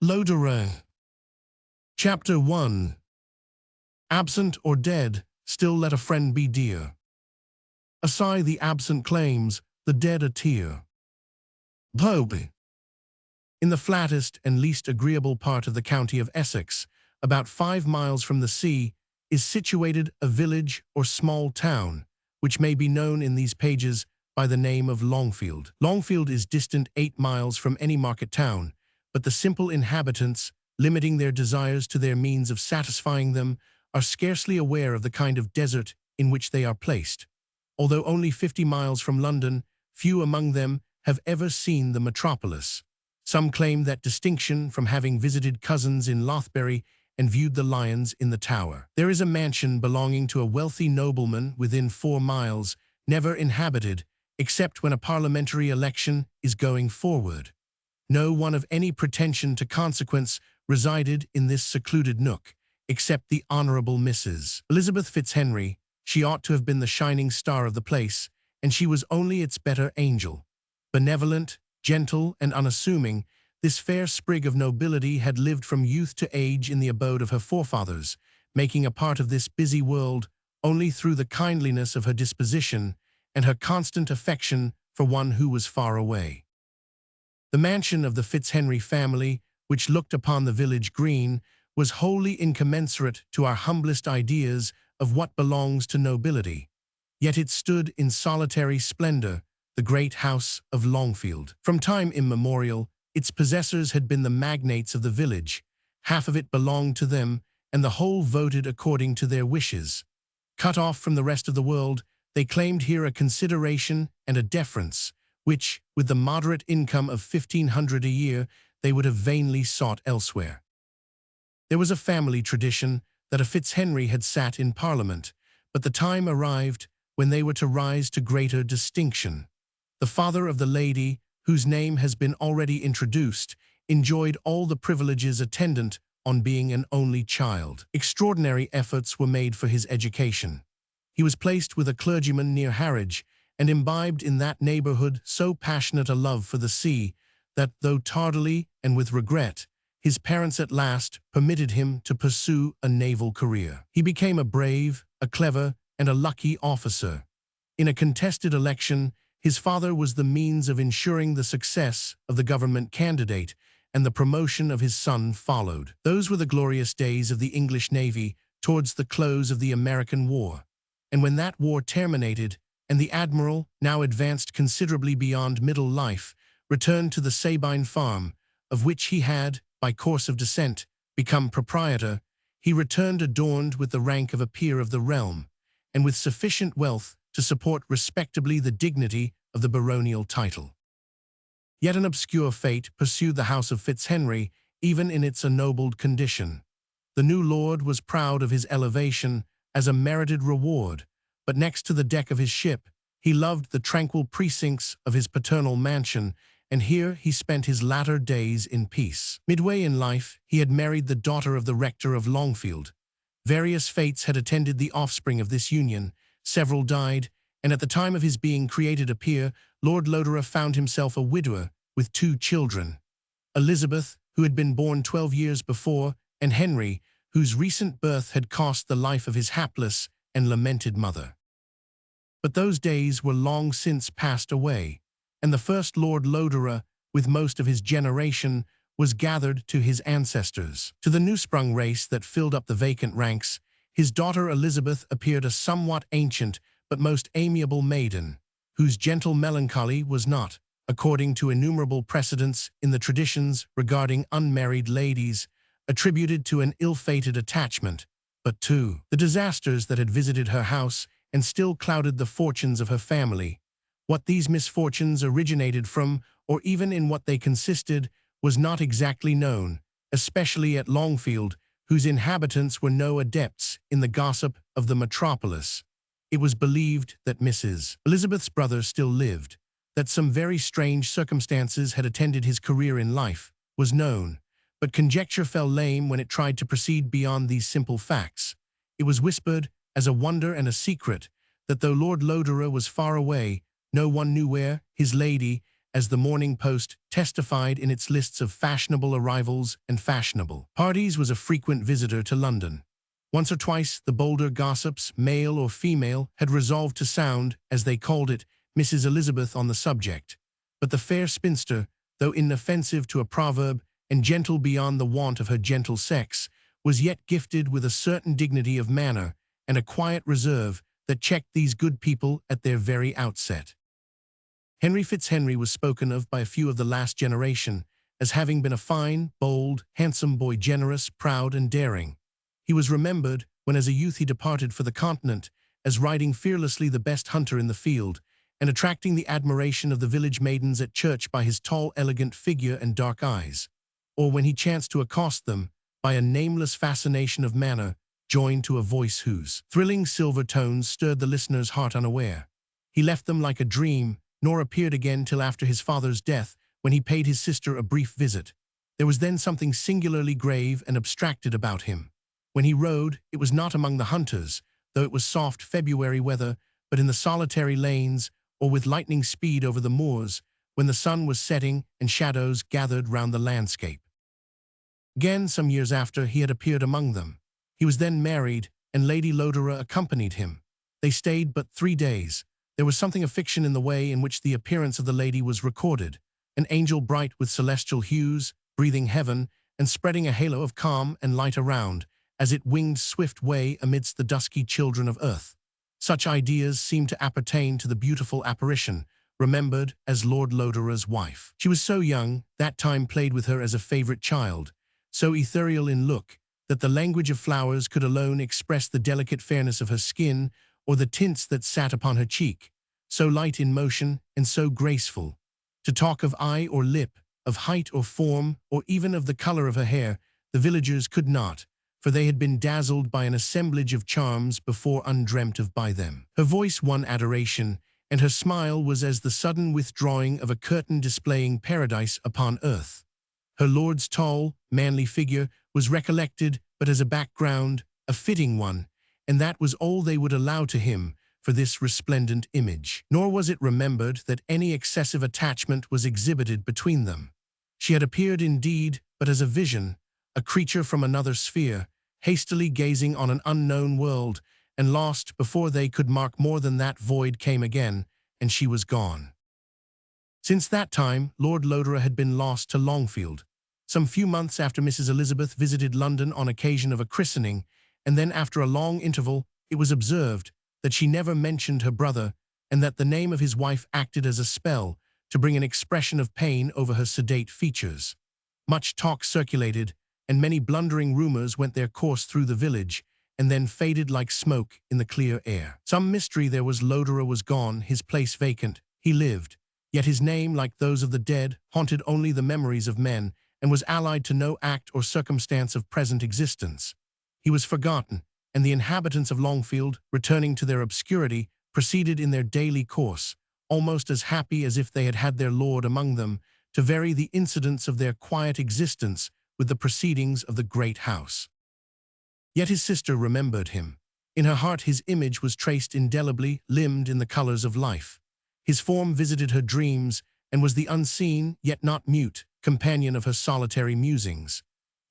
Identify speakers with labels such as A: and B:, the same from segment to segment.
A: Lodore. Chapter 1. Absent or dead, still let a friend be dear. A sigh the absent claims, the dead a tear. Pope. In the flattest and least agreeable part of the county of Essex, about 5 miles from the sea, is situated a village or small town, which may be known in these pages by the name of Longfield. Longfield is distant 8 miles from any market town, but the simple inhabitants, limiting their desires to their means of satisfying them, are scarcely aware of the kind of desert in which they are placed. Although only 50 miles from London, few among them have ever seen the metropolis. Some claim that distinction from having visited cousins in Lothbury and viewed the lions in the Tower. There is a mansion belonging to a wealthy nobleman within 4 miles, never inhabited, except when a parliamentary election is going forward. No one of any pretension to consequence resided in this secluded nook, except the Honourable Mrs. Elizabeth Fitzhenry. She ought to have been the shining star of the place, and she was only its better angel. Benevolent, gentle, and unassuming, this fair sprig of nobility had lived from youth to age in the abode of her forefathers, making a part of this busy world only through the kindliness of her disposition and her constant affection for one who was far away. The mansion of the Fitzhenry family, which looked upon the village green, was wholly incommensurate to our humblest ideas of what belongs to nobility. Yet it stood in solitary splendor, the great house of Longfield. From time immemorial, its possessors had been the magnates of the village. Half of it belonged to them, and the whole voted according to their wishes. Cut off from the rest of the world, they claimed here a consideration and a deference, which, with the moderate income of 1,500 a year, they would have vainly sought elsewhere. There was a family tradition that a Fitzhenry had sat in Parliament, but the time arrived when they were to rise to greater distinction. The father of the lady, whose name has been already introduced, enjoyed all the privileges attendant on being an only child. Extraordinary efforts were made for his education. He was placed with a clergyman near Harwich, and imbibed in that neighbourhood so passionate a love for the sea that, though tardily and with regret, his parents at last permitted him to pursue a naval career. He became a brave, a clever, and a lucky officer. In a contested election, his father was the means of ensuring the success of the government candidate, and the promotion of his son followed. Those were the glorious days of the English Navy towards the close of the American War. And when that war terminated, and the admiral, now advanced considerably beyond middle life, returned to the Sabine farm, of which he had, by course of descent, become proprietor, he returned adorned with the rank of a peer of the realm, and with sufficient wealth to support respectably the dignity of the baronial title. Yet an obscure fate pursued the house of Fitzhenry, even in its ennobled condition. The new lord was proud of his elevation as a merited reward, but next to the deck of his ship, he loved the tranquil precincts of his paternal mansion, and here he spent his latter days in peace. Midway in life, he had married the daughter of the rector of Longfield. Various fates had attended the offspring of this union. Several died, and at the time of his being created a peer, Lord Lodore found himself a widower with 2 children. Elizabeth, who had been born 12 years before, and Henry, whose recent birth had cost the life of his hapless and lamented mother. But those days were long since passed away, and the first Lord Lodore, with most of his generation, was gathered to his ancestors. To the new-sprung race that filled up the vacant ranks, his daughter Elizabeth appeared a somewhat ancient but most amiable maiden, whose gentle melancholy was not, according to innumerable precedents in the traditions regarding unmarried ladies, attributed to an ill-fated attachment, but to the disasters that had visited her house and still clouded the fortunes of her family. What these misfortunes originated from, or even in what they consisted, was not exactly known, especially at Longfield, whose inhabitants were no adepts in the gossip of the metropolis. It was believed that Mrs. Elizabeth's brother still lived, that some very strange circumstances had attended his career in life, was known, but conjecture fell lame when it tried to proceed beyond these simple facts. It was whispered, as a wonder and a secret, that though Lord Lodore was far away, no one knew where his lady, as the Morning Post testified in its lists of fashionable arrivals and fashionable parties, was a frequent visitor to London. Once or twice, the bolder gossips, male or female, had resolved to sound, as they called it, Mrs. Elizabeth on the subject. But the fair spinster, though inoffensive to a proverb and gentle beyond the wont of her gentle sex, was yet gifted with a certain dignity of manner and a quiet reserve that checked these good people at their very outset. Henry Fitzhenry was spoken of by a few of the last generation as having been a fine, bold, handsome boy, generous, proud, and daring. He was remembered when as a youth he departed for the continent, as riding fearlessly the best hunter in the field, and attracting the admiration of the village maidens at church by his tall, elegant figure and dark eyes, or when he chanced to accost them, by a nameless fascination of manner, joined to a voice whose thrilling silver tones stirred the listener's heart unaware. He left them like a dream, nor appeared again till after his father's death, when he paid his sister a brief visit. There was then something singularly grave and abstracted about him. When he rode, it was not among the hunters, though it was soft February weather, but in the solitary lanes, or with lightning speed over the moors, when the sun was setting and shadows gathered round the landscape. Again, some years after, he had appeared among them. He was then married, and Lady Lodore accompanied him. They stayed but 3 days. There was something of fiction in the way in which the appearance of the lady was recorded, an angel bright with celestial hues, breathing heaven, and spreading a halo of calm and light around, as it winged swift way amidst the dusky children of earth. Such ideas seemed to appertain to the beautiful apparition, remembered as Lord Lodore's wife. She was so young, that time played with her as a favorite child, so ethereal in look, that the language of flowers could alone express the delicate fairness of her skin, or the tints that sat upon her cheek, so light in motion and so graceful. To talk of eye or lip, of height or form, or even of the color of her hair, the villagers could not, for they had been dazzled by an assemblage of charms before undreamt of by them. Her voice won adoration, and her smile was as the sudden withdrawing of a curtain displaying paradise upon earth. Her lord's tall, manly figure was recollected but as a background, a fitting one, and that was all they would allow to him for this resplendent image. Nor was it remembered that any excessive attachment was exhibited between them. She had appeared indeed, but as a vision, a creature from another sphere, hastily gazing on an unknown world, and lost before they could mark more than that void came again, and she was gone. Since that time, Lord Lodore had been lost to Longfield. Some few months after Mrs. Elizabeth visited London on occasion of a christening, and then after a long interval, it was observed that she never mentioned her brother, and that the name of his wife acted as a spell to bring an expression of pain over her sedate features. Much talk circulated, and many blundering rumors went their course through the village, and then faded like smoke in the clear air. Some mystery there was. Lodore was gone, his place vacant. He lived, yet his name, like those of the dead, haunted only the memories of men, and was allied to no act or circumstance of present existence. He was forgotten, and the inhabitants of Longfield, returning to their obscurity, proceeded in their daily course, almost as happy as if they had had their lord among them, to vary the incidents of their quiet existence with the proceedings of the great house. Yet his sister remembered him. In her heart his image was traced indelibly, limned in the colors of life. His form visited her dreams, and was the unseen, yet not mute, companion of her solitary musings.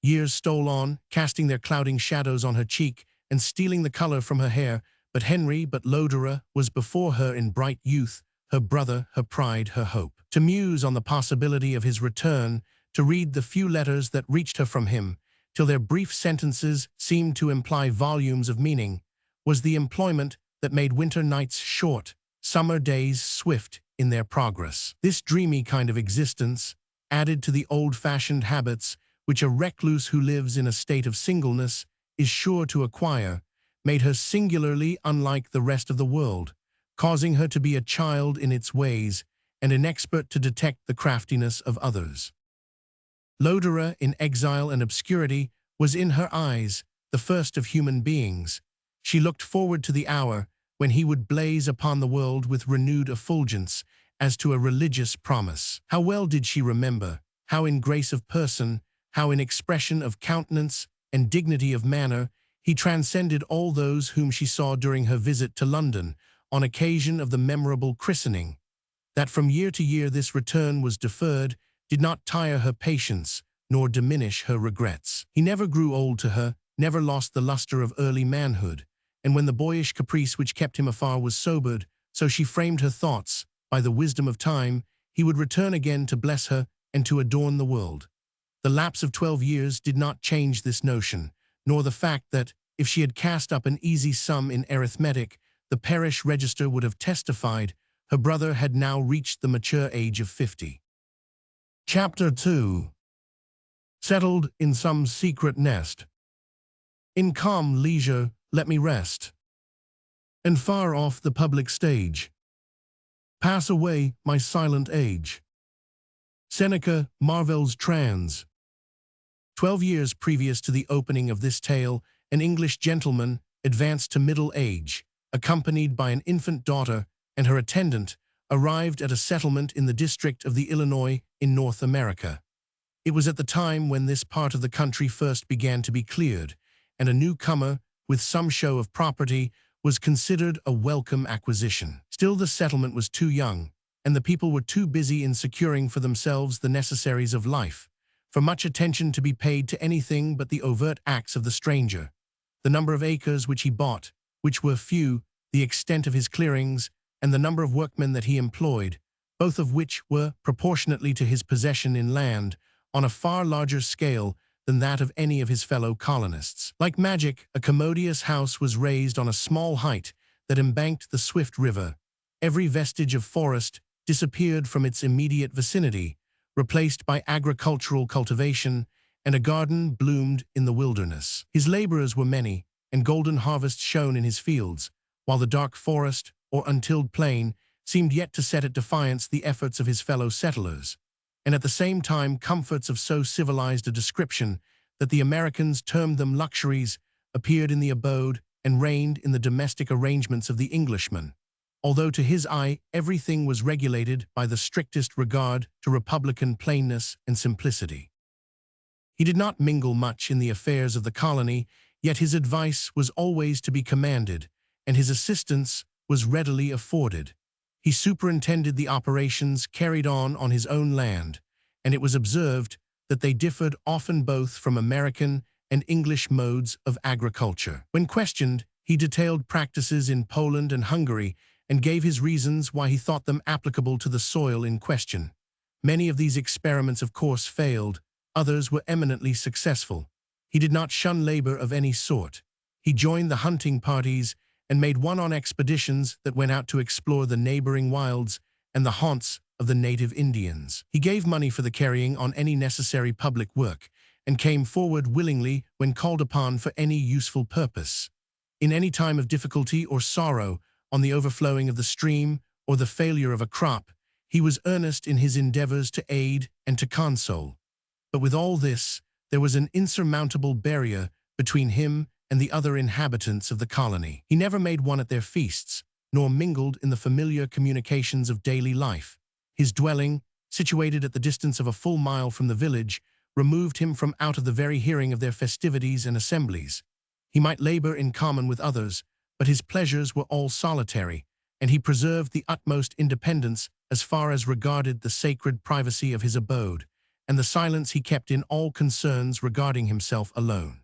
A: Years stole on, casting their clouding shadows on her cheek, and stealing the color from her hair, but Lodore was before her in bright youth, her brother, her pride, her hope. To muse on the possibility of his return, to read the few letters that reached her from him, till their brief sentences seemed to imply volumes of meaning, was the employment that made winter nights short, summer days swift in their progress. This dreamy kind of existence, added to the old-fashioned habits which a recluse who lives in a state of singleness is sure to acquire, made her singularly unlike the rest of the world, causing her to be a child in its ways and an expert to detect the craftiness of others. Lodore, in exile and obscurity, was in her eyes the first of human beings. She looked forward to the hour when he would blaze upon the world with renewed effulgence, as to a religious promise. How well did she remember, how in grace of person, how in expression of countenance and dignity of manner, he transcended all those whom she saw during her visit to London, on occasion of the memorable christening. That from year to year this return was deferred did not tire her patience, nor diminish her regrets. He never grew old to her, never lost the luster of early manhood, and when the boyish caprice which kept him afar was sobered, so she framed her thoughts, by the wisdom of time, he would return again to bless her and to adorn the world. The lapse of 12 years did not change this notion, nor the fact that, if she had cast up an easy sum in arithmetic, the parish register would have testified her brother had now reached the mature age of 50. Chapter 2. Settled in some secret nest. In calm leisure, let me rest, and far off the public stage pass away my silent age. Seneca Marvell's Trans. 12 years previous to the opening of this tale, an English gentleman, advanced to middle age, accompanied by an infant daughter and her attendant, arrived at a settlement in the district of the Illinois in North America. It was at the time when this part of the country first began to be cleared, and a newcomer, with some show of property, was considered a welcome acquisition. Still, the settlement was too young, and the people were too busy in securing for themselves the necessaries of life, for much attention to be paid to anything but the overt acts of the stranger. The number of acres which he bought, which were few, the extent of his clearings, and the number of workmen that he employed, both of which were, proportionately to his possession in land, on a far larger scale than that of any of his fellow colonists. Like magic, a commodious house was raised on a small height that embanked the swift river. Every vestige of forest disappeared from its immediate vicinity, replaced by agricultural cultivation, and a garden bloomed in the wilderness. His laborers were many, and golden harvests shone in his fields, while the dark forest, or untilled plain, seemed yet to set at defiance the efforts of his fellow settlers, and at the same time comforts of so civilized a description that the Americans termed them luxuries appeared in the abode and reigned in the domestic arrangements of the Englishman, although to his eye everything was regulated by the strictest regard to republican plainness and simplicity. He did not mingle much in the affairs of the colony, yet his advice was always to be commanded, and his assistance was readily afforded. He superintended the operations carried on his own land, and it was observed that they differed often both from American and English modes of agriculture. When questioned, he detailed practices in Poland and Hungary and gave his reasons why he thought them applicable to the soil in question. Many of these experiments of course failed, others were eminently successful. He did not shun labor of any sort. He joined the hunting parties and made one-on expeditions that went out to explore the neighboring wilds and the haunts of the native Indians. He gave money for the carrying on any necessary public work and came forward willingly when called upon for any useful purpose. In any time of difficulty or sorrow, on the overflowing of the stream or the failure of a crop, he was earnest in his endeavors to aid and to console. But with all this, there was an insurmountable barrier between him and the other inhabitants of the colony. He never made one at their feasts, nor mingled in the familiar communications of daily life. His dwelling, situated at the distance of a full mile from the village, removed him from out of the very hearing of their festivities and assemblies. He might labor in common with others, but his pleasures were all solitary, and he preserved the utmost independence as far as regarded the sacred privacy of his abode, and the silence he kept in all concerns regarding himself alone.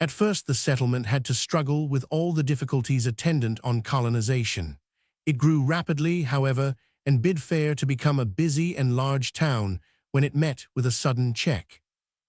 A: At first the settlement had to struggle with all the difficulties attendant on colonization. It grew rapidly, however, and bid fair to become a busy and large town when it met with a sudden check.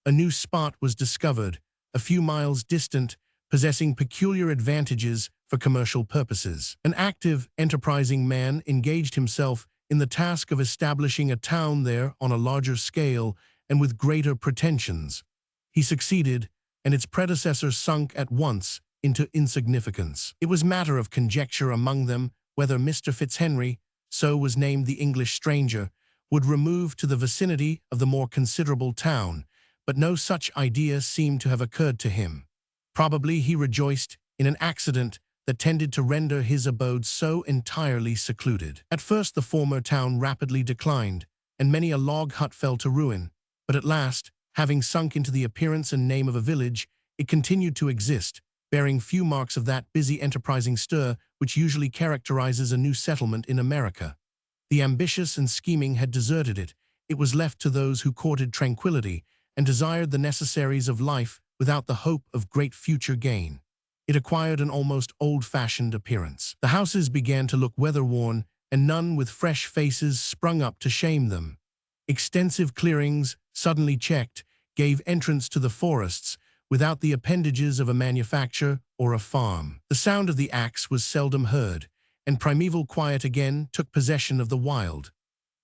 A: A new spot was discovered, a few miles distant, possessing peculiar advantages for commercial purposes. An active, enterprising man engaged himself in the task of establishing a town there on a larger scale and with greater pretensions. He succeeded, and its predecessor sunk at once into insignificance. It was matter of conjecture among them whether Mr. Fitzhenry, so was named the English stranger, would remove to the vicinity of the more considerable town, but no such idea seemed to have occurred to him. Probably he rejoiced in an accident that tended to render his abode so entirely secluded. At first the former town rapidly declined, and many a log hut fell to ruin, but at last, having sunk into the appearance and name of a village, it continued to exist, bearing few marks of that busy enterprising stir which usually characterizes a new settlement in America. The ambitious and scheming had deserted it. It was left to those who courted tranquility and desired the necessaries of life without the hope of great future gain. It acquired an almost old-fashioned appearance. The houses began to look weather-worn, and none with fresh faces sprung up to shame them. Extensive clearings, suddenly checked, gave entrance to the forests without the appendages of a manufacture or a farm. The sound of the axe was seldom heard, and primeval quiet again took possession of the wild.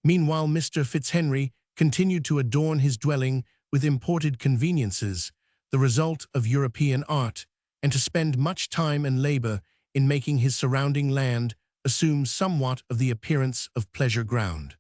A: Meanwhile, Mr. Fitzhenry continued to adorn his dwelling with imported conveniences, the result of European art, and to spend much time and labor in making his surrounding land assume somewhat of the appearance of pleasure ground.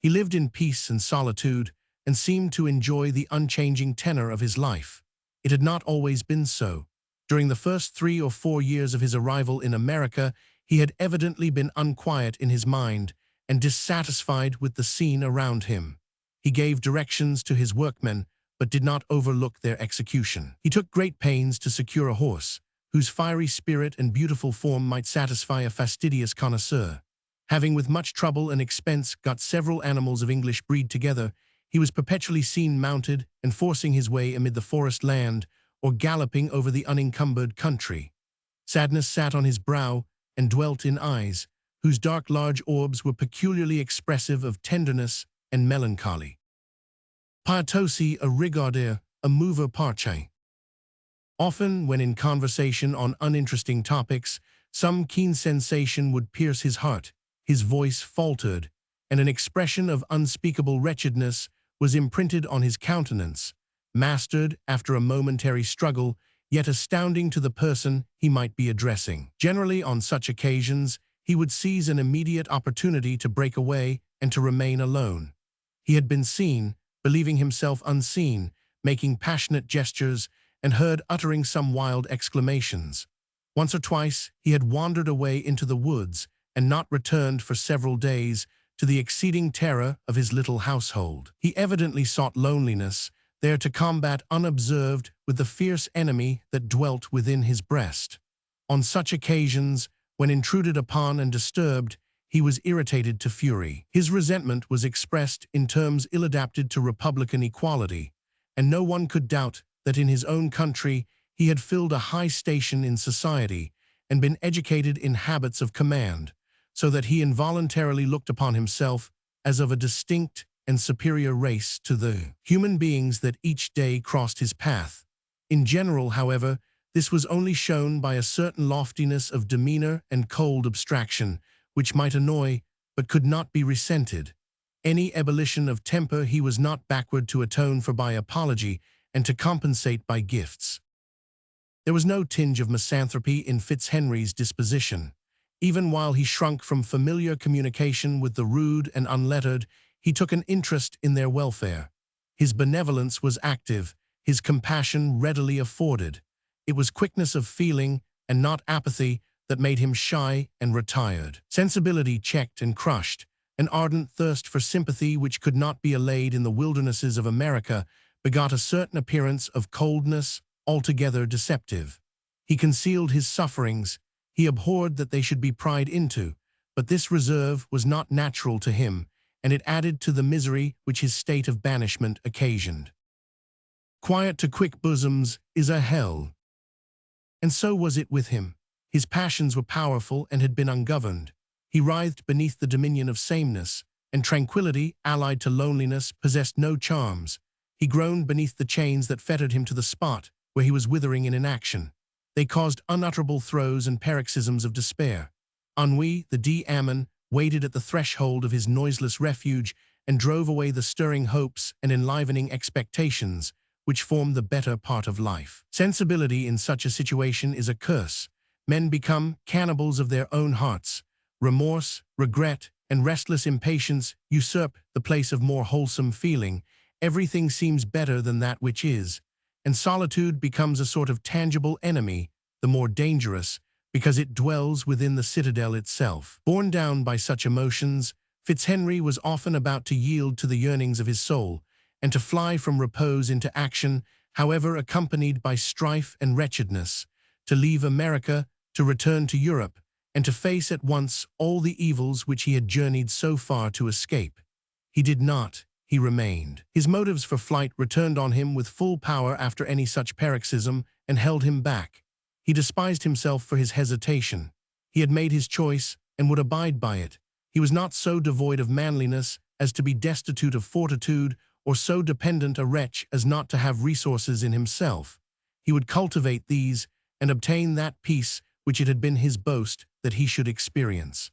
A: He lived in peace and solitude, and seemed to enjoy the unchanging tenor of his life. It had not always been so. During the first 3 or 4 years of his arrival in America, he had evidently been unquiet in his mind and dissatisfied with the scene around him. He gave directions to his workmen, but did not overlook their execution. He took great pains to secure a horse, whose fiery spirit and beautiful form might satisfy a fastidious connoisseur. Having with much trouble and expense got several animals of English breed together, he was perpetually seen mounted and forcing his way amid the forest land, or galloping over the unencumbered country. Sadness sat on his brow and dwelt in eyes, whose dark large orbs were peculiarly expressive of tenderness and melancholy. Pietosi a regarder, a mover parce. Often, when in conversation on uninteresting topics, some keen sensation would pierce his heart, his voice faltered, and an expression of unspeakable wretchedness was imprinted on his countenance, mastered after a momentary struggle, yet astounding to the person he might be addressing. Generally, on such occasions, he would seize an immediate opportunity to break away and to remain alone. He had been seen, believing himself unseen, making passionate gestures, and heard uttering some wild exclamations. Once or twice he had wandered away into the woods and not returned for several days, to the exceeding terror of his little household. He evidently sought loneliness, there to combat unobserved with the fierce enemy that dwelt within his breast. On such occasions, when intruded upon and disturbed, he was irritated to fury. His resentment was expressed in terms ill-adapted to republican equality, and no one could doubt that in his own country he had filled a high station in society and been educated in habits of command, so that he involuntarily looked upon himself as of a distinct and superior race to the human beings that each day crossed his path. In general, however, this was only shown by a certain loftiness of demeanor and cold abstraction, which might annoy, but could not be resented. Any ebullition of temper he was not backward to atone for by apology and to compensate by gifts. There was no tinge of misanthropy in Fitzhenry's disposition. Even while he shrunk from familiar communication with the rude and unlettered, he took an interest in their welfare. His benevolence was active, his compassion readily afforded. It was quickness of feeling, and not apathy, that made him shy and retired. Sensibility checked and crushed, an ardent thirst for sympathy which could not be allayed in the wildernesses of America, begot a certain appearance of coldness, altogether deceptive. He concealed his sufferings. He abhorred that they should be pried into, but this reserve was not natural to him, and it added to the misery which his state of banishment occasioned. Quiet to quick bosoms is a hell. And so was it with him. His passions were powerful and had been ungoverned. He writhed beneath the dominion of sameness, and tranquility, allied to loneliness, possessed no charms. He groaned beneath the chains that fettered him to the spot where he was withering in inaction. They caused unutterable throes and paroxysms of despair. Ennui, the demon, waited at the threshold of his noiseless refuge and drove away the stirring hopes and enlivening expectations which form the better part of life. Sensibility in such a situation is a curse. Men become cannibals of their own hearts. Remorse, regret, and restless impatience usurp the place of more wholesome feeling. Everything seems better than that which is, and solitude becomes a sort of tangible enemy, the more dangerous, because it dwells within the citadel itself. Borne down by such emotions, Fitzhenry was often about to yield to the yearnings of his soul, and to fly from repose into action, however accompanied by strife and wretchedness, to leave America, to return to Europe, and to face at once all the evils which he had journeyed so far to escape. He did not, he remained. His motives for flight returned on him with full power after any such paroxysm and held him back. He despised himself for his hesitation. He had made his choice and would abide by it. He was not so devoid of manliness as to be destitute of fortitude, or so dependent a wretch as not to have resources in himself. He would cultivate these and obtain that peace which it had been his boast that he should experience.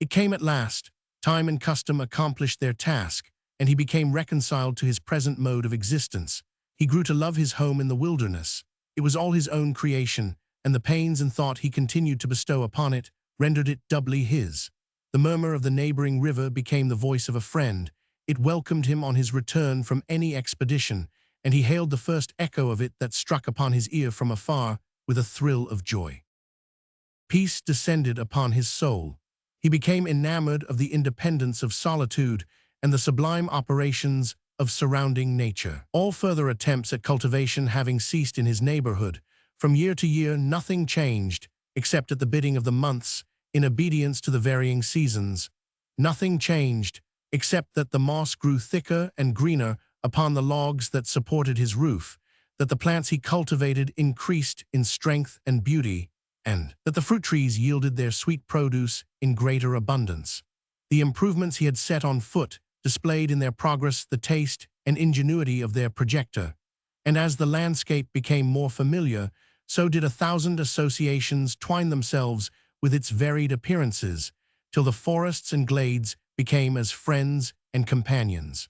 A: It came at last. Time and custom accomplished their task, and he became reconciled to his present mode of existence. He grew to love his home in the wilderness. It was all his own creation, and the pains and thought he continued to bestow upon it rendered it doubly his. The murmur of the neighboring river became the voice of a friend. It welcomed him on his return from any expedition, and he hailed the first echo of it that struck upon his ear from afar with a thrill of joy. Peace descended upon his soul. He became enamored of the independence of solitude and the sublime operations of surrounding nature. All further attempts at cultivation having ceased in his neighborhood, from year to year nothing changed, except at the bidding of the months, in obedience to the varying seasons. Nothing changed, except that the moss grew thicker and greener upon the logs that supported his roof, that the plants he cultivated increased in strength and beauty, and that the fruit trees yielded their sweet produce in greater abundance. The improvements he had set on foot displayed in their progress the taste and ingenuity of their projector, and as the landscape became more familiar, so did 1,000 associations twine themselves with its varied appearances, till the forests and glades became as friends and companions.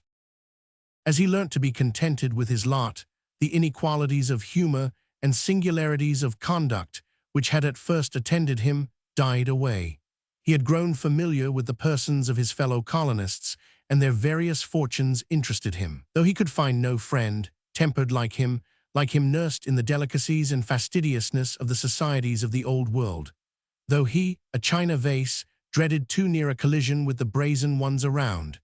A: As he learnt to be contented with his lot, the inequalities of humor and singularities of conduct which had at first attended him died away. He had grown familiar with the persons of his fellow colonists, and their various fortunes interested him. Though he could find no friend, tempered like him nursed in the delicacies and fastidiousness of the societies of the old world. Though he, a china vase, dreaded too near a collision with the brazen ones around.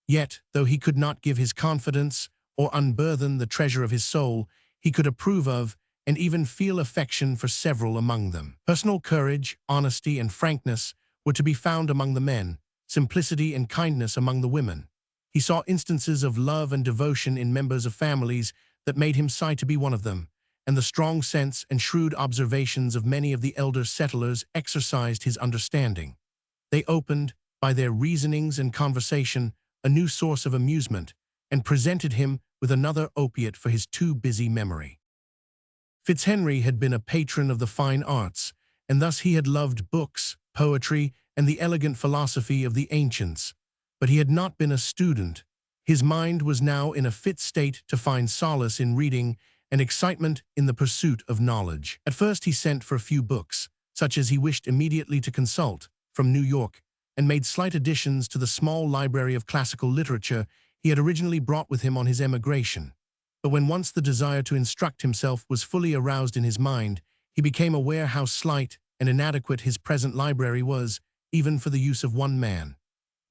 A: Yet, though he could not give his confidence or unburthen the treasure of his soul, he could approve of and even feel affection for several among them. Personal courage, honesty, and frankness were to be found among the men, simplicity and kindness among the women. He saw instances of love and devotion in members of families that made him sigh to be one of them, and the strong sense and shrewd observations of many of the elder settlers exercised his understanding. They opened, by their reasonings and conversation, a new source of amusement, and presented him with another opiate for his too busy memory. Fitzhenry had been a patron of the fine arts, and thus he had loved books, poetry, and the elegant philosophy of the ancients. But he had not been a student. His mind was now in a fit state to find solace in reading and excitement in the pursuit of knowledge. At first he sent for a few books, such as he wished immediately to consult, from New York, and made slight additions to the small library of classical literature he had originally brought with him on his emigration. But when once the desire to instruct himself was fully aroused in his mind, he became aware how slight and inadequate his present library was, even for the use of one man.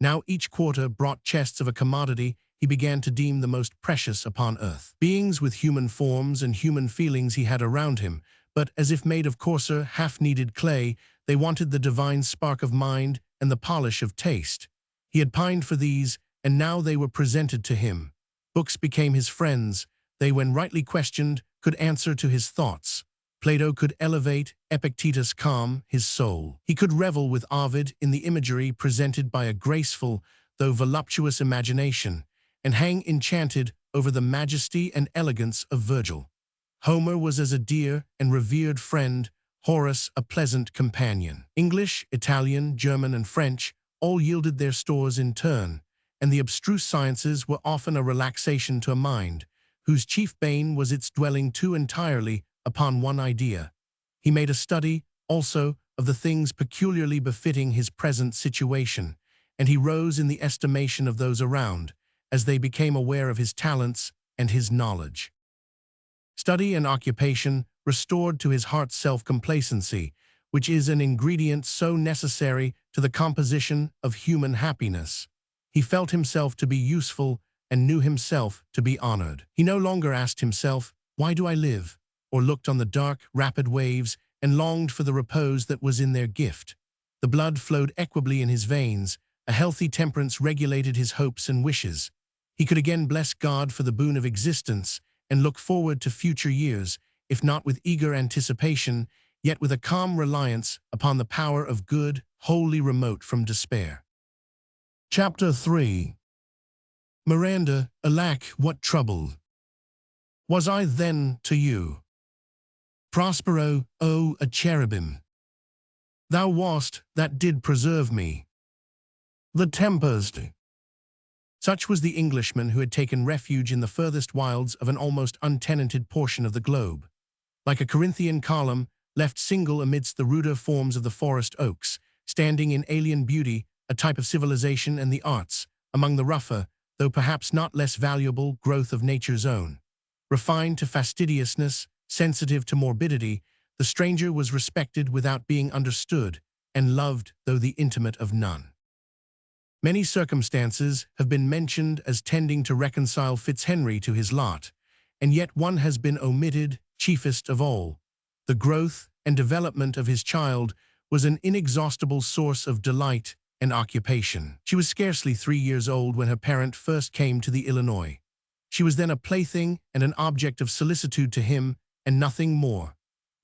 A: Now each quarter brought chests of a commodity he began to deem the most precious upon earth. Beings with human forms and human feelings he had around him, but as if made of coarser, half-kneaded clay, they wanted the divine spark of mind and the polish of taste. He had pined for these, and now they were presented to him. Books became his friends. They, when rightly questioned, could answer to his thoughts. Plato could elevate, Epictetus calm, his soul. He could revel with Ovid in the imagery presented by a graceful, though voluptuous imagination, and hang enchanted over the majesty and elegance of Virgil. Homer was as a dear and revered friend, Horace a pleasant companion. English, Italian, German, and French all yielded their stores in turn, and the abstruse sciences were often a relaxation to a mind, whose chief bane was its dwelling too entirely upon one idea. He made a study, also, of the things peculiarly befitting his present situation, and he rose in the estimation of those around, as they became aware of his talents and his knowledge. Study and occupation restored to his heart self-complacency, which is an ingredient so necessary to the composition of human happiness. He felt himself to be useful and knew himself to be honored. He no longer asked himself, "Why do I live?" or looked on the dark, rapid waves and longed for the repose that was in their gift. The blood flowed equably in his veins, a healthy temperance regulated his hopes and wishes. He could again bless God for the boon of existence and look forward to future years, if not with eager anticipation, yet with a calm reliance upon the power of good, wholly remote from despair. Chapter 3. Miranda, alack, what trouble was I then to you? Prospero, O a cherubim, thou wast that did preserve me. The tempest. Such was the Englishman who had taken refuge in the furthest wilds of an almost untenanted portion of the globe. Like a Corinthian column, left single amidst the ruder forms of the forest oaks, standing in alien beauty, a type of civilization and the arts, among the rougher, though perhaps not less valuable, growth of nature's own. Refined to fastidiousness, sensitive to morbidity, the stranger was respected without being understood, and loved though the intimate of none. Many circumstances have been mentioned as tending to reconcile Fitzhenry to his lot, and yet one has been omitted, chiefest of all. The growth and development of his child was an inexhaustible source of delight and occupation. She was scarcely 3 years old when her parent first came to the Illinois. She was then a plaything and an object of solicitude to him, and nothing more.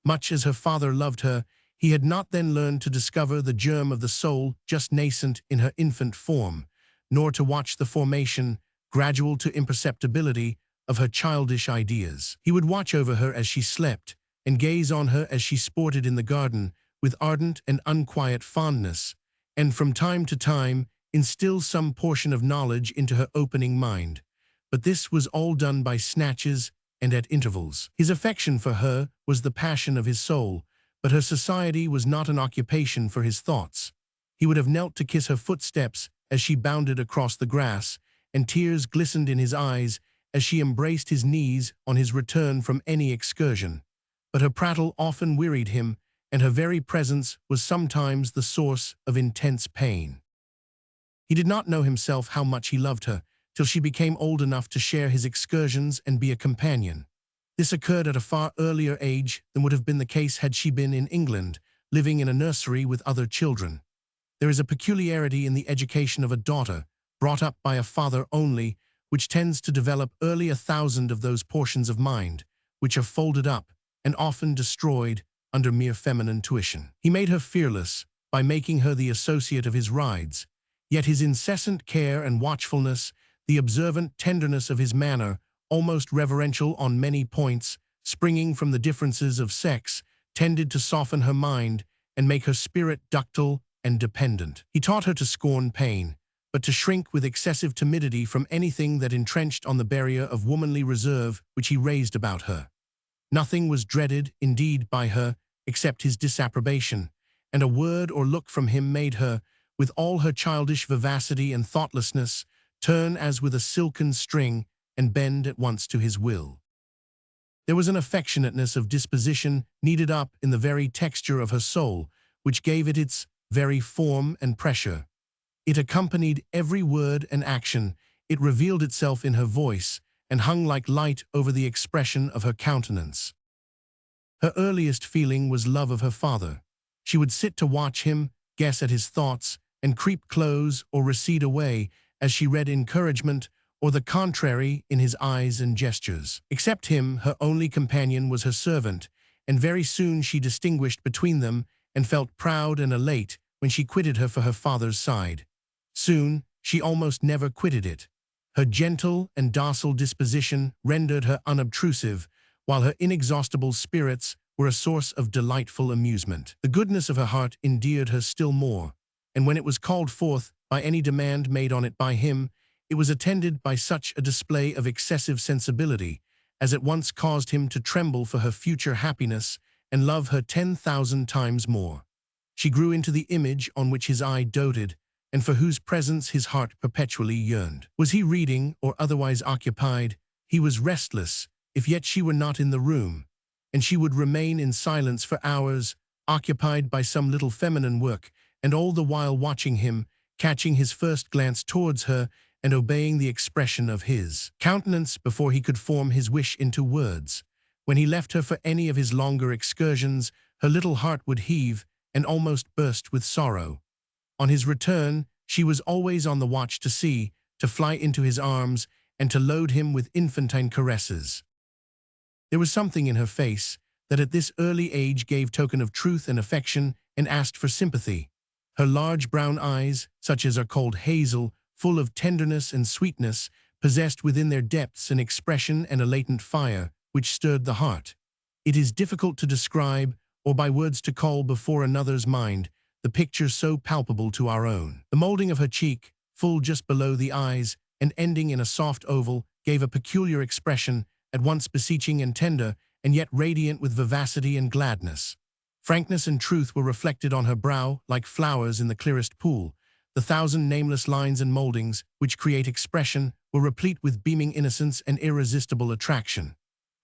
A: Much as her father loved her, he had not then learned to discover the germ of the soul just nascent in her infant form, nor to watch the formation, gradual to imperceptibility, of her childish ideas. He would watch over her as she slept, and gaze on her as she sported in the garden, with ardent and unquiet fondness, and from time to time instill some portion of knowledge into her opening mind. But this was all done by snatches and at intervals. His affection for her was the passion of his soul, but her society was not an occupation for his thoughts. He would have knelt to kiss her footsteps as she bounded across the grass, and tears glistened in his eyes as she embraced his knees on his return from any excursion. But her prattle often wearied him, and her very presence was sometimes the source of intense pain. He did not know himself how much he loved her, till she became old enough to share his excursions and be a companion. This occurred at a far earlier age than would have been the case had she been in England, living in a nursery with other children. There is a peculiarity in the education of a daughter, brought up by a father only, which tends to develop early 1,000 of those portions of mind, which are folded up, and often destroyed, under mere feminine tuition. He made her fearless, by making her the associate of his rides, yet his incessant care and watchfulness, the observant tenderness of his manner, almost reverential on many points, springing from the differences of sex, tended to soften her mind and make her spirit ductile and dependent. He taught her to scorn pain, but to shrink with excessive timidity from anything that entrenched on the barrier of womanly reserve which he raised about her. Nothing was dreaded, indeed, by her, except his disapprobation, and a word or look from him made her, with all her childish vivacity and thoughtlessness, turn as with a silken string and bend at once to his will. There was an affectionateness of disposition kneaded up in the very texture of her soul, which gave it its very form and pressure. It accompanied every word and action, it revealed itself in her voice, and hung like light over the expression of her countenance. Her earliest feeling was love of her father. She would sit to watch him, guess at his thoughts, and creep close or recede away as she read encouragement or the contrary in his eyes and gestures. Except him, her only companion was her servant, and very soon she distinguished between them and felt proud and elate when she quitted her for her father's side. Soon, she almost never quitted it. Her gentle and docile disposition rendered her unobtrusive, while her inexhaustible spirits were a source of delightful amusement. The goodness of her heart endeared her still more, and when it was called forth by any demand made on it by him, it was attended by such a display of excessive sensibility as at once caused him to tremble for her future happiness and love her 10,000 times more. She grew into the image on which his eye doted, and for whose presence his heart perpetually yearned. Was he reading or otherwise occupied, he was restless, if yet she were not in the room, and she would remain in silence for hours, occupied by some little feminine work, and all the while watching him, catching his first glance towards her, and obeying the expression of his countenance before he could form his wish into words. When he left her for any of his longer excursions, Her little heart would heave and almost burst with sorrow. On his return, she was always on the watch to see, to fly into his arms, and to load him with infantine caresses. There was something in her face that at this early age gave token of truth and affection and asked for sympathy. Her large brown eyes, such as are called hazel, full of tenderness and sweetness, possessed within their depths an expression and a latent fire which stirred the heart. It is difficult to describe, or by words to call before another's mind, the picture so palpable to our own. The molding of her cheek, full just below the eyes and ending in a soft oval, gave a peculiar expression, at once beseeching and tender, and yet radiant with vivacity and gladness. Frankness and truth were reflected on her brow like flowers in the clearest pool. The thousand nameless lines and moldings, which create expression, were replete with beaming innocence and irresistible attraction.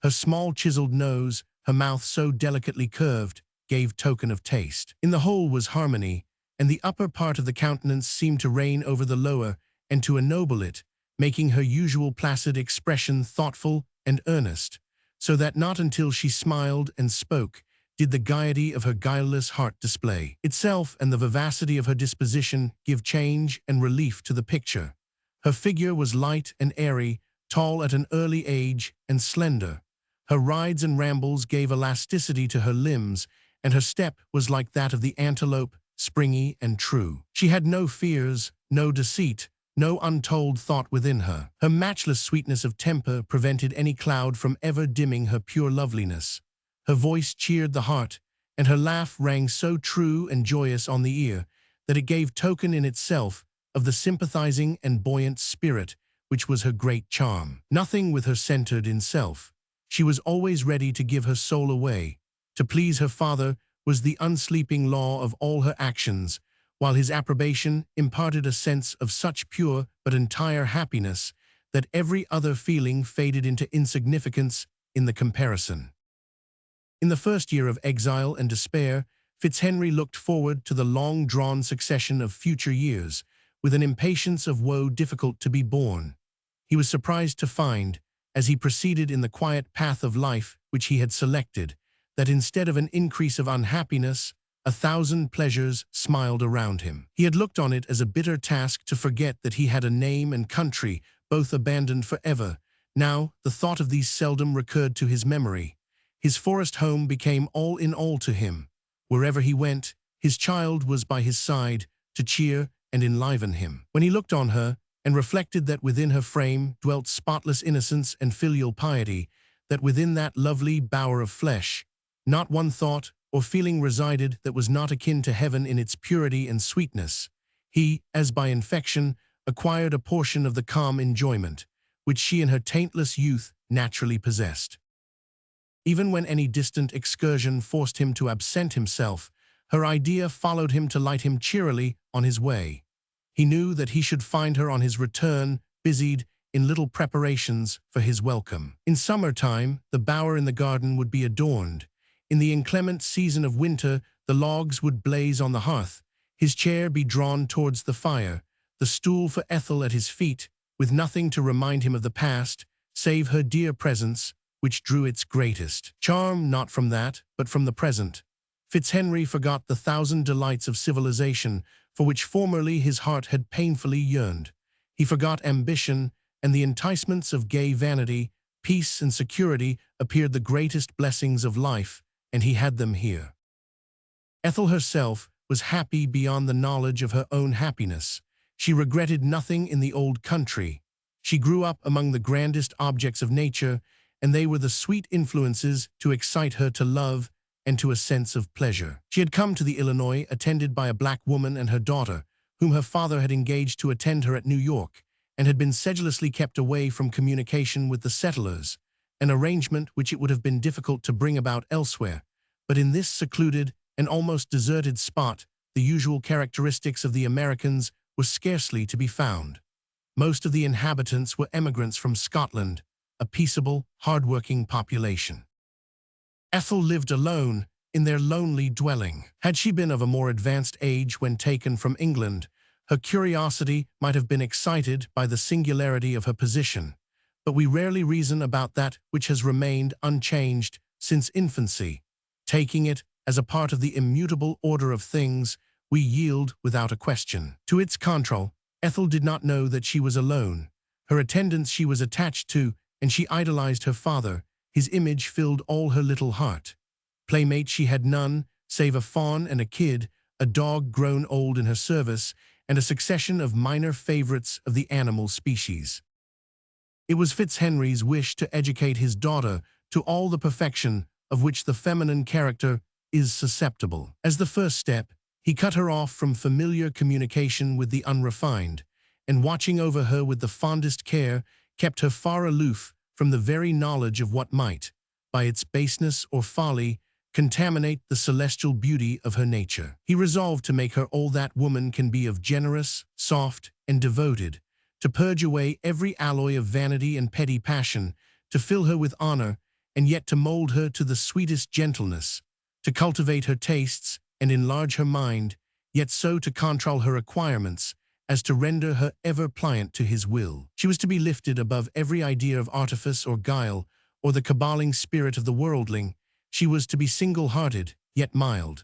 A: Her small chiseled nose, her mouth so delicately curved, gave token of taste. In the whole was harmony, and the upper part of the countenance seemed to reign over the lower and to ennoble it, making her usual placid expression thoughtful and earnest, so that not until she smiled and spoke did the gaiety of her guileless heart display itself, and the vivacity of her disposition give change and relief to the picture. Her figure was light and airy, tall at an early age, and slender. Her rides and rambles gave elasticity to her limbs, and her step was like that of the antelope, springy and true. She had no fears, no deceit, no untold thought within her. Her matchless sweetness of temper prevented any cloud from ever dimming her pure loveliness. Her voice cheered the heart, and her laugh rang so true and joyous on the ear that it gave token in itself of the sympathizing and buoyant spirit which was her great charm. Nothing with her centered in self. She was always ready to give her soul away. To please her father was the unsleeping law of all her actions, while his approbation imparted a sense of such pure but entire happiness that every other feeling faded into insignificance in the comparison. In the first year of exile and despair, Fitzhenry looked forward to the long-drawn succession of future years, with an impatience of woe difficult to be borne. He was surprised to find, as he proceeded in the quiet path of life which he had selected, that instead of an increase of unhappiness, 1,000 pleasures smiled around him. He had looked on it as a bitter task to forget that he had a name and country, both abandoned forever. Now, the thought of these seldom recurred to his memory. His forest home became all in all to him. Wherever he went, his child was by his side to cheer and enliven him. When he looked on her, and reflected that within her frame dwelt spotless innocence and filial piety, that within that lovely bower of flesh, not one thought or feeling resided that was not akin to heaven in its purity and sweetness, he, as by infection, acquired a portion of the calm enjoyment, which she in her taintless youth naturally possessed. Even when any distant excursion forced him to absent himself, her idea followed him to light him cheerily on his way. He knew that he should find her on his return, busied in little preparations for his welcome. In summer-time, the bower in the garden would be adorned. In the inclement season of winter, the logs would blaze on the hearth, his chair be drawn towards the fire, the stool for Ethel at his feet, with nothing to remind him of the past, save her dear presence, which drew its greatest charm not from that, but from the present. Fitzhenry forgot the 1,000 delights of civilization, for which formerly his heart had painfully yearned. He forgot ambition, and the enticements of gay vanity. Peace and security appeared the greatest blessings of life, and he had them here. Ethel herself was happy beyond the knowledge of her own happiness. She regretted nothing in the old country. She grew up among the grandest objects of nature, and they were the sweet influences to excite her to love and to a sense of pleasure. She had come to the Illinois attended by a black woman and her daughter, whom her father had engaged to attend her at New York, and had been sedulously kept away from communication with the settlers, an arrangement which it would have been difficult to bring about elsewhere. But in this secluded and almost deserted spot, the usual characteristics of the Americans were scarcely to be found. Most of the inhabitants were emigrants from Scotland, a peaceable, hard-working population. Ethel lived alone in their lonely dwelling. Had she been of a more advanced age when taken from England, her curiosity might have been excited by the singularity of her position, but we rarely reason about that which has remained unchanged since infancy. Taking it as a part of the immutable order of things, we yield without a question. To its control, Ethel did not know that she was alone. Her attendants she was attached to, and she idolized her father. His image filled all her little heart. Playmate she had none, save a fawn and a kid, a dog grown old in her service, and a succession of minor favorites of the animal species. It was Fitzhenry's wish to educate his daughter to all the perfection of which the feminine character is susceptible. As the first step, he cut her off from familiar communication with the unrefined, and watching over her with the fondest care, kept her far aloof from the very knowledge of what might, by its baseness or folly, contaminate the celestial beauty of her nature. He resolved to make her all that woman can be of generous, soft, and devoted, to purge away every alloy of vanity and petty passion, to fill her with honor, and yet to mold her to the sweetest gentleness, to cultivate her tastes and enlarge her mind, yet so to control her acquirements, as to render her ever pliant to his will. She was to be lifted above every idea of artifice or guile, or the caballing spirit of the worldling. She was to be single-hearted, yet mild.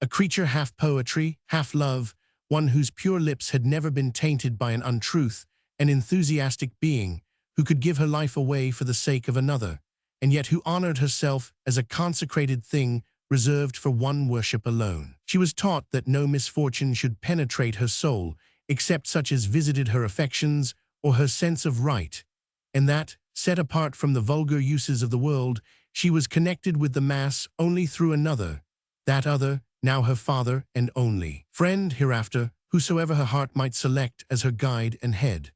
A: A creature half poetry, half love, one whose pure lips had never been tainted by an untruth, an enthusiastic being, who could give her life away for the sake of another, and yet who honored herself as a consecrated thing reserved for one worship alone. She was taught that no misfortune should penetrate her soul, except such as visited her affections or her sense of right, and that, set apart from the vulgar uses of the world, she was connected with the mass only through another, that other, now her father and only friend hereafter, whosoever her heart might select as her guide and head.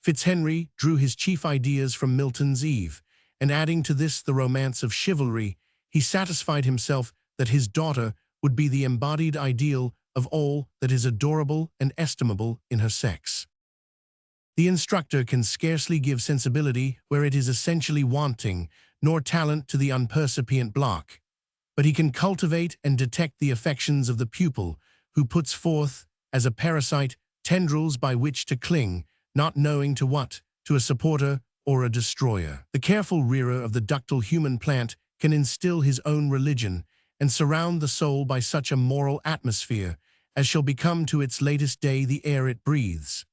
A: Fitzhenry drew his chief ideas from Milton's Eve, and adding to this the romance of chivalry, he satisfied himself that his daughter would be the embodied ideal of all that is adorable and estimable in her sex. The instructor can scarcely give sensibility where it is essentially wanting, nor talent to the unpercipient block, but he can cultivate and detect the affections of the pupil, who puts forth, as a parasite, tendrils by which to cling, not knowing to what, to a supporter or a destroyer. The careful rearer of the ductile human plant can instill his own religion and surround the soul by such a moral atmosphere as shall become to its latest day the air it breathes.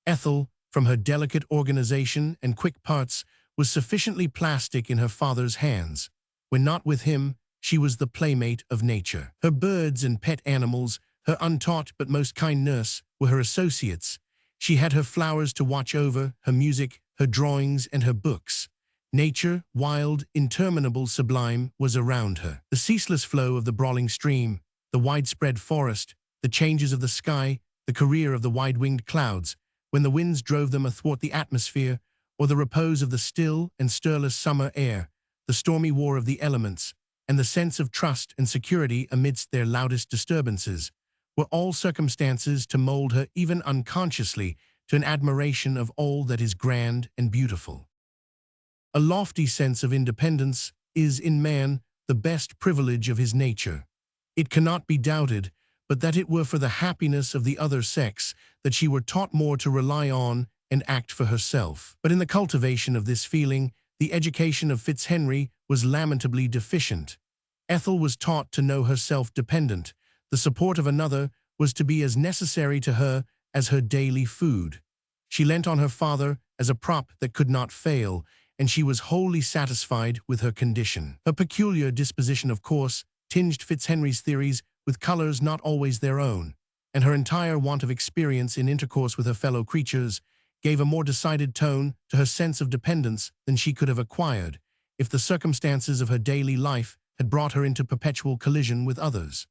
A: Ethel, from her delicate organization and quick parts, was sufficiently plastic in her father's hands. When not with him, she was the playmate of nature. Her birds and pet animals, her untaught but most kind nurse, were her associates. She had her flowers to watch over, her music, her drawings, and her books. Nature, wild, interminable, sublime, was around her. The ceaseless flow of the brawling stream, the widespread forest, the changes of the sky, the career of the wide-winged clouds, when the winds drove them athwart the atmosphere, or the repose of the still and stirless summer air, the stormy war of the elements, and the sense of trust and security amidst their loudest disturbances, were all circumstances to mold her even unconsciously to an admiration of all that is grand and beautiful. A lofty sense of independence is, in man, the best privilege of his nature. It cannot be doubted, but that it were for the happiness of the other sex that she were taught more to rely on and act for herself. But in the cultivation of this feeling, the education of Fitzhenry was lamentably deficient. Ethel was taught to know herself dependent. The support of another was to be as necessary to her as her daily food. She leant on her father as a prop that could not fail, and she was wholly satisfied with her condition. Her peculiar disposition, of course, tinged Fitzhenry's theories with colors not always their own, and her entire want of experience in intercourse with her fellow creatures gave a more decided tone to her sense of dependence than she could have acquired if the circumstances of her daily life had brought her into perpetual collision with others.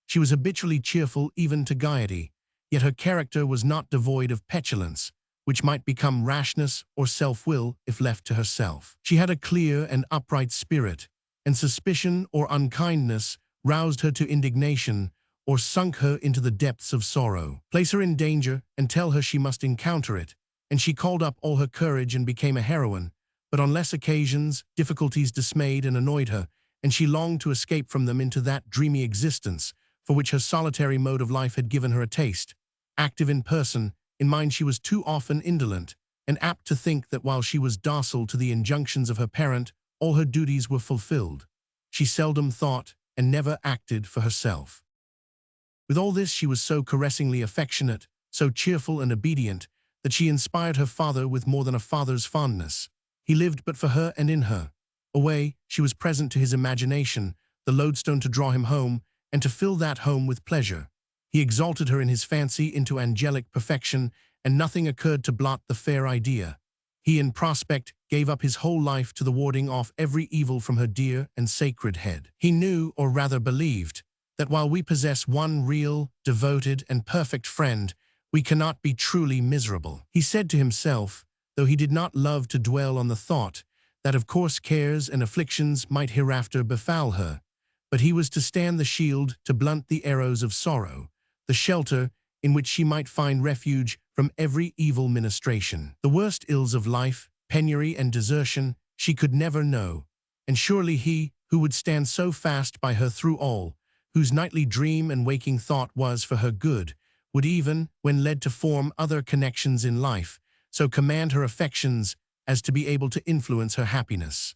A: She was habitually cheerful even to gaiety, yet her character was not devoid of petulance, which might become rashness or self-will if left to herself. She had a clear and upright spirit, and suspicion or unkindness roused her to indignation or sunk her into the depths of sorrow. Place her in danger and tell her she must encounter it, and she called up all her courage and became a heroine. But on less occasions, difficulties dismayed and annoyed her, and she longed to escape from them into that dreamy existence for which her solitary mode of life had given her a taste. Active in person, in mind she was too often indolent, and apt to think that while she was docile to the injunctions of her parent, all her duties were fulfilled. She seldom thought, and never acted for herself. With all this, she was so caressingly affectionate, so cheerful and obedient, that she inspired her father with more than a father's fondness. He lived but for her and in her. Away, she was present to his imagination, the lodestone to draw him home, and to fill that home with pleasure. He exalted her in his fancy into angelic perfection, and nothing occurred to blot the fair idea. He, in prospect, gave up his whole life to the warding off every evil from her dear and sacred head. He knew, or rather believed, that while we possess one real, devoted, and perfect friend, we cannot be truly miserable. He said to himself, though he did not love to dwell on the thought, that of course cares and afflictions might hereafter befall her, but he was to stand the shield to blunt the arrows of sorrow, the shelter in which she might find refuge from every evil ministration. The worst ills of life, penury and desertion, she could never know, and surely he, who would stand so fast by her through all, whose nightly dream and waking thought was for her good, would even, when led to form other connections in life, so command her affections as to be able to influence her happiness.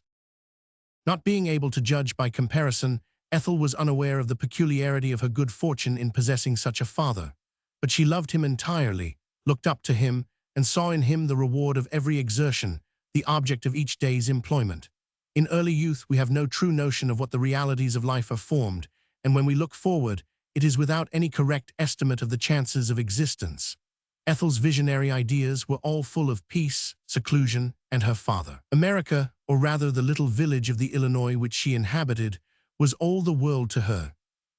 A: Not being able to judge by comparison, Ethel was unaware of the peculiarity of her good fortune in possessing such a father, but she loved him entirely, looked up to him, and saw in him the reward of every exertion, the object of each day's employment. In early youth we have no true notion of what the realities of life are formed, and when we look forward, it is without any correct estimate of the chances of existence. Ethel's visionary ideas were all full of peace, seclusion, and her father. America, or rather the little village of the Illinois which she inhabited, was all the world to her,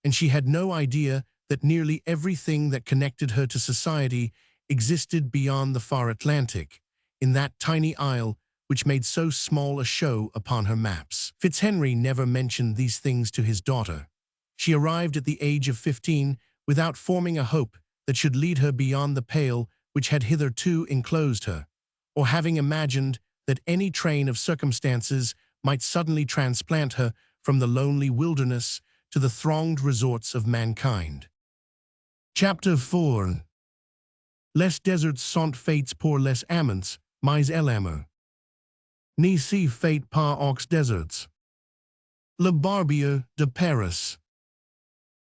A: and she had no idea that nearly everything that connected her to society existed beyond the far Atlantic, in that tiny isle which made so small a show upon her maps. Fitzhenry never mentioned these things to his daughter. She arrived at the age of 15 without forming a hope that should lead her beyond the pale which had hitherto enclosed her, or having imagined that any train of circumstances might suddenly transplant her from the lonely wilderness to the thronged resorts of mankind. Chapter 4. Les deserts sont faits pour les amants, mais l'amour ni si fait pas aux deserts. Le Barbier de Paris.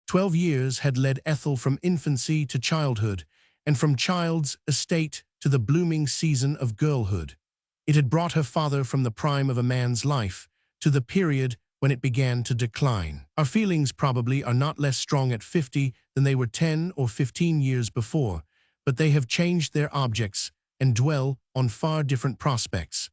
A: 12 years had led Ethel from infancy to childhood, and from child's estate to the blooming season of girlhood. It had brought her father from the prime of a man's life to the period when it began to decline. Our feelings probably are not less strong at 50 than they were 10 or 15 years before, but they have changed their objects and dwell on far different prospects.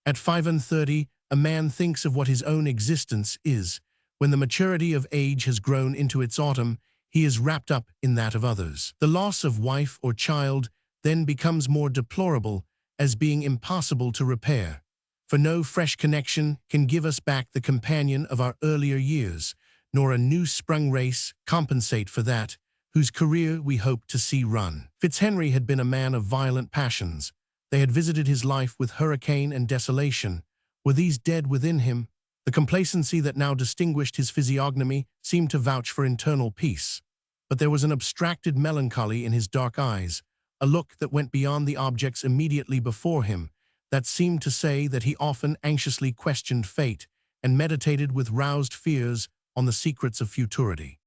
A: At 35, a man thinks of what his own existence is. When the maturity of age has grown into its autumn, he is wrapped up in that of others. The loss of wife or child then becomes more deplorable as being impossible to repair, for no fresh connection can give us back the companion of our earlier years, nor a new-sprung race compensate for that whose career we hope to see run. Fitzhenry had been a man of violent passions. They had visited his life with hurricane and desolation. Were these dead within him? The complacency that now distinguished his physiognomy seemed to vouch for internal peace. But there was an abstracted melancholy in his dark eyes, a look that went beyond the objects immediately before him, that seemed to say that he often anxiously questioned fate and meditated with roused fears on the secrets of futurity.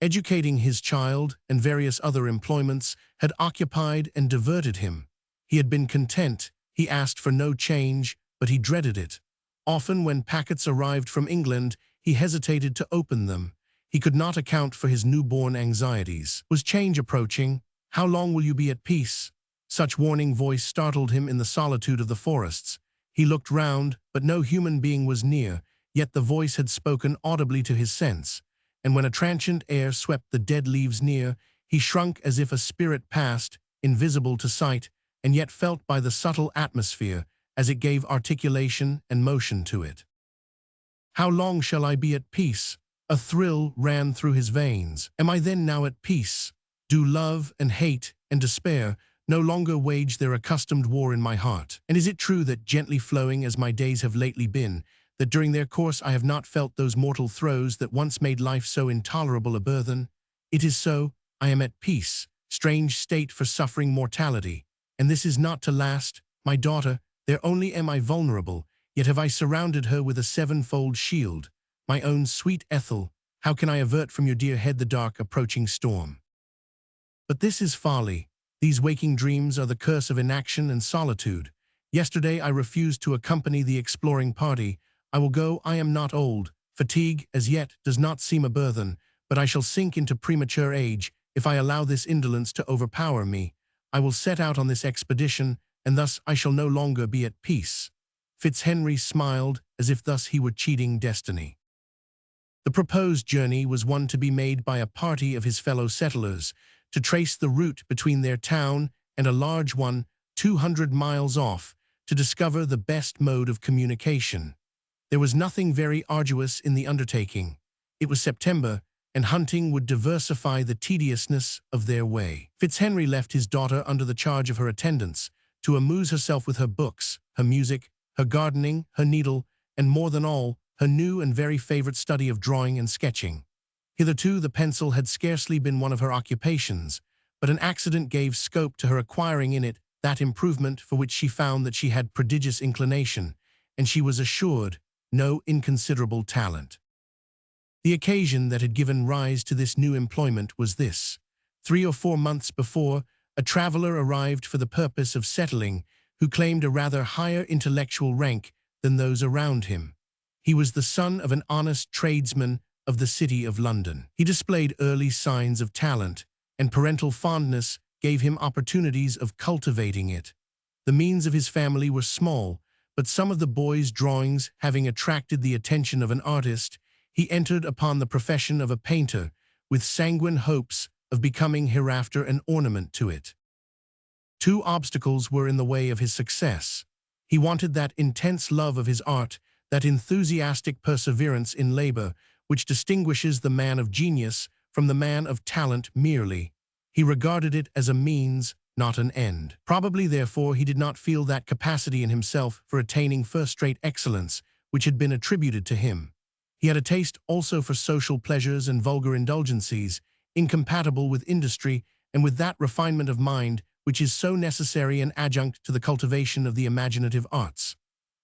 A: Educating his child and various other employments had occupied and diverted him. He had been content, he asked for no change, but he dreaded it. Often when packets arrived from England, he hesitated to open them. He could not account for his newborn anxieties. Was change approaching? How long will you be at peace? Such warning voice startled him in the solitude of the forests. He looked round, but no human being was near, yet the voice had spoken audibly to his sense, and when a transient air swept the dead leaves near, he shrunk as if a spirit passed, invisible to sight, and yet felt by the subtle atmosphere, as it gave articulation and motion to it. How long shall I be at peace? A thrill ran through his veins. Am I then now at peace? Do love and hate and despair no longer wage their accustomed war in my heart? And is it true that, gently flowing as my days have lately been, that during their course I have not felt those mortal throes that once made life so intolerable a burthen? It is so, I am at peace, strange state for suffering mortality, and this is not to last, my daughter. There only am I vulnerable, yet have I surrounded her with a sevenfold shield. My own sweet Ethel, how can I avert from your dear head the dark approaching storm? But this is folly. These waking dreams are the curse of inaction and solitude. Yesterday I refused to accompany the exploring party. I will go, I am not old. Fatigue, as yet, does not seem a burthen, but I shall sink into premature age if I allow this indolence to overpower me. I will set out on this expedition, and thus I shall no longer be at peace. Fitzhenry smiled, as if thus he were cheating destiny. The proposed journey was one to be made by a party of his fellow settlers, to trace the route between their town and a large one 200 miles off, to discover the best mode of communication. There was nothing very arduous in the undertaking. It was September, and hunting would diversify the tediousness of their way. Fitzhenry left his daughter under the charge of her attendants, to amuse herself with her books, her music, her gardening, her needle, and more than all, her new and very favorite study of drawing and sketching. Hitherto the pencil had scarcely been one of her occupations, but an accident gave scope to her acquiring in it that improvement for which she found that she had prodigious inclination, and she was assured no inconsiderable talent. The occasion that had given rise to this new employment was this. 3 or 4 months before, a traveller arrived for the purpose of settling, who claimed a rather higher intellectual rank than those around him. He was the son of an honest tradesman of the city of London. He displayed early signs of talent, and parental fondness gave him opportunities of cultivating it. The means of his family were small, but some of the boy's drawings having attracted the attention of an artist, he entered upon the profession of a painter, with sanguine hopes of becoming hereafter an ornament to it. 2 obstacles were in the way of his success. He wanted that intense love of his art, that enthusiastic perseverance in labor, which distinguishes the man of genius from the man of talent merely. He regarded it as a means, not an end. Probably, therefore, he did not feel that capacity in himself for attaining first-rate excellence which had been attributed to him. He had a taste also for social pleasures and vulgar indulgencies, incompatible with industry and with that refinement of mind which is so necessary an adjunct to the cultivation of the imaginative arts.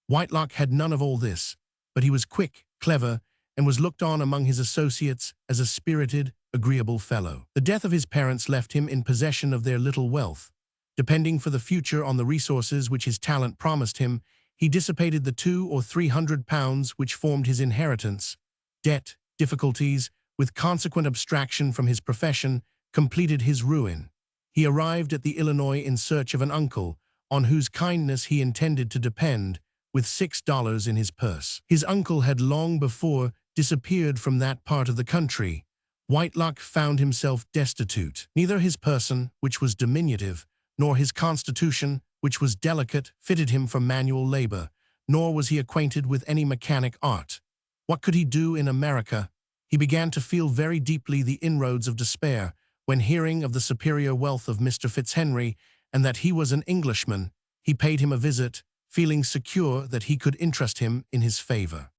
A: Whitelock had none of all this, but he was quick, clever, and was looked on among his associates as a spirited, agreeable fellow. The death of his parents left him in possession of their little wealth. Depending for the future on the resources which his talent promised him, he dissipated the 200 or 300 pounds which formed his inheritance. Debt, difficulties, with consequent abstraction from his profession, completed his ruin. He arrived at the Illinois in search of an uncle, on whose kindness he intended to depend, with $6 in his purse. His uncle had long before disappeared from that part of the country. Whitelock found himself destitute. Neither his person, which was diminutive, nor his constitution, which was delicate, fitted him for manual labor, nor was he acquainted with any mechanic art. What could he do in America? He began to feel very deeply the inroads of despair, when hearing of the superior wealth of Mr. Fitzhenry, and that he was an Englishman, he paid him a visit, feeling secure that he could interest him in his favor.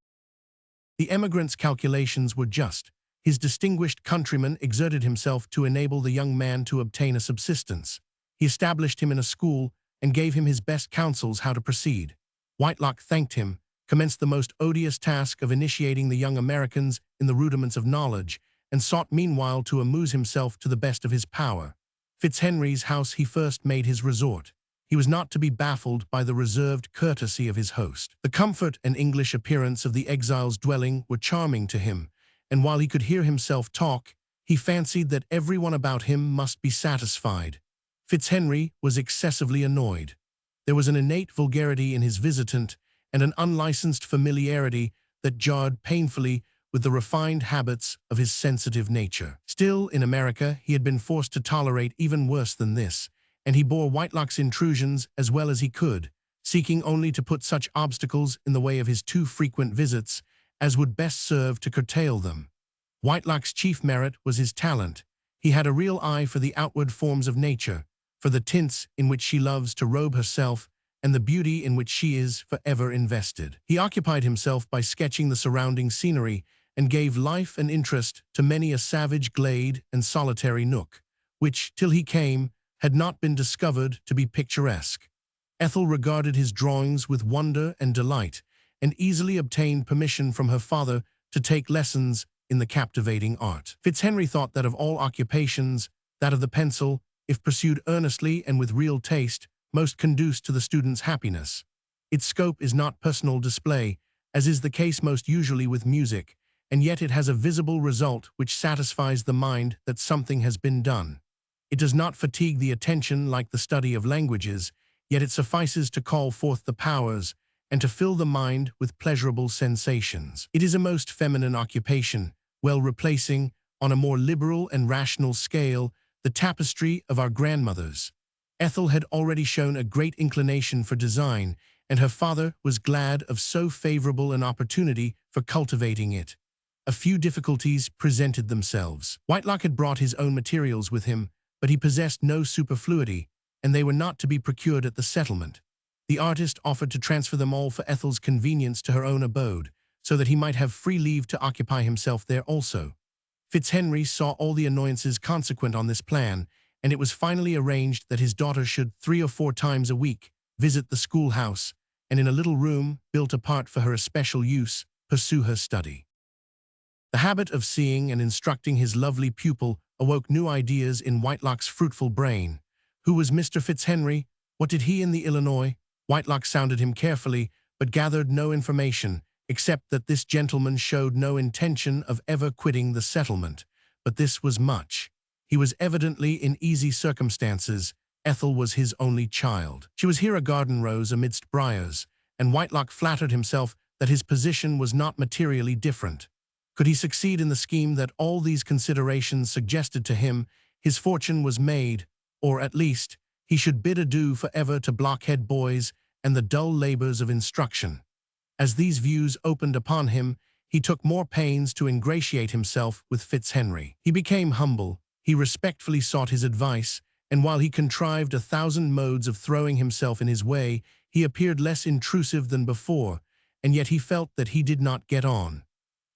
A: The emigrant's calculations were just. His distinguished countryman exerted himself to enable the young man to obtain a subsistence. He established him in a school and gave him his best counsels how to proceed. Whitelock thanked him, commenced the most odious task of initiating the young Americans in the rudiments of knowledge, and sought meanwhile to amuse himself to the best of his power. Fitzhenry's house he first made his resort. He was not to be baffled by the reserved courtesy of his host. The comfort and English appearance of the exile's dwelling were charming to him, and while he could hear himself talk, he fancied that everyone about him must be satisfied. Fitzhenry was excessively annoyed. There was an innate vulgarity in his visitant, and an unlicensed familiarity that jarred painfully with the refined habits of his sensitive nature. Still, in America, he had been forced to tolerate even worse than this, and he bore Whitelock's intrusions as well as he could, seeking only to put such obstacles in the way of his too frequent visits as would best serve to curtail them. Whitelock's chief merit was his talent. He had a real eye for the outward forms of nature, for the tints in which she loves to robe herself, and the beauty in which she is forever invested. He occupied himself by sketching the surrounding scenery, and gave life and interest to many a savage glade and solitary nook, which, till he came, had not been discovered to be picturesque. Ethel regarded his drawings with wonder and delight, and easily obtained permission from her father to take lessons in the captivating art. Fitzhenry thought that of all occupations, that of the pencil, if pursued earnestly and with real taste, most conduce to the student's happiness. Its scope is not personal display, as is the case most usually with music, and yet it has a visible result which satisfies the mind that something has been done. It does not fatigue the attention like the study of languages, yet it suffices to call forth the powers and to fill the mind with pleasurable sensations. It is a most feminine occupation, well replacing, on a more liberal and rational scale, the tapestry of our grandmothers. Ethel had already shown a great inclination for design, and her father was glad of so favorable an opportunity for cultivating it. A few difficulties presented themselves. Whitelock had brought his own materials with him, but he possessed no superfluity, and they were not to be procured at the settlement. The artist offered to transfer them all for Ethel's convenience to her own abode, so that he might have free leave to occupy himself there also. Fitzhenry saw all the annoyances consequent on this plan, and it was finally arranged that his daughter should 3 or 4 times a week visit the schoolhouse, and in a little room, built apart for her especial use, pursue her study. The habit of seeing and instructing his lovely pupil awoke new ideas in Whitelock's fruitful brain. Who was Mr. Fitzhenry? What did he in the Illinois? Whitelock sounded him carefully, but gathered no information, except that this gentleman showed no intention of ever quitting the settlement. But this was much. He was evidently in easy circumstances. Ethel was his only child. She was here a garden rose amidst briars, and Whitelock flattered himself that his position was not materially different. Could he succeed in the scheme that all these considerations suggested to him, his fortune was made, or at least, he should bid adieu forever to blockhead boys and the dull labors of instruction. As these views opened upon him, he took more pains to ingratiate himself with Fitzhenry. He became humble, he respectfully sought his advice, and while he contrived 1,000 modes of throwing himself in his way, he appeared less intrusive than before, and yet he felt that he did not get on.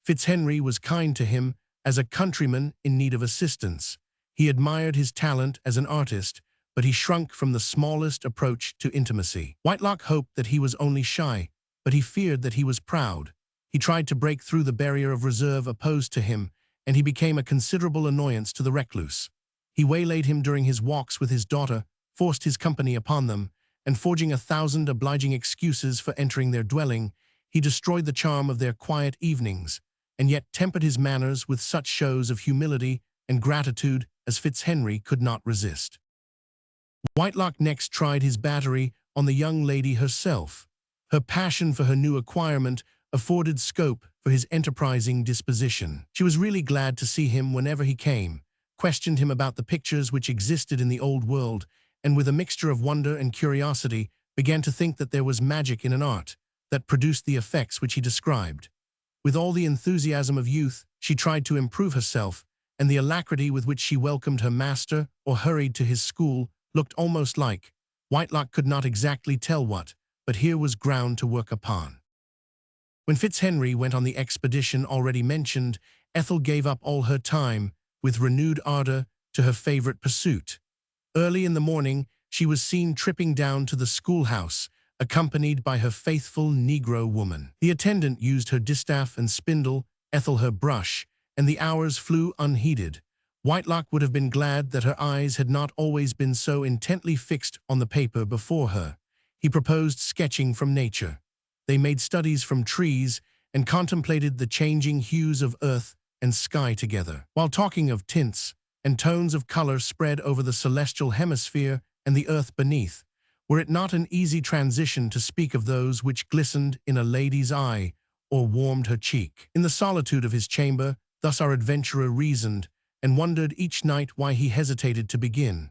A: Fitzhenry was kind to him as a countryman in need of assistance. He admired his talent as an artist, but he shrunk from the smallest approach to intimacy. Whitelock hoped that he was only shy, but he feared that he was proud. He tried to break through the barrier of reserve opposed to him, and he became a considerable annoyance to the recluse. He waylaid him during his walks with his daughter, forced his company upon them, and forging 1,000 obliging excuses for entering their dwelling, he destroyed the charm of their quiet evenings, and yet tempered his manners with such shows of humility and gratitude as Fitzhenry could not resist. Whitelock next tried his battery on the young lady herself. Her passion for her new acquirement afforded scope for his enterprising disposition. She was really glad to see him whenever he came, questioned him about the pictures which existed in the old world, and with a mixture of wonder and curiosity began to think that there was magic in an art that produced the effects which he described. With all the enthusiasm of youth, she tried to improve herself, and the alacrity with which she welcomed her master or hurried to his school looked almost like, Whitelock could not exactly tell what, but here was ground to work upon. When Fitzhenry went on the expedition already mentioned, Ethel gave up all her time, with renewed ardor, to her favorite pursuit. Early in the morning, she was seen tripping down to the schoolhouse, accompanied by her faithful Negro woman. The attendant used her distaff and spindle, Ethel her brush, and the hours flew unheeded. Whitelock would have been glad that her eyes had not always been so intently fixed on the paper before her. He proposed sketching from nature. They made studies from trees and contemplated the changing hues of earth and sky together. While talking of tints and tones of color spread over the celestial hemisphere and the earth beneath, were it not an easy transition to speak of those which glistened in a lady's eye or warmed her cheek? In the solitude of his chamber, thus our adventurer reasoned, and wondered each night why he hesitated to begin.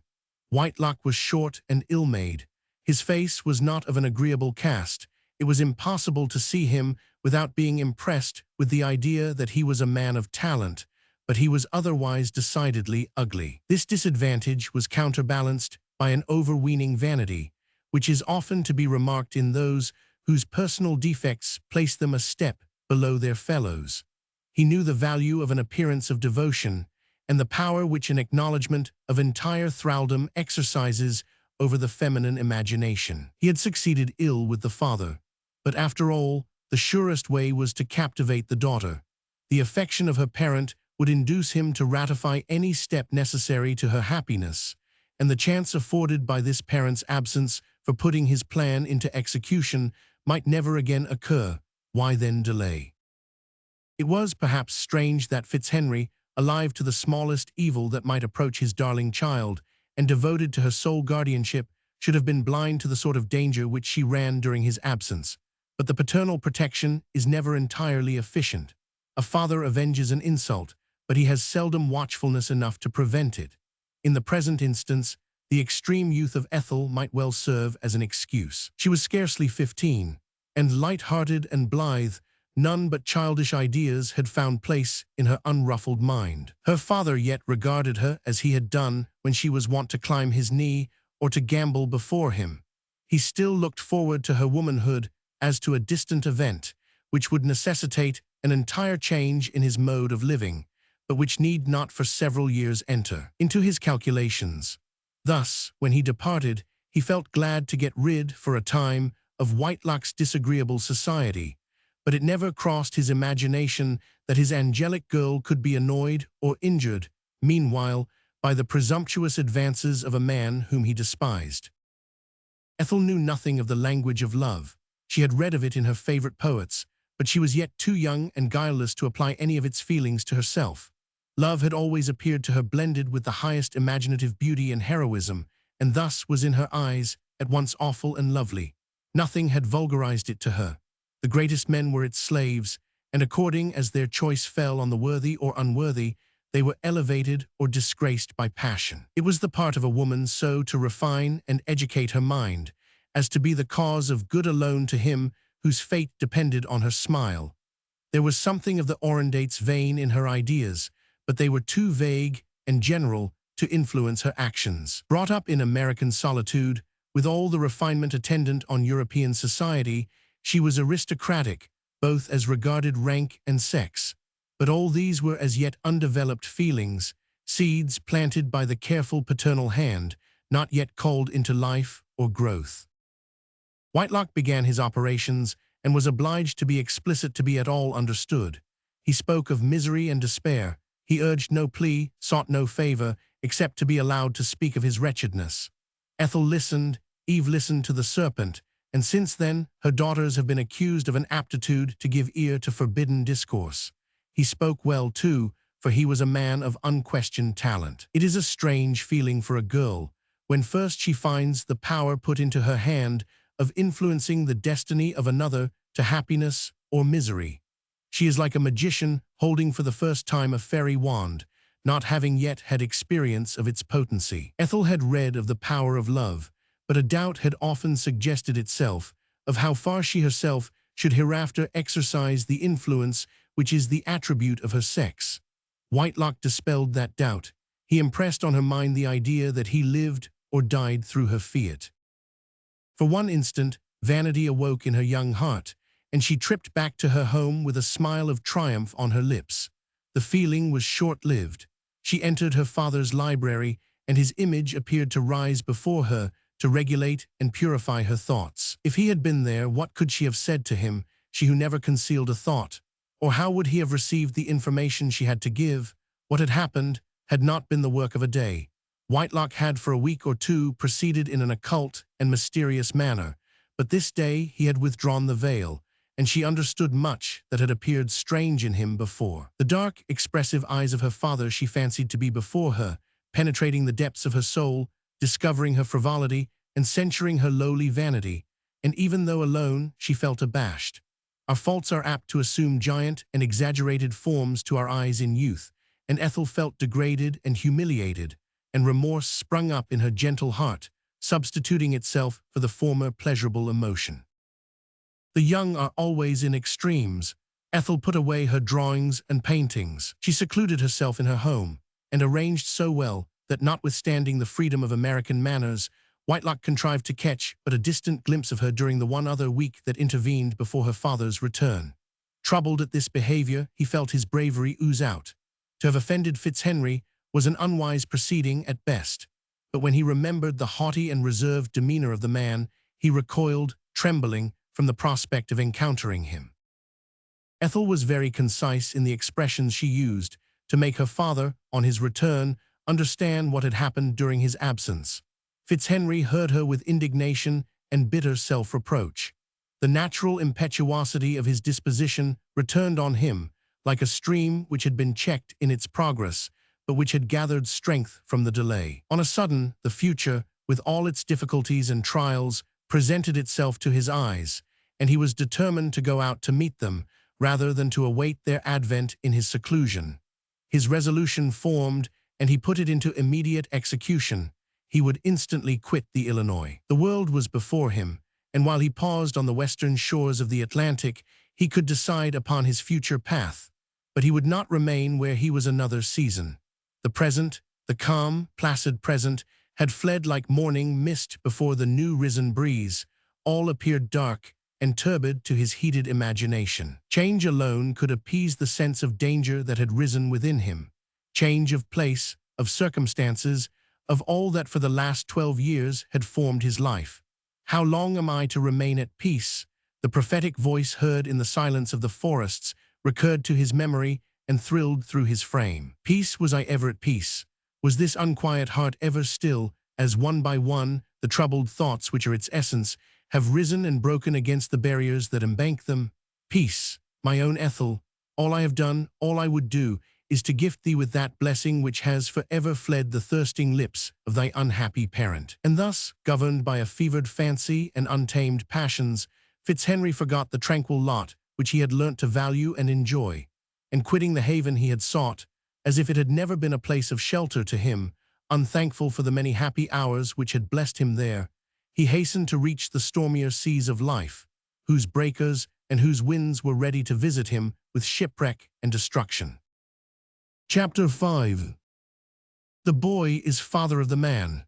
A: Whitelock was short and ill-made. His face was not of an agreeable cast. It was impossible to see him without being impressed with the idea that he was a man of talent, but he was otherwise decidedly ugly. This disadvantage was counterbalanced by an overweening vanity, which is often to be remarked in those whose personal defects place them a step below their fellows. He knew the value of an appearance of devotion, and the power which an acknowledgement of entire thraldom exercises over the feminine imagination. He had succeeded ill with the father, but after all, the surest way was to captivate the daughter. The affection of her parent would induce him to ratify any step necessary to her happiness, and the chance afforded by this parent's absence for putting his plan into execution might never again occur. Why then delay? It was perhaps strange that Fitzhenry, alive to the smallest evil that might approach his darling child, and devoted to her sole guardianship, should have been blind to the sort of danger which she ran during his absence. But the paternal protection is never entirely efficient. A father avenges an insult, but he has seldom watchfulness enough to prevent it. In the present instance, the extreme youth of Ethel might well serve as an excuse. She was scarcely 15, and light-hearted and blithe, none but childish ideas had found place in her unruffled mind. Her father yet regarded her as he had done when she was wont to climb his knee or to gambol before him. He still looked forward to her womanhood as to a distant event, which would necessitate an entire change in his mode of living, but which need not for several years enter into his calculations. Thus, when he departed, he felt glad to get rid, for a time, of Whitelock's disagreeable society, but it never crossed his imagination that his angelic girl could be annoyed or injured, meanwhile, by the presumptuous advances of a man whom he despised. Ethel knew nothing of the language of love. She had read of it in her favorite poets, but she was yet too young and guileless to apply any of its feelings to herself. Love had always appeared to her blended with the highest imaginative beauty and heroism, and thus was in her eyes at once awful and lovely. Nothing had vulgarized it to her. The greatest men were its slaves, and according as their choice fell on the worthy or unworthy, they were elevated or disgraced by passion. It was the part of a woman so to refine and educate her mind, as to be the cause of good alone to him whose fate depended on her smile. There was something of the Orondate's vein in her ideas, but they were too vague and general to influence her actions. Brought up in American solitude, with all the refinement attendant on European society, she was aristocratic, both as regarded rank and sex. But all these were as yet undeveloped feelings, seeds planted by the careful paternal hand, not yet called into life or growth. Whitelock began his operations and was obliged to be explicit to be at all understood. He spoke of misery and despair. He urged no plea, sought no favor, except to be allowed to speak of his wretchedness. Ethel listened, Eve listened to the serpent, and since then her daughters have been accused of an aptitude to give ear to forbidden discourse. He spoke well, too, for he was a man of unquestioned talent. It is a strange feeling for a girl, when first she finds the power put into her hand of influencing the destiny of another to happiness or misery. She is like a magician holding for the first time a fairy wand, not having yet had experience of its potency. Ethel had read of the power of love, but a doubt had often suggested itself of how far she herself should hereafter exercise the influence which is the attribute of her sex. Whitelock dispelled that doubt. He impressed on her mind the idea that he lived or died through her fiat. For one instant, vanity awoke in her young heart, and she tripped back to her home with a smile of triumph on her lips. The feeling was short-lived. She entered her father's library, and his image appeared to rise before her, to regulate and purify her thoughts. If he had been there, what could she have said to him, she who never concealed a thought? Or how would he have received the information she had to give? What had happened had not been the work of a day. Whitelock had for a week or two proceeded in an occult and mysterious manner, but this day he had withdrawn the veil, and she understood much that had appeared strange in him before. The dark, expressive eyes of her father she fancied to be before her, penetrating the depths of her soul, discovering her frivolity and censuring her lowly vanity, and even though alone, she felt abashed. Our faults are apt to assume giant and exaggerated forms to our eyes in youth, and Ethel felt degraded and humiliated, and remorse sprung up in her gentle heart, substituting itself for the former pleasurable emotion. The young are always in extremes. Ethel put away her drawings and paintings. She secluded herself in her home, and arranged so well that, notwithstanding the freedom of American manners, Whitelock contrived to catch but a distant glimpse of her during the one other week that intervened before her father's return. Troubled at this behavior, he felt his bravery ooze out. To have offended Fitzhenry was an unwise proceeding at best, but when he remembered the haughty and reserved demeanor of the man, he recoiled, trembling, from the prospect of encountering him. Ethel was very concise in the expressions she used to make her father, on his return, understand what had happened during his absence. Fitzhenry heard her with indignation and bitter self-reproach. The natural impetuosity of his disposition returned on him, like a stream which had been checked in its progress, but which had gathered strength from the delay. On a sudden, the future, with all its difficulties and trials, presented itself to his eyes, and he was determined to go out to meet them, rather than to await their advent in his seclusion. His resolution formed, and he put it into immediate execution. He would instantly quit the Illinois. The world was before him, and while he paused on the western shores of the Atlantic, he could decide upon his future path. But he would not remain where he was another season. The present, the calm, placid present, had fled like morning mist before the new-risen breeze. All appeared dark and turbid to his heated imagination. Change alone could appease the sense of danger that had risen within him. Change of place, of circumstances, of all that for the last 12 years had formed his life. How long am I to remain at peace? The prophetic voice heard in the silence of the forests recurred to his memory and thrilled through his frame. Peace, was I ever at peace? Was this unquiet heart ever still, as one by one the troubled thoughts which are its essence have risen and broken against the barriers that embank them? Peace, my own Ethel, all I have done, all I would do, is to gift thee with that blessing which has forever fled the thirsting lips of thy unhappy parent. And thus, governed by a fevered fancy and untamed passions, Fitzhenry forgot the tranquil lot which he had learnt to value and enjoy, and quitting the haven he had sought, as if it had never been a place of shelter to him, unthankful for the many happy hours which had blessed him there, he hastened to reach the stormier seas of life, whose breakers and whose winds were ready to visit him with shipwreck and destruction. Chapter 5. The boy is father of the man.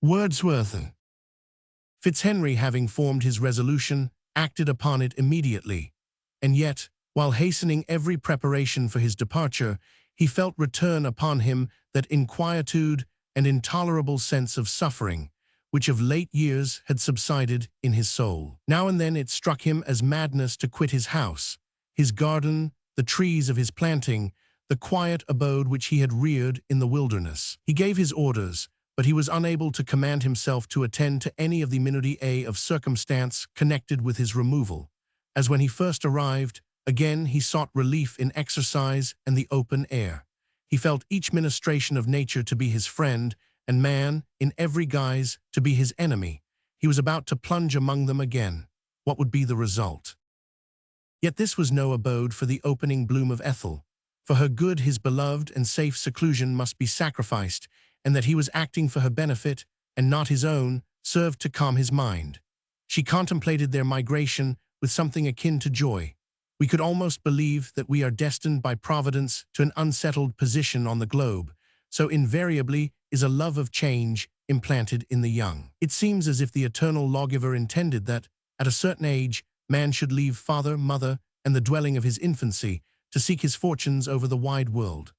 A: Wordsworth. Fitzhenry, having formed his resolution, acted upon it immediately, and yet, while hastening every preparation for his departure, he felt return upon him that inquietude and intolerable sense of suffering, which of late years had subsided in his soul. Now and then it struck him as madness to quit his house, his garden, the trees of his planting, the quiet abode which he had reared in the wilderness. He gave his orders, but he was unable to command himself to attend to any of the minutiae of circumstance connected with his removal. As when he first arrived, again he sought relief in exercise and the open air. He felt each ministration of nature to be his friend, and man, in every guise, to be his enemy. He was about to plunge among them again. What would be the result? Yet this was no abode for the opening bloom of Ethel. For her good his beloved and safe seclusion must be sacrificed, and that he was acting for her benefit, and not his own, served to calm his mind. She contemplated their migration with something akin to joy. We could almost believe that we are destined by Providence to an unsettled position on the globe, so invariably is a love of change implanted in the young. It seems as if the eternal lawgiver intended that, at a certain age, man should leave father, mother, and the dwelling of his infancy, to seek his fortunes over the wide world.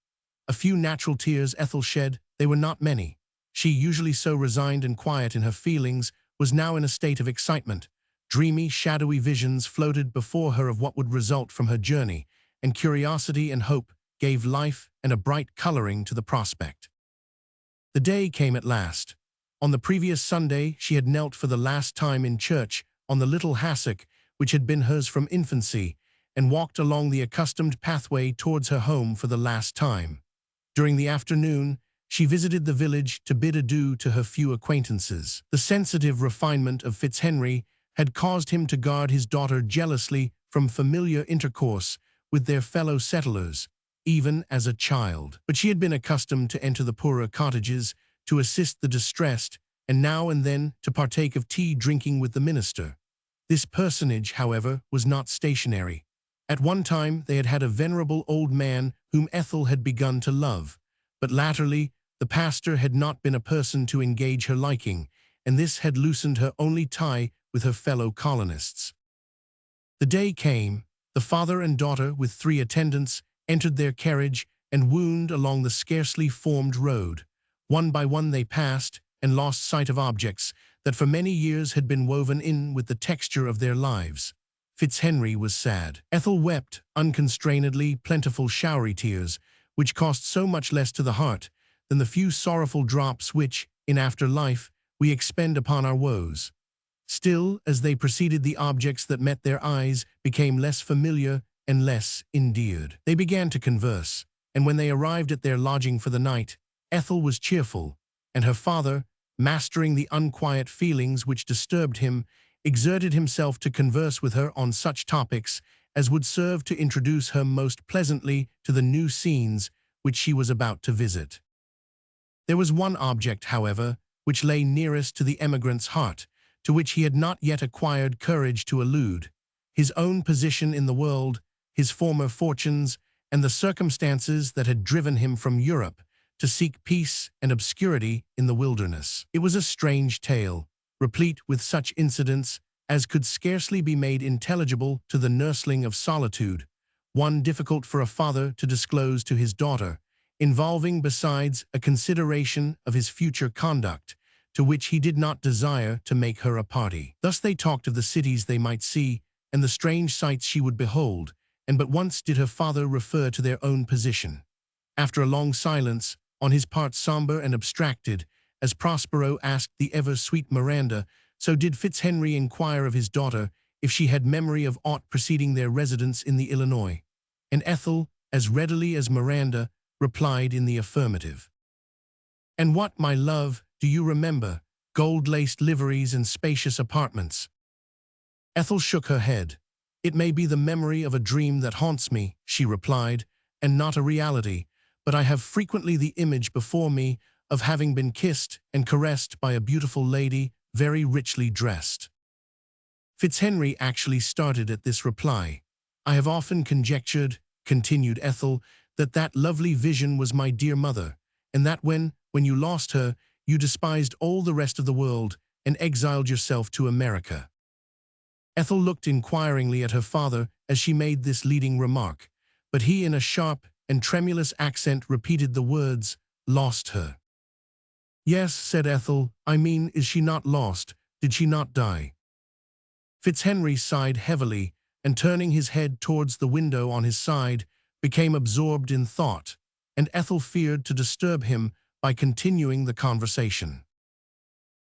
A: A few natural tears Ethel shed, they were not many. She, usually so resigned and quiet in her feelings, was now in a state of excitement. Dreamy, shadowy visions floated before her of what would result from her journey, and curiosity and hope gave life and a bright coloring to the prospect. The day came at last. On the previous Sunday she had knelt for the last time in church on the little hassock which had been hers from infancy, and walked along the accustomed pathway towards her home for the last time. During the afternoon, she visited the village to bid adieu to her few acquaintances. The sensitive refinement of Fitzhenry had caused him to guard his daughter jealously from familiar intercourse with their fellow settlers, even as a child. But she had been accustomed to enter the poorer cottages, to assist the distressed, and now and then to partake of tea drinking with the minister. This personage, however, was not stationary. At one time they had had a venerable old man whom Ethel had begun to love, but latterly the pastor had not been a person to engage her liking, and this had loosened her only tie with her fellow colonists. The day came. The father and daughter, with 3 attendants, entered their carriage and wound along the scarcely formed road. One by one they passed and lost sight of objects that for many years had been woven in with the texture of their lives. Fitzhenry was sad. Ethel wept, unconstrainedly, plentiful showery tears, which cost so much less to the heart than the few sorrowful drops which, in after life, we expend upon our woes. Still, as they proceeded, the objects that met their eyes became less familiar and less endeared. They began to converse, and when they arrived at their lodging for the night, Ethel was cheerful, and her father, mastering the unquiet feelings which disturbed him, exerted himself to converse with her on such topics as would serve to introduce her most pleasantly to the new scenes which she was about to visit. There was one object, however, which lay nearest to the emigrant's heart, to which he had not yet acquired courage to allude: his own position in the world, his former fortunes, and the circumstances that had driven him from Europe to seek peace and obscurity in the wilderness. It was a strange tale, replete with such incidents as could scarcely be made intelligible to the nursling of solitude, one difficult for a father to disclose to his daughter, involving besides a consideration of his future conduct, to which he did not desire to make her a party. Thus they talked of the cities they might see, and the strange sights she would behold, and but once did her father refer to their own position. After a long silence, on his part somber and abstracted, as Prospero asked the ever-sweet Miranda, so did Fitzhenry inquire of his daughter if she had memory of aught preceding their residence in the Illinois, and Ethel, as readily as Miranda, replied in the affirmative. "And what, my love, do you remember? Gold-laced liveries and spacious apartments?" Ethel shook her head. "It may be the memory of a dream that haunts me," she replied, "and not a reality, but I have frequently the image before me of having been kissed and caressed by a beautiful lady, very richly dressed." Fitzhenry actually started at this reply. "I have often conjectured," continued Ethel, that lovely vision was my dear mother, and that when you lost her, you despised all the rest of the world and exiled yourself to America." Ethel looked inquiringly at her father as she made this leading remark, but he in a sharp and tremulous accent repeated the words, "Lost her." "Yes," said Ethel, "I mean, is she not lost? Did she not die?" Fitzhenry sighed heavily, and turning his head towards the window on his side, became absorbed in thought, and Ethel feared to disturb him by continuing the conversation.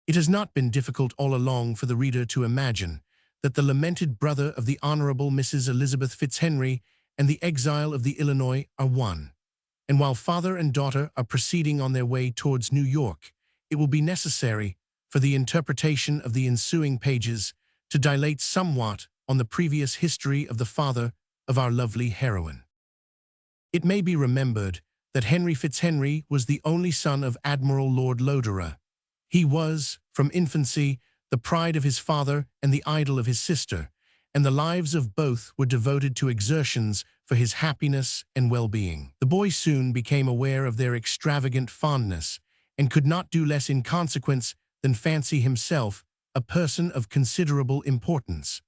A: It has not been difficult all along for the reader to imagine that the lamented brother of the Honorable Mrs. Elizabeth Fitzhenry and the exile of the Illinois are one. And while father and daughter are proceeding on their way towards New York, it will be necessary, for the interpretation of the ensuing pages, to dilate somewhat on the previous history of the father of our lovely heroine. It may be remembered that Henry Fitzhenry was the only son of Admiral Lord Lodore. He was, from infancy, the pride of his father and the idol of his sister, and the lives of both were devoted to exertions for his happiness and well-being. The boy soon became aware of their extravagant fondness, and could not do less in consequence than fancy himself a person of considerable importance.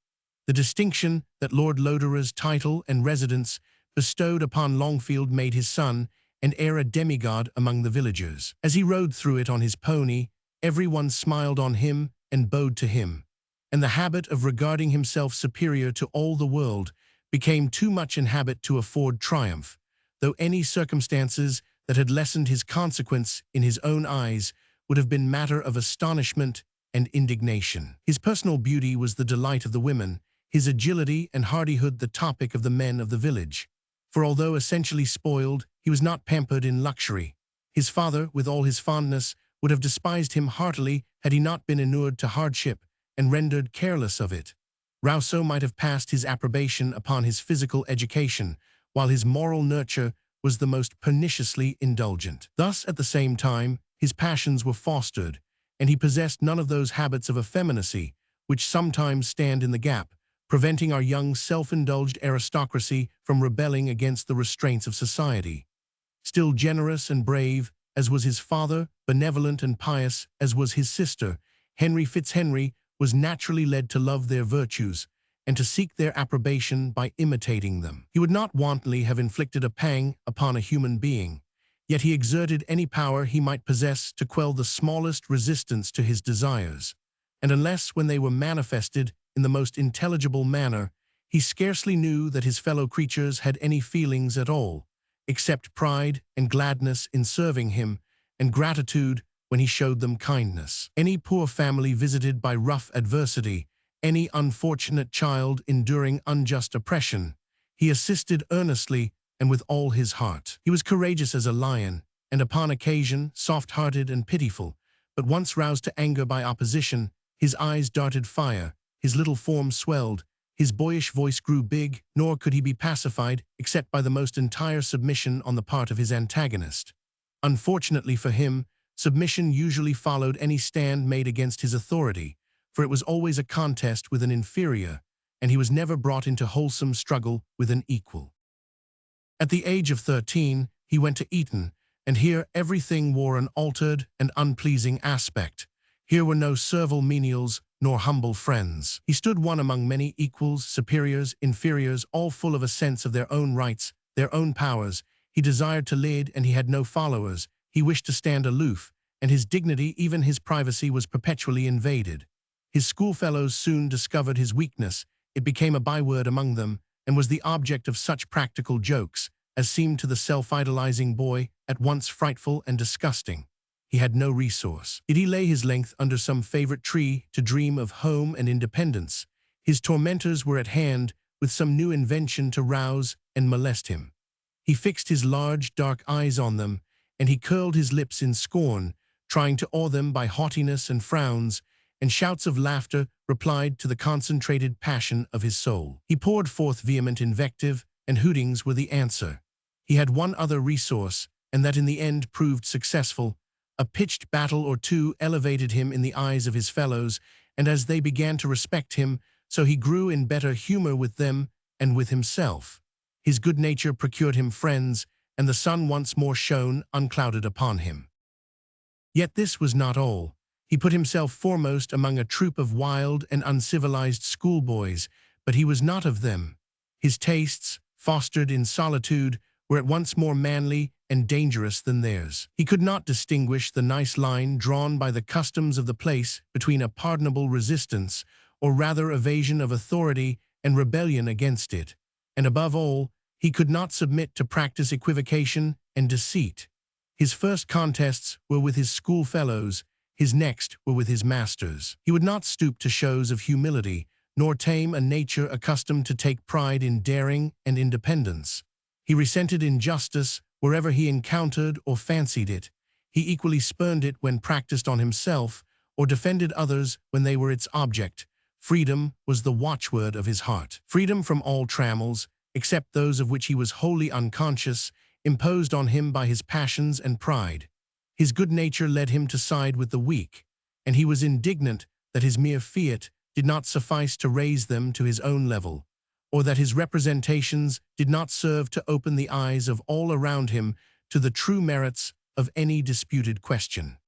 A: The distinction that Lord Lodore's title and residence bestowed upon Longfield made his son and heir a demigod among the villagers. As he rode through it on his pony, everyone smiled on him and bowed to him, and the habit of regarding himself superior to all the world became too much an habit to afford triumph, though any circumstances that had lessened his consequence in his own eyes would have been matter of astonishment and indignation. His personal beauty was the delight of the women, his agility and hardihood the topic of the men of the village. For although essentially spoiled, he was not pampered in luxury. His father, with all his fondness, would have despised him heartily had he not been inured to hardship and rendered careless of it. Rousseau might have passed his approbation upon his physical education, while his moral nurture was the most perniciously indulgent. Thus, at the same time, his passions were fostered, and he possessed none of those habits of effeminacy which sometimes stand in the gap, preventing our young self-indulged aristocracy from rebelling against the restraints of society. Still generous and brave, as was his father, benevolent and pious, as was his sister, Henry Fitzhenry was naturally led to love their virtues, and to seek their approbation by imitating them. He would not wantonly have inflicted a pang upon a human being, yet he exerted any power he might possess to quell the smallest resistance to his desires, and unless when they were manifested in the most intelligible manner, He scarcely knew that his fellow creatures had any feelings at all, except pride and gladness in serving him, and gratitude when he showed them kindness. Any poor family visited by rough adversity, any unfortunate child enduring unjust oppression, he assisted earnestly and with all his heart. He was courageous as a lion, and upon occasion soft-hearted and pitiful, but once roused to anger by opposition, his eyes darted fire, his little form swelled, his boyish voice grew big, nor could he be pacified except by the most entire submission on the part of his antagonist. Unfortunately for him, submission usually followed any stand made against his authority, for it was always a contest with an inferior, and he was never brought into wholesome struggle with an equal. At the age of 13, he went to Eton, and here everything wore an altered and unpleasing aspect. Here were no servile menials nor humble friends. He stood one among many equals, superiors, inferiors, all full of a sense of their own rights, their own powers. He desired to lead, and he had no followers. He wished to stand aloof, and his dignity, even his privacy, was perpetually invaded. His schoolfellows soon discovered his weakness. It became a byword among them, and was the object of such practical jokes as seemed to the self-idolizing boy at once frightful and disgusting. He had no resource. Did he lay his length under some favorite tree to dream of home and independence? His tormentors were at hand with some new invention to rouse and molest him. He fixed his large, dark eyes on them, and he curled his lips in scorn, trying to awe them by haughtiness and frowns, and shouts of laughter replied to the concentrated passion of his soul. He poured forth vehement invective, and hootings were the answer. He had one other resource, and that in the end proved successful. A pitched battle or two elevated him in the eyes of his fellows, and as they began to respect him, so he grew in better humor with them and with himself. His good nature procured him friends, and the sun once more shone unclouded upon him. Yet this was not all. He put himself foremost among a troop of wild and uncivilized schoolboys, but he was not of them. His tastes, fostered in solitude, were at once more manly and dangerous than theirs. He could not distinguish the nice line drawn by the customs of the place between a pardonable resistance, or rather evasion of authority, and rebellion against it. And above all, he could not submit to practice equivocation and deceit. His first contests were with his schoolfellows, his next were with his masters. He would not stoop to shows of humility, nor tame a nature accustomed to take pride in daring and independence. He resented injustice wherever he encountered or fancied it. He equally spurned it when practiced on himself, or defended others when they were its object. Freedom was the watchword of his heart. Freedom from all trammels, except those of which he was wholly unconscious, imposed on him by his passions and pride. His good nature led him to side with the weak, and he was indignant that his mere fiat did not suffice to raise them to his own level, or that his representations did not serve to open the eyes of all around him to the true merits of any disputed question.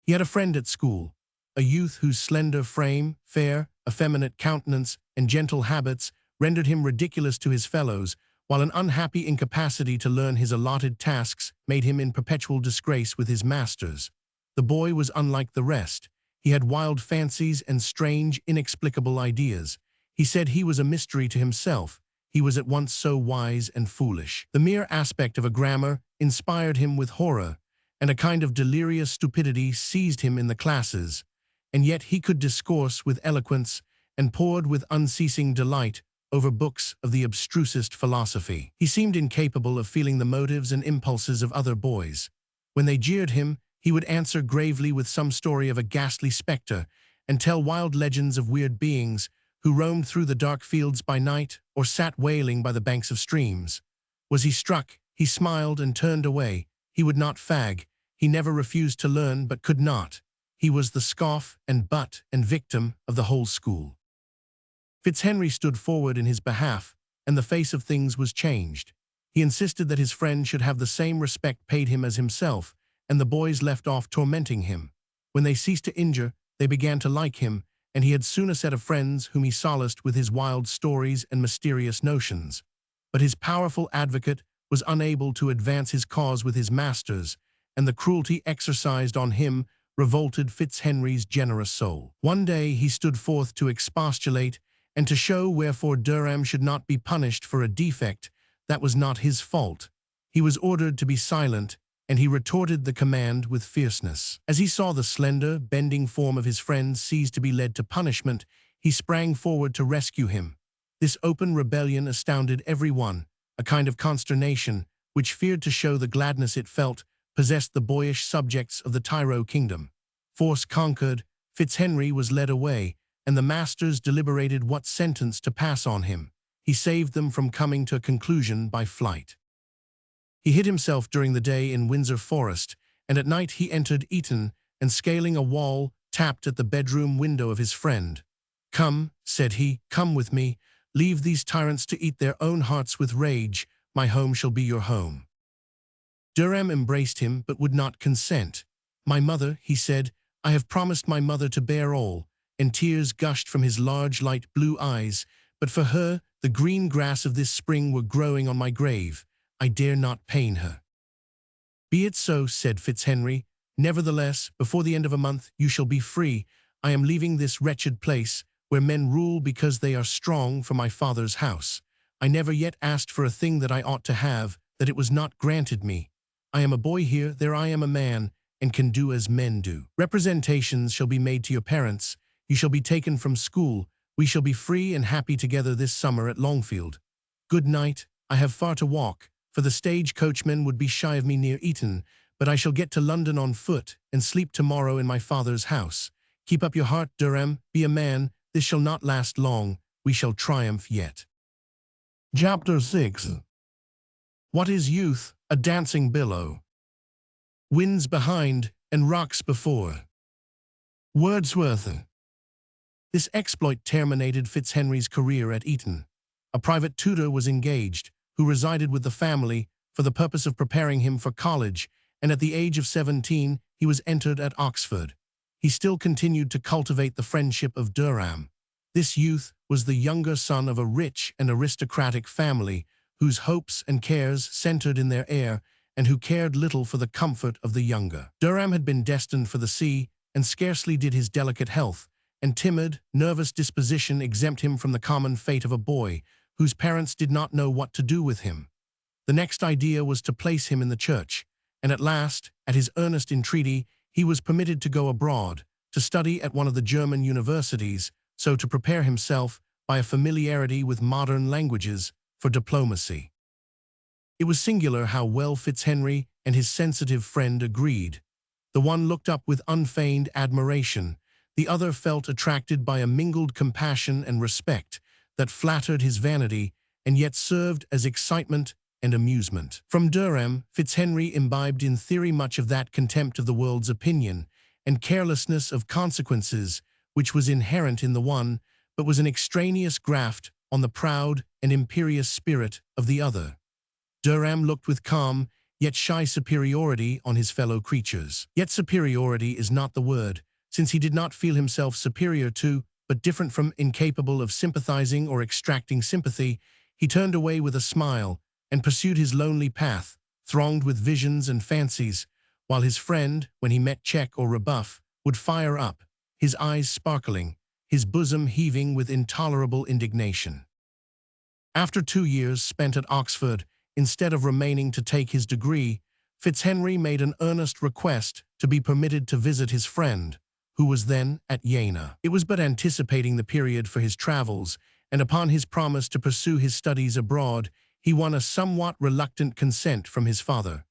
A: He had a friend at school, a youth whose slender frame, fair, effeminate countenance, and gentle habits rendered him ridiculous to his fellows, while an unhappy incapacity to learn his allotted tasks made him in perpetual disgrace with his masters. The boy was unlike the rest. He had wild fancies and strange, inexplicable ideas. He said he was a mystery to himself. He was at once so wise and foolish. The mere aspect of a grammar inspired him with horror, and a kind of delirious stupidity seized him in the classes. And yet he could discourse with eloquence, and pored with unceasing delight over books of the abstrusest philosophy. He seemed incapable of feeling the motives and impulses of other boys. When they jeered him, he would answer gravely with some story of a ghastly specter, and tell wild legends of weird beings who roamed through the dark fields by night or sat wailing by the banks of streams. Was he struck, he smiled and turned away. He would not fag. He never refused to learn, but could not. He was the scoff and butt and victim of the whole school. Fitzhenry stood forward in his behalf, and the face of things was changed. He insisted that his friend should have the same respect paid him as himself, and the boys left off tormenting him. When they ceased to injure, they began to like him, and he had soon a set of friends whom he solaced with his wild stories and mysterious notions. But his powerful advocate was unable to advance his cause with his masters, and the cruelty exercised on him revolted Fitzhenry's generous soul. One day he stood forth to expostulate, and to show wherefore Durham should not be punished for a defect that was not his fault, he was ordered to be silent, and he retorted the command with fierceness. As he saw the slender, bending form of his friend seized to be led to punishment, he sprang forward to rescue him. This open rebellion astounded every one. A kind of consternation, which feared to show the gladness it felt, possessed the boyish subjects of the Tyrol kingdom. Force conquered, Fitzhenry was led away, and the masters deliberated what sentence to pass on him. He saved them from coming to a conclusion by flight. He hid himself during the day in Windsor Forest, and at night he entered Eton, and scaling a wall, tapped at the bedroom window of his friend. "Come," said he, "come with me. Leave these tyrants to eat their own hearts with rage. My home shall be your home." Durham embraced him, but would not consent. "My mother," he said, "I have promised my mother to bear all," and tears gushed from his large light blue eyes. "But for her, the green grass of this spring were growing on my grave. I dare not pain her." "Be it so," said Fitzhenry. "Nevertheless, before the end of a month you shall be free. I am leaving this wretched place, where men rule because they are strong, for my father's house. I never yet asked for a thing that I ought to have, that it was not granted me. I am a boy here, there I am a man, and can do as men do. Representations shall be made to your parents. You shall be taken from school. We shall be free and happy together this summer at Longfield. Good night. I have far to walk, for the stage coachman would be shy of me near Eton, but I shall get to London on foot, and sleep tomorrow in my father's house. Keep up your heart, Durham. Be a man. This shall not last long. We shall triumph yet." Chapter 6. What is youth? A dancing billow. Winds behind and rocks before. Wordsworth. This exploit terminated Fitzhenry's career at Eton. A private tutor was engaged, who resided with the family for the purpose of preparing him for college, and at the age of 17 he was entered at Oxford. He still continued to cultivate the friendship of Durham. This youth was the younger son of a rich and aristocratic family, whose hopes and cares centered in their heir, and who cared little for the comfort of the younger. Durham had been destined for the sea, and scarcely did his delicate health and timid, nervous disposition exempt him from the common fate of a boy, whose parents did not know what to do with him. The next idea was to place him in the church, and at last, at his earnest entreaty, he was permitted to go abroad, to study at one of the German universities, so to prepare himself, by a familiarity with modern languages, for diplomacy. It was singular how well Fitzhenry and his sensitive friend agreed. The one looked up with unfeigned admiration, the other felt attracted by a mingled compassion and respect that flattered his vanity and yet served as excitement and amusement. From Durham, Fitzhenry imbibed in theory much of that contempt of the world's opinion and carelessness of consequences which was inherent in the one, but was an extraneous graft on the proud and imperious spirit of the other. Durham looked with calm, yet shy superiority on his fellow creatures. Yet superiority is not the word, since he did not feel himself superior to, but different from, incapable of sympathizing or extracting sympathy. He turned away with a smile and pursued his lonely path, thronged with visions and fancies, while his friend, when he met check or rebuff, would fire up, his eyes sparkling, his bosom heaving with intolerable indignation. After 2 years spent at Oxford, instead of remaining to take his degree, Fitzhenry made an earnest request to be permitted to visit his friend, who was then at Jena. It was but anticipating the period for his travels, and upon his promise to pursue his studies abroad, he won a somewhat reluctant consent from his father.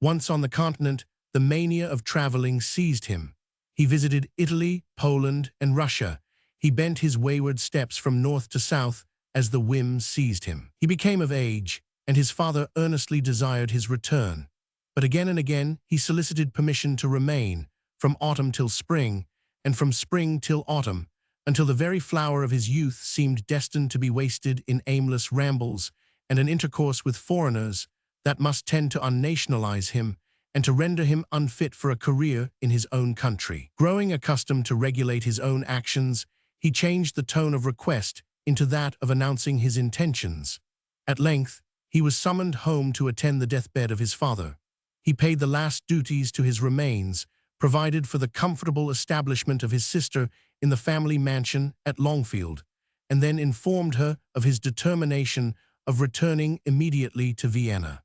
A: Once on the continent, the mania of traveling seized him. He visited Italy, Poland, and Russia. He bent his wayward steps from north to south as the whim seized him. He became of age, and his father earnestly desired his return. But again and again he solicited permission to remain, from autumn till spring, and from spring till autumn, until the very flower of his youth seemed destined to be wasted in aimless rambles and an intercourse with foreigners that must tend to unnationalize him and to render him unfit for a career in his own country. Growing accustomed to regulate his own actions, he changed the tone of request into that of announcing his intentions. At length, he was summoned home to attend the deathbed of his father. He paid the last duties to his remains, provided for the comfortable establishment of his sister in the family mansion at Longfield, and then informed her of his determination of returning immediately to Vienna.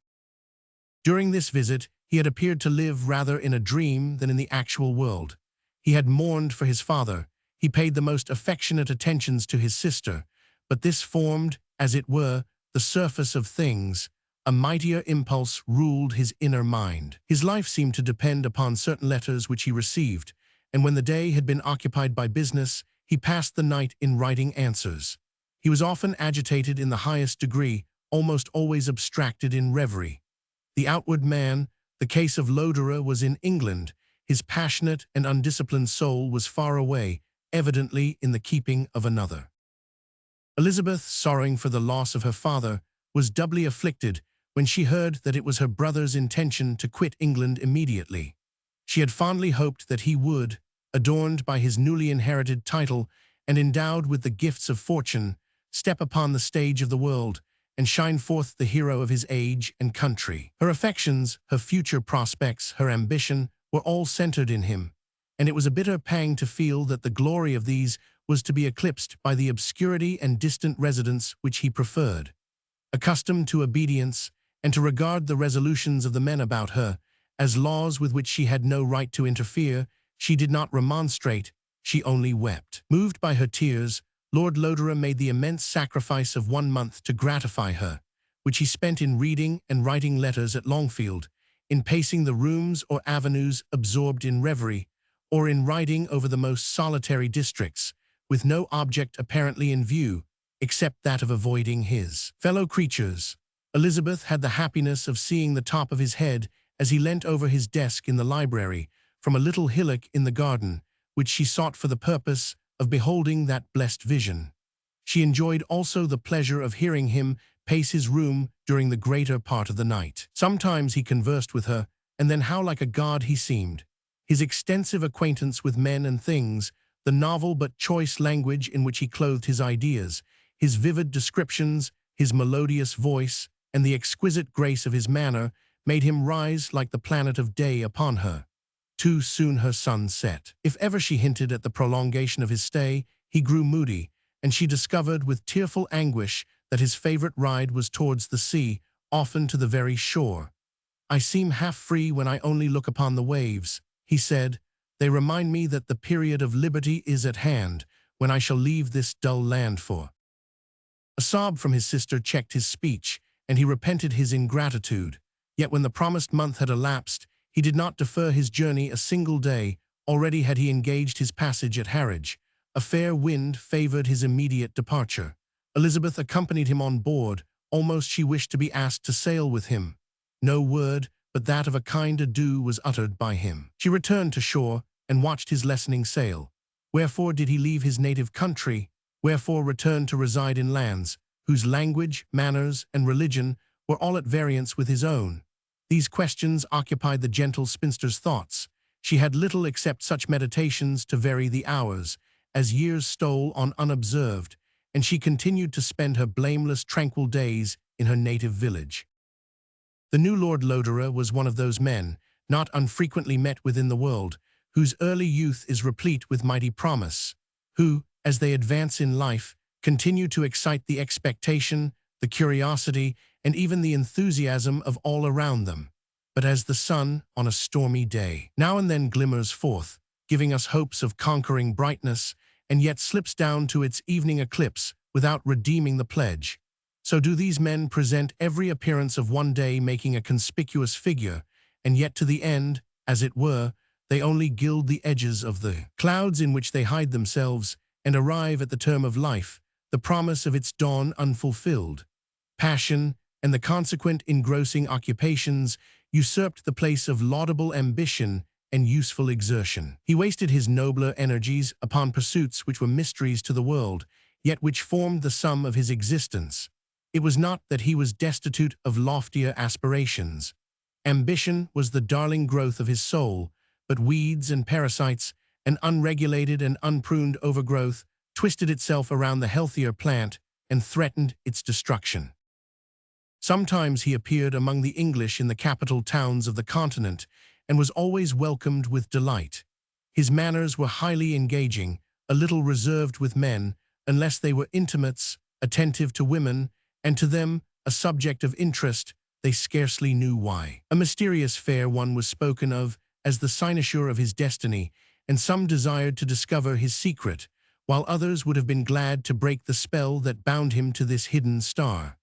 A: During this visit, he had appeared to live rather in a dream than in the actual world. He had mourned for his father, he paid the most affectionate attentions to his sister, but this formed, as it were, the surface of things. A mightier impulse ruled his inner mind. His life seemed to depend upon certain letters which he received, and when the day had been occupied by business, he passed the night in writing answers. He was often agitated in the highest degree, almost always abstracted in reverie. The outward man, the case of Lodore, was in England. His passionate and undisciplined soul was far away, evidently in the keeping of another. Elizabeth, sorrowing for the loss of her father, was doubly afflicted when she heard that it was her brother's intention to quit England immediately. She had fondly hoped that he would, adorned by his newly inherited title and endowed with the gifts of fortune, step upon the stage of the world and shine forth the hero of his age and country. Her affections, her future prospects, her ambition were all centered in him, and it was a bitter pang to feel that the glory of these was to be eclipsed by the obscurity and distant residence which he preferred. Accustomed to obedience and to regard the resolutions of the men about her as laws with which she had no right to interfere, she did not remonstrate, she only wept. Moved by her tears, Lord Lodore made the immense sacrifice of 1 month to gratify her, which he spent in reading and writing letters at Longfield, in pacing the rooms or avenues absorbed in reverie, or in riding over the most solitary districts, with no object apparently in view, except that of avoiding his fellow creatures. Elizabeth had the happiness of seeing the top of his head as he leant over his desk in the library, from a little hillock in the garden, which she sought for the purpose of beholding that blessed vision. She enjoyed also the pleasure of hearing him pace his room during the greater part of the night. Sometimes he conversed with her, and then how like a god he seemed. His extensive acquaintance with men and things, the novel but choice language in which he clothed his ideas, his vivid descriptions, his melodious voice, and the exquisite grace of his manner made him rise like the planet of day upon her. Too soon her sun set. If ever she hinted at the prolongation of his stay, he grew moody, and she discovered with tearful anguish that his favorite ride was towards the sea, often to the very shore. "I seem half free when I only look upon the waves," he said. "They remind me that the period of liberty is at hand, when I shall leave this dull land for." A sob from his sister checked his speech, and he repented his ingratitude. Yet when the promised month had elapsed, he did not defer his journey a single day. Already had he engaged his passage at Harwich. A fair wind favored his immediate departure. Elizabeth accompanied him on board. Almost she wished to be asked to sail with him. No word but that of a kind adieu was uttered by him. She returned to shore and watched his lessening sail. Wherefore did he leave his native country? Wherefore return to reside in lands whose language, manners, and religion were all at variance with his own? These questions occupied the gentle spinster's thoughts. She had little except such meditations to vary the hours, as years stole on unobserved, and she continued to spend her blameless, tranquil days in her native village. The new Lord Lodore was one of those men, not unfrequently met with in the world, whose early youth is replete with mighty promise, who, as they advance in life, continue to excite the expectation, the curiosity, and even the enthusiasm of all around them. But as the sun on a stormy day, now and then glimmers forth, giving us hopes of conquering brightness, and yet slips down to its evening eclipse without redeeming the pledge, so do these men present every appearance of one day making a conspicuous figure, and yet to the end, as it were, they only gild the edges of the clouds in which they hide themselves, and arrive at the term of life, the promise of its dawn unfulfilled. Passion, and the consequent engrossing occupations, usurped the place of laudable ambition and useful exertion. He wasted his nobler energies upon pursuits which were mysteries to the world, yet which formed the sum of his existence. It was not that he was destitute of loftier aspirations. Ambition was the darling growth of his soul, but weeds and parasites, an unregulated and unpruned overgrowth, twisted itself around the healthier plant and threatened its destruction. Sometimes he appeared among the English in the capital towns of the continent, and was always welcomed with delight. His manners were highly engaging, a little reserved with men, unless they were intimates, attentive to women, and to them a subject of interest, they scarcely knew why. A mysterious fair one was spoken of as the cynosure of his destiny, and some desired to discover his secret, while others would have been glad to break the spell that bound him to this hidden star.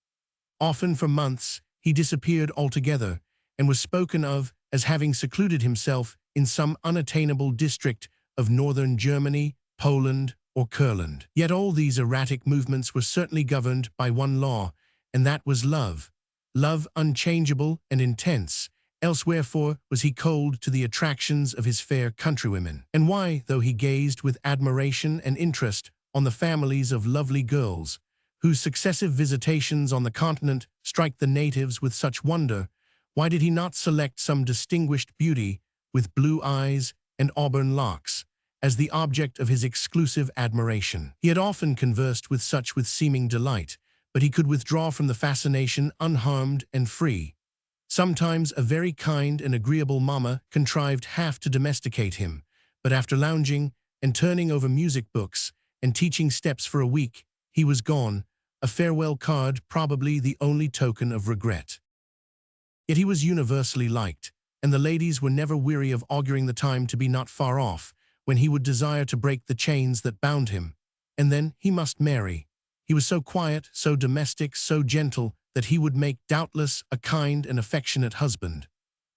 A: Often for months he disappeared altogether, and was spoken of as having secluded himself in some unattainable district of northern Germany, Poland, or Kurland. Yet all these erratic movements were certainly governed by one law, and that was love. Love unchangeable and intense, else wherefore was he cold to the attractions of his fair countrywomen? And why, though he gazed with admiration and interest on the families of lovely girls, whose successive visitations on the continent strike the natives with such wonder, why did he not select some distinguished beauty with blue eyes and auburn locks as the object of his exclusive admiration? He had often conversed with such with seeming delight, but he could withdraw from the fascination unharmed and free. Sometimes a very kind and agreeable mamma contrived half to domesticate him, but after lounging and turning over music books and teaching steps for a week, he was gone, a farewell card probably the only token of regret. Yet he was universally liked, and the ladies were never weary of auguring the time to be not far off, when he would desire to break the chains that bound him, and then he must marry. He was so quiet, so domestic, so gentle, that he would make doubtless a kind and affectionate husband.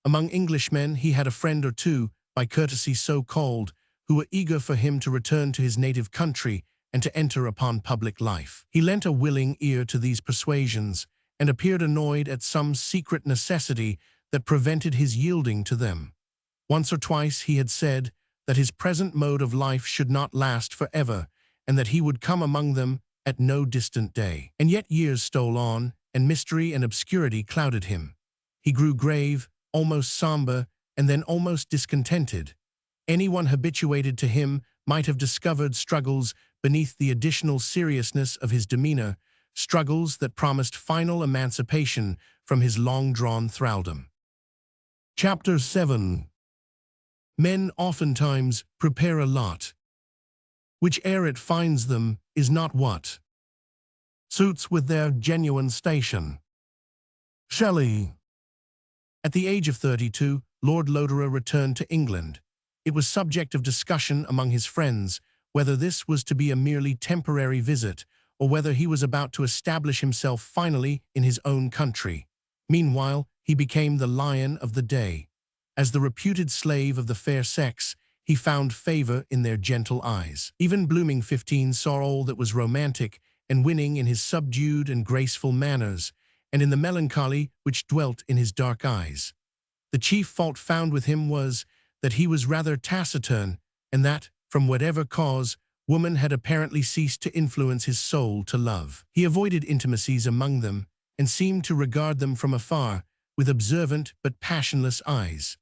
A: Among Englishmen he had a friend or two, by courtesy so called, who were eager for him to return to his native country and to enter upon public life. He lent a willing ear to these persuasions, and appeared annoyed at some secret necessity that prevented his yielding to them. Once or twice he had said that his present mode of life should not last forever, and that he would come among them at no distant day. And yet years stole on, and mystery and obscurity clouded him. He grew grave, almost somber, and then almost discontented. Anyone habituated to him might have discovered struggles beneath the additional seriousness of his demeanor, struggles that promised final emancipation from his long-drawn thraldom. Chapter 7. Men oftentimes prepare a lot, which ere it finds them is not what suits with their genuine station. Shelley. At the age of 32, Lord Lodore returned to England. It was subject of discussion among his friends whether this was to be a merely temporary visit, or whether he was about to establish himself finally in his own country. Meanwhile, he became the lion of the day. As the reputed slave of the fair sex, he found favor in their gentle eyes. Even blooming 15 saw all that was romantic and winning in his subdued and graceful manners, and in the melancholy which dwelt in his dark eyes. The chief fault found with him was that he was rather taciturn, and that, from whatever cause, woman had apparently ceased to influence his soul to love. He avoided intimacies among them, and seemed to regard them from afar, with observant but passionless eyes.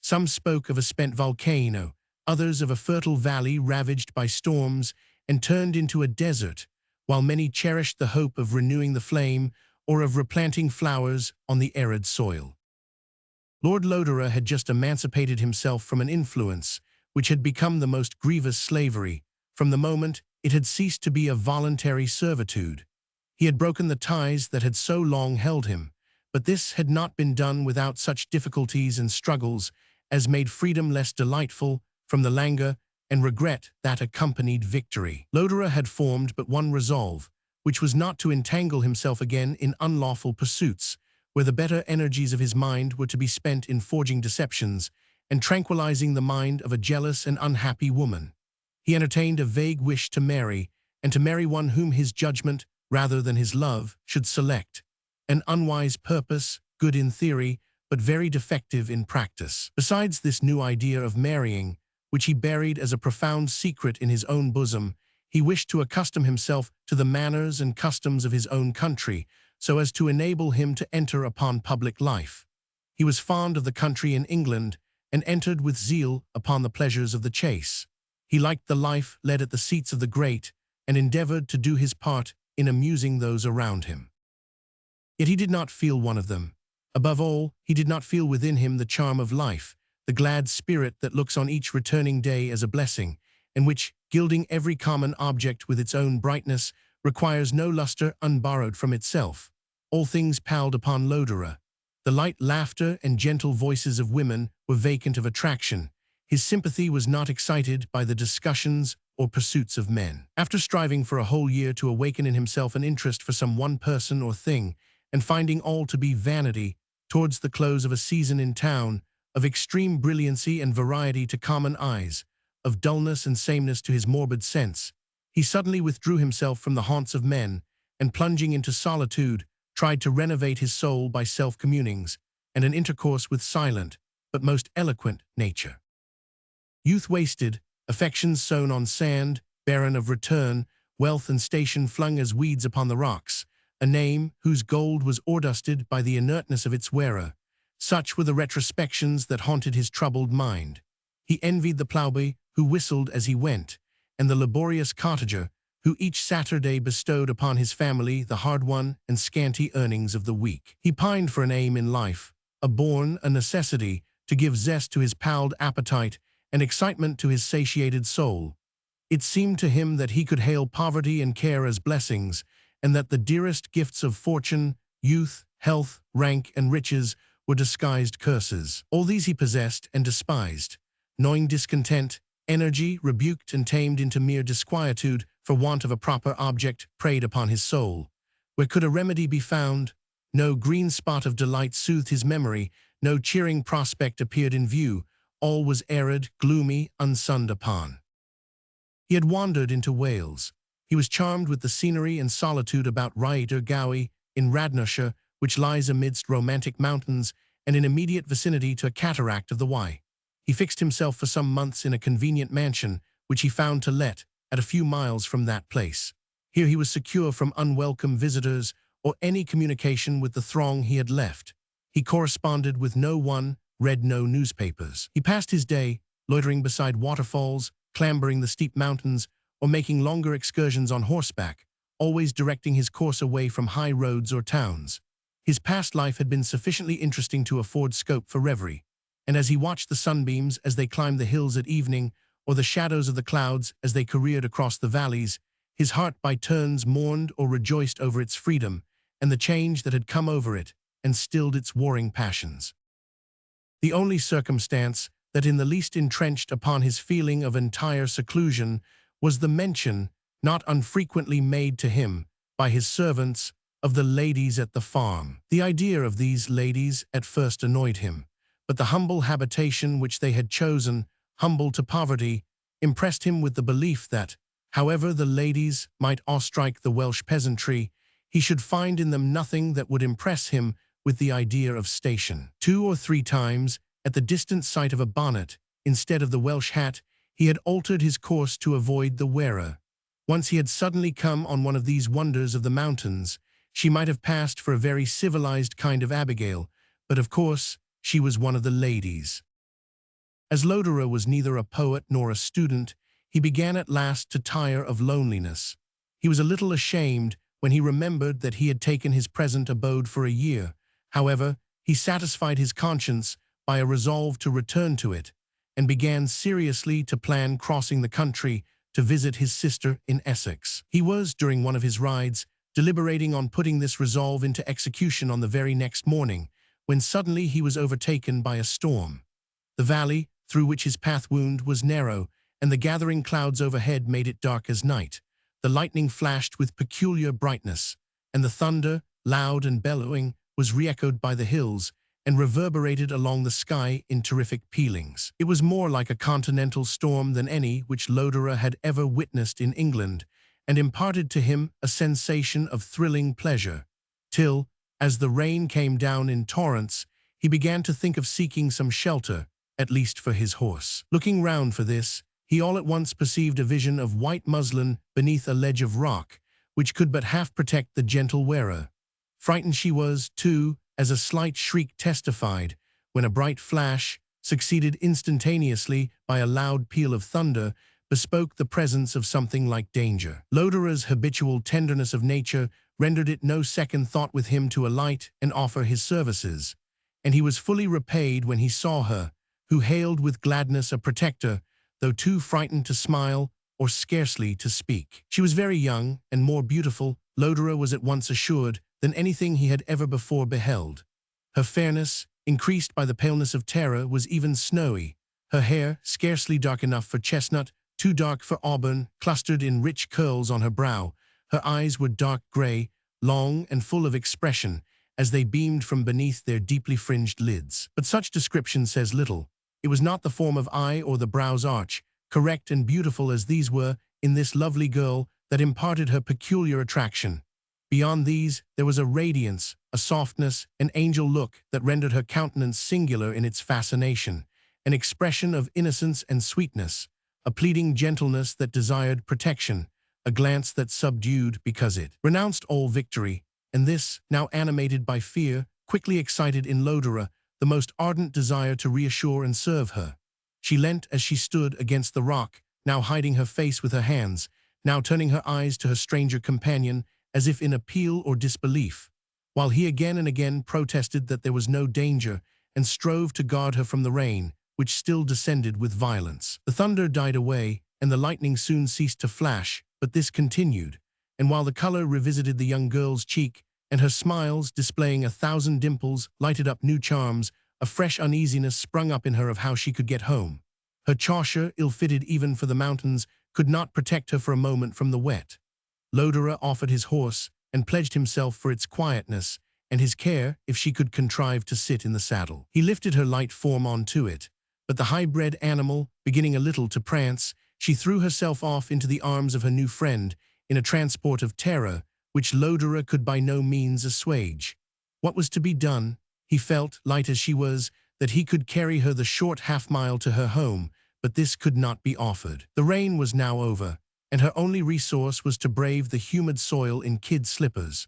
A: Some spoke of a spent volcano, others of a fertile valley ravaged by storms and turned into a desert, while many cherished the hope of renewing the flame or of replanting flowers on the arid soil. Lord Lodore had just emancipated himself from an influence which had become the most grievous slavery, from the moment it had ceased to be a voluntary servitude. He had broken the ties that had so long held him, but this had not been done without such difficulties and struggles as made freedom less delightful from the languor and regret that accompanied victory. Lodore had formed but one resolve, which was not to entangle himself again in unlawful pursuits, where the better energies of his mind were to be spent in forging deceptions and tranquilizing the mind of a jealous and unhappy woman. He entertained a vague wish to marry, and to marry one whom his judgment, rather than his love, should select. An unwise purpose, good in theory, but very defective in practice. Besides this new idea of marrying, which he buried as a profound secret in his own bosom, he wished to accustom himself to the manners and customs of his own country, so as to enable him to enter upon public life. He was fond of the country in England, and entered with zeal upon the pleasures of the chase. He liked the life led at the seats of the great, and endeavored to do his part in amusing those around him. Yet he did not feel one of them. Above all, he did not feel within him the charm of life, the glad spirit that looks on each returning day as a blessing, and which, gilding every common object with its own brightness, requires no luster unborrowed from itself. All things palled upon Lodore. The light laughter and gentle voices of women were vacant of attraction. His sympathy was not excited by the discussions or pursuits of men. After striving for a whole year to awaken in himself an interest for some one person or thing, and finding all to be vanity, towards the close of a season in town, of extreme brilliancy and variety to common eyes, of dullness and sameness to his morbid sense, he suddenly withdrew himself from the haunts of men, and plunging into solitude, tried to renovate his soul by self-communings, and an intercourse with silent, but most eloquent, nature. Youth wasted, affections sown on sand, barren of return, wealth and station flung as weeds upon the rocks, a name whose gold was ore-dusted by the inertness of its wearer. Such were the retrospections that haunted his troubled mind. He envied the ploughboy who whistled as he went, and the laborious cottager who each Saturday bestowed upon his family the hard-won and scanty earnings of the week. He pined for an aim in life, a bourne, a necessity, to give zest to his palled appetite and excitement to his satiated soul. It seemed to him that he could hail poverty and care as blessings, and that the dearest gifts of fortune, youth, health, rank, and riches were disguised curses. All these he possessed and despised. Gnawing discontent, energy, rebuked and tamed into mere disquietude for want of a proper object, preyed upon his soul. Where could a remedy be found? No green spot of delight soothed his memory, no cheering prospect appeared in view. All was arid, gloomy, unsunned upon. He had wandered into Wales. He was charmed with the scenery and solitude about Rhyaider Gowy in Radnorshire, which lies amidst romantic mountains and in immediate vicinity to a cataract of the Wye. He fixed himself for some months in a convenient mansion, which he found to let, at a few miles from that place. Here he was secure from unwelcome visitors or any communication with the throng he had left. He corresponded with no one, read no newspapers. He passed his day loitering beside waterfalls, clambering the steep mountains, or making longer excursions on horseback, always directing his course away from high roads or towns. His past life had been sufficiently interesting to afford scope for reverie, and as he watched the sunbeams as they climbed the hills at evening, or the shadows of the clouds as they careered across the valleys, his heart by turns mourned or rejoiced over its freedom and the change that had come over it and stilled its warring passions. The only circumstance that in the least entrenched upon his feeling of entire seclusion was the mention, not unfrequently made to him by his servants, of the ladies at the farm. The idea of these ladies at first annoyed him, but the humble habitation which they had chosen, humble to poverty, impressed him with the belief that, however the ladies might ostrike the Welsh peasantry, he should find in them nothing that would impress him with the idea of station. 2 or 3 times, at the distant sight of a bonnet, instead of the Welsh hat, he had altered his course to avoid the wearer. Once he had suddenly come on one of these wonders of the mountains. She might have passed for a very civilized kind of Abigail, but of course she was one of the ladies. As Lodore was neither a poet nor a student, he began at last to tire of loneliness. He was a little ashamed when he remembered that he had taken his present abode for a year. However, he satisfied his conscience by a resolve to return to it, and began seriously to plan crossing the country to visit his sister in Essex. He was, during one of his rides, deliberating on putting this resolve into execution on the very next morning, when suddenly he was overtaken by a storm. The valley, through which his path wound, was narrow, and the gathering clouds overhead made it dark as night. The lightning flashed with peculiar brightness, and the thunder, loud and bellowing, was re-echoed by the hills, and reverberated along the sky in terrific pealings. It was more like a continental storm than any which Lodore had ever witnessed in England, and imparted to him a sensation of thrilling pleasure, till, as the rain came down in torrents, he began to think of seeking some shelter, at least for his horse. Looking round for this, he all at once perceived a vision of white muslin beneath a ledge of rock, which could but half protect the gentle wearer. Frightened she was, too, as a slight shriek testified, when a bright flash, succeeded instantaneously by a loud peal of thunder, bespoke the presence of something like danger. Lodore's habitual tenderness of nature rendered it no second thought with him to alight and offer his services, and he was fully repaid when he saw her, who hailed with gladness a protector, though too frightened to smile or scarcely to speak. She was very young and more beautiful, Lodore was at once assured, than anything he had ever before beheld. Her fairness, increased by the paleness of terror, was even snowy. Her hair, scarcely dark enough for chestnut, too dark for auburn, clustered in rich curls on her brow. Her eyes were dark gray, long and full of expression, as they beamed from beneath their deeply fringed lids. But such description says little. It was not the form of eye or the brow's arch, correct and beautiful as these were, in this lovely girl, that imparted her peculiar attraction. Beyond these, there was a radiance, a softness, an angel look that rendered her countenance singular in its fascination, an expression of innocence and sweetness, a pleading gentleness that desired protection, a glance that subdued because it renounced all victory, and this, now animated by fear, quickly excited in Lodore the most ardent desire to reassure and serve her. She leant as she stood against the rock, now hiding her face with her hands, now turning her eyes to her stranger companion, as if in appeal or disbelief, while he again and again protested that there was no danger and strove to guard her from the rain, which still descended with violence. The thunder died away, and the lightning soon ceased to flash, but this continued, and while the color revisited the young girl's cheek, and her smiles, displaying 1,000 dimples, lighted up new charms, a fresh uneasiness sprung up in her of how she could get home. Her chaussure, ill-fitted even for the mountains, could not protect her for a moment from the wet. Lodore offered his horse, and pledged himself for its quietness, and his care if she could contrive to sit in the saddle. He lifted her light form onto it, but the high-bred animal, beginning a little to prance, she threw herself off into the arms of her new friend, in a transport of terror, which Lodore could by no means assuage. What was to be done? He felt, light as she was, that he could carry her the short half-mile to her home, but this could not be offered. The rain was now over, and her only resource was to brave the humid soil in kid slippers.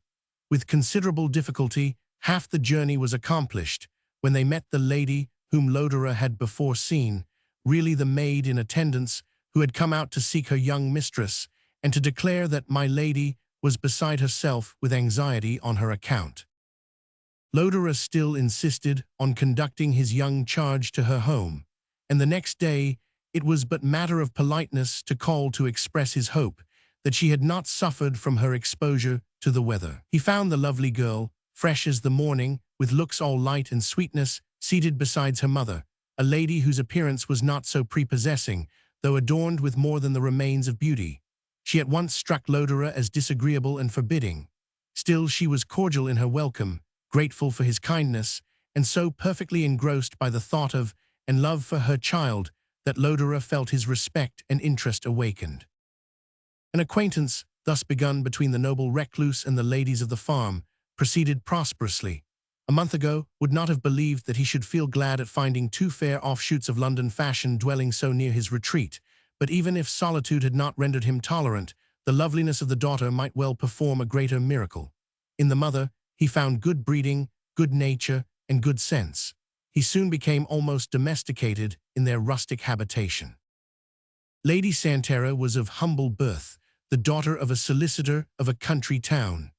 A: With considerable difficulty, half the journey was accomplished, when they met the lady whom Lodore had before seen, really the maid in attendance, who had come out to seek her young mistress, and to declare that my lady was beside herself with anxiety on her account. Lodore still insisted on conducting his young charge to her home, and the next day it was but matter of politeness to call to express his hope that she had not suffered from her exposure to the weather. He found the lovely girl, fresh as the morning, with looks all light and sweetness, seated beside her mother, a lady whose appearance was not so prepossessing, though adorned with more than the remains of beauty. She at once struck Lodore as disagreeable and forbidding. Still she was cordial in her welcome, grateful for his kindness, and so perfectly engrossed by the thought of and love for her child that Lodore felt his respect and interest awakened. An acquaintance, thus begun between the noble recluse and the ladies of the farm, proceeded prosperously. A month ago would not have believed that he should feel glad at finding two fair offshoots of London fashion dwelling so near his retreat, but even if solitude had not rendered him tolerant, the loveliness of the daughter might well perform a greater miracle. In the mother, he found good breeding, good nature, and good sense. He soon became almost domesticated in their rustic habitation. Lady Santerre was of humble birth, the daughter of a solicitor of a country town.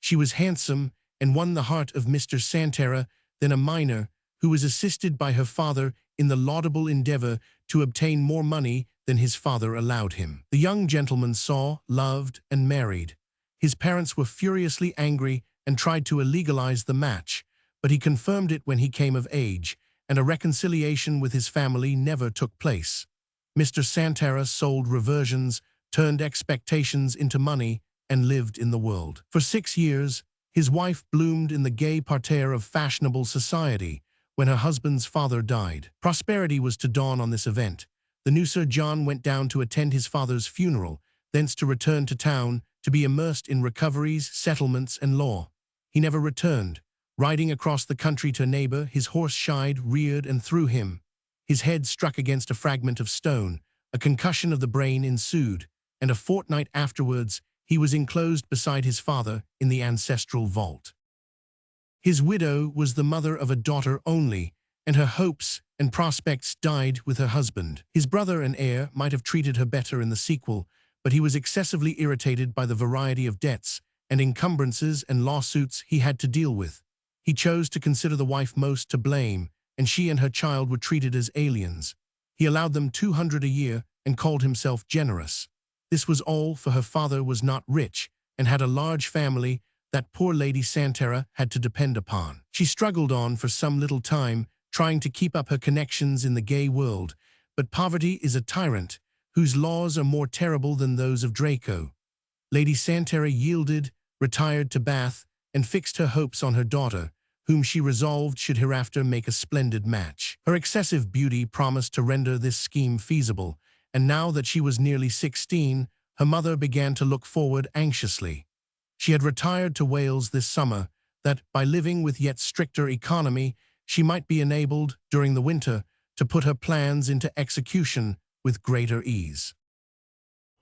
A: She was handsome and won the heart of Mr. Santerre, then a minor, who was assisted by her father in the laudable endeavor to obtain more money than his father allowed him. The young gentleman saw, loved, and married. His parents were furiously angry and tried to illegalize the match, but he confirmed it when he came of age, and a reconciliation with his family never took place. Mr. Santerre sold reversions, turned expectations into money, and lived in the world. For 6 years, his wife bloomed in the gay parterre of fashionable society when her husband's father died. Prosperity was to dawn on this event. The new Sir John went down to attend his father's funeral, thence to return to town to be immersed in recoveries, settlements, and law. He never returned. Riding across the country to a neighbor, his horse shied, reared, and threw him. His head struck against a fragment of stone. A concussion of the brain ensued, and a fortnight afterwards he was enclosed beside his father in the ancestral vault. His widow was the mother of a daughter only, and her hopes and prospects died with her husband. His brother and heir might have treated her better in the sequel, but he was excessively irritated by the variety of debts and encumbrances and lawsuits he had to deal with. He chose to consider the wife most to blame, and she and her child were treated as aliens. He allowed them 200 a year and called himself generous. This was all, for her father was not rich and had a large family that poor Lady Santera had to depend upon. She struggled on for some little time, trying to keep up her connections in the gay world, but poverty is a tyrant whose laws are more terrible than those of Draco. Lady Santera yielded, retired to Bath, and fixed her hopes on her daughter, whom she resolved should hereafter make a splendid match. Her excessive beauty promised to render this scheme feasible, and now that she was nearly 16, her mother began to look forward anxiously. She had retired to Wales this summer, that, by living with yet stricter economy, she might be enabled, during the winter, to put her plans into execution with greater ease.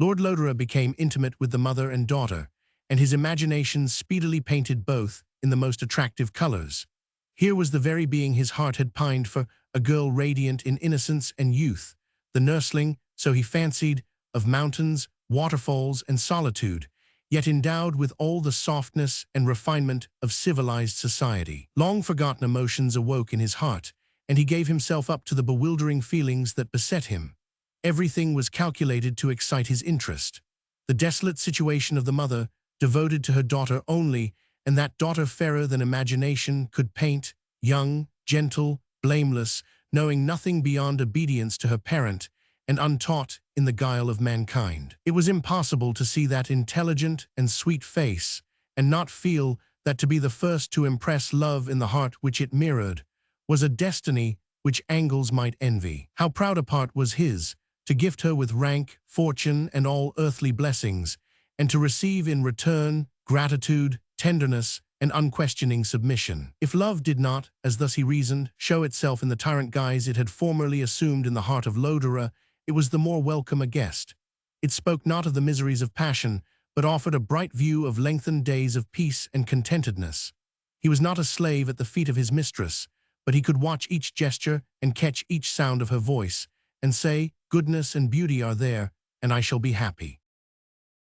A: Lord Lodore became intimate with the mother and daughter, and his imagination speedily painted both in the most attractive colors. Here was the very being his heart had pined for, a girl radiant in innocence and youth, the nursling, so he fancied, of mountains, waterfalls, and solitude, yet endowed with all the softness and refinement of civilized society. Long-forgotten emotions awoke in his heart, and he gave himself up to the bewildering feelings that beset him. Everything was calculated to excite his interest. The desolate situation of the mother, devoted to her daughter only, and that daughter fairer than imagination could paint, young, gentle, blameless, knowing nothing beyond obedience to her parent, and untaught in the guile of mankind. It was impossible to see that intelligent and sweet face, and not feel that to be the first to impress love in the heart which it mirrored was a destiny which angels might envy. How proud a part was his, to gift her with rank, fortune, and all earthly blessings, and to receive in return gratitude, tenderness, and unquestioning submission. If love did not, as thus he reasoned, show itself in the tyrant guise it had formerly assumed in the heart of Lodore, it was the more welcome a guest. It spoke not of the miseries of passion, but offered a bright view of lengthened days of peace and contentedness. He was not a slave at the feet of his mistress, but he could watch each gesture and catch each sound of her voice, and say, "Goodness and beauty are there, and I shall be happy."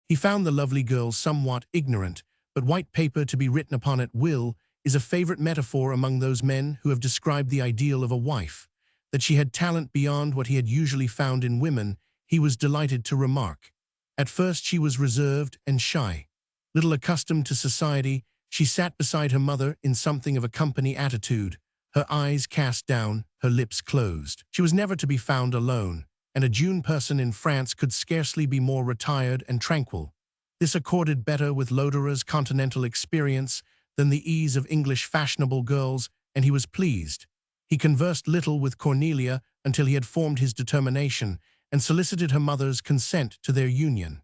A: He found the lovely girl somewhat ignorant, but white paper to be written upon at will is a favorite metaphor among those men who have described the ideal of a wife. That she had talent beyond what he had usually found in women, he was delighted to remark. At first she was reserved and shy. Little accustomed to society, she sat beside her mother in something of a company attitude, her eyes cast down, her lips closed. She was never to be found alone, and a June person in France could scarcely be more retired and tranquil. This accorded better with Lodore's continental experience than the ease of English fashionable girls, and he was pleased. He conversed little with Cornelia until he had formed his determination and solicited her mother's consent to their union.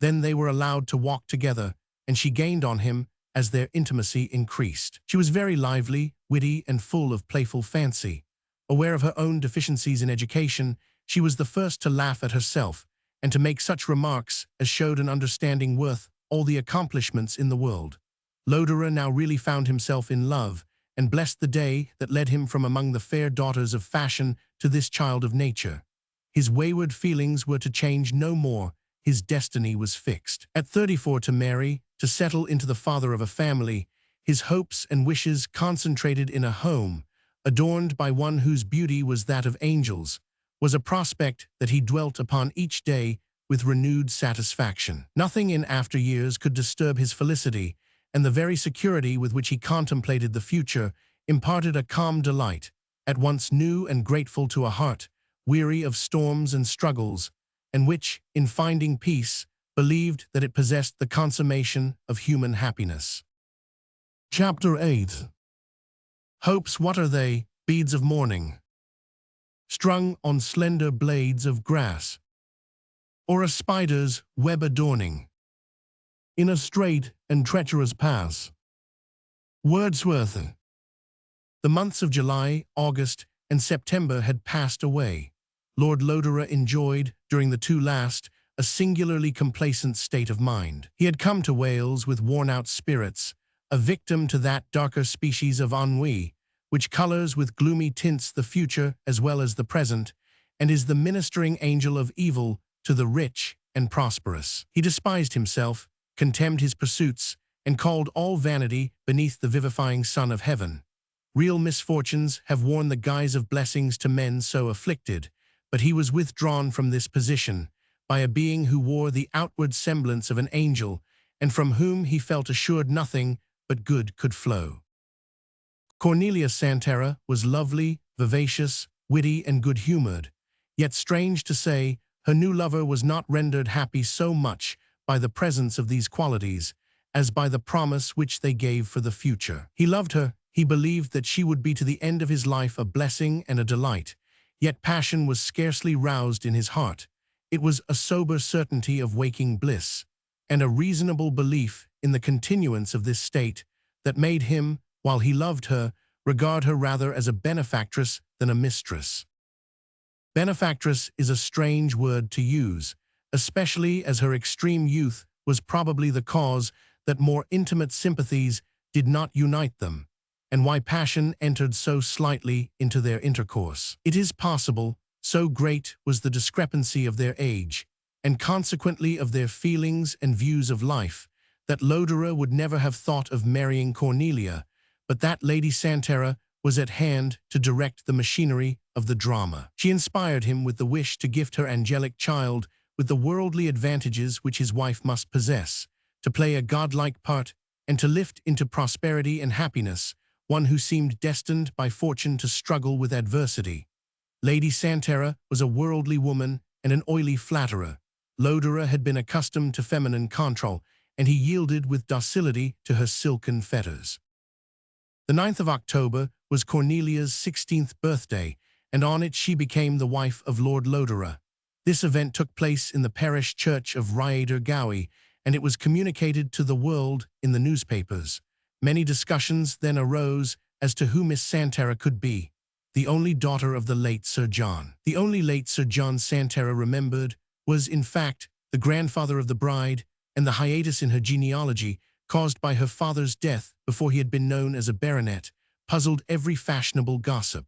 A: Then they were allowed to walk together, and she gained on him as their intimacy increased. She was very lively, witty, and full of playful fancy. Aware of her own deficiencies in education, she was the first to laugh at herself and to make such remarks as showed an understanding worth all the accomplishments in the world. Lodore now really found himself in love, and blessed the day that led him from among the fair daughters of fashion to this child of nature. His wayward feelings were to change no more, his destiny was fixed. At 34 to marry, to settle into the father of a family, his hopes and wishes concentrated in a home, adorned by one whose beauty was that of angels, was a prospect that he dwelt upon each day with renewed satisfaction. Nothing in after years could disturb his felicity, and the very security with which he contemplated the future imparted a calm delight, at once new and grateful to a heart weary of storms and struggles, and which, in finding peace, believed that it possessed the consummation of human happiness. Chapter 8. Hopes, what are they? Beads of morning, strung on slender blades of grass, or a spider's web adorning in a straight and treacherous pass. Wordsworth. The months of July, August, and September had passed away. Lord Lodore enjoyed, during the two last, a singularly complacent state of mind. He had come to Wales with worn-out spirits, a victim to that darker species of ennui, which colors with gloomy tints the future as well as the present, and is the ministering angel of evil to the rich and prosperous. He despised himself, contemned his pursuits, and called all vanity beneath the vivifying sun of heaven. Real misfortunes have worn the guise of blessings to men so afflicted, but he was withdrawn from this position by a being who wore the outward semblance of an angel, and from whom he felt assured nothing but good could flow. Cornelia Santera was lovely, vivacious, witty, and good-humored, yet strange to say, her new lover was not rendered happy so much by the presence of these qualities as by the promise which they gave for the future. He loved her, he believed that she would be to the end of his life a blessing and a delight, yet passion was scarcely roused in his heart. It was a sober certainty of waking bliss, and a reasonable belief in the continuance of this state that made him, while he loved her, regard her rather as a benefactress than a mistress. Benefactress is a strange word to use, especially as her extreme youth was probably the cause that more intimate sympathies did not unite them, and why passion entered so slightly into their intercourse. It is possible, so great was the discrepancy of their age, and consequently of their feelings and views of life, that Lodore would never have thought of marrying Cornelia, but that Lady Santera was at hand to direct the machinery of the drama. She inspired him with the wish to gift her angelic child with the worldly advantages which his wife must possess, to play a godlike part, and to lift into prosperity and happiness one who seemed destined by fortune to struggle with adversity. Lady Santera was a worldly woman and an oily flatterer. Lodore had been accustomed to feminine control, and he yielded with docility to her silken fetters. The 9th of October was Cornelia's 16th birthday, and on it she became the wife of Lord Lodore. This event took place in the parish church of Rhyaider Gowy, and it was communicated to the world in the newspapers. Many discussions then arose as to who Miss Santera could be, the only daughter of the late Sir John. The only late Sir John Santera remembered was, in fact, the grandfather of the bride, and the hiatus in her genealogy, caused by her father's death before he had been known as a baronet, puzzled every fashionable gossip.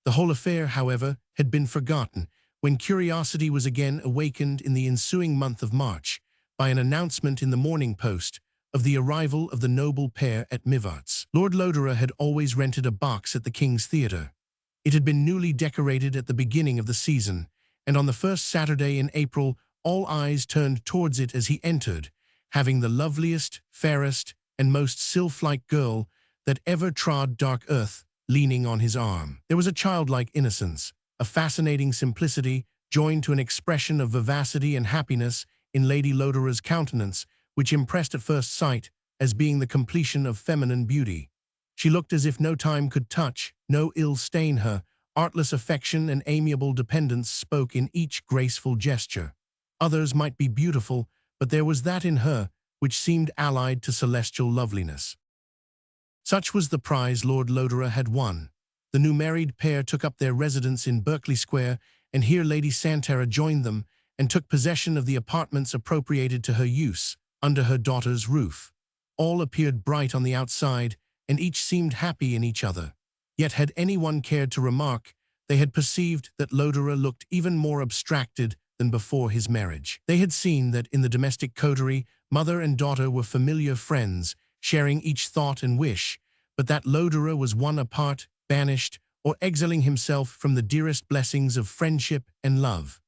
A: The whole affair, however, had been forgotten, when curiosity was again awakened in the ensuing month of March, by an announcement in the Morning Post of the arrival of the noble pair at Mivart's. Lord Lodore had always rented a box at the King's Theatre. It had been newly decorated at the beginning of the season, and on the first Saturday in April all eyes turned towards it as he entered, having the loveliest, fairest, and most sylph-like girl that ever trod dark earth leaning on his arm. There was a childlike innocence, a fascinating simplicity, joined to an expression of vivacity and happiness in Lady Lodore's countenance, which impressed at first sight as being the completion of feminine beauty. She looked as if no time could touch, no ill stain her. Artless affection and amiable dependence spoke in each graceful gesture. Others might be beautiful, but there was that in her which seemed allied to celestial loveliness. Such was the prize Lord Lodore had won. The new married pair took up their residence in Berkeley Square, and here Lady Santera joined them and took possession of the apartments appropriated to her use, under her daughter's roof. All appeared bright on the outside, and each seemed happy in each other. Yet had anyone cared to remark, they had perceived that Lodore looked even more abstracted than before his marriage. They had seen that in the domestic coterie, mother and daughter were familiar friends, sharing each thought and wish, but that Lodore was one apart, banished, or exiling himself from the dearest blessings of friendship and love.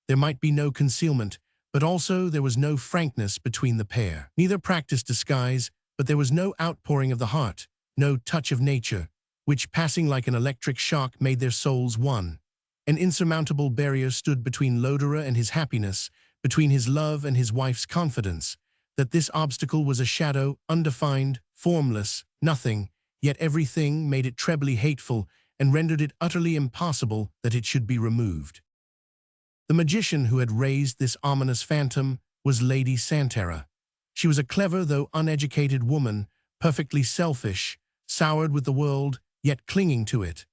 A: There might be no concealment, but also there was no frankness between the pair. Neither practiced disguise, but there was no outpouring of the heart, no touch of nature, which, passing like an electric shock, made their souls one. An insurmountable barrier stood between Lodore and his happiness, between his love and his wife's confidence. That this obstacle was a shadow, undefined, formless, nothing, yet everything made it trebly hateful and rendered it utterly impossible that it should be removed. The magician who had raised this ominous phantom was Lady Santera. She was a clever though uneducated woman, perfectly selfish, soured with the world, yet clinging to it.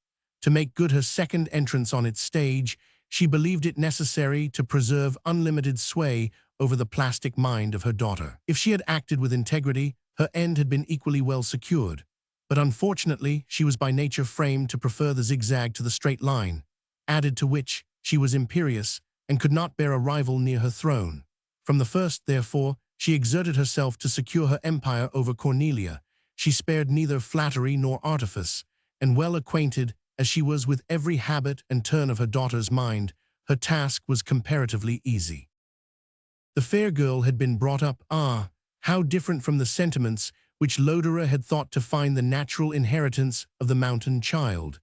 A: To make good her second entrance on its stage, she believed it necessary to preserve unlimited sway over the plastic mind of her daughter. If she had acted with integrity, her end had been equally well secured. But unfortunately, she was by nature framed to prefer the zigzag to the straight line, added to which she was imperious and could not bear a rival near her throne. From the first, therefore, she exerted herself to secure her empire over Cornelia. She spared neither flattery nor artifice, and well acquainted as she was with every habit and turn of her daughter's mind, her task was comparatively easy. The fair girl had been brought up, how different from the sentiments which Lodore had thought to find the natural inheritance of the mountain child.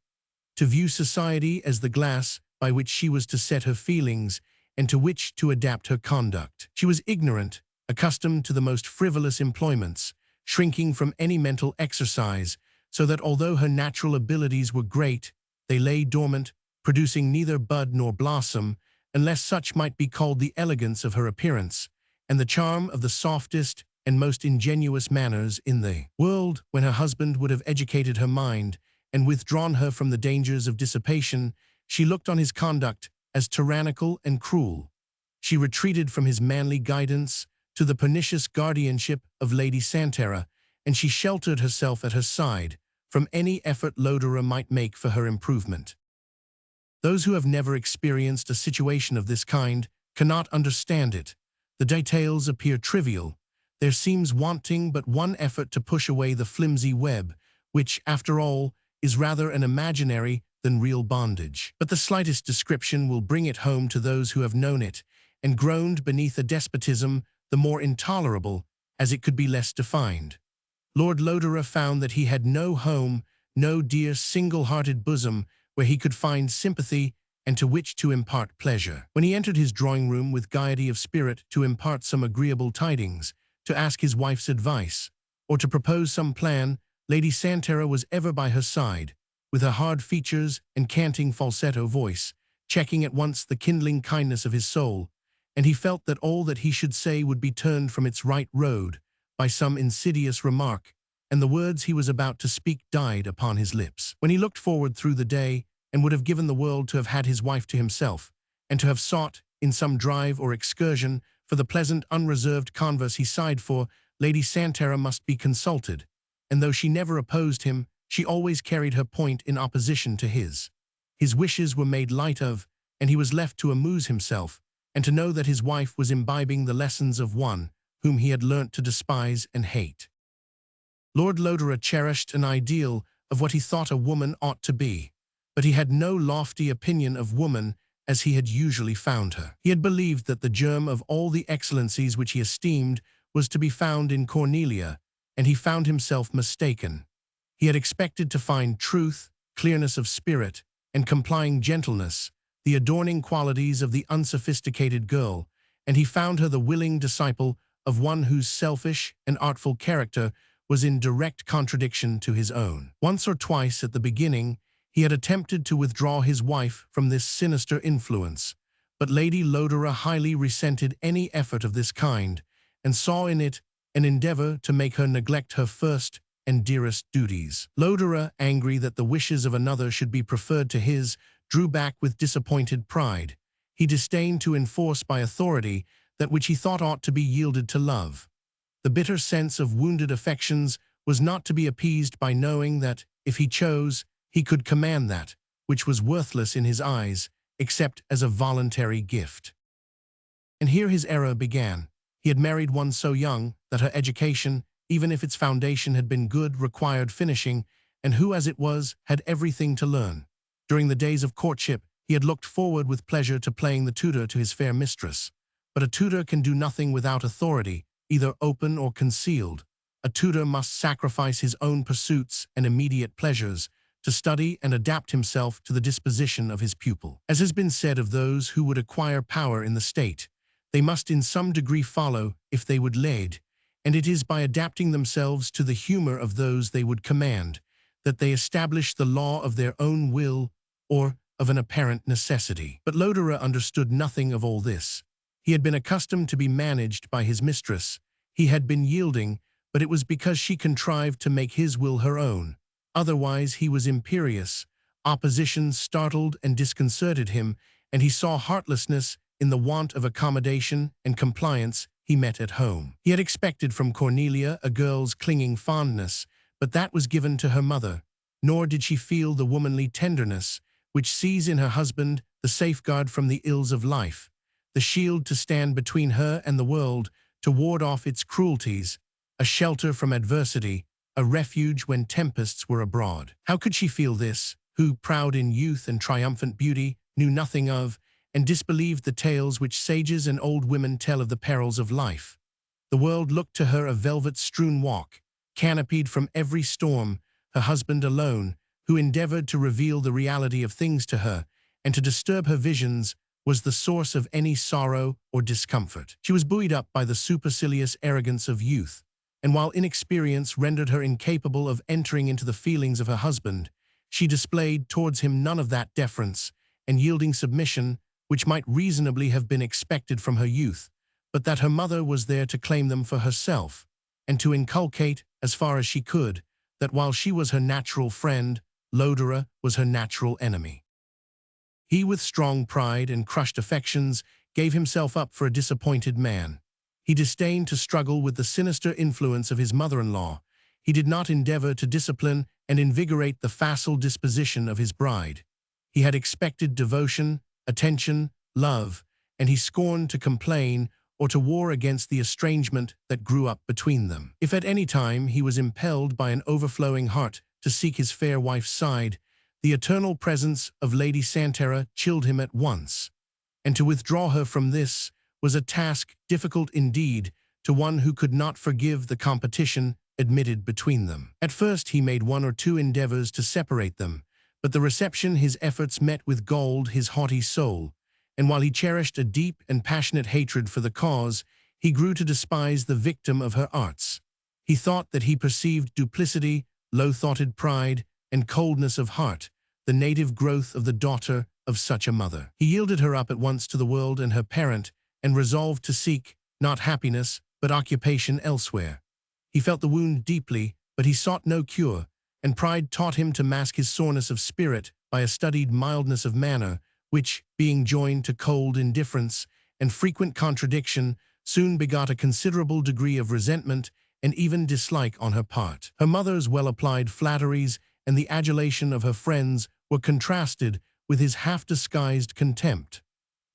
A: To view society as the glass by which she was to set her feelings and to which to adapt her conduct. She was ignorant, accustomed to the most frivolous employments, shrinking from any mental exercise, so that although her natural abilities were great, they lay dormant, producing neither bud nor blossom, unless such might be called the elegance of her appearance, and the charm of the softest and most ingenuous manners in the world. When her husband would have educated her mind and withdrawn her from the dangers of dissipation, she looked on his conduct as tyrannical and cruel. She retreated from his manly guidance to the pernicious guardianship of Lady Santera, and she sheltered herself at her side from any effort Lodore might make for her improvement. Those who have never experienced a situation of this kind cannot understand it. The details appear trivial. There seems wanting but one effort to push away the flimsy web, which, after all, is rather an imaginary than real bondage. But the slightest description will bring it home to those who have known it, and groaned beneath a despotism the more intolerable as it could be less defined. Lord Lodore found that he had no home, no dear single-hearted bosom where he could find sympathy and to which to impart pleasure. When he entered his drawing-room with gaiety of spirit to impart some agreeable tidings, to ask his wife's advice, or to propose some plan, Lady Santera was ever by her side, with her hard features and canting falsetto voice, checking at once the kindling kindness of his soul, and he felt that all that he should say would be turned from its right road by some insidious remark, and the words he was about to speak died upon his lips. When he looked forward through the day, and would have given the world to have had his wife to himself, and to have sought, in some drive or excursion, for the pleasant, unreserved converse he sighed for, Lady Santera must be consulted, and though she never opposed him, she always carried her point in opposition to his. His wishes were made light of, and he was left to amuse himself, and to know that his wife was imbibing the lessons of one whom he had learnt to despise and hate. Lord Lodore cherished an ideal of what he thought a woman ought to be, but he had no lofty opinion of woman as he had usually found her. He had believed that the germ of all the excellencies which he esteemed was to be found in Cornelia, and he found himself mistaken. He had expected to find truth, clearness of spirit, and complying gentleness, the adorning qualities of the unsophisticated girl, and he found her the willing disciple of one whose selfish and artful character was in direct contradiction to his own. Once or twice at the beginning, he had attempted to withdraw his wife from this sinister influence, but Lady Lodore highly resented any effort of this kind, and saw in it an endeavor to make her neglect her first and dearest duties. Lodore, angry that the wishes of another should be preferred to his, drew back with disappointed pride. He disdained to enforce by authority that which he thought ought to be yielded to love. The bitter sense of wounded affections was not to be appeased by knowing that, if he chose, he could command that which was worthless in his eyes, except as a voluntary gift. And here his error began. He had married one so young that her education, even if its foundation had been good, required finishing, and who, as it was, had everything to learn. During the days of courtship, he had looked forward with pleasure to playing the tutor to his fair mistress. But a tutor can do nothing without authority, either open or concealed. A tutor must sacrifice his own pursuits and immediate pleasures to study and adapt himself to the disposition of his pupil. As has been said of those who would acquire power in the state, they must in some degree follow if they would lead, and it is by adapting themselves to the humor of those they would command that they establish the law of their own will or of an apparent necessity. But Lodore understood nothing of all this. He had been accustomed to be managed by his mistress. He had been yielding, but it was because she contrived to make his will her own. Otherwise he was imperious. Opposition startled and disconcerted him, and he saw heartlessness in the want of accommodation and compliance he met at home. He had expected from Cornelia a girl's clinging fondness, but that was given to her mother, nor did she feel the womanly tenderness which sees in her husband the safeguard from the ills of life, the shield to stand between her and the world, to ward off its cruelties, a shelter from adversity, a refuge when tempests were abroad. How could she feel this, who, proud in youth and triumphant beauty, knew nothing of, and disbelieved the tales which sages and old women tell of the perils of life. The world looked to her a velvet-strewn walk, canopied from every storm, her husband alone, who endeavored to reveal the reality of things to her, and to disturb her visions, was the source of any sorrow or discomfort. She was buoyed up by the supercilious arrogance of youth, and while inexperience rendered her incapable of entering into the feelings of her husband, she displayed towards him none of that deference and yielding submission which might reasonably have been expected from her youth, but that her mother was there to claim them for herself, and to inculcate, as far as she could, that while she was her natural friend, Lodore was her natural enemy. He, with strong pride and crushed affections, gave himself up for a disappointed man. He disdained to struggle with the sinister influence of his mother-in-law. He did not endeavor to discipline and invigorate the facile disposition of his bride. He had expected devotion, attention, love, and he scorned to complain or to war against the estrangement that grew up between them. If at any time he was impelled by an overflowing heart to seek his fair wife's side, the eternal presence of Lady Santera chilled him at once, and to withdraw her from this was a task difficult indeed to one who could not forgive the competition admitted between them. At first he made one or two endeavors to separate them, but the reception his efforts met with galled his haughty soul, and while he cherished a deep and passionate hatred for the cause, he grew to despise the victim of her arts. He thought that he perceived duplicity, low-thoughted pride, and coldness of heart, the native growth of the daughter of such a mother. He yielded her up at once to the world and her parent, and resolved to seek, not happiness, but occupation elsewhere. He felt the wound deeply, but he sought no cure, and pride taught him to mask his soreness of spirit by a studied mildness of manner, which, being joined to cold indifference and frequent contradiction, soon begot a considerable degree of resentment and even dislike on her part. Her mother's well-applied flatteries and the adulation of her friends were contrasted with his half-disguised contempt.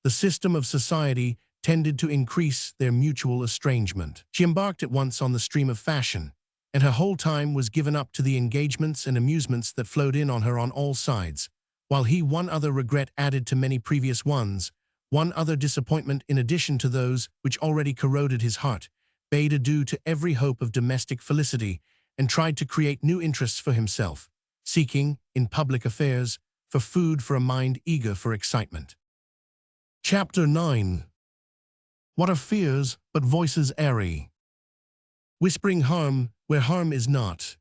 A: The system of society tended to increase their mutual estrangement. She embarked at once on the stream of fashion, and her whole time was given up to the engagements and amusements that flowed in on her on all sides, while he one other regret added to many previous ones, one other disappointment in addition to those which already corroded his heart, bade adieu to every hope of domestic felicity, and tried to create new interests for himself, seeking, in public affairs, for food for a mind eager for excitement. Chapter 9. What are fears but voices airy, whispering harm where harm is not,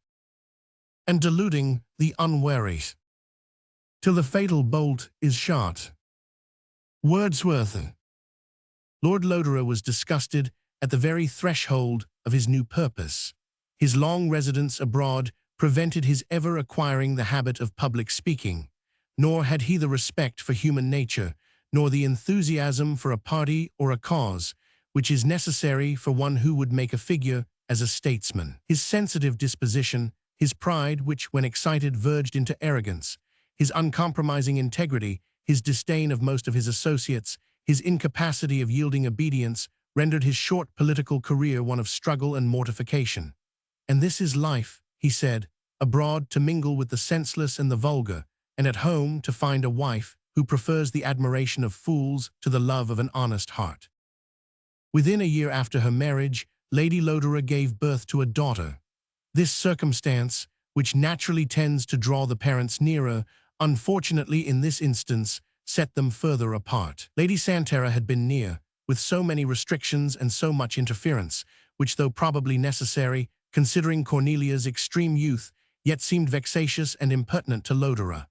A: and deluding the unwary, till the fatal bolt is shot. Wordsworth. Lord Lodore was disgusted at the very threshold of his new purpose. His long residence abroad prevented his ever acquiring the habit of public speaking, nor had he the respect for human nature, nor the enthusiasm for a party or a cause, which is necessary for one who would make a figure as a statesman. His sensitive disposition, his pride, which when excited verged into arrogance, his uncompromising integrity, his disdain of most of his associates, his incapacity of yielding obedience, rendered his short political career one of struggle and mortification. And this is life, he said, abroad to mingle with the senseless and the vulgar, and at home to find a wife who prefers the admiration of fools to the love of an honest heart. Within a year after her marriage, Lady Lodore gave birth to a daughter. This circumstance, which naturally tends to draw the parents nearer, unfortunately in this instance, set them further apart. Lady Santera had been near, with so many restrictions and so much interference, which though probably necessary, considering Cornelia's extreme youth, yet seemed vexatious and impertinent to Lodore.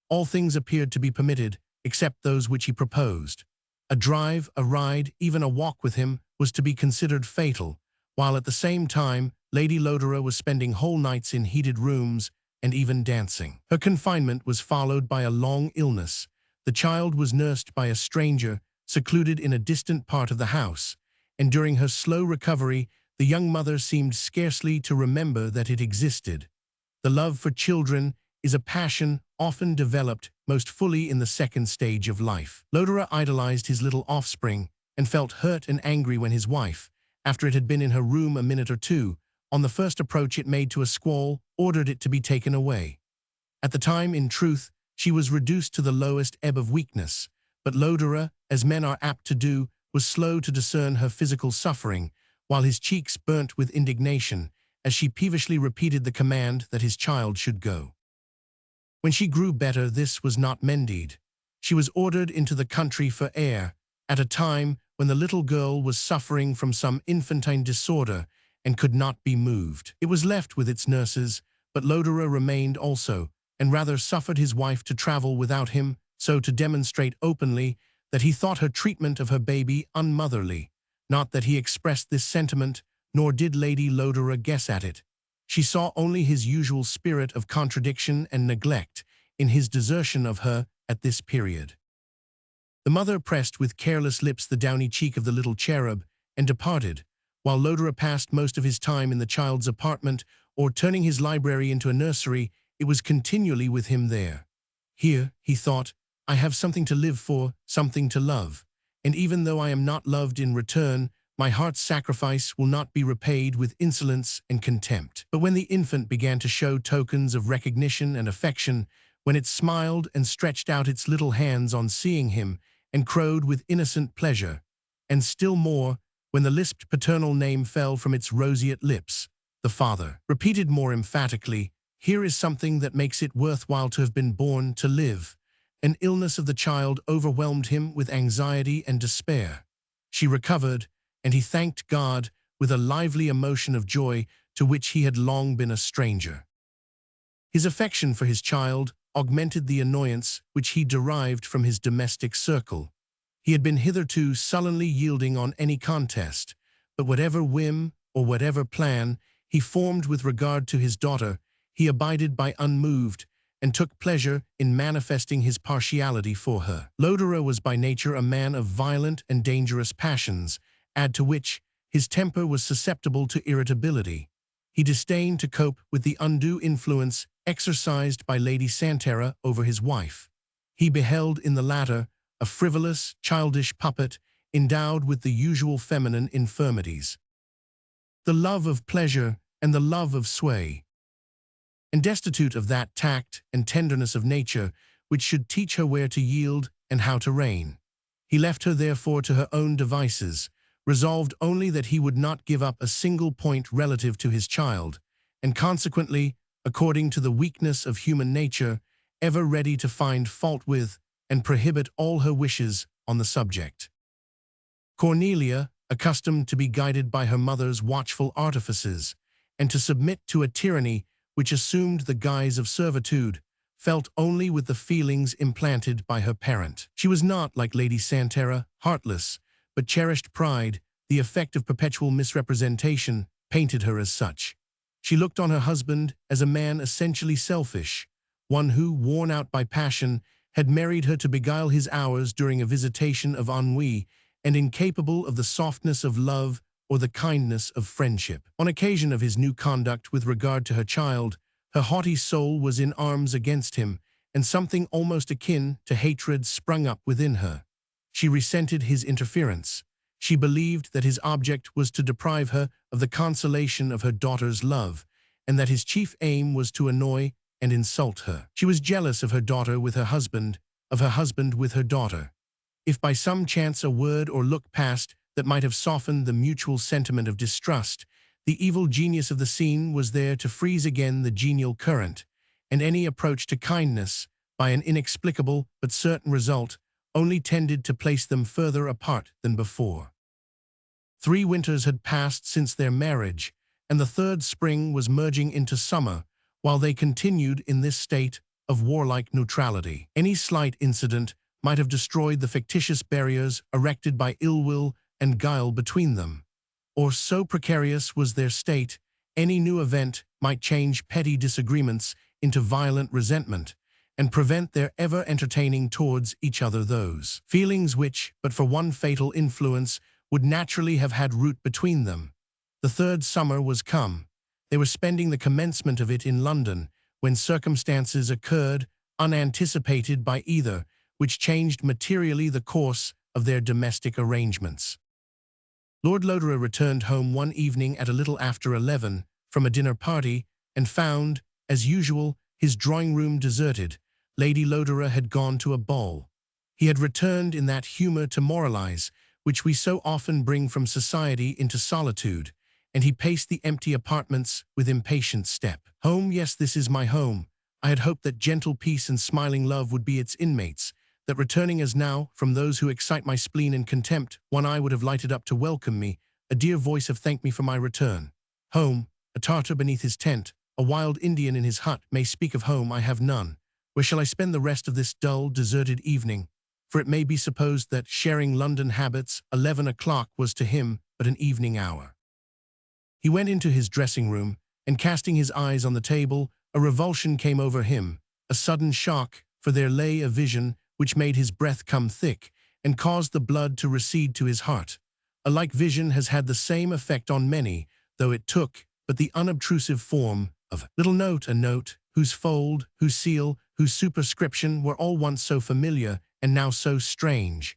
A: All things appeared to be permitted, except those which he proposed. A drive, a ride, even a walk with him was to be considered fatal, while at the same time Lady Lodore was spending whole nights in heated rooms and even dancing. Her confinement was followed by a long illness. The child was nursed by a stranger, secluded in a distant part of the house, and during her slow recovery, the young mother seemed scarcely to remember that it existed. The love for children is a passion often developed most fully in the second stage of life. Lodore idolized his little offspring and felt hurt and angry when his wife, after it had been in her room a minute or two, on the first approach it made to a squall, ordered it to be taken away. At the time, in truth, she was reduced to the lowest ebb of weakness, but Lodore, as men are apt to do, was slow to discern her physical suffering, while his cheeks burnt with indignation, as she peevishly repeated the command that his child should go. When she grew better, this was not mended. She was ordered into the country for air, at a time when the little girl was suffering from some infantine disorder and could not be moved. It was left with its nurses, but Lodore remained also, and rather suffered his wife to travel without him, so to demonstrate openly that he thought her treatment of her baby unmotherly. Not that he expressed this sentiment, nor did Lady Lodore guess at it. She saw only his usual spirit of contradiction and neglect in his desertion of her at this period. The mother pressed with careless lips the downy cheek of the little cherub and departed, while Lodore passed most of his time in the child's apartment, or turning his library into a nursery. It was continually with him there. Here, he thought, I have something to live for, something to love, and even though I am not loved in return, my heart's sacrifice will not be repaid with insolence and contempt. But when the infant began to show tokens of recognition and affection, when it smiled and stretched out its little hands on seeing him, and crowed with innocent pleasure, and still more, when the lisped paternal name fell from its roseate lips, the father repeated more emphatically, here is something that makes it worthwhile to have been born to live. An illness of the child overwhelmed him with anxiety and despair. She recovered, and he thanked God with a lively emotion of joy to which he had long been a stranger. His affection for his child augmented the annoyance which he derived from his domestic circle. He had been hitherto sullenly yielding on any contest, but whatever whim or whatever plan he formed with regard to his daughter, he abided by unmoved, and took pleasure in manifesting his partiality for her. Lodore was by nature a man of violent and dangerous passions, add to which his temper was susceptible to irritability. He disdained to cope with the undue influence exercised by Lady Santera over his wife. He beheld in the latter a frivolous, childish puppet endowed with the usual feminine infirmities, the love of pleasure and the love of sway, and destitute of that tact and tenderness of nature which should teach her where to yield and how to reign. He left her therefore to her own devices, resolved only that he would not give up a single point relative to his child, and consequently, according to the weakness of human nature, ever ready to find fault with and prohibit all her wishes on the subject. Cornelia, accustomed to be guided by her mother's watchful artifices, and to submit to a tyranny which assumed the guise of servitude, felt only with the feelings implanted by her parent. She was not, like Lady Santera, heartless, but cherished pride. The effect of perpetual misrepresentation painted her as such. She looked on her husband as a man essentially selfish, one who, worn out by passion, had married her to beguile his hours during a visitation of ennui, and incapable of the softness of love or the kindness of friendship. On occasion of his new conduct with regard to her child, her haughty soul was in arms against him, and something almost akin to hatred sprung up within her. She resented his interference. She believed that his object was to deprive her of the consolation of her daughter's love, and that his chief aim was to annoy and insult her. She was jealous of her daughter with her husband, of her husband with her daughter. If by some chance a word or look passed that might have softened the mutual sentiment of distrust, the evil genius of the scene was there to freeze again the genial current, and any approach to kindness, by an inexplicable but certain result, only tended to place them further apart than before. 3 winters had passed since their marriage, and the 3rd spring was merging into summer, while they continued in this state of warlike neutrality. Any slight incident might have destroyed the fictitious barriers erected by ill will and guile between them. Or so precarious was their state, any new event might change petty disagreements into violent resentment, and prevent their ever entertaining towards each other those feelings which, but for one fatal influence, would naturally have had root between them. The 3rd summer was come. They were spending the commencement of it in London, when circumstances occurred, unanticipated by either, which changed materially the course of their domestic arrangements. Lord Lodore returned home one evening at a little after 11 from a dinner party, and found, as usual, his drawing-room deserted. Lady Lodore had gone to a ball. He had returned in that humor to moralize, which we so often bring from society into solitude, and he paced the empty apartments with impatient step. Home, yes, this is my home. I had hoped that gentle peace and smiling love would be its inmates, that returning as now, from those who excite my spleen and contempt, one eye would have lighted up to welcome me, a dear voice have thanked me for my return. Home, a Tartar beneath his tent, a wild Indian in his hut may speak of home I have none. Where shall I spend the rest of this dull, deserted evening? For it may be supposed that, sharing London habits, 11 o'clock was to him but an evening hour. He went into his dressing-room, and casting his eyes on the table, a revulsion came over him, a sudden shock, for there lay a vision which made his breath come thick, and caused the blood to recede to his heart. A like vision has had the same effect on many, though it took but the unobtrusive form of a note, whose fold, whose seal, whose superscription were all once so familiar and now so strange.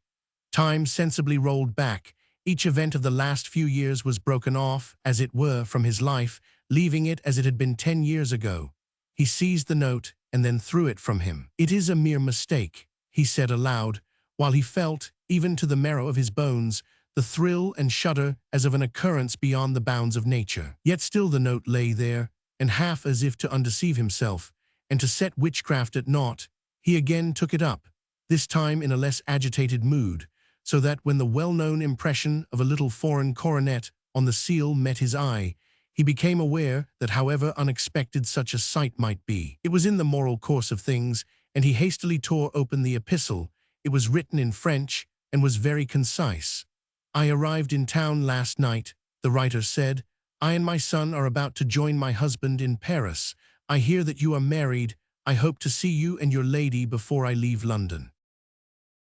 A: Time sensibly rolled back. Each event of the last few years was broken off, as it were, from his life, leaving it as it had been 10 years ago. He seized the note and then threw it from him. "It is a mere mistake," he said aloud, while he felt, even to the marrow of his bones, the thrill and shudder as of an occurrence beyond the bounds of nature. Yet still the note lay there, and half as if to undeceive himself, and to set witchcraft at naught, he again took it up, this time in a less agitated mood, so that when the well-known impression of a little foreign coronet on the seal met his eye, he became aware that however unexpected such a sight might be, it was in the moral course of things, and he hastily tore open the epistle. It was written in French, and was very concise. "I arrived in town last night," the writer said. "I and my son are about to join my husband in Paris. I hear that you are married. I hope to see you and your lady before I leave London."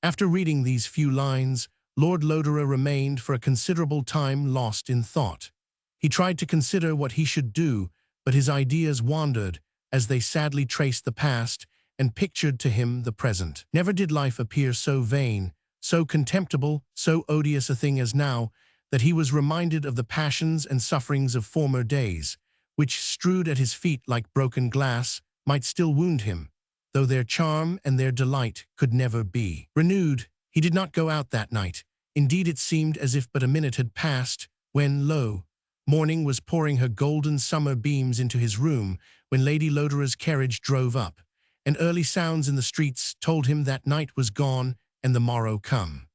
A: After reading these few lines, Lord Lodore remained for a considerable time lost in thought. He tried to consider what he should do, but his ideas wandered, as they sadly traced the past, and pictured to him the present. Never did life appear so vain, so contemptible, so odious a thing as now, that he was reminded of the passions and sufferings of former days, which, strewed at his feet like broken glass, might still wound him, though their charm and their delight could never be renewed. He did not go out that night. Indeed, it seemed as if but a minute had passed, when, lo, morning was pouring her golden summer beams into his room, when Lady Lodore's carriage drove up, and early sounds in the streets told him that night was gone and the morrow come.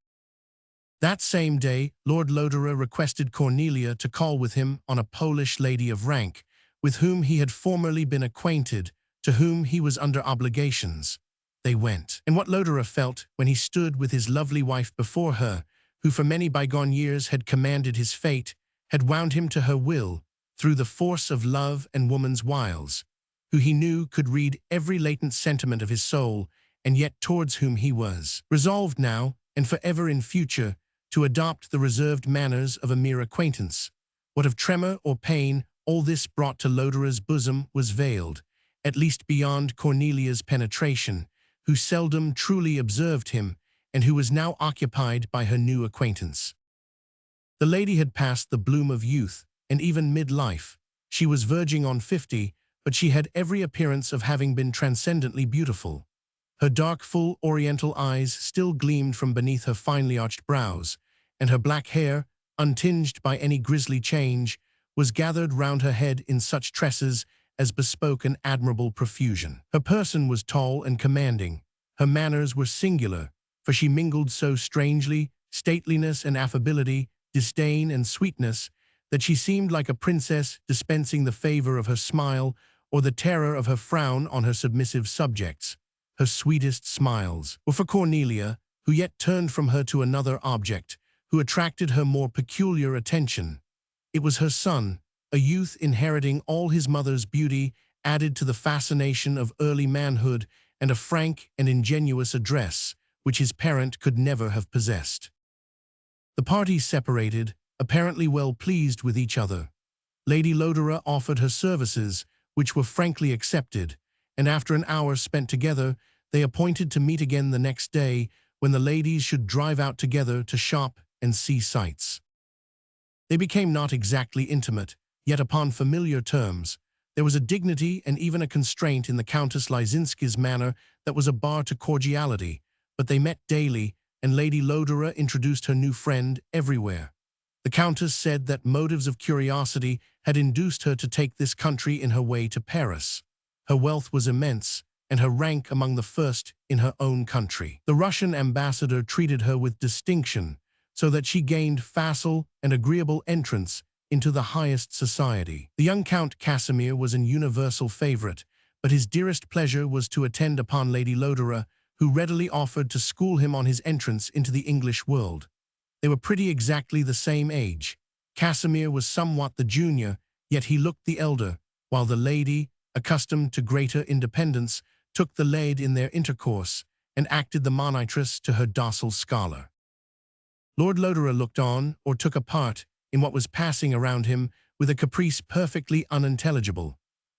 A: That same day, Lord Lodore requested Cornelia to call with him on a Polish lady of rank, with whom he had formerly been acquainted, to whom he was under obligations. They went. And what Lodore felt when he stood with his lovely wife before her, who for many bygone years had commanded his fate, had wound him to her will, through the force of love and woman's wiles, who he knew could read every latent sentiment of his soul, and yet towards whom he was resolved now, and forever in future, to adopt the reserved manners of a mere acquaintance. What of tremor or pain all this brought to Lodore's bosom was veiled, at least beyond Cornelia's penetration, who seldom truly observed him, and who was now occupied by her new acquaintance. The lady had passed the bloom of youth, and even mid-life. She was verging on 50, but she had every appearance of having been transcendently beautiful. Her dark, full oriental eyes still gleamed from beneath her finely arched brows, and her black hair, untinged by any grisly change, was gathered round her head in such tresses as bespoke an admirable profusion. Her person was tall and commanding. Her manners were singular, for she mingled so strangely stateliness and affability, disdain and sweetness, that she seemed like a princess dispensing the favor of her smile or the terror of her frown on her submissive subjects. Her sweetest smiles were for Cornelia, who yet turned from her to another object, who attracted her more peculiar attention. It was her son, a youth inheriting all his mother's beauty, added to the fascination of early manhood, and a frank and ingenuous address, which his parent could never have possessed. The parties separated, apparently well pleased with each other. Lady Lodore offered her services, which were frankly accepted, and after an hour spent together, they appointed to meet again the next day, when the ladies should drive out together to shop and see sights. They became not exactly intimate, yet upon familiar terms. There was a dignity and even a constraint in the Countess Lyzinski's manner that was a bar to cordiality, but they met daily, and Lady Lodore introduced her new friend everywhere. The Countess said that motives of curiosity had induced her to take this country in her way to Paris. Her wealth was immense, and her rank among the first in her own country. The Russian ambassador treated her with distinction, so that she gained facile and agreeable entrance into the highest society. The young Count Casimir was an universal favorite, but his dearest pleasure was to attend upon Lady Lodore, who readily offered to school him on his entrance into the English world. They were pretty exactly the same age. Casimir was somewhat the junior, yet he looked the elder, while the lady, accustomed to greater independence, took the lead in their intercourse, and acted the monitress to her docile scholar. Lord Lodore looked on, or took a part, in what was passing around him, with a caprice perfectly unintelligible.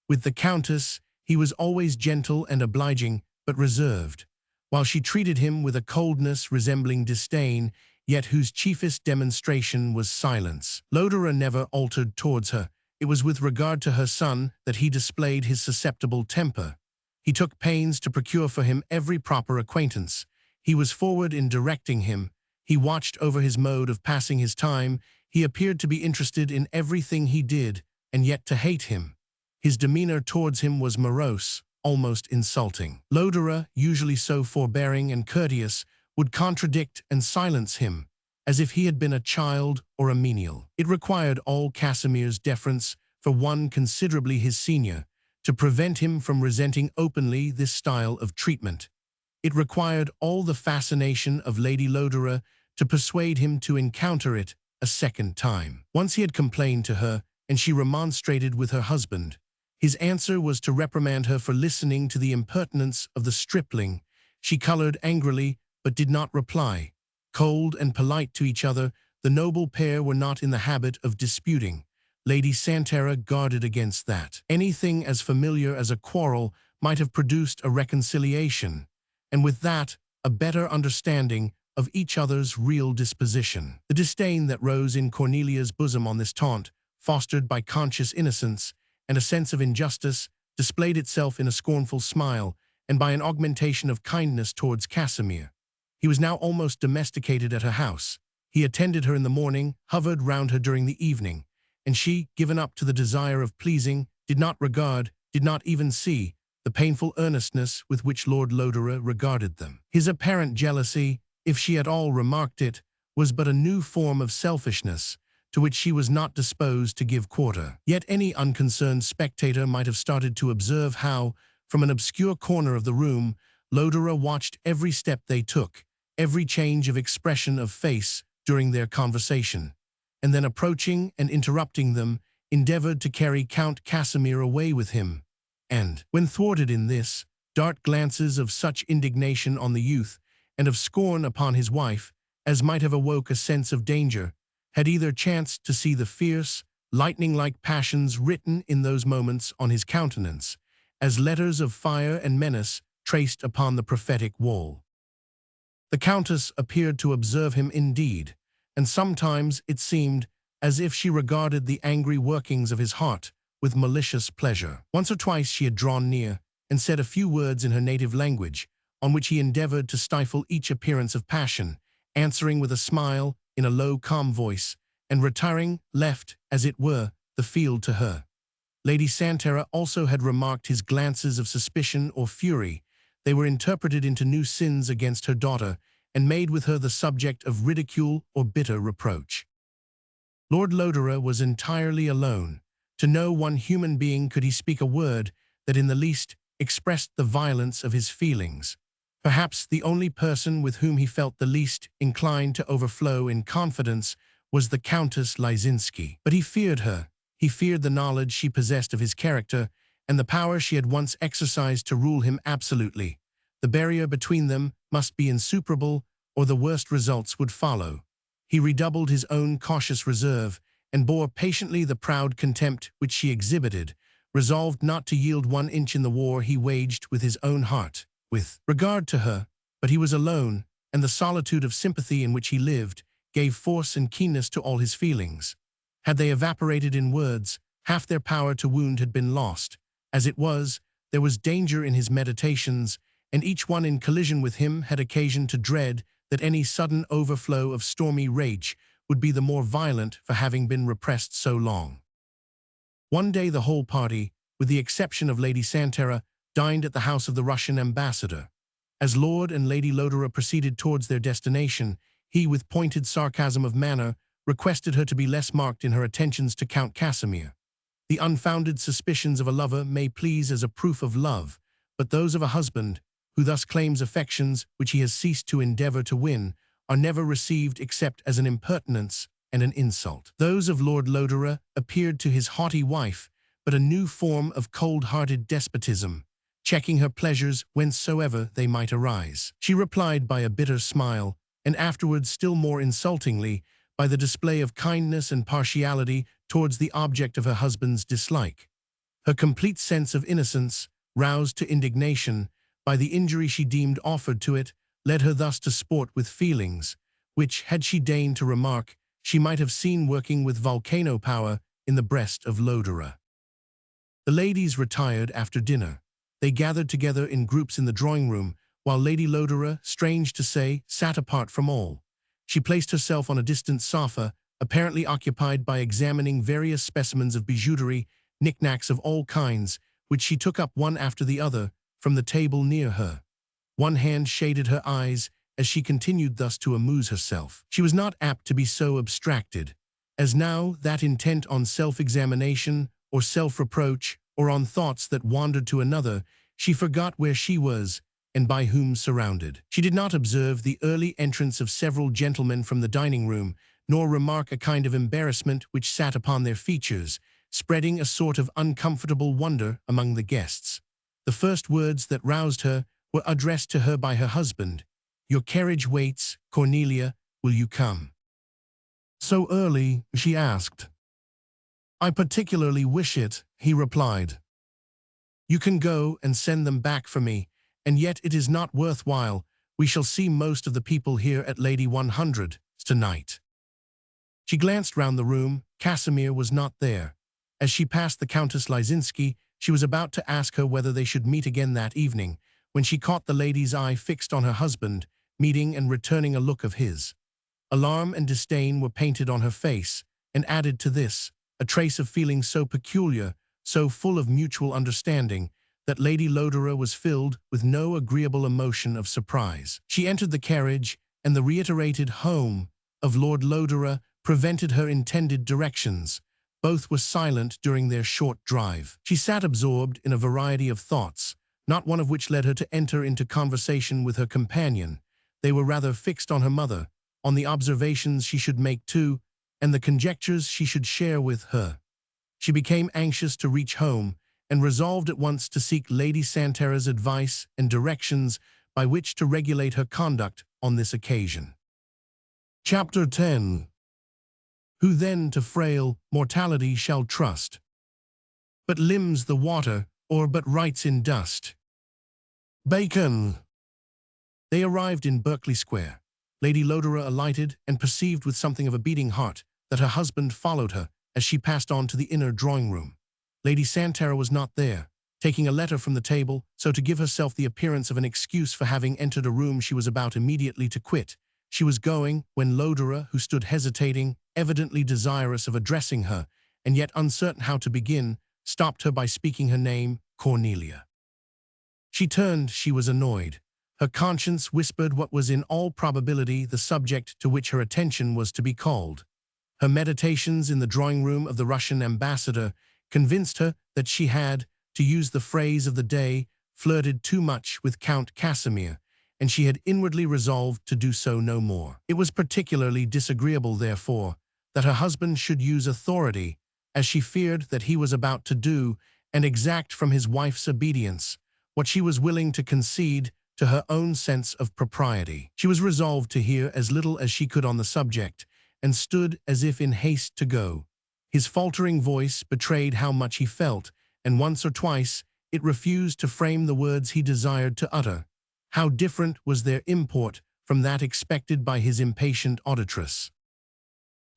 A: With the Countess, he was always gentle and obliging, but reserved, while she treated him with a coldness resembling disdain, yet whose chiefest demonstration was silence. Lodore never altered towards her. It was with regard to her son that he displayed his susceptible temper. He took pains to procure for him every proper acquaintance. He was forward in directing him. He watched over his mode of passing his time. He appeared to be interested in everything he did, and yet to hate him. His demeanor towards him was morose, almost insulting. Lodore, usually so forbearing and courteous, would contradict and silence him, as if he had been a child or a menial. It required all Casimir's deference for one considerably his senior, to prevent him from resenting openly this style of treatment. It required all the fascination of Lady Lodore to persuade him to encounter it a second time. Once he had complained to her, and she remonstrated with her husband. His answer was to reprimand her for listening to the impertinence of the stripling. She colored angrily, but did not reply. Cold and polite to each other, the noble pair were not in the habit of disputing. Lady Santerre guarded against that. Anything as familiar as a quarrel might have produced a reconciliation, and with that, a better understanding of each other's real disposition. The disdain that rose in Cornelia's bosom on this taunt, fostered by conscious innocence and a sense of injustice, displayed itself in a scornful smile and by an augmentation of kindness towards Casimir. He was now almost domesticated at her house. He attended her in the morning, hovered round her during the evening, and she, given up to the desire of pleasing, did not regard, did not even see, the painful earnestness with which Lord Lodore regarded them. His apparent jealousy, if she at all remarked it, was but a new form of selfishness, to which she was not disposed to give quarter. Yet any unconcerned spectator might have started to observe how, from an obscure corner of the room, Lodore watched every step they took, every change of expression of face during their conversation, and then approaching and interrupting them, endeavored to carry Count Casimir away with him, and, when thwarted in this, dart glances of such indignation on the youth, and of scorn upon his wife, as might have awoke a sense of danger, had either chanced to see the fierce, lightning-like passions written in those moments on his countenance, as letters of fire and menace traced upon the prophetic wall. The Countess appeared to observe him indeed, and sometimes it seemed as if she regarded the angry workings of his heart with malicious pleasure. Once or twice she had drawn near, and said a few words in her native language, on which he endeavored to stifle each appearance of passion, answering with a smile, in a low, calm voice, and retiring, left, as it were, the field to her. Lady Santerre also had remarked his glances of suspicion or fury. They were interpreted into new sins against her daughter, and made with her the subject of ridicule or bitter reproach. Lord Lodore was entirely alone. To no one human being could he speak a word that in the least expressed the violence of his feelings. Perhaps the only person with whom he felt the least inclined to overflow in confidence was the Countess Lysinski. But he feared her. He feared the knowledge she possessed of his character, and the power she had once exercised to rule him absolutely. The barrier between them must be insuperable, or the worst results would follow. He redoubled his own cautious reserve, and bore patiently the proud contempt which she exhibited, resolved not to yield 1 inch in the war he waged with his own heart, with regard to her. But he was alone, and the solitude of sympathy in which he lived gave force and keenness to all his feelings. Had they evaporated in words, half their power to wound had been lost. As it was, there was danger in his meditations, and each one in collision with him had occasion to dread that any sudden overflow of stormy rage would be the more violent for having been repressed so long. One day the whole party, with the exception of Lady Santera, dined at the house of the Russian ambassador. As Lord and Lady Lodore proceeded towards their destination, he, with pointed sarcasm of manner, requested her to be less marked in her attentions to Count Casimir. The unfounded suspicions of a lover may please as a proof of love, but those of a husband, who thus claims affections which he has ceased to endeavor to win, are never received except as an impertinence and an insult. Those of Lord Lodore appeared to his haughty wife but a new form of cold-hearted despotism, checking her pleasures whencesoever they might arise. She replied by a bitter smile, and afterwards still more insultingly by the display of kindness and partiality towards the object of her husband's dislike. Her complete sense of innocence, roused to indignation by the injury she deemed offered to it, led her thus to sport with feelings, which, had she deigned to remark, she might have seen working with volcano power in the breast of Lodore. The ladies retired after dinner. They gathered together in groups in the drawing-room, while Lady Lodore, strange to say, sat apart from all. She placed herself on a distant sofa, apparently occupied by examining various specimens of bijouterie, knickknacks of all kinds, which she took up one after the other from the table near her. One hand shaded her eyes as she continued thus to amuse herself. She was not apt to be so abstracted, as now that intent on self-examination or self-reproach or on thoughts that wandered to another, she forgot where she was and by whom surrounded. She did not observe the early entrance of several gentlemen from the dining-room, nor remark a kind of embarrassment which sat upon their features, spreading a sort of uncomfortable wonder among the guests. The first words that roused her were addressed to her by her husband. "Your carriage waits, Cornelia, will you come?" "So early?" she asked. "I particularly wish it," he replied. "You can go and send them back for me, and yet it is not worthwhile. We shall see most of the people here at Lady 100's tonight." She glanced round the room. Casimir was not there. As she passed the Countess Lysinski, she was about to ask her whether they should meet again that evening, when she caught the lady's eye fixed on her husband, meeting and returning a look of his. Alarm and disdain were painted on her face, and added to this, a trace of feeling so peculiar, so full of mutual understanding, that Lady Lodore was filled with no agreeable emotion of surprise. She entered the carriage, and the reiterated "home" of Lord Lodore prevented her intended directions. Both were silent during their short drive. She sat absorbed in a variety of thoughts, not one of which led her to enter into conversation with her companion. They were rather fixed on her mother, on the observations she should make too, and the conjectures she should share with her. She became anxious to reach home, and resolved at once to seek Lady Santera's advice and directions by which to regulate her conduct on this occasion. Chapter 10. Who then to frail mortality shall trust, but limbs the water, or but writes in dust? Bacon. They arrived in Berkeley Square. Lady Lodore alighted and perceived with something of a beating heart that her husband followed her as she passed on to the inner drawing-room. Lady Santera was not there, taking a letter from the table, so to give herself the appearance of an excuse for having entered a room she was about immediately to quit. She was going, when Lodore, who stood hesitating, evidently desirous of addressing her, and yet uncertain how to begin, stopped her by speaking her name, Cornelia. She turned. She was annoyed. Her conscience whispered what was in all probability the subject to which her attention was to be called. Her meditations in the drawing-room of the Russian ambassador convinced her that she had, to use the phrase of the day, flirted too much with Count Casimir, and she had inwardly resolved to do so no more. It was particularly disagreeable, therefore, that her husband should use authority, as she feared that he was about to do, and exact from his wife's obedience what she was willing to concede to her own sense of propriety. She was resolved to hear as little as she could on the subject, and stood as if in haste to go. His faltering voice betrayed how much he felt, and once or twice it refused to frame the words he desired to utter. How different was their import from that expected by his impatient auditress.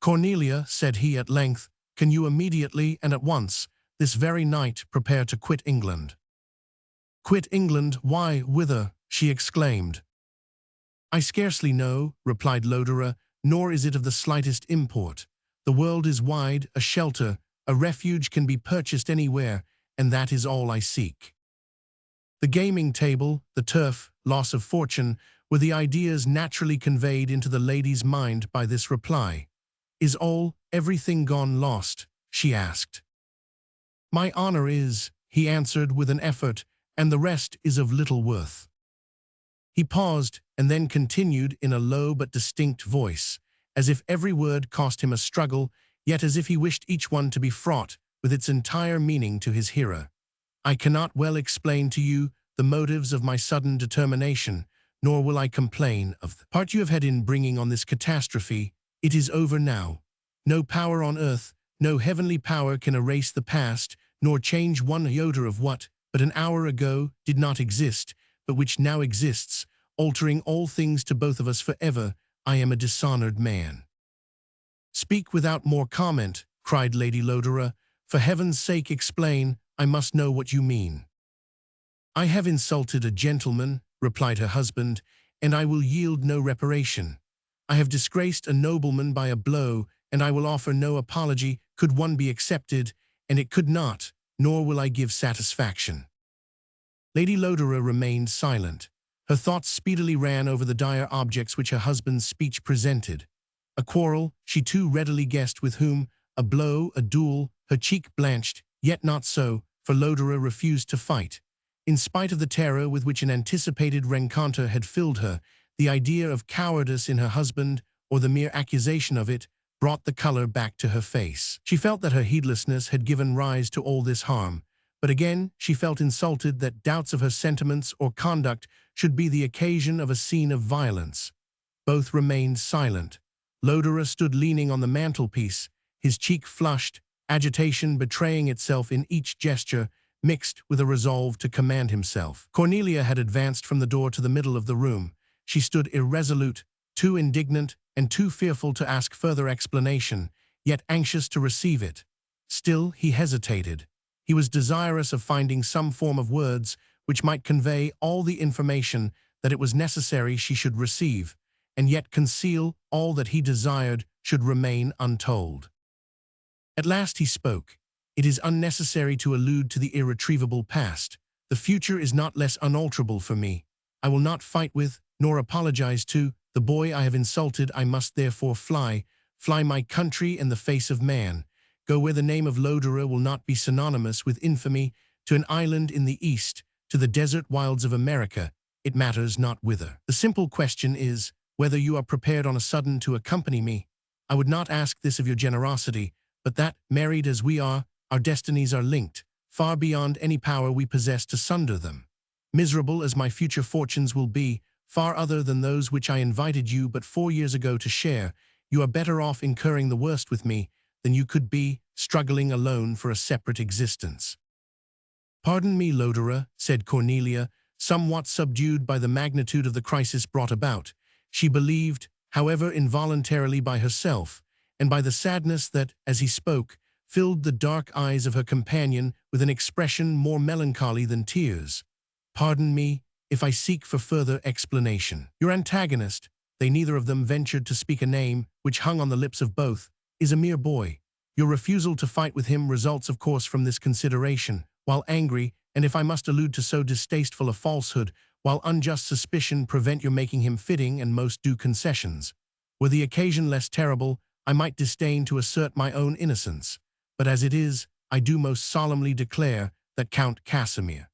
A: "Cornelia," said he at length, "can you immediately and at once, this very night, prepare to quit England?" "Quit England? Why, whither?" she exclaimed. "I scarcely know," replied Lodore, "nor is it of the slightest import. The world is wide, a shelter, a refuge can be purchased anywhere, and that is all I seek." The gaming table, the turf, loss of fortune, were the ideas naturally conveyed into the lady's mind by this reply. "Is everything gone lost?" she asked. "My honor is," he answered with an effort, "and the rest is of little worth." He paused, and then continued in a low but distinct voice, as if every word cost him a struggle, yet as if he wished each one to be fraught with its entire meaning to his hearer. "I cannot well explain to you the motives of my sudden determination, nor will I complain of the part you have had in bringing on this catastrophe. It is over now. No power on earth, no heavenly power can erase the past, nor change one iota of what, but an hour ago, did not exist, but which now exists, altering all things to both of us forever. I am a dishonored man." "Speak without more comment," cried Lady Lodore. "For heaven's sake explain, I must know what you mean." "I have insulted a gentleman," replied her husband, "and I will yield no reparation. I have disgraced a nobleman by a blow, and I will offer no apology could one be accepted, and it could not, nor will I give satisfaction." Lady Lodore remained silent. Her thoughts speedily ran over the dire objects which her husband's speech presented. A quarrel, she too readily guessed with whom, a blow, a duel, her cheek blanched, yet not so, for Lodore refused to fight. In spite of the terror with which an anticipated rencontre had filled her, the idea of cowardice in her husband, or the mere accusation of it, brought the color back to her face. She felt that her heedlessness had given rise to all this harm, but again she felt insulted that doubts of her sentiments or conduct should be the occasion of a scene of violence. Both remained silent. Lodore stood leaning on the mantelpiece, his cheek flushed, agitation betraying itself in each gesture, mixed with a resolve to command himself. Cornelia had advanced from the door to the middle of the room. She stood irresolute, too indignant and too fearful to ask further explanation, yet anxious to receive it. Still he hesitated. He was desirous of finding some form of words which might convey all the information that it was necessary she should receive, and yet conceal all that he desired should remain untold. At last he spoke. "It is unnecessary to allude to the irretrievable past. The future is not less unalterable for me. I will not fight with, nor apologize to, the boy I have insulted. I must therefore fly my country and the face of man, go where the name of Lodore will not be synonymous with infamy, to an island in the east, to the desert wilds of America, it matters not whither. The simple question is, whether you are prepared on a sudden to accompany me. I would not ask this of your generosity, but that, married as we are, our destinies are linked, far beyond any power we possess to sunder them. Miserable as my future fortunes will be, far other than those which I invited you but 4 years ago to share, you are better off incurring the worst with me than you could be, struggling alone for a separate existence." "Pardon me, Lodore," said Cornelia, somewhat subdued by the magnitude of the crisis brought about. She believed, however involuntarily by herself, and by the sadness that, as he spoke, filled the dark eyes of her companion with an expression more melancholy than tears. "Pardon me, if I seek for further explanation. Your antagonist," they neither of them ventured to speak a name which hung on the lips of both, "is a mere boy. Your refusal to fight with him results of course from this consideration. While angry, and if I must allude to so distasteful a falsehood, while unjust suspicion prevent your making him fitting and most due concessions. Were the occasion less terrible, I might disdain to assert my own innocence, but as it is, I do most solemnly declare that Count Casimir—"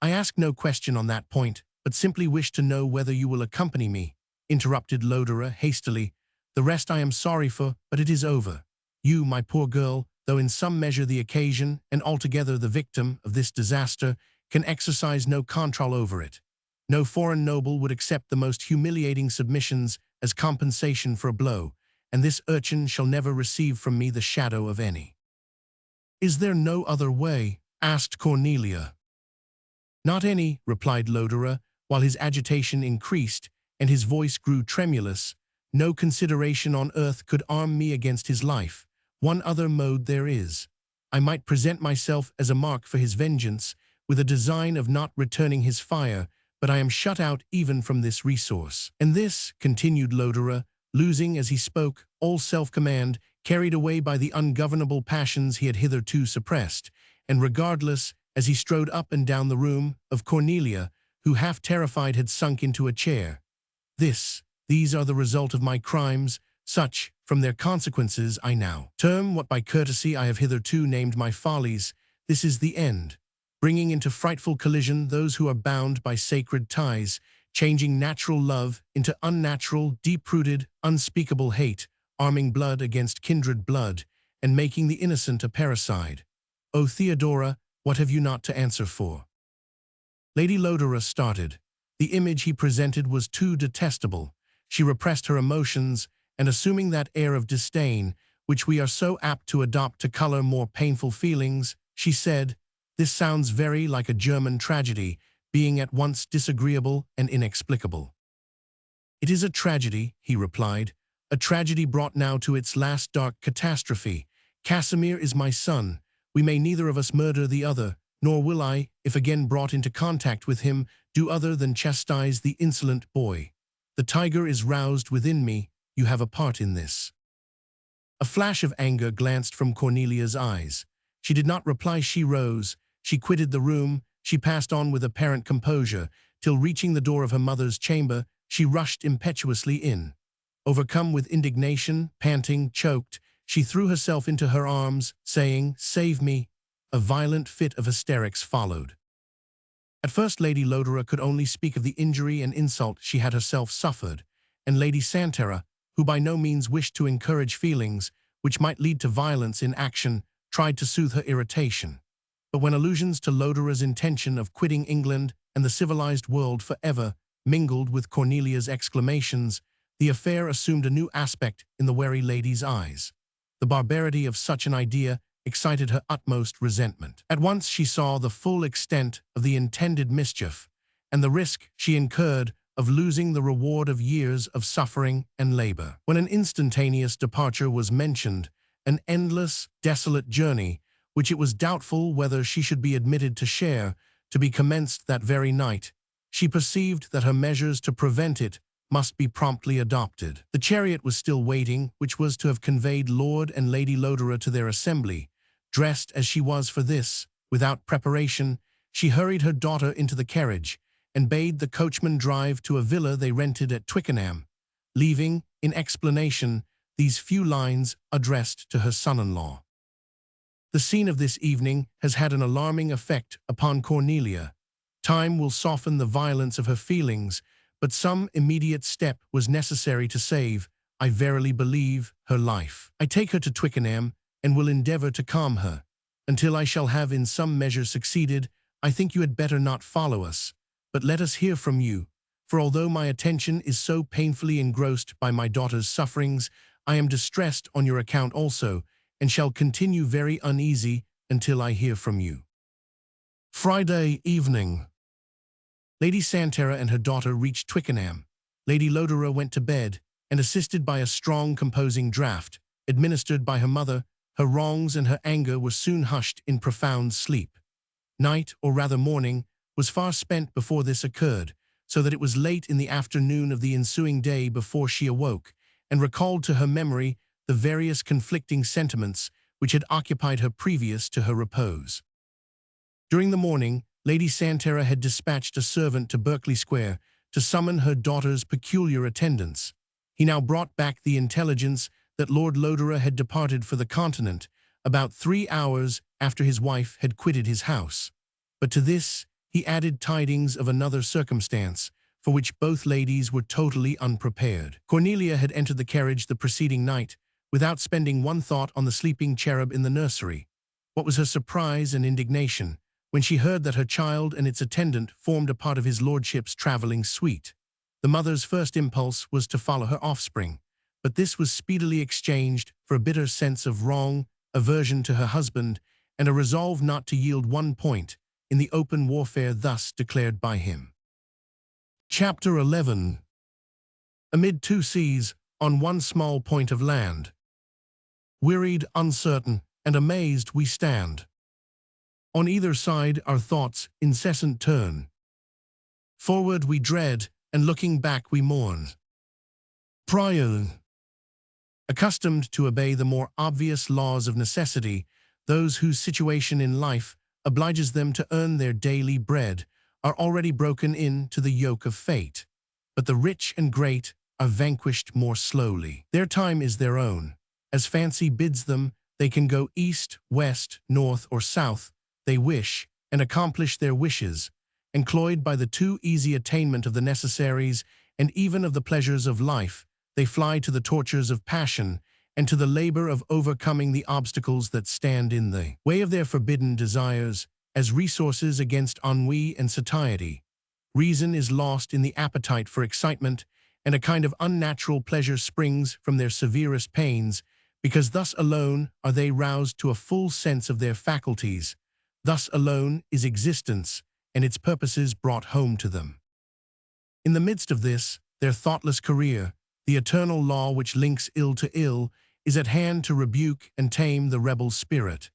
A: "I ask no question on that point, but simply wish to know whether you will accompany me," interrupted Lodore hastily. "The rest I am sorry for, but it is over. You, my poor girl, though in some measure the occasion and altogether the victim of this disaster, can exercise no control over it. No foreign noble would accept the most humiliating submissions as compensation for a blow, and this urchin shall never receive from me the shadow of any." "Is there no other way?" asked Cornelia. "Not any," replied Lodore, while his agitation increased and his voice grew tremulous. "No consideration on earth could arm me against his life. One other mode there is. I might present myself as a mark for his vengeance, with a design of not returning his fire, but I am shut out even from this resource. And this, continued Lodore, losing as he spoke all self-command, carried away by the ungovernable passions he had hitherto suppressed, and regardless, as he strode up and down the room, of Cornelia, who half terrified had sunk into a chair. These are the result of my crimes, such, from their consequences, I now term what by courtesy I have hitherto named my follies. This is the end, bringing into frightful collision those who are bound by sacred ties, changing natural love into unnatural, deep-rooted, unspeakable hate, arming blood against kindred blood, and making the innocent a parricide. O Theodora, what have you not to answer for? Lady Lodore started. The image he presented was too detestable. She repressed her emotions, and assuming that air of disdain, which we are so apt to adopt to color more painful feelings, she said, "This sounds very like a German tragedy, being at once disagreeable and inexplicable." "It is a tragedy," he replied, "a tragedy brought now to its last dark catastrophe. Casimir is my son. We may neither of us murder the other, nor will I, if again brought into contact with him, do other than chastise the insolent boy. The tiger is roused within me. You have a part in this." A flash of anger glanced from Cornelia's eyes. She did not reply. She rose. She quitted the room. She passed on with apparent composure, till reaching the door of her mother's chamber, she rushed impetuously in. Overcome with indignation, panting, choked, she threw herself into her arms, saying, "Save me." A violent fit of hysterics followed. At first Lady Lodore could only speak of the injury and insult she had herself suffered, and Lady Santera, who by no means wished to encourage feelings which might lead to violence in action, tried to soothe her irritation. But when allusions to Lodore's intention of quitting England and the civilized world forever mingled with Cornelia's exclamations, the affair assumed a new aspect in the wary lady's eyes. The barbarity of such an idea excited her utmost resentment. At once she saw the full extent of the intended mischief, and the risk she incurred of losing the reward of years of suffering and labor. When an instantaneous departure was mentioned, an endless, desolate journey, which it was doubtful whether she should be admitted to share, to be commenced that very night, she perceived that her measures to prevent it must be promptly adopted. The chariot was still waiting, which was to have conveyed Lord and Lady Lodore to their assembly. Dressed as she was for this, without preparation, she hurried her daughter into the carriage, and bade the coachman drive to a villa they rented at Twickenham, leaving, in explanation, these few lines addressed to her son-in-law. "The scene of this evening has had an alarming effect upon Cornelia. Time will soften the violence of her feelings, but some immediate step was necessary to save, I verily believe, her life. I take her to Twickenham, and will endeavor to calm her. Until I shall have in some measure succeeded, I think you had better not follow us, but let us hear from you, for although my attention is so painfully engrossed by my daughter's sufferings, I am distressed on your account also, and shall continue very uneasy until I hear from you." Friday evening. Lady Santera and her daughter reached Twickenham. Lady Lodore went to bed, and assisted by a strong composing draught, administered by her mother, her wrongs and her anger were soon hushed in profound sleep. Night, or rather morning, was far spent before this occurred, so that it was late in the afternoon of the ensuing day before she awoke, and recalled to her memory the various conflicting sentiments which had occupied her previous to her repose. During the morning, Lady Santera had dispatched a servant to Berkeley Square to summon her daughter's peculiar attendants. He now brought back the intelligence that Lord Lodore had departed for the Continent about 3 hours after his wife had quitted his house. But to this he added tidings of another circumstance, for which both ladies were totally unprepared. Cornelia had entered the carriage the preceding night, without spending one thought on the sleeping cherub in the nursery. What was her surprise and indignation when she heard that her child and its attendant formed a part of his lordship's travelling suite. The mother's first impulse was to follow her offspring, but this was speedily exchanged for a bitter sense of wrong, aversion to her husband, and a resolve not to yield one point in the open warfare thus declared by him. Chapter 11. Amid two seas, on one small point of land. Wearied, uncertain, and amazed we stand. On either side our thoughts incessant turn. Forward we dread, and looking back we mourn. Prior. Accustomed to obey the more obvious laws of necessity, those whose situation in life obliges them to earn their daily bread are already broken in to the yoke of fate. But the rich and great are vanquished more slowly. Their time is their own. As fancy bids them, they can go east, west, north, or south they wish, and accomplish their wishes, and cloyed by the too easy attainment of the necessaries and even of the pleasures of life, they fly to the tortures of passion and to the labor of overcoming the obstacles that stand in the way of their forbidden desires as resources against ennui and satiety. Reason is lost in the appetite for excitement, and a kind of unnatural pleasure springs from their severest pains, because thus alone are they roused to a full sense of their faculties. Thus alone is existence and its purposes brought home to them. In the midst of this, their thoughtless career, the eternal law which links ill to ill, is at hand to rebuke and tame the rebel spirit.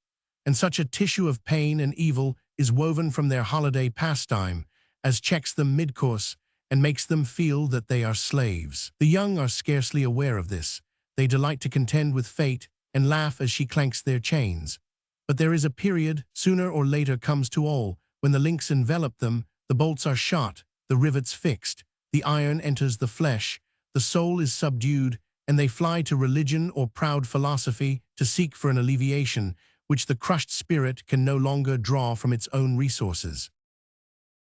A: And such a tissue of pain and evil is woven from their holiday pastime, as checks them mid-course and makes them feel that they are slaves. The young are scarcely aware of this. They delight to contend with fate and laugh as she clanks their chains. But there is a period, sooner or later comes to all, when the links envelop them, the bolts are shot, the rivets fixed, the iron enters the flesh, the soul is subdued, and they fly to religion or proud philosophy to seek for an alleviation which the crushed spirit can no longer draw from its own resources.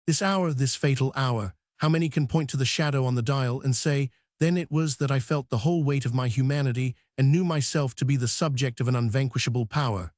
A: This hour, this fatal hour, how many can point to the shadow on the dial and say, "Then it was that I felt the whole weight of my humanity and knew myself to be the subject of an unvanquishable power."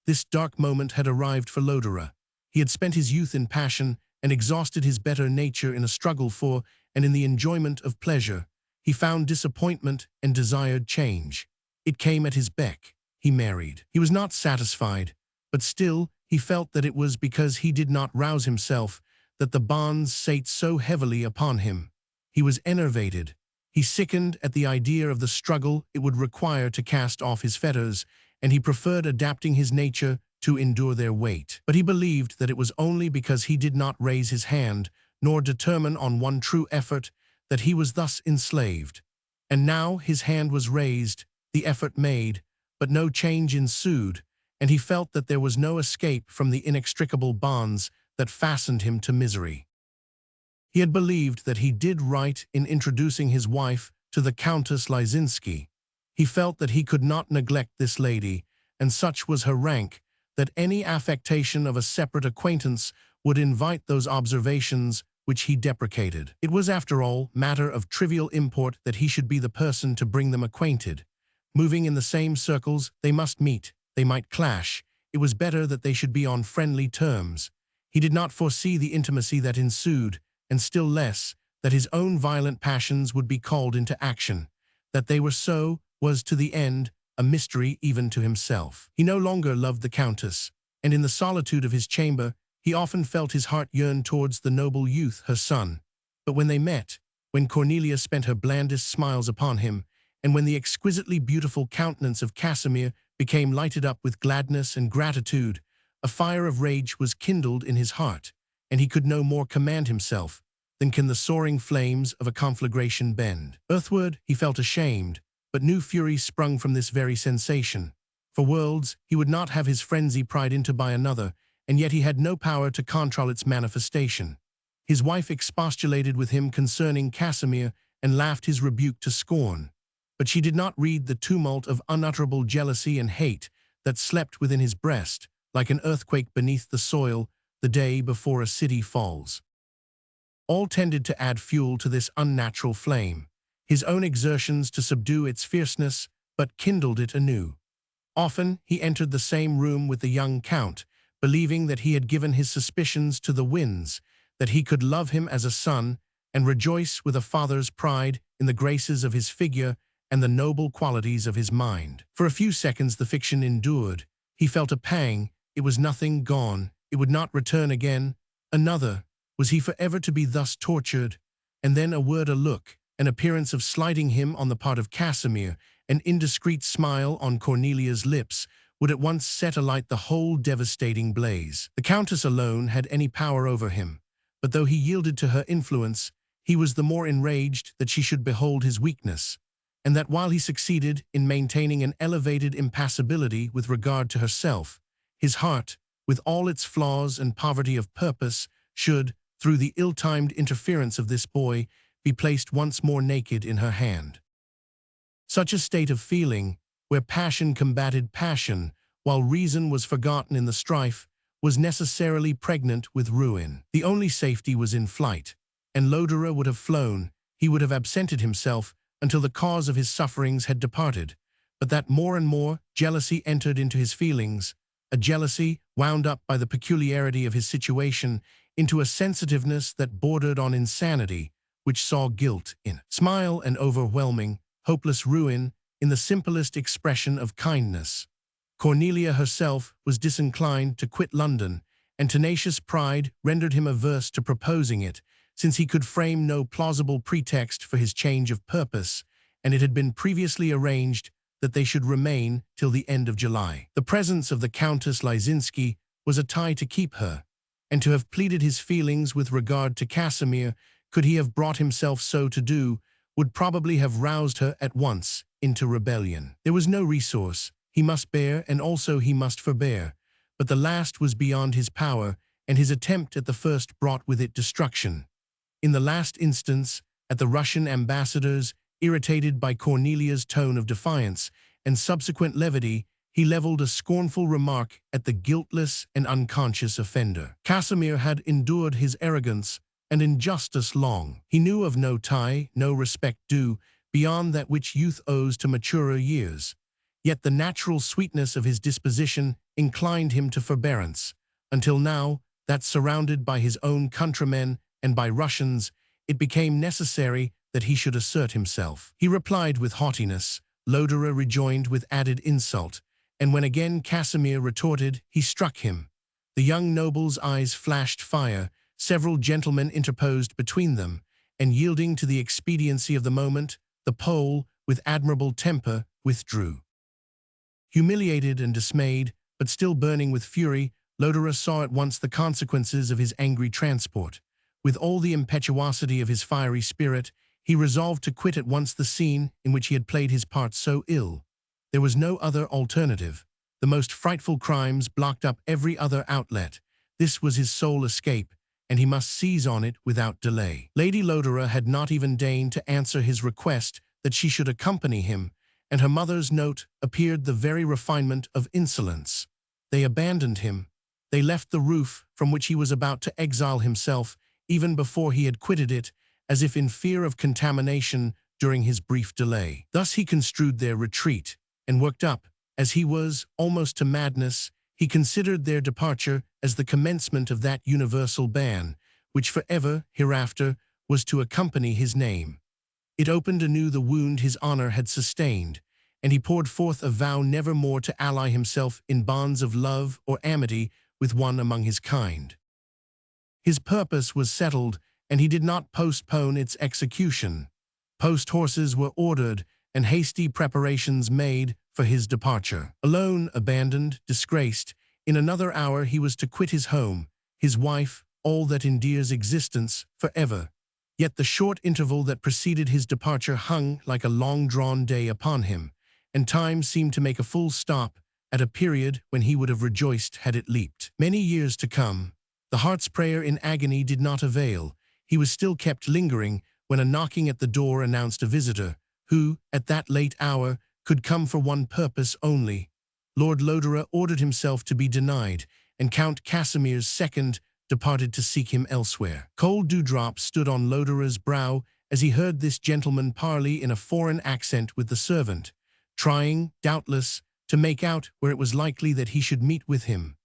A: This dark moment had arrived for Lodore. He had spent his youth in passion and exhausted his better nature in a struggle for and in the enjoyment of pleasure. He found disappointment and desired change. It came at his beck. He married. He was not satisfied, but still he felt that it was because he did not rouse himself that the bonds sate so heavily upon him. He was enervated. He sickened at the idea of the struggle it would require to cast off his fetters, and he preferred adapting his nature to endure their weight. But he believed that it was only because he did not raise his hand, nor determine on one true effort, that he was thus enslaved. And now his hand was raised, the effort made, but no change ensued, and he felt that there was no escape from the inextricable bonds that fastened him to misery. He had believed that he did right in introducing his wife to the Countess Lysinski. He felt that he could not neglect this lady, and such was her rank, that any affectation of a separate acquaintance would invite those observations which he deprecated. It was, after all, matter of trivial import that he should be the person to bring them acquainted. Moving in the same circles, they must meet, they might clash. It was better that they should be on friendly terms. He did not foresee the intimacy that ensued, and still less, that his own violent passions would be called into action. That they were so was, to the end, a mystery even to himself. He no longer loved the Countess, and in the solitude of his chamber, he often felt his heart yearn towards the noble youth, her son. But when they met, when Cornelia spent her blandest smiles upon him, and when the exquisitely beautiful countenance of Casimir became lighted up with gladness and gratitude, a fire of rage was kindled in his heart, and he could no more command himself than can the soaring flames of a conflagration bend. Earthward, he felt ashamed, but new fury sprung from this very sensation. For worlds, he would not have his frenzy pried into by another, and yet he had no power to control its manifestation. His wife expostulated with him concerning Casimir and laughed his rebuke to scorn. But she did not read the tumult of unutterable jealousy and hate that slept within his breast, like an earthquake beneath the soil the day before a city falls. All tended to add fuel to this unnatural flame. His own exertions to subdue its fierceness but kindled it anew. Often he entered the same room with the young Count, believing that he had given his suspicions to the winds, that he could love him as a son, and rejoice with a father's pride in the graces of his figure and the noble qualities of his mind. For a few seconds the fiction endured. He felt a pang. It was nothing, gone. It would not return again. Another. Was he forever to be thus tortured? And then a word, a look, an appearance of slighting him on the part of Casimir, an indiscreet smile on Cornelia's lips, would at once set alight the whole devastating blaze. The Countess alone had any power over him. But though he yielded to her influence, he was the more enraged that she should behold his weakness, and that while he succeeded in maintaining an elevated impassibility with regard to herself, his heart, with all its flaws and poverty of purpose, should, through the ill-timed interference of this boy, be placed once more naked in her hand. Such a state of feeling, where passion combated passion, while reason was forgotten in the strife, was necessarily pregnant with ruin. The only safety was in flight, and Lodore would have flown, he would have absented himself until the cause of his sufferings had departed, but that more and more jealousy entered into his feelings, a jealousy wound up by the peculiarity of his situation into a sensitiveness that bordered on insanity, which saw guilt in smile and overwhelming, hopeless ruin in the simplest expression of kindness. Cornelia herself was disinclined to quit London, and tenacious pride rendered him averse to proposing it, since he could frame no plausible pretext for his change of purpose, and it had been previously arranged that they should remain till the end of July. The presence of the Countess Lysinski was a tie to keep her, and to have pleaded his feelings with regard to Casimir, could he have brought himself so to do, would probably have roused her at once into rebellion. There was no resource. He must bear, and also he must forbear, but the last was beyond his power, and his attempt at the first brought with it destruction. In the last instance, at the Russian ambassador's, irritated by Cornelia's tone of defiance and subsequent levity, he leveled a scornful remark at the guiltless and unconscious offender. Casimir had endured his arrogance and injustice long. He knew of no tie, no respect due, beyond that which youth owes to maturer years. Yet the natural sweetness of his disposition inclined him to forbearance, until now, that surrounded by his own countrymen and by Russians, it became necessary that he should assert himself. He replied with haughtiness, Lodore rejoined with added insult, and when again Casimir retorted, he struck him. The young noble's eyes flashed fire, several gentlemen interposed between them, and yielding to the expediency of the moment, the Pole, with admirable temper, withdrew. Humiliated and dismayed, but still burning with fury, Lodore saw at once the consequences of his angry transport. With all the impetuosity of his fiery spirit, he resolved to quit at once the scene in which he had played his part so ill. There was no other alternative. The most frightful crimes blocked up every other outlet. This was his sole escape, and he must seize on it without delay. Lady Lodore had not even deigned to answer his request that she should accompany him, and her mother's note appeared the very refinement of insolence. They abandoned him. They left the roof from which he was about to exile himself, even before he had quitted it, as if in fear of contamination during his brief delay. Thus he construed their retreat, and worked up, as he was, almost to madness, he considered their departure as the commencement of that universal ban, which forever, hereafter, was to accompany his name. It opened anew the wound his honor had sustained, and he poured forth a vow never more to ally himself in bonds of love or amity with one among his kind. His purpose was settled, and he did not postpone its execution. Post-horses were ordered, and hasty preparations made for his departure. Alone, abandoned, disgraced, in another hour he was to quit his home, his wife, all that endears existence, forever. Yet the short interval that preceded his departure hung like a long-drawn day upon him, and time seemed to make a full stop at a period when he would have rejoiced had it leaped. Many years to come, the heart's prayer in agony did not avail. He was still kept lingering when a knocking at the door announced a visitor, who, at that late hour, could come for one purpose only. Lord Lodore ordered himself to be denied, and Count Casimir's second departed to seek him elsewhere. Cold dewdrops stood on Lodore's brow as he heard this gentleman parley in a foreign accent with the servant, trying, doubtless, to make out where it was likely that he should meet with him.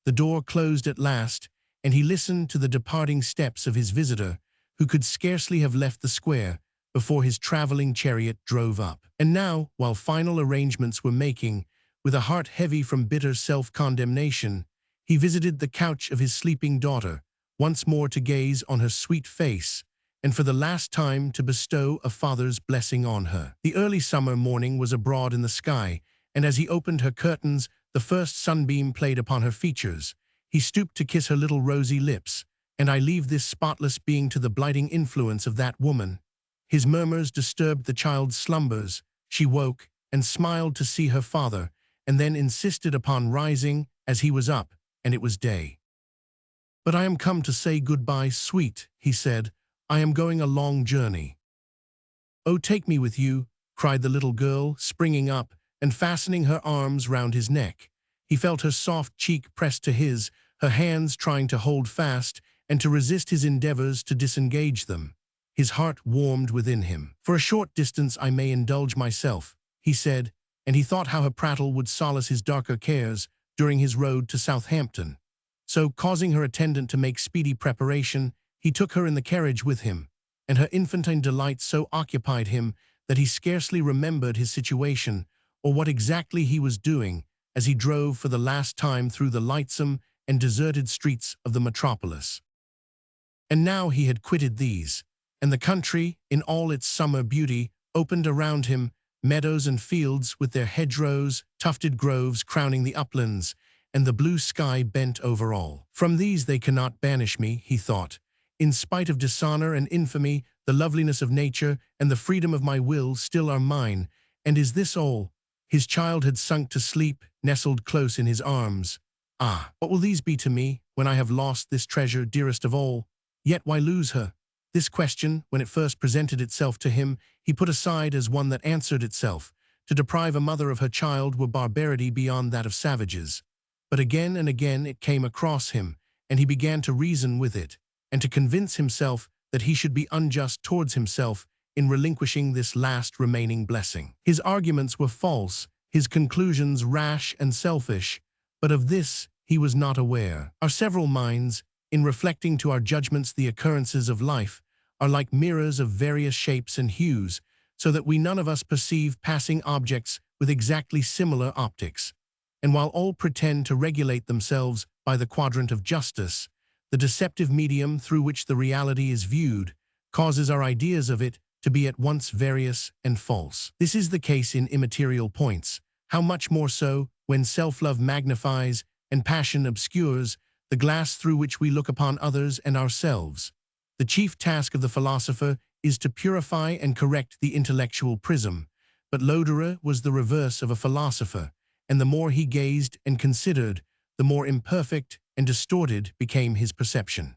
A: The door closed at last, and he listened to the departing steps of his visitor, who could scarcely have left the square before his traveling chariot drove up. And now, while final arrangements were making, with a heart heavy from bitter self-condemnation, he visited the couch of his sleeping daughter, once more to gaze on her sweet face, and for the last time to bestow a father's blessing on her. The early summer morning was abroad in the sky, and as he opened her curtains, the first sunbeam played upon her features. He stooped to kiss her little rosy lips, and I leave this spotless being to the blighting influence of that woman." His murmurs disturbed the child's slumbers. She woke and smiled to see her father, and then insisted upon rising as he was up, and it was day. "But I am come to say goodbye, sweet," he said. "I am going a long journey." "Oh, take me with you," cried the little girl, springing up and fastening her arms round his neck. He felt her soft cheek pressed to his, her hands trying to hold fast and to resist his endeavors to disengage them. His heart warmed within him. "For a short distance I may indulge myself," he said, and he thought how her prattle would solace his darker cares during his road to Southampton. So, causing her attendant to make speedy preparation, he took her in the carriage with him, and her infantine delight so occupied him that he scarcely remembered his situation or what exactly he was doing as he drove for the last time through the lightsome and deserted streets of the metropolis. And now he had quitted these, and the country, in all its summer beauty, opened around him, meadows and fields with their hedgerows, tufted groves crowning the uplands, and the blue sky bent over all. "From these they cannot banish me," he thought. "In spite of dishonor and infamy, the loveliness of nature and the freedom of my will still are mine. And is this all?" His child had sunk to sleep, nestled close in his arms. "Ah, what will these be to me when I have lost this treasure dearest of all? Yet why lose her?" This question, when it first presented itself to him, he put aside as one that answered itself. To deprive a mother of her child were barbarity beyond that of savages. But again and again it came across him, and he began to reason with it, and to convince himself that he should be unjust towards himself in relinquishing this last remaining blessing. His arguments were false, his conclusions rash and selfish, but of this he was not aware. Our several minds, in reflecting to our judgments the occurrences of life, are like mirrors of various shapes and hues, so that we none of us perceive passing objects with exactly similar optics. And while all pretend to regulate themselves by the quadrant of justice, the deceptive medium through which the reality is viewed causes our ideas of it to be at once various and false. This is the case in immaterial points. How much more so when self-love magnifies and passion obscures the glass through which we look upon others and ourselves. The chief task of the philosopher is to purify and correct the intellectual prism, but Lodore was the reverse of a philosopher, and the more he gazed and considered, the more imperfect and distorted became his perception.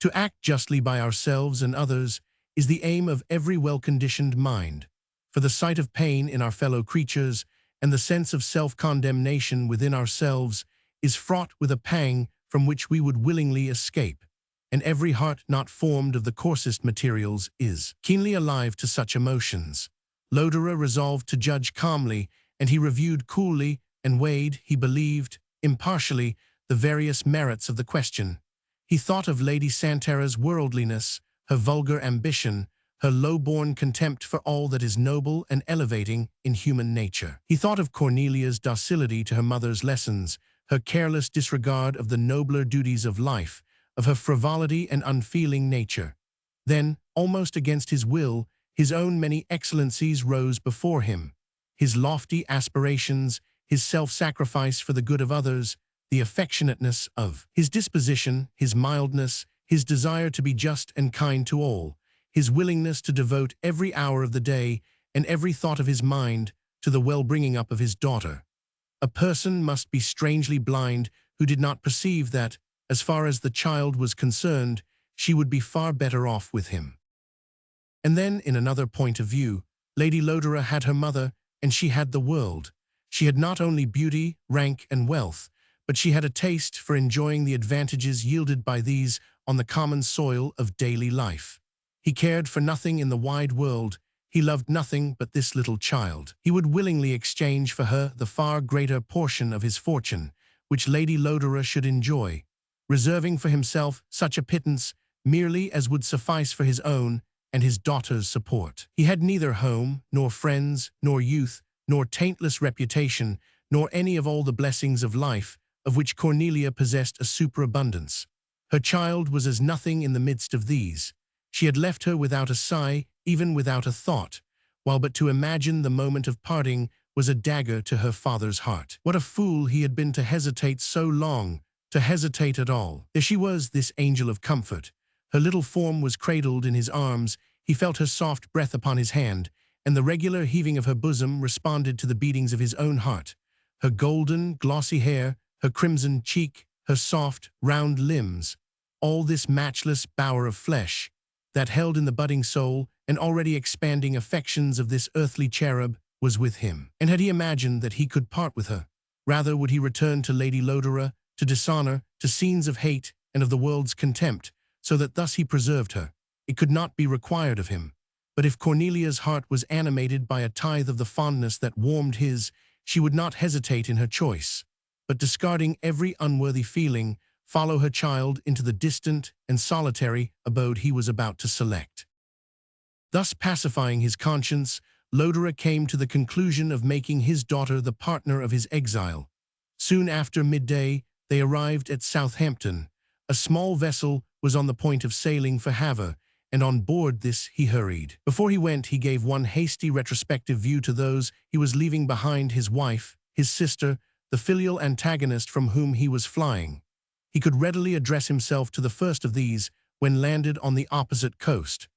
A: To act justly by ourselves and others is the aim of every well-conditioned mind, for the sight of pain in our fellow creatures and the sense of self-condemnation within ourselves is fraught with a pang from which we would willingly escape, and every heart not formed of the coarsest materials is keenly alive to such emotions. Lodore resolved to judge calmly, and he reviewed coolly and weighed, he believed, impartially, the various merits of the question. He thought of Lady Santara's worldliness, her vulgar ambition, her low-born contempt for all that is noble and elevating in human nature. He thought of Cornelia's docility to her mother's lessons, her careless disregard of the nobler duties of life, of her frivolity and unfeeling nature. Then, almost against his will, his own many excellencies rose before him. His lofty aspirations, his self-sacrifice for the good of others, the affectionateness of his disposition, his mildness, his desire to be just and kind to all, his willingness to devote every hour of the day and every thought of his mind to the well-bringing up of his daughter. A person must be strangely blind who did not perceive that, as far as the child was concerned, she would be far better off with him. And then, in another point of view, Lady Lodore had her mother, and she had the world. She had not only beauty, rank, and wealth, but she had a taste for enjoying the advantages yielded by these on the common soil of daily life. He cared for nothing in the wide world. He loved nothing but this little child. He would willingly exchange for her the far greater portion of his fortune, which Lady Lodore should enjoy, reserving for himself such a pittance merely as would suffice for his own and his daughter's support. He had neither home, nor friends, nor youth, nor taintless reputation, nor any of all the blessings of life, of which Cornelia possessed a superabundance. Her child was as nothing in the midst of these. She had left her without a sigh, even without a thought, while but to imagine the moment of parting was a dagger to her father's heart. What a fool he had been to hesitate so long, to hesitate at all. There she was, this angel of comfort. Her little form was cradled in his arms, he felt her soft breath upon his hand, and the regular heaving of her bosom responded to the beatings of his own heart. Her golden, glossy hair, her crimson cheek, her soft, round limbs, all this matchless bower of flesh, that held in the budding soul and already expanding affections of this earthly cherub, was with him. And had he imagined that he could part with her? Rather would he return to Lady Lodore, to dishonor, to scenes of hate and of the world's contempt, so that thus he preserved her. It could not be required of him. But if Cornelia's heart was animated by a tithe of the fondness that warmed his, she would not hesitate in her choice, but discarding every unworthy feeling, follow her child into the distant and solitary abode he was about to select. Thus pacifying his conscience, Lodore came to the conclusion of making his daughter the partner of his exile. Soon after midday, they arrived at Southampton. A small vessel was on the point of sailing for Havre, and on board this he hurried. Before he went, he gave one hasty retrospective view to those he was leaving behind: his wife, his sister, the filial antagonist from whom he was flying. He could readily address himself to the first of these when landed on the opposite coast.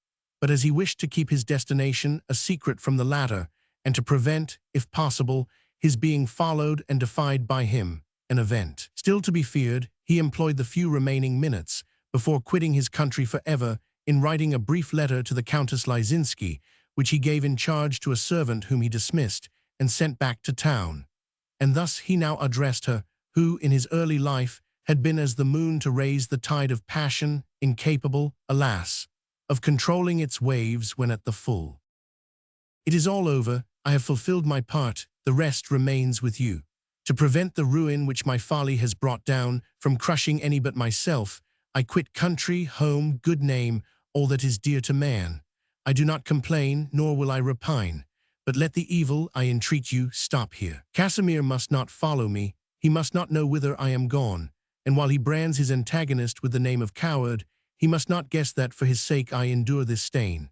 A: But as he wished to keep his destination a secret from the latter, and to prevent, if possible, his being followed and defied by him, an event still to be feared, he employed the few remaining minutes, before quitting his country forever, in writing a brief letter to the Countess Lysinski, which he gave in charge to a servant whom he dismissed and sent back to town. And thus he now addressed her, who, in his early life, had been as the moon to raise the tide of passion, incapable, alas, of controlling its waves when at the full. It is all over, I have fulfilled my part, the rest remains with you. To prevent the ruin which my folly has brought down from crushing any but myself, I quit country, home, good name, all that is dear to man. I do not complain, nor will I repine, but let the evil, I entreat you, stop here. Casimir must not follow me, he must not know whither I am gone, and while he brands his antagonist with the name of coward, he must not guess that for his sake I endure this stain.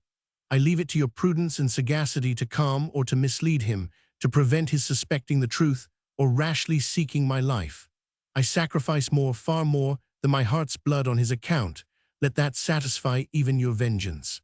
A: I leave it to your prudence and sagacity to calm or to mislead him, to prevent his suspecting the truth or rashly seeking my life. I sacrifice more, far more, than my heart's blood on his account. Let that satisfy even your vengeance.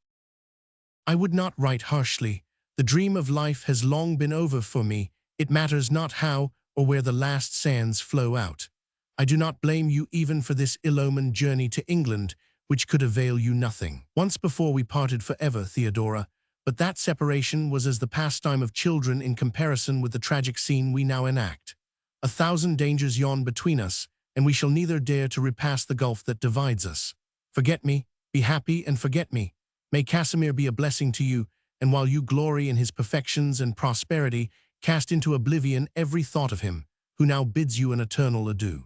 A: I would not write harshly. The dream of life has long been over for me. It matters not how or where the last sands flow out. I do not blame you even for this ill-omened journey to England, which could avail you nothing. Once before we parted forever, Theodora, but that separation was as the pastime of children in comparison with the tragic scene we now enact. 1,000 dangers yawn between us, and we shall neither dare to repass the gulf that divides us. Forget me, be happy and forget me. May Casimir be a blessing to you, and while you glory in his perfections and prosperity, cast into oblivion every thought of him, who now bids you an eternal adieu.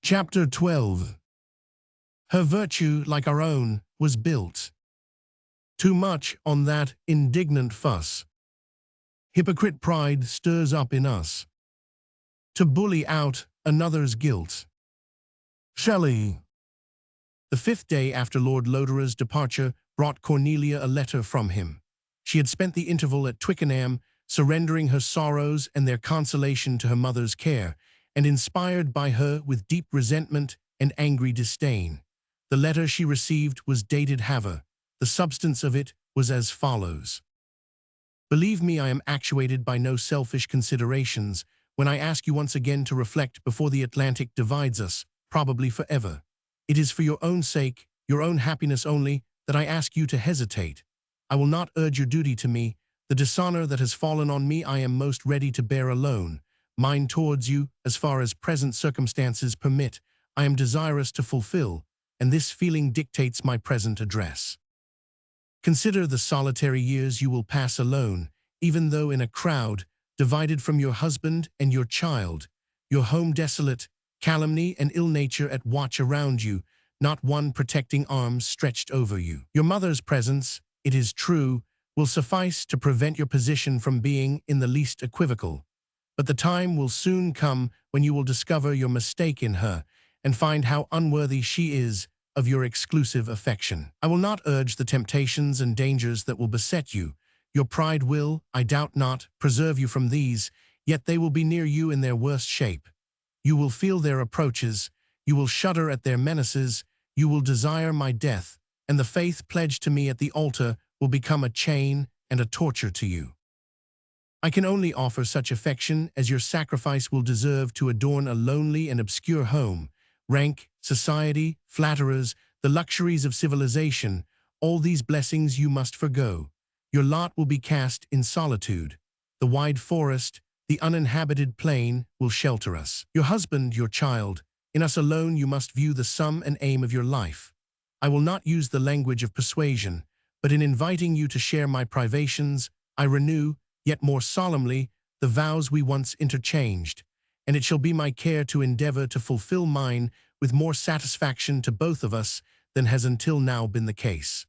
A: Chapter 12. Her virtue, like our own, was built too much on that indignant fuss. Hypocrite pride stirs up in us to bully out another's guilt. Shelley. The 5th day after Lord Lodore's departure brought Cornelia a letter from him. She had spent the interval at Twickenham, surrendering her sorrows and their consolation to her mother's care, and inspired by her with deep resentment and angry disdain. The letter she received was dated Havre. The substance of it was as follows. Believe me, I am actuated by no selfish considerations when I ask you once again to reflect before the Atlantic divides us, probably forever. It is for your own sake, your own happiness only, that I ask you to hesitate. I will not urge your duty to me. The dishonor that has fallen on me I am most ready to bear alone. Mine towards you, as far as present circumstances permit, I am desirous to fulfill, and this feeling dictates my present address. Consider the solitary years you will pass alone, even though in a crowd, divided from your husband and your child, your home desolate, calumny and ill nature at watch around you, not one protecting arm stretched over you. Your mother's presence, it is true, will suffice to prevent your position from being in the least equivocal. But the time will soon come when you will discover your mistake in her and find how unworthy she is of your exclusive affection. I will not urge the temptations and dangers that will beset you. Your pride will, I doubt not, preserve you from these, yet they will be near you in their worst shape. You will feel their approaches, You will shudder at their menaces, you will desire my death, and the faith pledged to me at the altar will become a chain and a torture to you. I can only offer such affection as your sacrifice will deserve to adorn a lonely and obscure home. Rank, society, flatterers, the luxuries of civilization, all these blessings you must forgo. Your lot will be cast in solitude. The wide forest, the uninhabited plain will shelter us. Your husband, your child, in us alone you must view the sum and aim of your life. I will not use the language of persuasion, but in inviting you to share my privations, I renew, yet more solemnly, the vows we once interchanged, and it shall be my care to endeavor to fulfill mine with more satisfaction to both of us than has until now been the case.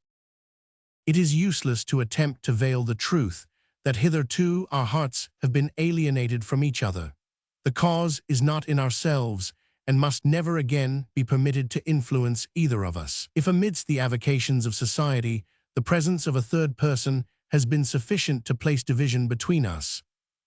A: It is useless to attempt to veil the truth that hitherto our hearts have been alienated from each other. The cause is not in ourselves, and must never again be permitted to influence either of us. If amidst the avocations of society, the presence of a third person has been sufficient to place division between us,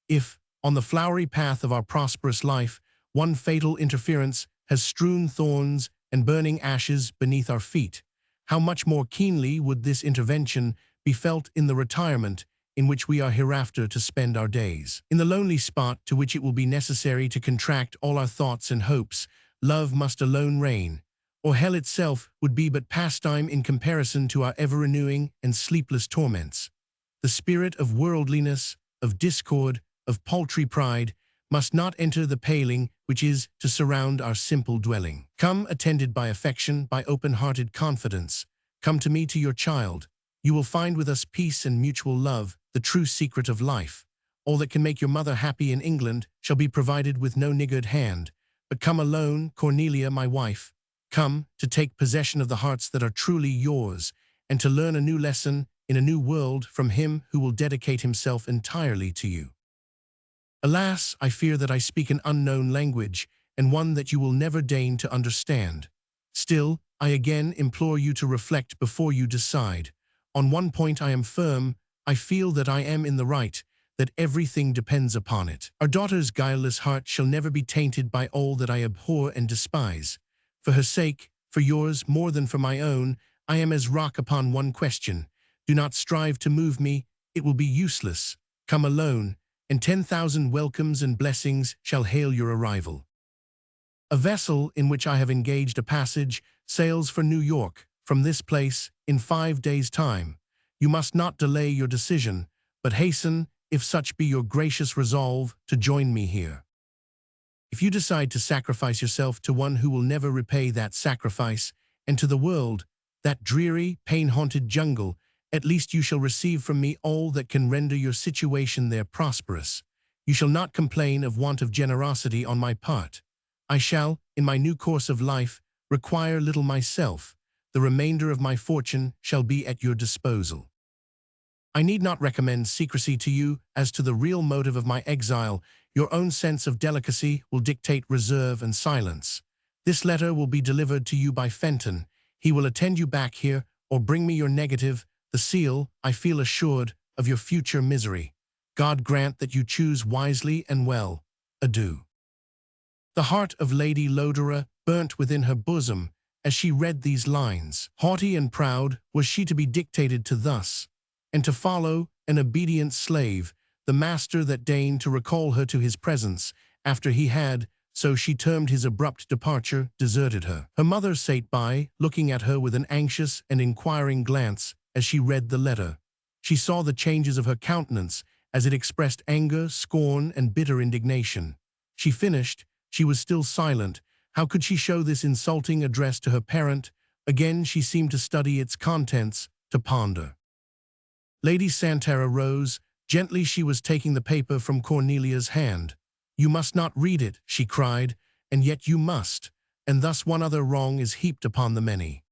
A: if, on the flowery path of our prosperous life, one fatal interference has strewn thorns and burning ashes beneath our feet, how much more keenly would this intervention be felt in the retirement in which we are hereafter to spend our days. In the lonely spot to which it will be necessary to contract all our thoughts and hopes, love must alone reign, or hell itself would be but pastime in comparison to our ever-renewing and sleepless torments. The spirit of worldliness, of discord, of paltry pride, must not enter the paling which is to surround our simple dwelling. Come attended by affection, by open-hearted confidence. Come to me, to your child. You will find with us peace and mutual love, the true secret of life. All that can make your mother happy in England shall be provided with no niggard hand. But come alone, Cornelia, my wife. Come to take possession of the hearts that are truly yours, and to learn a new lesson in a new world from him who will dedicate himself entirely to you. Alas, I fear that I speak an unknown language, and one that you will never deign to understand. Still, I again implore you to reflect before you decide. On one point I am firm. I feel that I am in the right, that everything depends upon it. Our daughter's guileless heart shall never be tainted by all that I abhor and despise. For her sake, for yours more than for my own, I am as rock upon one question. Do not strive to move me, it will be useless. Come alone, and 10,000 welcomes and blessings shall hail your arrival. A vessel in which I have engaged a passage sails for New York from this place in 5 days' time. You must not delay your decision, but hasten, if such be your gracious resolve, to join me here. If you decide to sacrifice yourself to one who will never repay that sacrifice, and to the world, that dreary, pain-haunted jungle, at least you shall receive from me all that can render your situation there prosperous. You shall not complain of want of generosity on my part. I shall, in my new course of life, require little myself. The remainder of my fortune shall be at your disposal. I need not recommend secrecy to you as to the real motive of my exile. Your own sense of delicacy will dictate reserve and silence. This letter will be delivered to you by Fenton. He will attend you back here, or bring me your negative, the seal, I feel assured, of your future misery. God grant that you choose wisely and well. Adieu. The heart of Lady Lodore burnt within her bosom as she read these lines. Haughty and proud was she to be dictated to thus, and to follow, an obedient slave, the master that deigned to recall her to his presence after he had, so she termed his abrupt departure, deserted her. Her mother sate by, looking at her with an anxious and inquiring glance as she read the letter. She saw the changes of her countenance as it expressed anger, scorn, and bitter indignation. She finished. She was still silent. How could she show this insulting address to her parent? Again she seemed to study its contents, to ponder. Lady Santara rose. Gently she was taking the paper from Cornelia's hand. "You must not read it," she cried, "and yet you must, and thus one other wrong is heaped upon the many."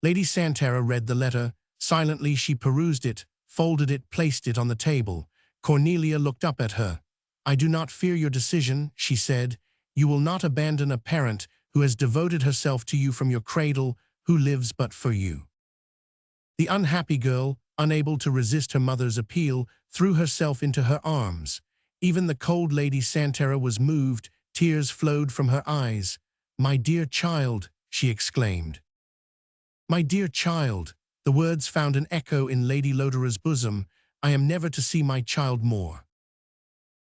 A: Lady Santara read the letter. Silently she perused it, folded it, placed it on the table. Cornelia looked up at her. "I do not fear your decision," she said. "You will not abandon a parent who has devoted herself to you from your cradle, who lives but for you." The unhappy girl, unable to resist her mother's appeal, threw herself into her arms. Even the cold Lady Santara was moved. Tears flowed from her eyes. "My dear child," she exclaimed. "My dear child," the words found an echo in Lady Lodore's bosom. "I am never to see my child more."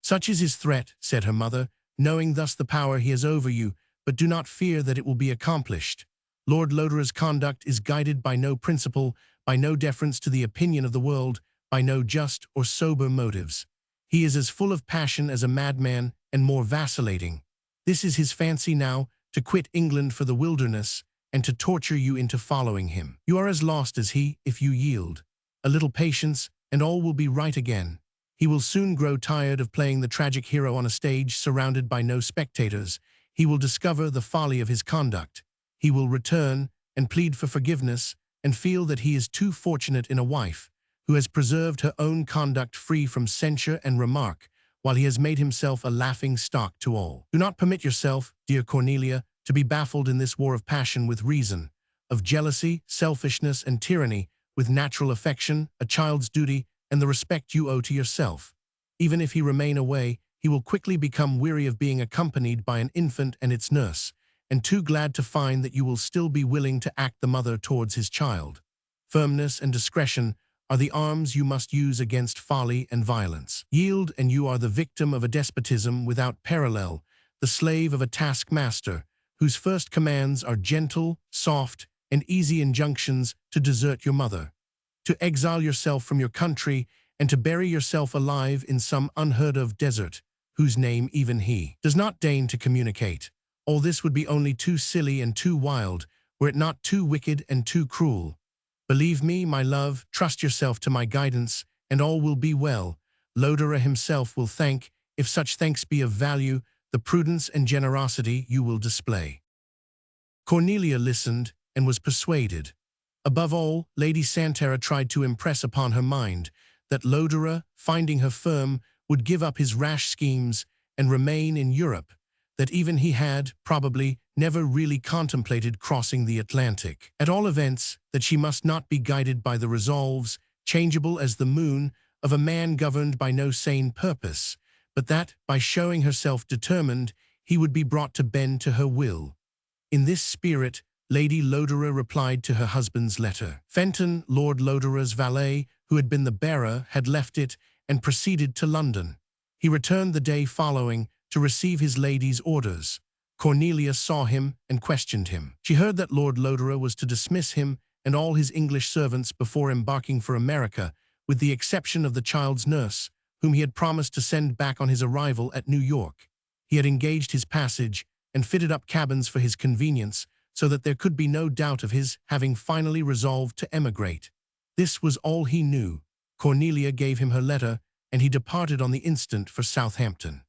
A: "Such is his threat," said her mother, "knowing thus the power he has over you, but do not fear that it will be accomplished. Lord Lodore's conduct is guided by no principle, by no deference to the opinion of the world, by no just or sober motives. He is as full of passion as a madman, and more vacillating. This is his fancy now, to quit England for the wilderness, and to torture you into following him. You are as lost as he, if you yield. A little patience, and all will be right again. He will soon grow tired of playing the tragic hero on a stage surrounded by no spectators. He will discover the folly of his conduct. He will return and plead for forgiveness and feel that he is too fortunate in a wife who has preserved her own conduct free from censure and remark, while he has made himself a laughing stock to all. Do not permit yourself, dear Cornelia, to be baffled in this war of passion with reason, of jealousy, selfishness, and tyranny, with natural affection, a child's duty, and the respect you owe to yourself. Even if he remain away, he will quickly become weary of being accompanied by an infant and its nurse, and too glad to find that you will still be willing to act the mother towards his child. Firmness and discretion are the arms you must use against folly and violence. Yield, and you are the victim of a despotism without parallel, the slave of a taskmaster, whose first commands are gentle, soft, and easy injunctions to desert your mother, to exile yourself from your country, and to bury yourself alive in some unheard-of desert, whose name even he does not deign to communicate. All this would be only too silly and too wild, were it not too wicked and too cruel. Believe me, my love, trust yourself to my guidance, and all will be well. Lodore himself will thank, if such thanks be of value, the prudence and generosity you will display." Cornelia listened and was persuaded. Above all, Lady Santerre tried to impress upon her mind that Lodore, finding her firm, would give up his rash schemes and remain in Europe, that even he had, probably, never really contemplated crossing the Atlantic. At all events, that she must not be guided by the resolves, changeable as the moon, of a man governed by no sane purpose, but that, by showing herself determined, he would be brought to bend to her will. In this spirit, Lady Lodore replied to her husband's letter. Fenton, Lord Lodore's valet, who had been the bearer, had left it and proceeded to London. He returned the day following to receive his lady's orders. Cornelia saw him and questioned him. She heard that Lord Lodore was to dismiss him and all his English servants before embarking for America, with the exception of the child's nurse, whom he had promised to send back on his arrival at New York. He had engaged his passage and fitted up cabins for his convenience, so that there could be no doubt of his having finally resolved to emigrate. This was all he knew. Cornelia gave him her letter, and he departed on the instant for Southampton.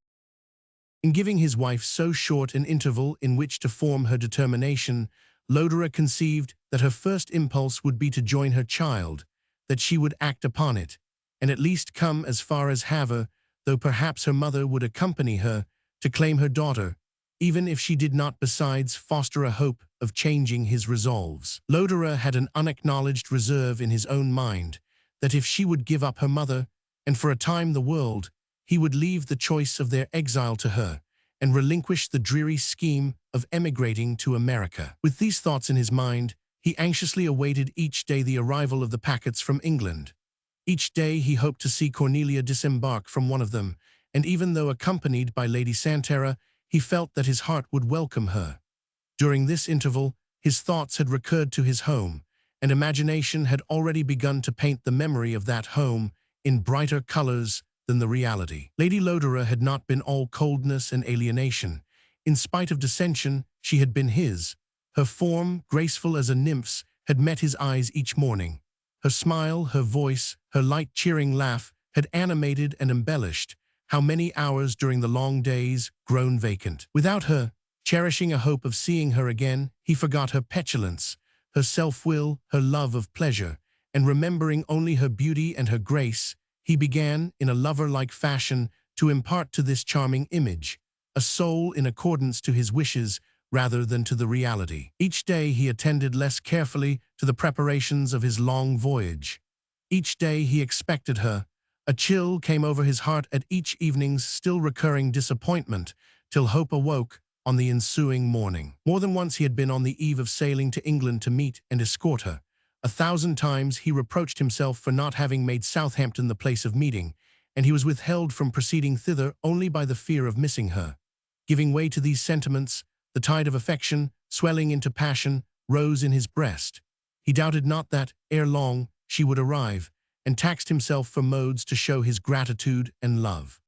A: In giving his wife so short an interval in which to form her determination, Lodore conceived that her first impulse would be to join her child, that she would act upon it, and at least come as far as Havre, though perhaps her mother would accompany her, to claim her daughter, even if she did not besides foster a hope of changing his resolves. Lodore had an unacknowledged reserve in his own mind, that if she would give up her mother, and for a time the world, he would leave the choice of their exile to her, and relinquish the dreary scheme of emigrating to America. With these thoughts in his mind, he anxiously awaited each day the arrival of the packets from England. Each day he hoped to see Cornelia disembark from one of them, and even though accompanied by Lady Santerre, he felt that his heart would welcome her. During this interval, his thoughts had recurred to his home, and imagination had already begun to paint the memory of that home in brighter colors than the reality. Lady Lodore had not been all coldness and alienation. In spite of dissension, she had been his. Her form, graceful as a nymph's, had met his eyes each morning. Her smile, her voice, her light cheering laugh had animated and embellished how many hours during the long days grown vacant. Without her, cherishing a hope of seeing her again, he forgot her petulance, her self-will, her love of pleasure, and remembering only her beauty and her grace, he began, in a lover-like fashion, to impart to this charming image a soul in accordance to his wishes rather than to the reality. Each day he attended less carefully to the preparations of his long voyage. Each day he expected her. A chill came over his heart at each evening's still recurring disappointment, till hope awoke, on the ensuing morning. More than once he had been on the eve of sailing to England to meet and escort her. 1,000 times he reproached himself for not having made Southampton the place of meeting, and he was withheld from proceeding thither only by the fear of missing her. Giving way to these sentiments, the tide of affection, swelling into passion, rose in his breast. He doubted not that, ere long, she would arrive, and taxed himself for modes to show his gratitude and love.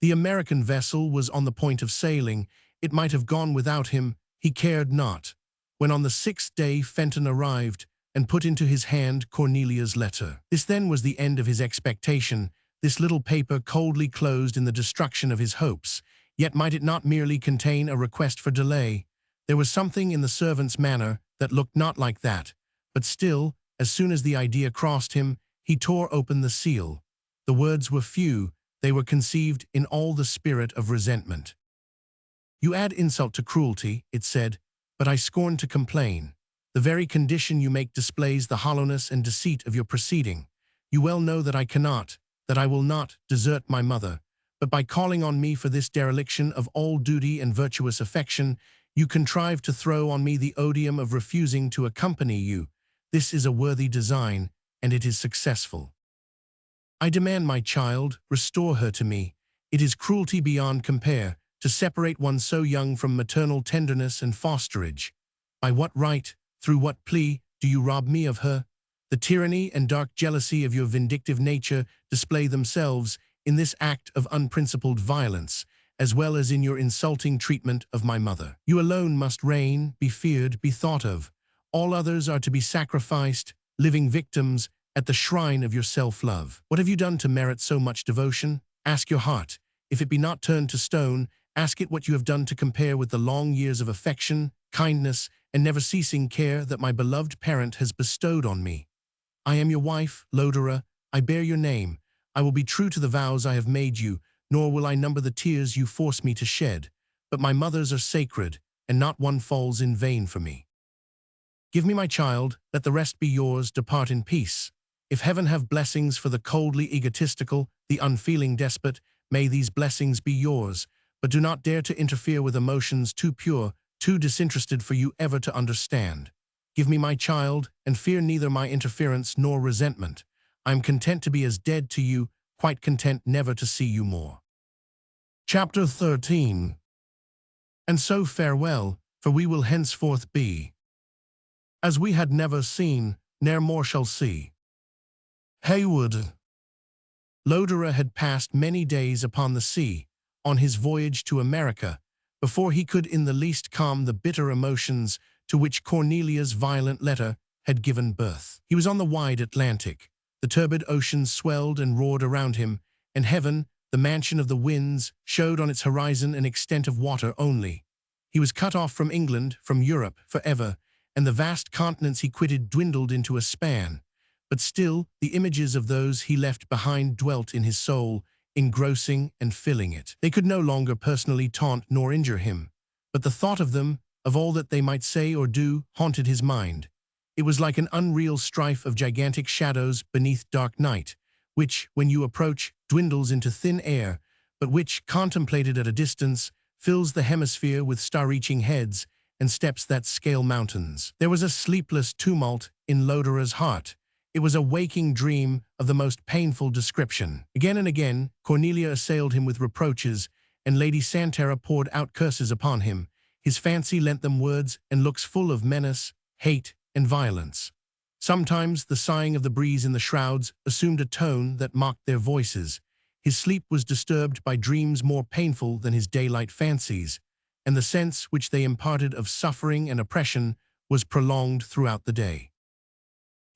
A: The American vessel was on the point of sailing. It might have gone without him, he cared not, when on the 6th day Fenton arrived, and put into his hand Cornelia's letter. This then was the end of his expectation, this little paper coldly closed in the destruction of his hopes. Yet might it not merely contain a request for delay? There was something in the servant's manner that looked not like that, but still, as soon as the idea crossed him, he tore open the seal. The words were few, they were conceived in all the spirit of resentment. "You add insult to cruelty," it said, "but I scorn to complain. The very condition you make displays the hollowness and deceit of your proceeding. You well know that I cannot, that I will not, desert my mother, but by calling on me for this dereliction of all duty and virtuous affection, you contrive to throw on me the odium of refusing to accompany you. This is a worthy design, and it is successful. I demand my child, restore her to me. It is cruelty beyond compare, to separate one so young from maternal tenderness and fosterage. By what right, through what plea, do you rob me of her? The tyranny and dark jealousy of your vindictive nature display themselves in this act of unprincipled violence, as well as in your insulting treatment of my mother. You alone must reign, be feared, be thought of. All others are to be sacrificed, living victims, at the shrine of your self-love. What have you done to merit so much devotion? Ask your heart. If it be not turned to stone, ask it what you have done to compare with the long years of affection, kindness, and never-ceasing care that my beloved parent has bestowed on me. I am your wife, Lodore. I bear your name. I will be true to the vows I have made you, nor will I number the tears you force me to shed. But my mother's are sacred, and not one falls in vain for me. Give me my child, let the rest be yours, depart in peace. If heaven have blessings for the coldly egotistical, the unfeeling despot, may these blessings be yours, but do not dare to interfere with emotions too pure, too disinterested for you ever to understand. Give me my child, and fear neither my interference nor resentment. I am content to be as dead to you, quite content never to see you more. Chapter 13. And so farewell, for we will henceforth be as we had never seen, ne'er more shall see. Haywood. Lodore had passed many days upon the sea, on his voyage to America, before he could in the least calm the bitter emotions to which Cornelia's violent letter had given birth. He was on the wide Atlantic. The turbid ocean swelled and roared around him, and heaven, the mansion of the winds, showed on its horizon an extent of water only. He was cut off from England, from Europe, forever, and the vast continents he quitted dwindled into a span. But still, the images of those he left behind dwelt in his soul, engrossing and filling it. They could no longer personally taunt nor injure him, but the thought of them, of all that they might say or do, haunted his mind. It was like an unreal strife of gigantic shadows beneath dark night, which, when you approach, dwindles into thin air, but which, contemplated at a distance, fills the hemisphere with star-reaching heads and steps that scale mountains. There was a sleepless tumult in Lodore's heart. It was a waking dream of the most painful description. Again and again, Cornelia assailed him with reproaches, and Lady Santara poured out curses upon him. His fancy lent them words and looks full of menace, hate, and violence. Sometimes the sighing of the breeze in the shrouds assumed a tone that mocked their voices. His sleep was disturbed by dreams more painful than his daylight fancies, and the sense which they imparted of suffering and oppression was prolonged throughout the day.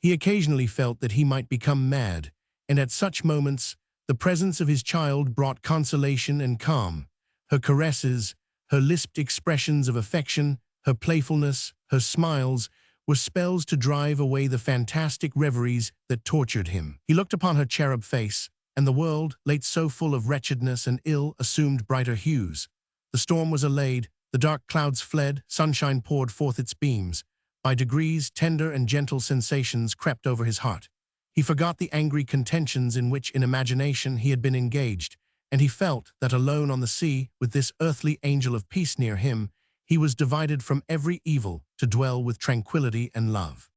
A: He occasionally felt that he might become mad, and at such moments the presence of his child brought consolation and calm. Her caresses, her lisped expressions of affection, her playfulness, her smiles, were spells to drive away the fantastic reveries that tortured him. He looked upon her cherub face, and the world, late so full of wretchedness and ill, assumed brighter hues. The storm was allayed, the dark clouds fled, sunshine poured forth its beams. By degrees, tender and gentle sensations crept over his heart. He forgot the angry contentions in which in imagination he had been engaged, and he felt that alone on the sea, with this earthly angel of peace near him, he was divided from every evil to dwell with tranquility and love.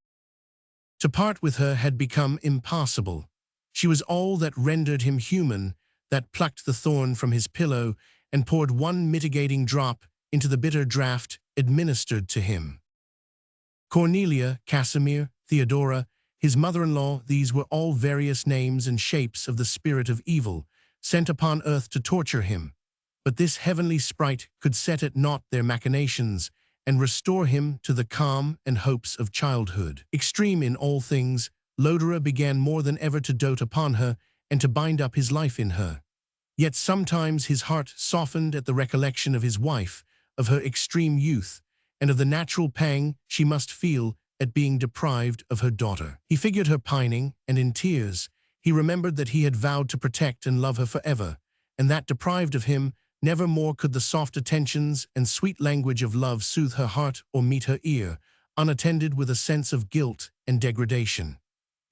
A: To part with her had become impossible. She was all that rendered him human, that plucked the thorn from his pillow and poured one mitigating drop into the bitter draught administered to him. Cornelia, Casimir, Theodora, his mother-in-law, these were all various names and shapes of the spirit of evil, sent upon earth to torture him. But this heavenly sprite could set at naught their machinations and restore him to the calm and hopes of childhood. Extreme in all things, Lodore began more than ever to dote upon her and to bind up his life in her. Yet sometimes his heart softened at the recollection of his wife, of her extreme youth, and of the natural pang she must feel at being deprived of her daughter. He figured her pining, and in tears, he remembered that he had vowed to protect and love her forever, and that deprived of him, never more could the soft attentions and sweet language of love soothe her heart or meet her ear, unattended with a sense of guilt and degradation.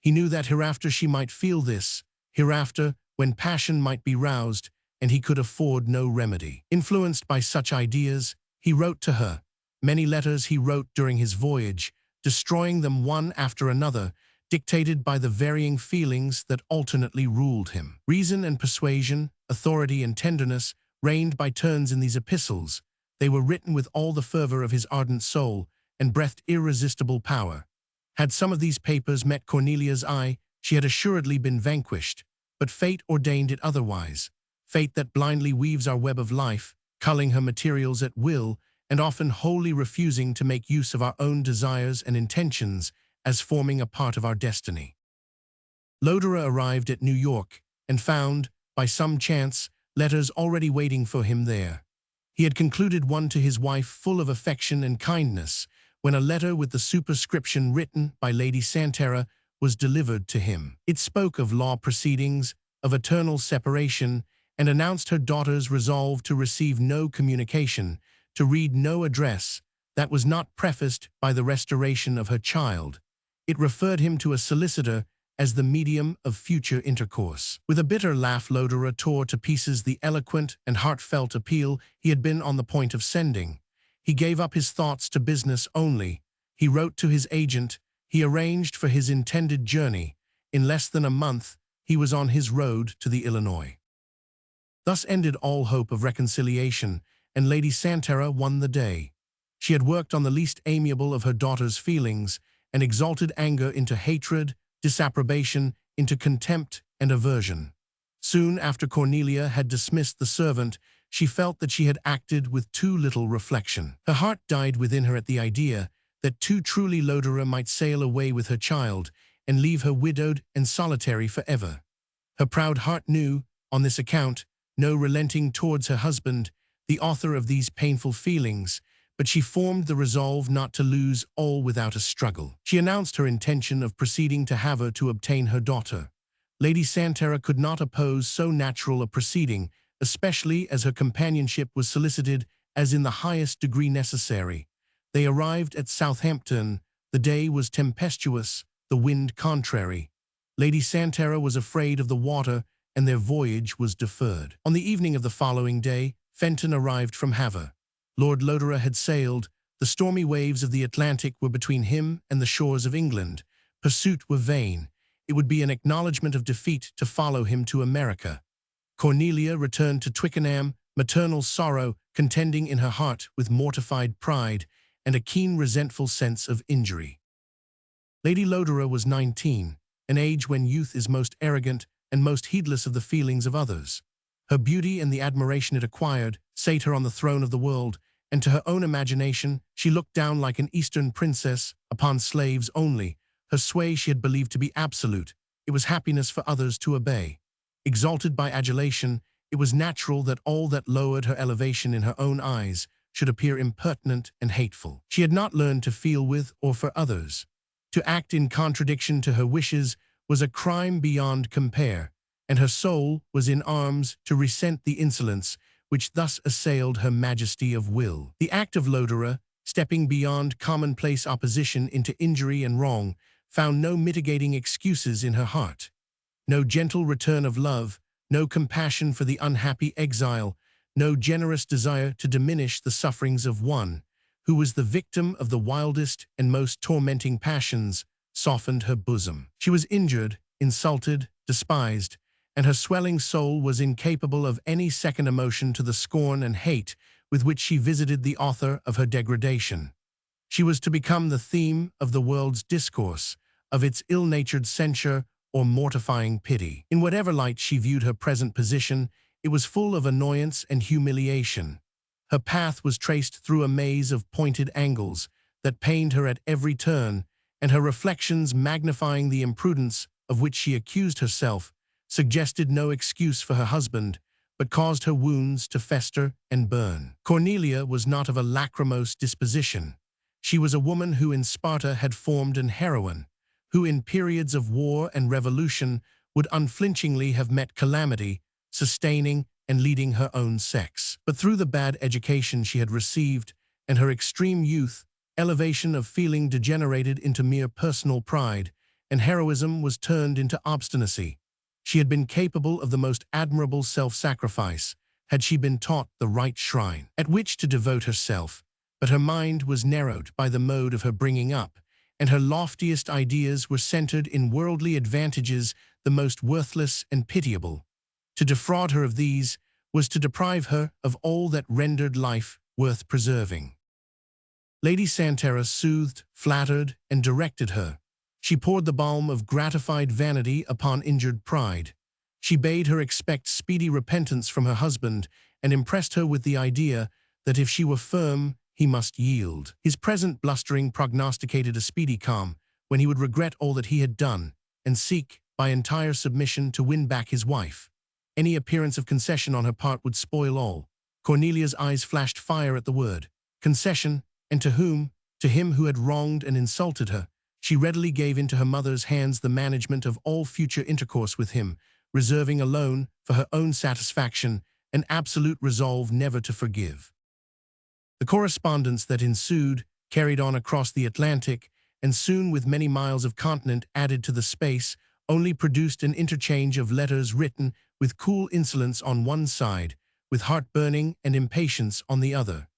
A: He knew that hereafter she might feel this, hereafter, when passion might be roused, and he could afford no remedy. Influenced by such ideas, he wrote to her. Many letters he wrote during his voyage, destroying them one after another, dictated by the varying feelings that alternately ruled him. Reason and persuasion, authority and tenderness, reigned by turns in these epistles. They were written with all the fervor of his ardent soul, and breathed irresistible power. Had some of these papers met Cornelia's eye, she had assuredly been vanquished, but fate ordained it otherwise. Fate that blindly weaves our web of life, culling her materials at will, and often wholly refusing to make use of our own desires and intentions as forming a part of our destiny. Lodore arrived at New York, and found, by some chance, letters already waiting for him there. He had concluded one to his wife full of affection and kindness, when a letter with the superscription written by Lady Santerre was delivered to him. It spoke of law proceedings, of eternal separation, and announced her daughter's resolve to receive no communication, to read no address, that was not prefaced by the restoration of her child. It referred him to a solicitor as the medium of future intercourse. With a bitter laugh, Lodore tore to pieces the eloquent and heartfelt appeal he had been on the point of sending. He gave up his thoughts to business only. He wrote to his agent. He arranged for his intended journey. In less than a month, he was on his road to the Illinois. Thus ended all hope of reconciliation, and Lady Santerre won the day. She had worked on the least amiable of her daughter's feelings, and exalted anger into hatred, disapprobation into contempt and aversion. Soon after Cornelia had dismissed the servant, she felt that she had acted with too little reflection. Her heart died within her at the idea that too truly Lodore might sail away with her child and leave her widowed and solitary forever. Her proud heart knew, on this account, no relenting towards her husband, the author of these painful feelings, but she formed the resolve not to lose all without a struggle. She announced her intention of proceeding to Havre to obtain her daughter. Lady Santerre could not oppose so natural a proceeding, especially as her companionship was solicited as in the highest degree necessary. They arrived at Southampton. The day was tempestuous, the wind contrary. Lady Santerre was afraid of the water, and their voyage was deferred. On the evening of the following day, Fenton arrived from Havre. Lord Lodore had sailed. The stormy waves of the Atlantic were between him and the shores of England. Pursuit were vain. It would be an acknowledgment of defeat to follow him to America. Cornelia returned to Twickenham, maternal sorrow contending in her heart with mortified pride and a keen resentful sense of injury. Lady Lodore was 19, an age when youth is most arrogant and most heedless of the feelings of others. Her beauty and the admiration it acquired sate her on the throne of the world, and to her own imagination she looked down like an Eastern princess upon slaves only. Her sway she had believed to be absolute. It was happiness for others to obey. Exalted by adulation, it was natural that all that lowered her elevation in her own eyes should appear impertinent and hateful. She had not learned to feel with or for others. To act in contradiction to her wishes was a crime beyond compare, and her soul was in arms to resent the insolence which thus assailed her majesty of will. The act of Lodore, stepping beyond commonplace opposition into injury and wrong, found no mitigating excuses in her heart. No gentle return of love, no compassion for the unhappy exile, no generous desire to diminish the sufferings of one who was the victim of the wildest and most tormenting passions, softened her bosom. She was injured, insulted, despised, and her swelling soul was incapable of any second emotion to the scorn and hate with which she visited the author of her degradation. She was to become the theme of the world's discourse, of its ill-natured censure or mortifying pity. In whatever light she viewed her present position, it was full of annoyance and humiliation. Her path was traced through a maze of pointed angles that pained her at every turn, and her reflections, magnifying the imprudence of which she accused herself, suggested no excuse for her husband, but caused her wounds to fester and burn. Cornelia was not of a lachrymose disposition. She was a woman who in Sparta had formed an heroine, who in periods of war and revolution would unflinchingly have met calamity, sustaining and leading her own sex. But through the bad education she had received and her extreme youth, elevation of feeling degenerated into mere personal pride, and heroism was turned into obstinacy. She had been capable of the most admirable self-sacrifice, had she been taught the right shrine at which to devote herself, but her mind was narrowed by the mode of her bringing up, and her loftiest ideas were centered in worldly advantages the most worthless and pitiable. To defraud her of these was to deprive her of all that rendered life worth preserving. Lady Santerre soothed, flattered, and directed her. She poured the balm of gratified vanity upon injured pride. She bade her expect speedy repentance from her husband and impressed her with the idea that if she were firm, he must yield. His present blustering prognosticated a speedy calm, when he would regret all that he had done and seek, by entire submission, to win back his wife. Any appearance of concession on her part would spoil all. Cornelia's eyes flashed fire at the word concession, and to whom? To him who had wronged and insulted her. She readily gave into her mother's hands the management of all future intercourse with him, reserving alone, for her own satisfaction, an absolute resolve never to forgive. The correspondence that ensued, carried on across the Atlantic, and soon with many miles of continent added to the space, only produced an interchange of letters written with cool insolence on one side, with heart-burning and impatience on the other.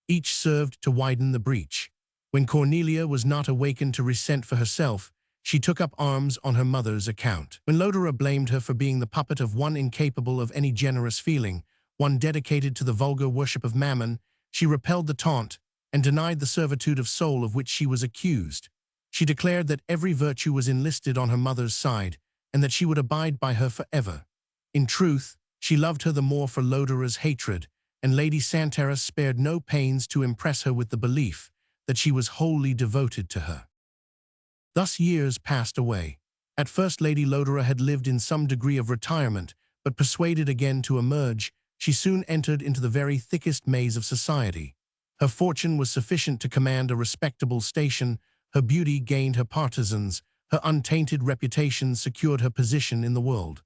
A: Each served to widen the breach. When Cornelia was not awakened to resent for herself, she took up arms on her mother's account. When Lodore blamed her for being the puppet of one incapable of any generous feeling, one dedicated to the vulgar worship of mammon, she repelled the taunt and denied the servitude of soul of which she was accused. She declared that every virtue was enlisted on her mother's side, and that she would abide by her forever. In truth, she loved her the more for Lodore's hatred, and Lady Santerre spared no pains to impress her with the belief that she was wholly devoted to her. Thus years passed away. At first Lady Lodore had lived in some degree of retirement, but persuaded again to emerge, she soon entered into the very thickest maze of society. Her fortune was sufficient to command a respectable station, her beauty gained her partisans, her untainted reputation secured her position in the world.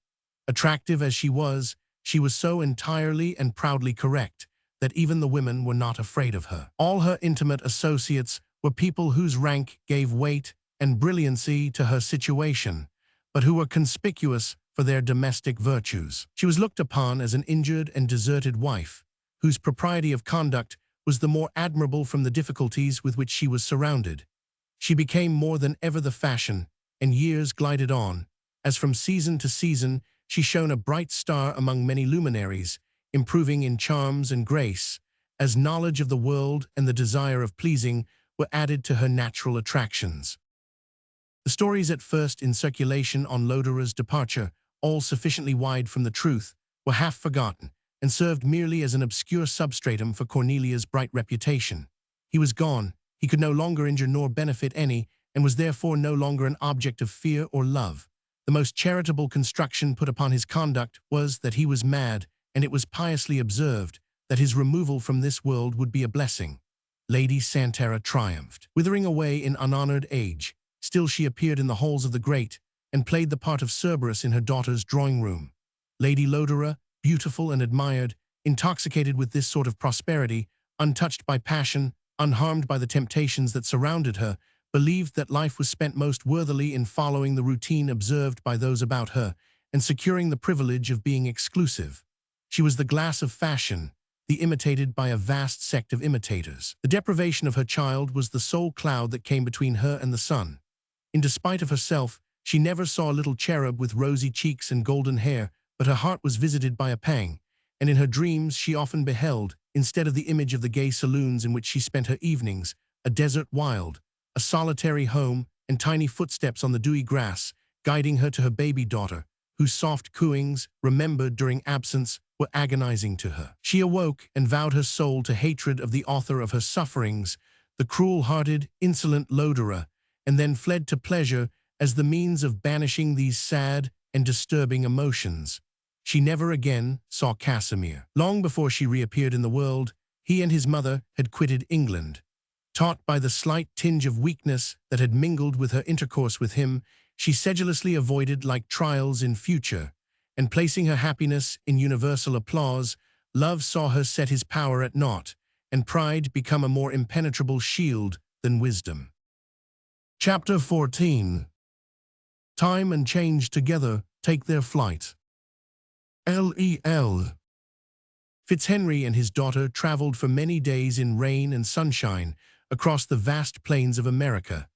A: Attractive as she was so entirely and proudly correct that even the women were not afraid of her. All her intimate associates were people whose rank gave weight and brilliancy to her situation, but who were conspicuous for their domestic virtues. She was looked upon as an injured and deserted wife, whose propriety of conduct was the more admirable from the difficulties with which she was surrounded. She became more than ever the fashion, and years glided on, as from season to season she shone a bright star among many luminaries, improving in charms and grace, as knowledge of the world and the desire of pleasing were added to her natural attractions. The stories at first in circulation on Lodore's departure, all sufficiently wide from the truth, were half forgotten, and served merely as an obscure substratum for Cornelia's bright reputation. He was gone, he could no longer injure nor benefit any, and was therefore no longer an object of fear or love. The most charitable construction put upon his conduct was that he was mad, and it was piously observed that his removal from this world would be a blessing. Lady Santerre triumphed. Withering away in unhonored age, still she appeared in the halls of the great, and played the part of Cerberus in her daughter's drawing-room. Lady Lodore, beautiful and admired, intoxicated with this sort of prosperity, untouched by passion, unharmed by the temptations that surrounded her, believed that life was spent most worthily in following the routine observed by those about her, and securing the privilege of being exclusive. She was the glass of fashion, the imitated by a vast sect of imitators. The deprivation of her child was the sole cloud that came between her and the sun. In despite of herself, she never saw a little cherub with rosy cheeks and golden hair, but her heart was visited by a pang, and in her dreams she often beheld, instead of the image of the gay saloons in which she spent her evenings, a desert wild, a solitary home, and tiny footsteps on the dewy grass, guiding her to her baby daughter, whose soft cooings, remembered during absence, were agonizing to her. She awoke and vowed her soul to hatred of the author of her sufferings, the cruel-hearted, insolent Lodore, and then fled to pleasure as the means of banishing these sad and disturbing emotions. She never again saw Casimir. Long before she reappeared in the world, he and his mother had quitted England. Taught by the slight tinge of weakness that had mingled with her intercourse with him, she sedulously avoided like trials in future, and placing her happiness in universal applause, love saw her set his power at naught, and pride become a more impenetrable shield than wisdom. Chapter 14. Time and change together take their flight. Lel. Fitzhenry and his daughter traveled for many days in rain and sunshine across the vast plains of America.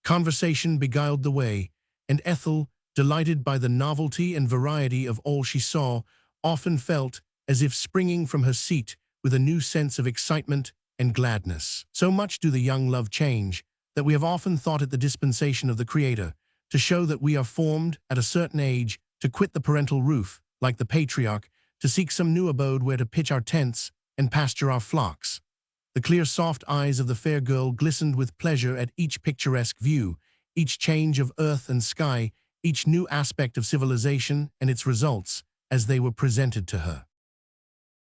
A: Conversation beguiled the way, and Ethel, delighted by the novelty and variety of all she saw, often felt as if springing from her seat with a new sense of excitement and gladness. So much do the young love change, that we have often thought it the dispensation of the Creator, to show that we are formed at a certain age to quit the parental roof, like the patriarch, to seek some new abode where to pitch our tents and pasture our flocks. The clear, soft eyes of the fair girl glistened with pleasure at each picturesque view, each change of earth and sky, each new aspect of civilization and its results, as they were presented to her.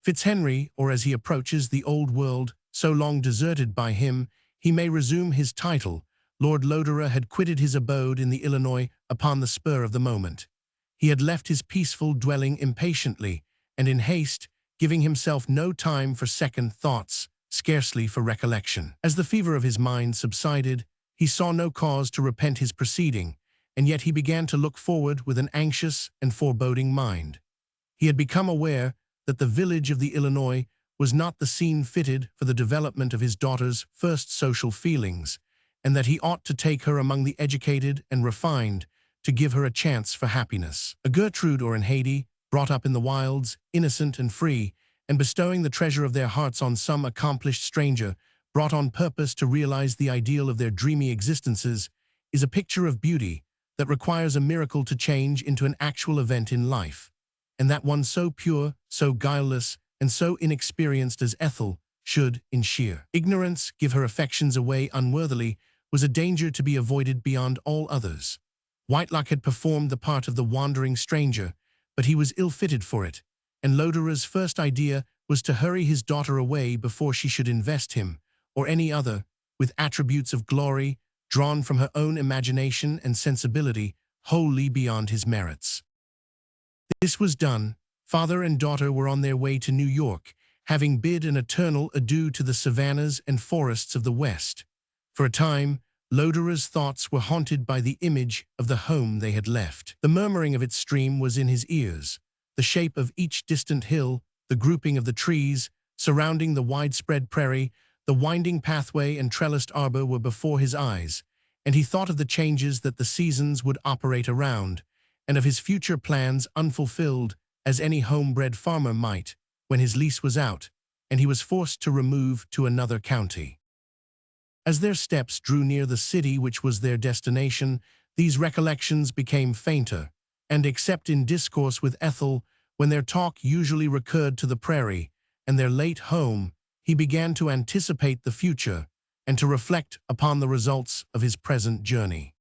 A: Fitzhenry, or as he approaches the old world, so long deserted by him, he may resume his title. Lord Lodore had quitted his abode in the Illinois upon the spur of the moment. He had left his peaceful dwelling impatiently, and in haste, giving himself no time for second thoughts, scarcely for recollection. As the fever of his mind subsided, he saw no cause to repent his proceeding, and yet he began to look forward with an anxious and foreboding mind. He had become aware that the village of the Illinois was not the scene fitted for the development of his daughter's first social feelings, and that he ought to take her among the educated and refined to give her a chance for happiness. A Gertrude or an Haidee, brought up in the wilds, innocent and free, and bestowing the treasure of their hearts on some accomplished stranger, brought on purpose to realize the ideal of their dreamy existences, is a picture of beauty that requires a miracle to change into an actual event in life, and that one so pure, so guileless, and so inexperienced as Ethel should, in sheer ignorance, give her affections away unworthily, was a danger to be avoided beyond all others. Whitelock had performed the part of the wandering stranger, but he was ill-fitted for it, and Lodore's first idea was to hurry his daughter away before she should invest him, or any other, with attributes of glory, drawn from her own imagination and sensibility, wholly beyond his merits. This was done. Father and daughter were on their way to New York, having bid an eternal adieu to the savannas and forests of the West. For a time, Lodore's thoughts were haunted by the image of the home they had left. The murmuring of its stream was in his ears, the shape of each distant hill, the grouping of the trees surrounding the widespread prairie, the winding pathway and trellised arbor were before his eyes, and he thought of the changes that the seasons would operate around, and of his future plans unfulfilled, as any homebred farmer might, when his lease was out, and he was forced to remove to another county. As their steps drew near the city which was their destination, these recollections became fainter, and except in discourse with Ethel, when their talk usually recurred to the prairie and their late home, he began to anticipate the future and to reflect upon the results of his present journey.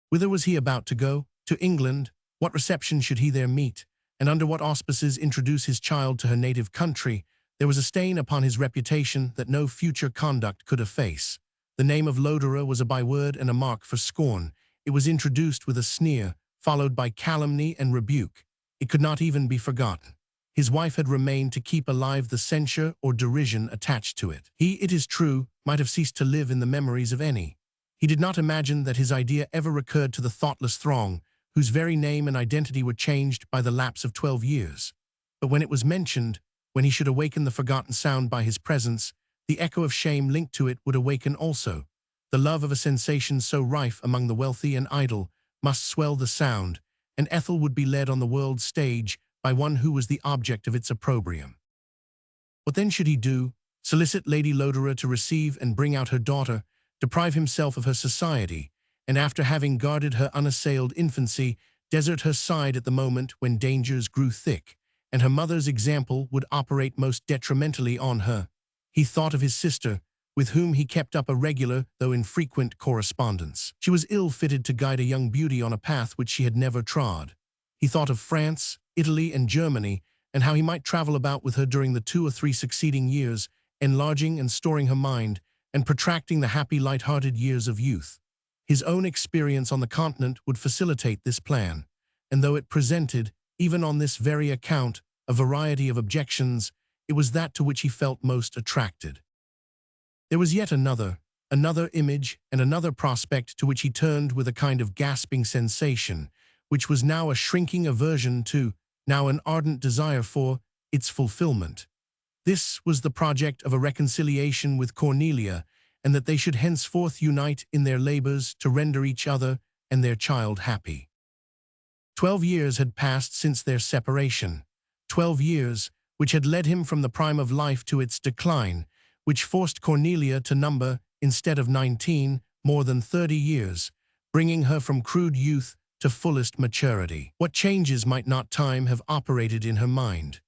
A: Whither was he about to go? To England? What reception should he there meet? And under what auspices introduce his child to her native country? There was a stain upon his reputation that no future conduct could efface. The name of Lodore was a byword and a mark for scorn. It was introduced with a sneer, followed by calumny and rebuke. It could not even be forgotten. His wife had remained to keep alive the censure or derision attached to it. He, it is true, might have ceased to live in the memories of any. He did not imagine that his idea ever recurred to the thoughtless throng, whose very name and identity were changed by the lapse of 12 years. But when it was mentioned, when he should awaken the forgotten sound by his presence, the echo of shame linked to it would awaken also. The love of a sensation so rife among the wealthy and idle must swell the sound, and Ethel would be led on the world's stage by one who was the object of its opprobrium. What then should he do? Solicit Lady Lodore to receive and bring out her daughter, deprive himself of her society, and after having guarded her unassailed infancy, desert her side at the moment when dangers grew thick, and her mother's example would operate most detrimentally on her. He thought of his sister, with whom he kept up a regular, though infrequent, correspondence. She was ill-fitted to guide a young beauty on a path which she had never trod. He thought of France, Italy, and Germany, and how he might travel about with her during the 2 or 3 succeeding years, enlarging and storing her mind, and protracting the happy, light-hearted years of youth. His own experience on the continent would facilitate this plan, and though it presented, even on this very account, a variety of objections, it was that to which he felt most attracted. There was yet another image and another prospect to which he turned with a kind of gasping sensation, which was now a shrinking aversion to, now an ardent desire for, its fulfillment. This was the project of a reconciliation with Cornelia, and that they should henceforth unite in their labors to render each other and their child happy. 12 years had passed since their separation. 12 years, which had led him from the prime of life to its decline, which forced Cornelia to number, instead of 19, more than 30 years, bringing her from crude youth to fullest maturity. What changes might not time have operated in her mind?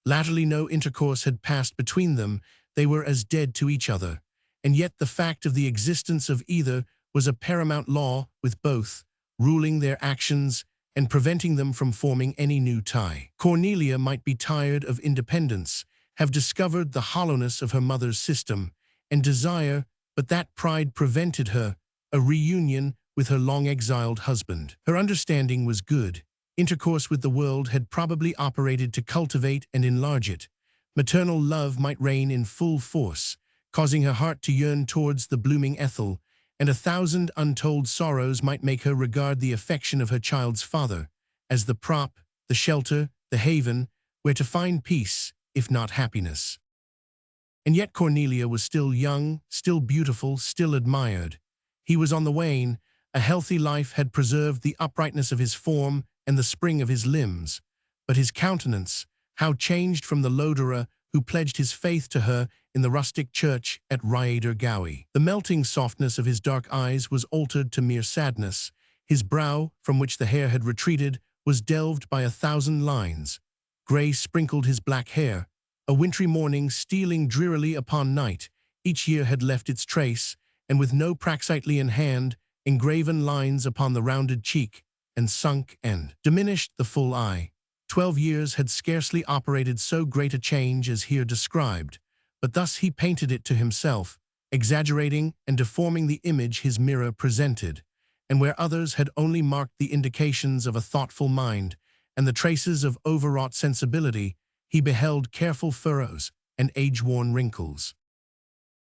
A: Latterly no intercourse had passed between them, they were as dead to each other, and yet the fact of the existence of either was a paramount law with both, ruling their actions and preventing them from forming any new tie. Cornelia might be tired of independence, have discovered the hollowness of her mother's system, and desire, but that pride prevented her, a reunion with her long-exiled husband. Her understanding was good. Intercourse with the world had probably operated to cultivate and enlarge it. Maternal love might reign in full force, causing her heart to yearn towards the blooming Ethel, and 1,000 untold sorrows might make her regard the affection of her child's father as the prop, the shelter, the haven, where to find peace, if not happiness. And yet Cornelia was still young, still beautiful, still admired. He was on the wane. A healthy life had preserved the uprightness of his form and the spring of his limbs, but his countenance, how changed from the Lodore who pledged his faith to her in the rustic church at Rhyaider Gowy. The melting softness of his dark eyes was altered to mere sadness. His brow, from which the hair had retreated, was delved by 1,000 lines. Grey sprinkled his black hair. A wintry morning stealing drearily upon night, each year had left its trace, and with no Praxitean hand, engraven lines upon the rounded cheek, and sunk and diminished the full eye. 12 years had scarcely operated so great a change as here described, but thus he painted it to himself, exaggerating and deforming the image his mirror presented, and where others had only marked the indications of a thoughtful mind and the traces of overwrought sensibility, he beheld careful furrows and age-worn wrinkles.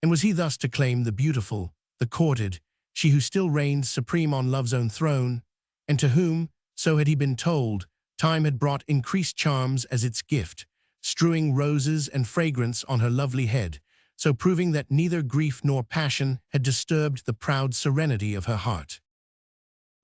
A: And was he thus to claim the beautiful, the courted, she who still reigned supreme on love's own throne, and to whom, so had he been told, time had brought increased charms as its gift, strewing roses and fragrance on her lovely head, so proving that neither grief nor passion had disturbed the proud serenity of her heart.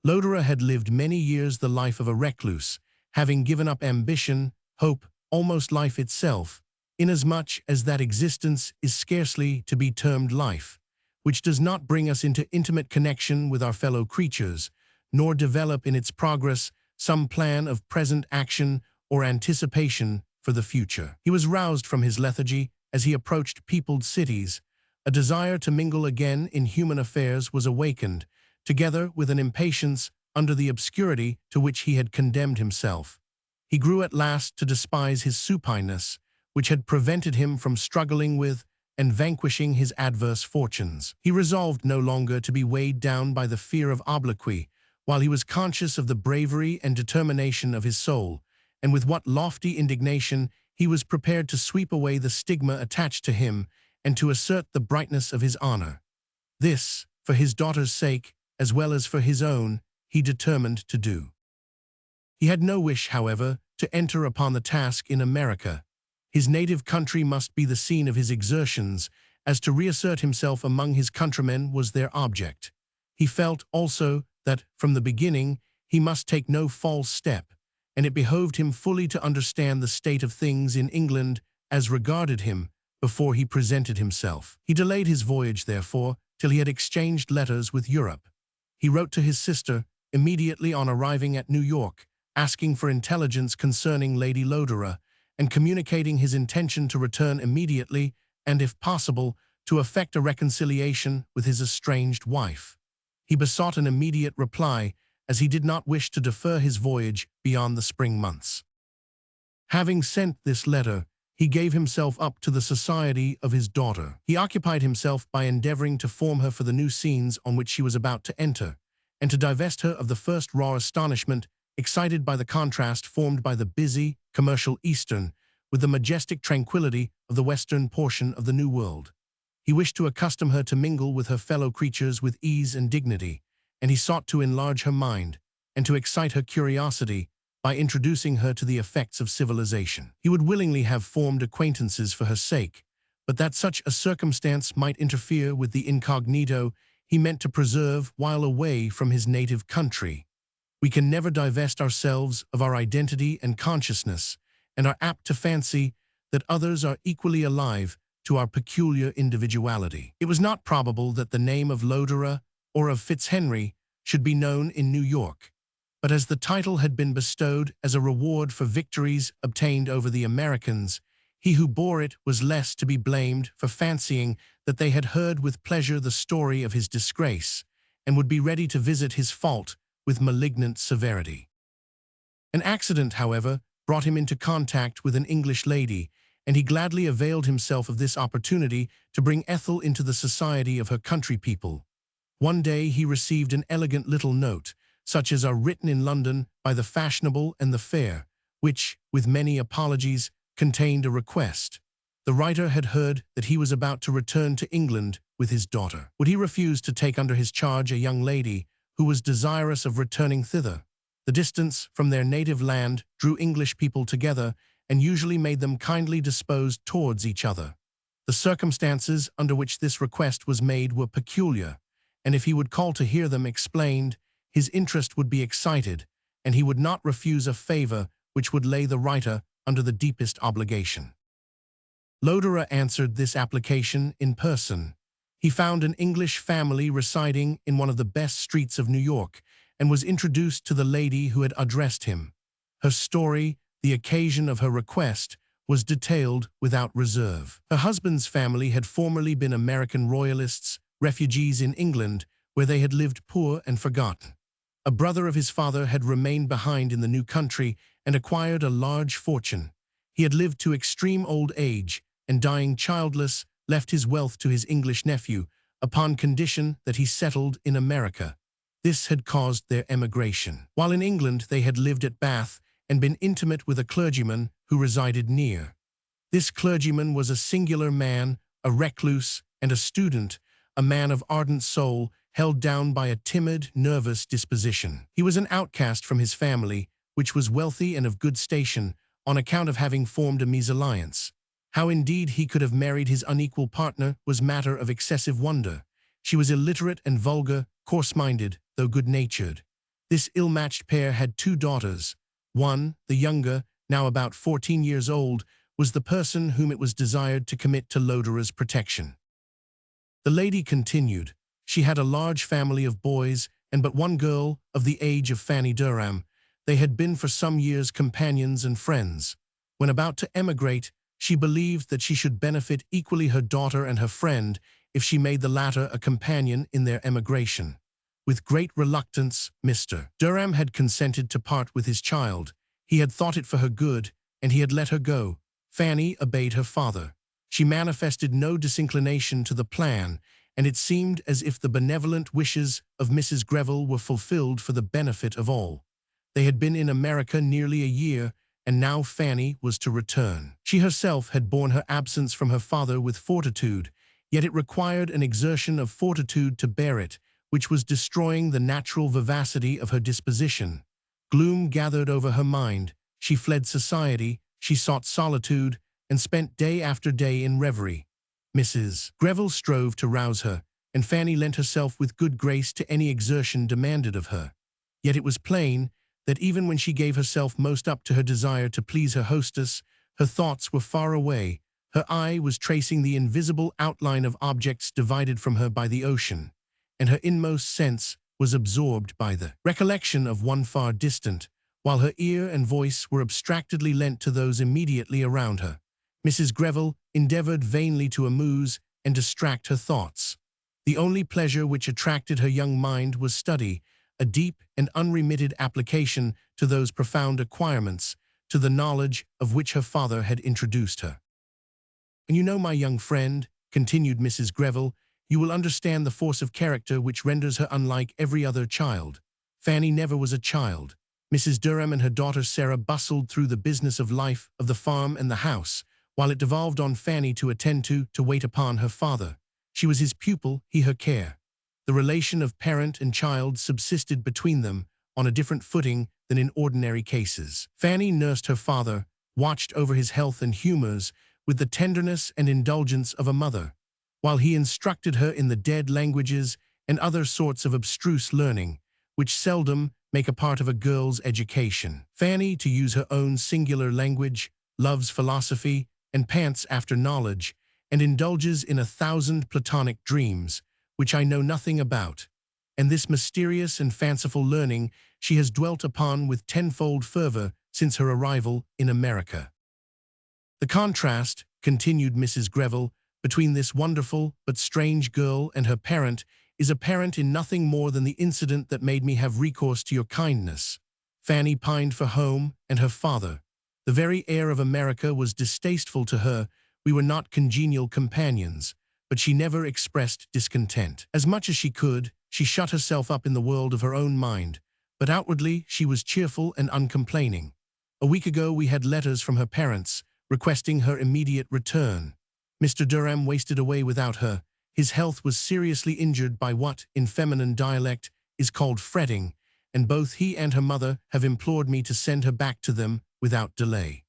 A: Lodore had lived many years the life of a recluse, having given up ambition, hope, almost life itself, inasmuch as that existence is scarcely to be termed life, which does not bring us into intimate connection with our fellow creatures, nor develop in its progress some plan of present action or anticipation for the future. He was roused from his lethargy as he approached peopled cities. A desire to mingle again in human affairs was awakened, together with an impatience under the obscurity to which he had condemned himself. He grew at last to despise his supineness, which had prevented him from struggling with and vanquishing his adverse fortunes. He resolved no longer to be weighed down by the fear of obloquy, while he was conscious of the bravery and determination of his soul, and with what lofty indignation he was prepared to sweep away the stigma attached to him and to assert the brightness of his honor. This, for his daughter's sake, as well as for his own, he determined to do. He had no wish, however, to enter upon the task in America. His native country must be the scene of his exertions, as to reassert himself among his countrymen was their object. He felt, also, that, from the beginning, he must take no false step, and it behoved him fully to understand the state of things in England as regarded him, before he presented himself. He delayed his voyage, therefore, till he had exchanged letters with Europe. He wrote to his sister, immediately on arriving at New York, asking for intelligence concerning Lady Lodore, and communicating his intention to return immediately, and, if possible, to effect a reconciliation with his estranged wife. He besought an immediate reply, as he did not wish to defer his voyage beyond the spring months. Having sent this letter, he gave himself up to the society of his daughter. He occupied himself by endeavoring to form her for the new scenes on which she was about to enter, and to divest her of the first raw astonishment excited by the contrast formed by the busy, commercial Eastern with the majestic tranquility of the Western portion of the New World. He wished to accustom her to mingle with her fellow creatures with ease and dignity, and he sought to enlarge her mind and to excite her curiosity by introducing her to the effects of civilization. He would willingly have formed acquaintances for her sake, but that such a circumstance might interfere with the incognito he meant to preserve while away from his native country. We can never divest ourselves of our identity and consciousness, and are apt to fancy that others are equally alive to our peculiar individuality. It was not probable that the name of Lodore or of Fitzhenry should be known in New York, but as the title had been bestowed as a reward for victories obtained over the Americans, he who bore it was less to be blamed for fancying that they had heard with pleasure the story of his disgrace, and would be ready to visit his fault with malignant severity. An accident, however, brought him into contact with an English lady, and he gladly availed himself of this opportunity to bring Ethel into the society of her country people. One day he received an elegant little note, such as are written in London by the fashionable and the fair, which, with many apologies, contained a request. The writer had heard that he was about to return to England with his daughter. Would he refuse to take under his charge a young lady who was desirous of returning thither? The distance from their native land drew English people together and usually made them kindly disposed towards each other. The circumstances under which this request was made were peculiar, and if he would call to hear them explained, his interest would be excited, and he would not refuse a favor which would lay the writer under the deepest obligation. Lodore answered this application in person. He found an English family residing in one of the best streets of New York, and was introduced to the lady who had addressed him. Her story, the occasion of her request, was detailed without reserve. Her husband's family had formerly been American royalists, refugees in England, where they had lived poor and forgotten. A brother of his father had remained behind in the new country and acquired a large fortune. He had lived to extreme old age, and dying childless, left his wealth to his English nephew, upon condition that he settled in America. This had caused their emigration. While in England, they had lived at Bath and been intimate with a clergyman who resided near. This clergyman was a singular man, a recluse and a student, a man of ardent soul, held down by a timid, nervous disposition. He was an outcast from his family, which was wealthy and of good station, on account of having formed a mésalliance. How indeed he could have married his unequal partner was matter of excessive wonder. She was illiterate and vulgar, coarse-minded, though good-natured. This ill-matched pair had 2 daughters. One, the younger, now about 14 years old, was the person whom it was desired to commit to Lodore's protection. The lady continued, she had a large family of boys and but one girl of the age of Fanny Durham. They had been for some years companions and friends. When about to emigrate, she believed that she should benefit equally her daughter and her friend if she made the latter a companion in their emigration. With great reluctance, Mr. Durham had consented to part with his child. He had thought it for her good, and he had let her go. Fanny obeyed her father. She manifested no disinclination to the plan, and it seemed as if the benevolent wishes of Mrs. Greville were fulfilled for the benefit of all. They had been in America nearly a year, and now Fanny was to return. She herself had borne her absence from her father with fortitude, yet it required an exertion of fortitude to bear it, which was destroying the natural vivacity of her disposition. Gloom gathered over her mind. She fled society, she sought solitude, and spent day after day in reverie. Mrs. Greville strove to rouse her, and Fanny lent herself with good grace to any exertion demanded of her. Yet it was plain that even when she gave herself most up to her desire to please her hostess, her thoughts were far away. Her eye was tracing the invisible outline of objects divided from her by the ocean, and her inmost sense was absorbed by the recollection of one far distant, while her ear and voice were abstractedly lent to those immediately around her. Mrs. Greville endeavored vainly to amuse and distract her thoughts. The only pleasure which attracted her young mind was study, a deep and unremitted application to those profound acquirements, to the knowledge of which her father had introduced her. "And you know, my young friend," continued Mrs. Greville, "you will understand the force of character which renders her unlike every other child. Fanny never was a child. Mrs. Durham and her daughter Sarah bustled through the business of life, of the farm and the house, while it devolved on Fanny to attend to wait upon her father. She was his pupil, he her care. The relation of parent and child subsisted between them on a different footing than in ordinary cases. Fanny nursed her father, watched over his health and humors with the tenderness and indulgence of a mother, while he instructed her in the dead languages and other sorts of abstruse learning, which seldom make a part of a girl's education. Fanny, to use her own singular language, loves philosophy and pants after knowledge, and indulges in 1,000 platonic dreams, which I know nothing about, and this mysterious and fanciful learning she has dwelt upon with tenfold fervor since her arrival in America. The contrast," continued Mrs. Greville, "between this wonderful but strange girl and her parent is apparent in nothing more than the incident that made me have recourse to your kindness. Fanny pined for home and her father. The very air of America was distasteful to her. We were not congenial companions, but she never expressed discontent. As much as she could, she shut herself up in the world of her own mind, but outwardly she was cheerful and uncomplaining. A week ago we had letters from her parents, requesting her immediate return. Mr. Durham wasted away without her. His health was seriously injured by what, in feminine dialect, is called fretting, and both he and her mother have implored me to send her back to them without delay."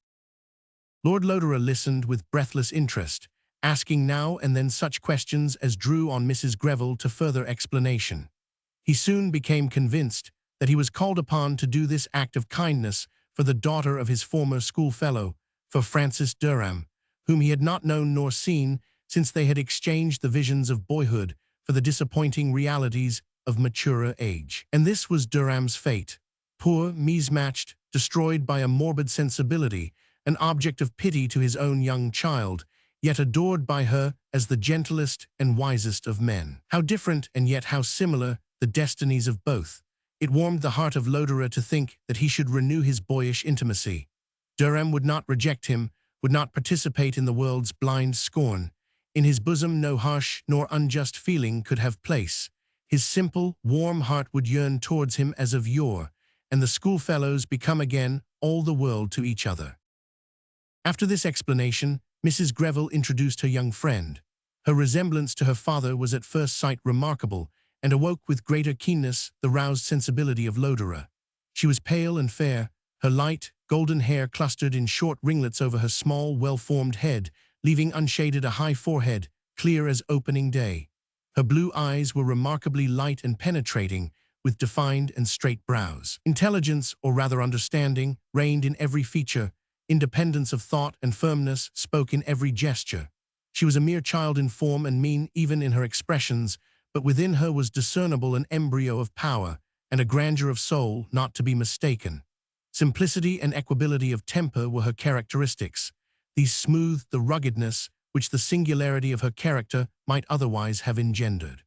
A: Lord Lodore listened with breathless interest, asking now and then such questions as drew on Mrs. Greville to further explanation. He soon became convinced that he was called upon to do this act of kindness for the daughter of his former schoolfellow, for Frances Durham, whom he had not known nor seen since they had exchanged the visions of boyhood for the disappointing realities of maturer age. And this was Durham's fate. Poor, mismatched, destroyed by a morbid sensibility, an object of pity to his own young child, yet adored by her as the gentlest and wisest of men. How different and yet how similar the destinies of both. It warmed the heart of Lodore to think that he should renew his boyish intimacy. Durham would not reject him, would not participate in the world's blind scorn. In his bosom no harsh nor unjust feeling could have place. His simple, warm heart would yearn towards him as of yore, and the schoolfellows become again all the world to each other. After this explanation, Mrs. Greville introduced her young friend. Her resemblance to her father was at first sight remarkable, and awoke with greater keenness the roused sensibility of Lodore. She was pale and fair, her light, golden hair clustered in short ringlets over her small, well-formed head, leaving unshaded a high forehead, clear as opening day. Her blue eyes were remarkably light and penetrating, with defined and straight brows. Intelligence, or rather understanding, reigned in every feature. Independence of thought and firmness spoke in every gesture. She was a mere child in form and mien, even in her expressions, but within her was discernible an embryo of power, and a grandeur of soul not to be mistaken. Simplicity and equability of temper were her characteristics. These smoothed the ruggedness which the singularity of her character might otherwise have engendered.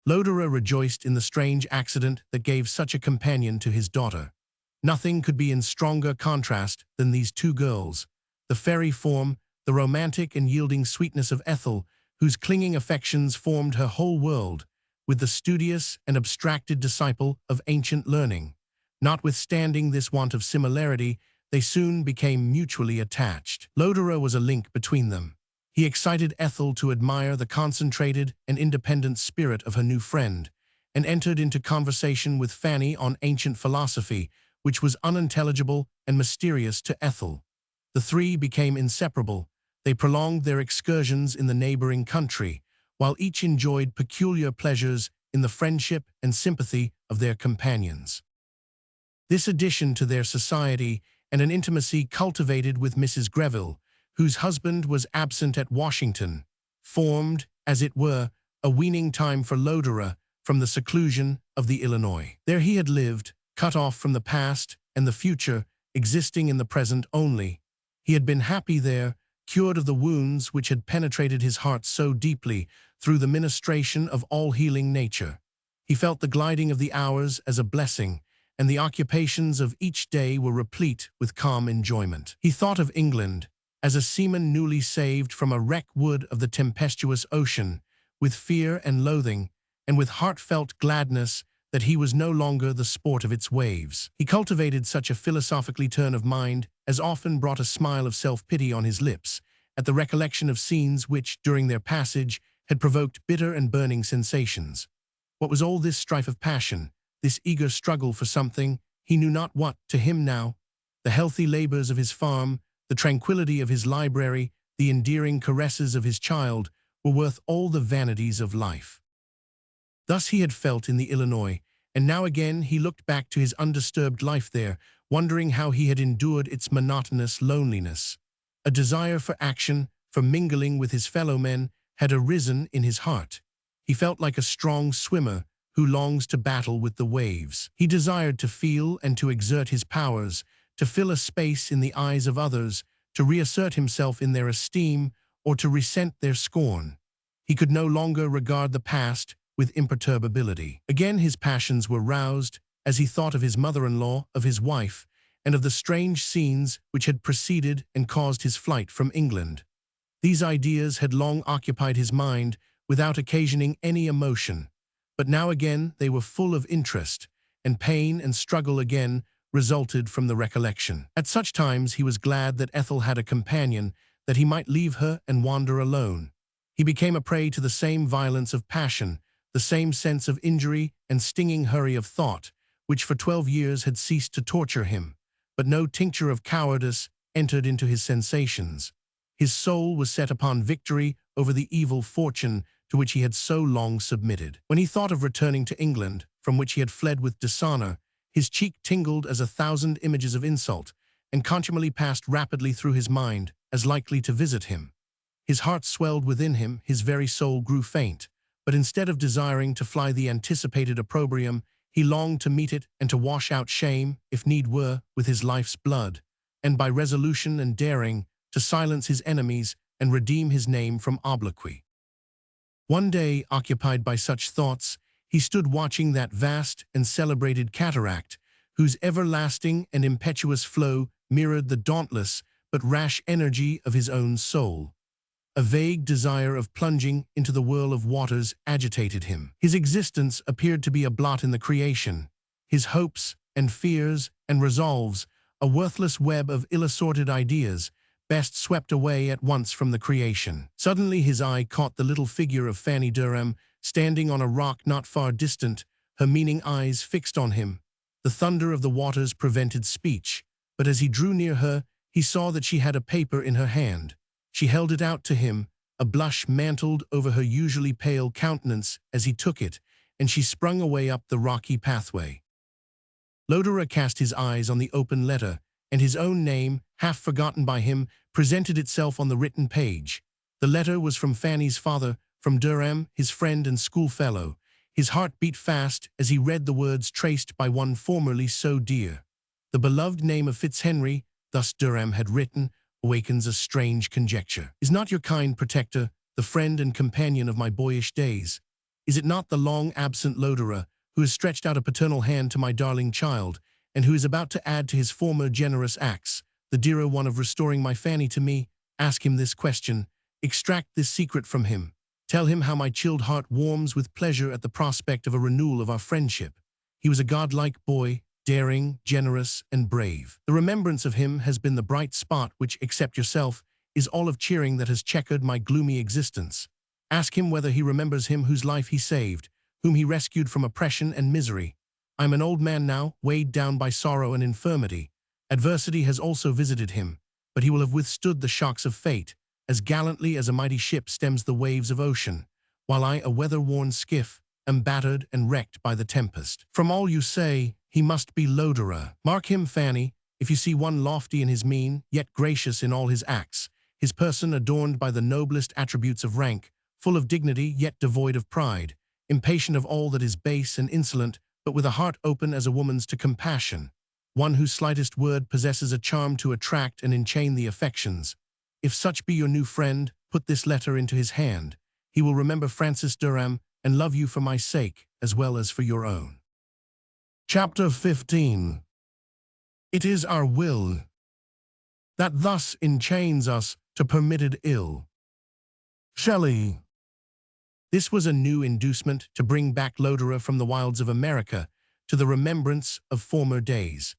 A: Lodore rejoiced in the strange accident that gave such a companion to his daughter. Nothing could be in stronger contrast than these two girls, the fairy form, the romantic and yielding sweetness of Ethel, whose clinging affections formed her whole world, with the studious and abstracted disciple of ancient learning. Notwithstanding this want of similarity, they soon became mutually attached. Lodore was a link between them. He excited Ethel to admire the concentrated and independent spirit of her new friend, and entered into conversation with Fanny on ancient philosophy, which was unintelligible and mysterious to Ethel. The three became inseparable. They prolonged their excursions in the neighboring country, while each enjoyed peculiar pleasures in the friendship and sympathy of their companions. This addition to their society and an intimacy cultivated with Mrs. Greville, whose husband was absent at Washington, formed, as it were, a weaning time for Lodore from the seclusion of the Illinois. There he had lived, cut off from the past and the future, existing in the present only. He had been happy there, cured of the wounds which had penetrated his heart so deeply through the ministration of all-healing nature. He felt the gliding of the hours as a blessing, and the occupations of each day were replete with calm enjoyment. He thought of England as a seaman newly saved from a wreck wood of the tempestuous ocean, with fear and loathing, and with heartfelt gladness that he was no longer the sport of its waves. He cultivated such a philosophically turn of mind as often brought a smile of self-pity on his lips at the recollection of scenes which, during their passage, had provoked bitter and burning sensations. What was all this strife of passion, this eager struggle for something, he knew not what, to him now? The healthy labors of his farm, the tranquility of his library, the endearing caresses of his child, were worth all the vanities of life. Thus he had felt in the Illinois, and now again he looked back to his undisturbed life there, wondering how he had endured its monotonous loneliness. A desire for action, for mingling with his fellow men, had arisen in his heart. He felt like a strong swimmer who longs to battle with the waves. He desired to feel and to exert his powers, to fill a space in the eyes of others, to reassert himself in their esteem, or to resent their scorn. He could no longer regard the past with imperturbability. Again his passions were roused as he thought of his mother-in-law, of his wife, and of the strange scenes which had preceded and caused his flight from England. These ideas had long occupied his mind without occasioning any emotion, but now again they were full of interest, and pain and struggle again resulted from the recollection. At such times he was glad that Ethel had a companion, that he might leave her and wander alone. He became a prey to the same violence of passion, the same sense of injury and stinging hurry of thought, which for 12 years had ceased to torture him, but no tincture of cowardice entered into his sensations. His soul was set upon victory over the evil fortune to which he had so long submitted. When he thought of returning to England, from which he had fled with dishonor, his cheek tingled as 1,000 images of insult, and contumely passed rapidly through his mind, as likely to visit him. His heart swelled within him, his very soul grew faint, but instead of desiring to fly the anticipated opprobrium, he longed to meet it and to wash out shame, if need were, with his life's blood, and by resolution and daring, to silence his enemies and redeem his name from obloquy. One day, occupied by such thoughts, he stood watching that vast and celebrated cataract, whose everlasting and impetuous flow mirrored the dauntless but rash energy of his own soul. A vague desire of plunging into the whirl of waters agitated him. His existence appeared to be a blot in the creation, his hopes and fears and resolves, a worthless web of ill-assorted ideas, best swept away at once from the creation. Suddenly his eye caught the little figure of Fanny Durham, standing on a rock not far distant, her meaning eyes fixed on him. The thunder of the waters prevented speech, but as he drew near her, he saw that she had a paper in her hand. She held it out to him, a blush mantled over her usually pale countenance as he took it, and she sprung away up the rocky pathway. Lodore cast his eyes on the open letter, and his own name, half forgotten by him, presented itself on the written page. The letter was from Fanny's father, from Durham, his friend and schoolfellow. His heart beat fast as he read the words traced by one formerly so dear. The beloved name of Fitzhenry, thus Durham had written, awakens a strange conjecture. Is not your kind protector, the friend and companion of my boyish days? Is it not the long-absent Lodore, who has stretched out a paternal hand to my darling child, and who is about to add to his former generous acts, the dearer one of restoring my Fanny to me? Ask him this question, extract this secret from him. Tell him how my chilled heart warms with pleasure at the prospect of a renewal of our friendship. He was a godlike boy, daring, generous, and brave. The remembrance of him has been the bright spot which, except yourself, is olive cheering that has checkered my gloomy existence. Ask him whether he remembers him whose life he saved, whom he rescued from oppression and misery. I'm an old man now, weighed down by sorrow and infirmity. Adversity has also visited him, but he will have withstood the shocks of fate, as gallantly as a mighty ship stems the waves of ocean, while I, a weather-worn skiff, am battered and wrecked by the tempest. From all you say, he must be Lodore. Mark him, Fanny, if you see one lofty in his mien, yet gracious in all his acts, his person adorned by the noblest attributes of rank, full of dignity, yet devoid of pride, impatient of all that is base and insolent, but with a heart open as a woman's to compassion, one whose slightest word possesses a charm to attract and enchain the affections. If such be your new friend, put this letter into his hand. He will remember Francis Durham and love you for my sake, as well as for your own. Chapter 15. It is our will that thus enchains us to permitted ill. Shelley. This was a new inducement to bring back Lodore from the wilds of America to the remembrance of former days.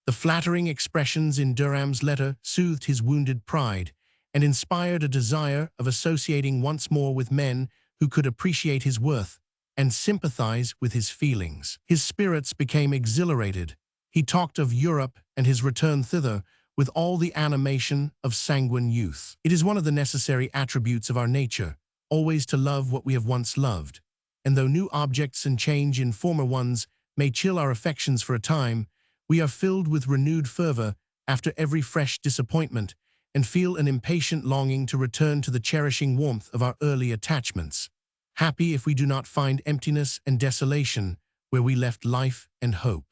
A: The flattering expressions in Durham's letter soothed his wounded pride and inspired a desire of associating once more with men who could appreciate his worth and sympathize with his feelings. His spirits became exhilarated. He talked of Europe and his return thither with all the animation of sanguine youth. It is one of the necessary attributes of our nature, always to love what we have once loved, and though new objects and change in former ones may chill our affections for a time, we are filled with renewed fervor after every fresh disappointment and feel an impatient longing to return to the cherishing warmth of our early attachments, happy if we do not find emptiness and desolation where we left life and hope.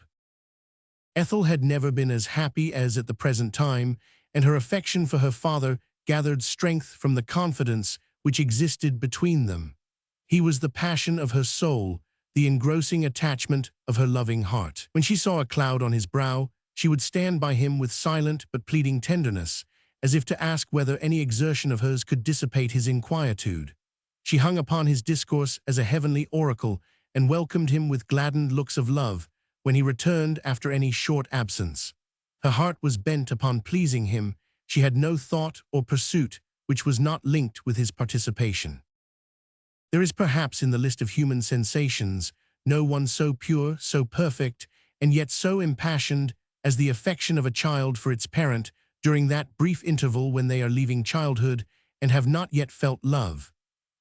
A: Ethel had never been as happy as at the present time, and her affection for her father gathered strength from the confidence which existed between them. He was the passion of her soul, the engrossing attachment of her loving heart. When she saw a cloud on his brow, she would stand by him with silent but pleading tenderness, as if to ask whether any exertion of hers could dissipate his inquietude. She hung upon his discourse as a heavenly oracle and welcomed him with gladdened looks of love when he returned after any short absence. Her heart was bent upon pleasing him. She had no thought or pursuit which was not linked with his participation. There is perhaps in the list of human sensations no one so pure, so perfect, and yet so impassioned as the affection of a child for its parent during that brief interval when they are leaving childhood and have not yet felt love.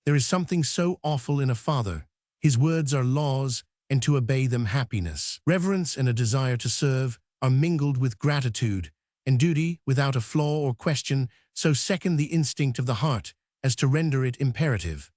A: There is something so awful in a father. His words are laws, and to obey them happiness. Reverence and a desire to serve are mingled with gratitude, and duty, without a flaw or question, so second the instinct of the heart as to render it imperative.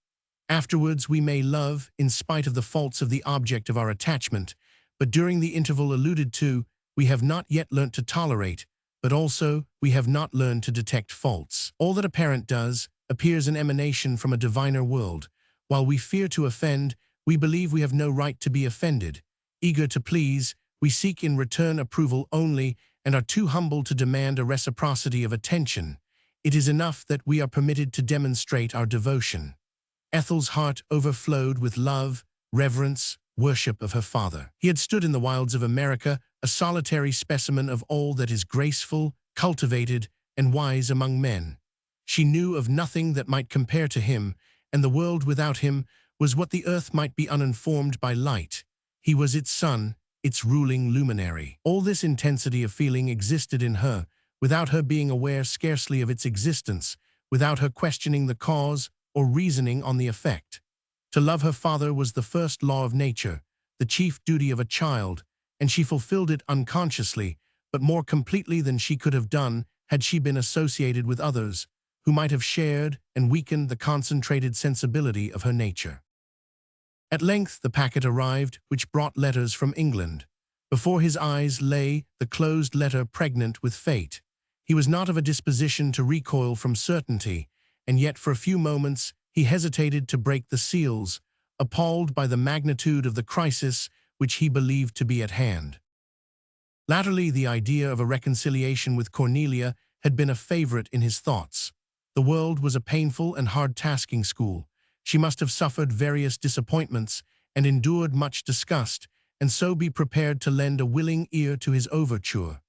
A: Afterwards we may love in spite of the faults of the object of our attachment, but during the interval alluded to, we have not yet learnt to tolerate, but also we have not learned to detect faults. All that a parent does appears an emanation from a diviner world. While we fear to offend, we believe we have no right to be offended. Eager to please, we seek in return approval only and are too humble to demand a reciprocity of attention. It is enough that we are permitted to demonstrate our devotion. Ethel's heart overflowed with love, reverence, worship of her father. He had stood in the wilds of America, a solitary specimen of all that is graceful, cultivated, and wise among men. She knew of nothing that might compare to him, and the world without him was what the earth might be uninformed by light. He was its sun, its ruling luminary. All this intensity of feeling existed in her, without her being aware scarcely of its existence, without her questioning the cause or reasoning on the effect. To love her father was the first law of nature, the chief duty of a child, and she fulfilled it unconsciously, but more completely than she could have done had she been associated with others, who might have shared and weakened the concentrated sensibility of her nature. At length the packet arrived, which brought letters from England. Before his eyes lay the closed letter pregnant with fate. He was not of a disposition to recoil from certainty, and yet for a few moments he hesitated to break the seals, appalled by the magnitude of the crisis which he believed to be at hand. Latterly, the idea of a reconciliation with Cornelia had been a favorite in his thoughts. The world was a painful and hard-tasking school. She must have suffered various disappointments and endured much disgust, and so be prepared to lend a willing ear to his overture.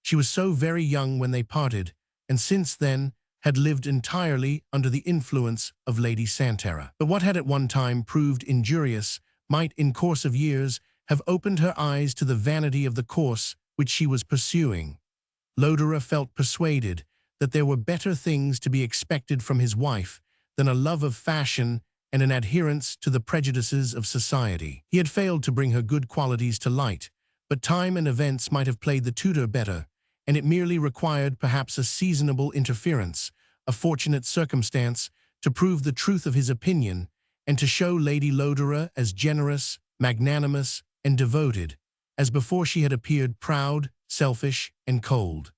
A: She was so very young when they parted, and since then had lived entirely under the influence of Lady Santera. But what had at one time proved injurious might, in course of years, have opened her eyes to the vanity of the course which she was pursuing. Lodore felt persuaded that there were better things to be expected from his wife than a love of fashion and an adherence to the prejudices of society. He had failed to bring her good qualities to light, but time and events might have played the tutor better, and it merely required perhaps a seasonable interference, a fortunate circumstance, to prove the truth of his opinion, and to show Lady Lodore as generous, magnanimous, and devoted, as before she had appeared proud, selfish, and cold.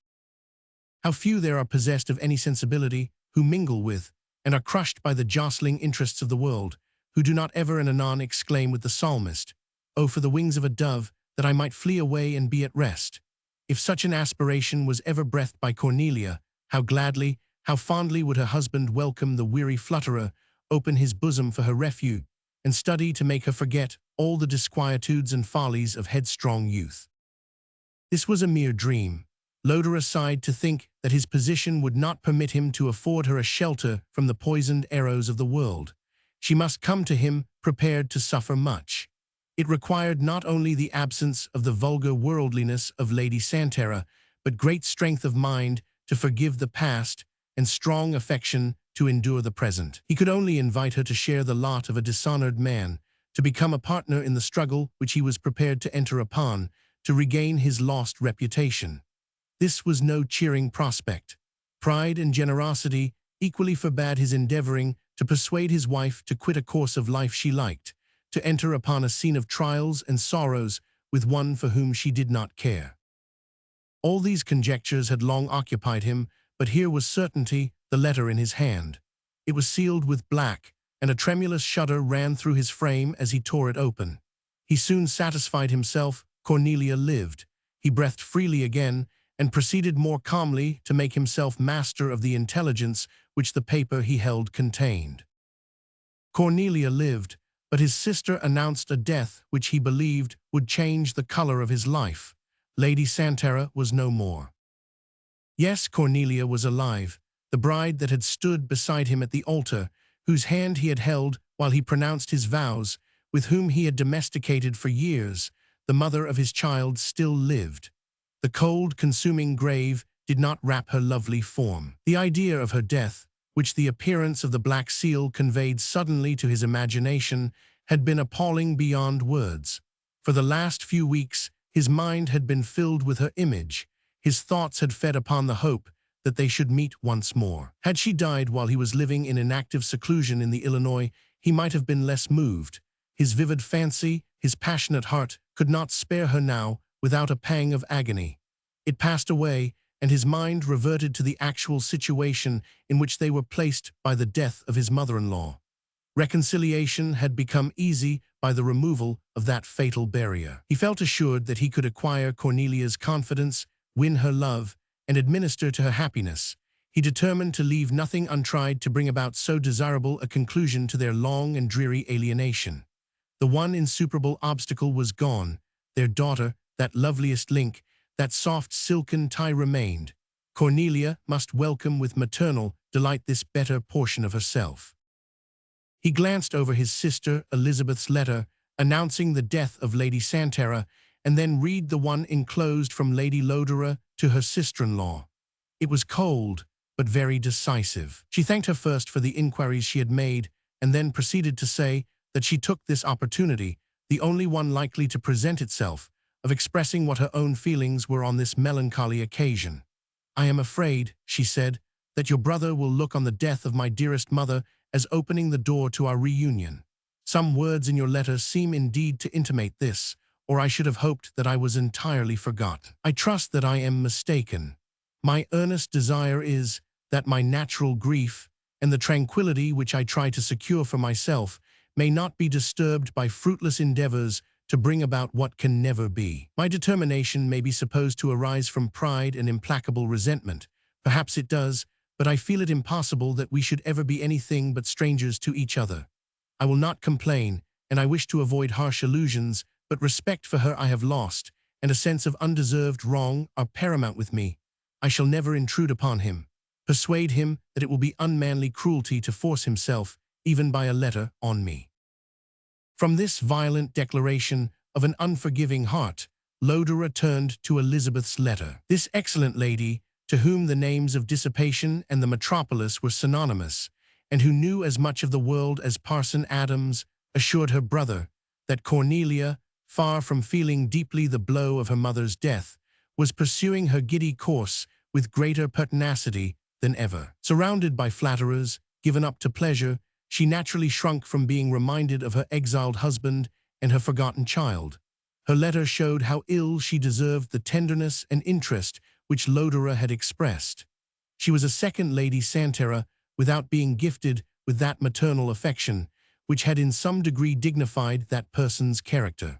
A: How few there are possessed of any sensibility, who mingle with, and are crushed by the jostling interests of the world, who do not ever and anon exclaim with the psalmist, "Oh, for the wings of a dove, that I might flee away and be at rest." If such an aspiration was ever breathed by Cornelia, how gladly, how fondly would her husband welcome the weary flutterer, open his bosom for her refuge, and study to make her forget all the disquietudes and follies of headstrong youth. This was a mere dream. Lodore sighed to think that his position would not permit him to afford her a shelter from the poisoned arrows of the world. She must come to him prepared to suffer much. It required not only the absence of the vulgar worldliness of Lady Santera, but great strength of mind to forgive the past and strong affection to endure the present. He could only invite her to share the lot of a dishonored man, to become a partner in the struggle which he was prepared to enter upon, to regain his lost reputation. This was no cheering prospect. Pride and generosity equally forbade his endeavoring to persuade his wife to quit a course of life she liked, to enter upon a scene of trials and sorrows with one for whom she did not care. All these conjectures had long occupied him, but here was certainty, the letter in his hand. It was sealed with black, and a tremulous shudder ran through his frame as he tore it open. He soon satisfied himself Cornelia lived. He breathed freely again, and proceeded more calmly to make himself master of the intelligence which the paper he held contained. Cornelia lived, but his sister announced a death which he believed would change the color of his life. Lady Santera was no more. Yes, Cornelia was alive, the bride that had stood beside him at the altar, whose hand he had held while he pronounced his vows, with whom he had domesticated for years. The mother of his child still lived. The cold, consuming grave did not wrap her lovely form. The idea of her death, which the appearance of the Black Seal conveyed suddenly to his imagination, had been appalling beyond words. For the last few weeks, his mind had been filled with her image. His thoughts had fed upon the hope that they should meet once more. Had she died while he was living in inactive seclusion in the Illinois, he might have been less moved. His vivid fancy, his passionate heart, could not spare her now without a pang of agony. It passed away, and his mind reverted to the actual situation in which they were placed by the death of his mother-in-law. Reconciliation had become easy by the removal of that fatal barrier. He felt assured that he could acquire Cornelia's confidence, win her love, and administer to her happiness. He determined to leave nothing untried to bring about so desirable a conclusion to their long and dreary alienation. The one insuperable obstacle was gone. Their daughter, that loveliest link, that soft silken tie remained. Cornelia must welcome with maternal delight this better portion of herself. He glanced over his sister Elizabeth's letter, announcing the death of Lady Santera, and then read the one enclosed from Lady Lodore to her sister-in-law. It was cold, but very decisive. She thanked her first for the inquiries she had made, and then proceeded to say that she took this opportunity, the only one likely to present itself, of expressing what her own feelings were on this melancholy occasion. "I am afraid," she said, "that your brother will look on the death of my dearest mother as opening the door to our reunion. Some words in your letter seem indeed to intimate this, or I should have hoped that I was entirely forgot. I trust that I am mistaken. My earnest desire is that my natural grief, and the tranquility which I try to secure for myself, may not be disturbed by fruitless endeavors to bring about what can never be. My determination may be supposed to arise from pride and implacable resentment. Perhaps it does, but I feel it impossible that we should ever be anything but strangers to each other. I will not complain, and I wish to avoid harsh allusions, but respect for her I have lost, and a sense of undeserved wrong are paramount with me. I shall never intrude upon him. Persuade him that it will be unmanly cruelty to force himself, even by a letter, on me." From this violent declaration, of an unforgiving heart, Lodore turned to Elizabeth's letter. This excellent lady, to whom the names of dissipation and the metropolis were synonymous, and who knew as much of the world as Parson Adams, assured her brother that Cornelia, far from feeling deeply the blow of her mother's death, was pursuing her giddy course with greater pertinacity than ever. Surrounded by flatterers, given up to pleasure, she naturally shrunk from being reminded of her exiled husband and her forgotten child. Her letter showed how ill she deserved the tenderness and interest which Lodore had expressed. She was a second Lady Santerre without being gifted with that maternal affection, which had in some degree dignified that person's character.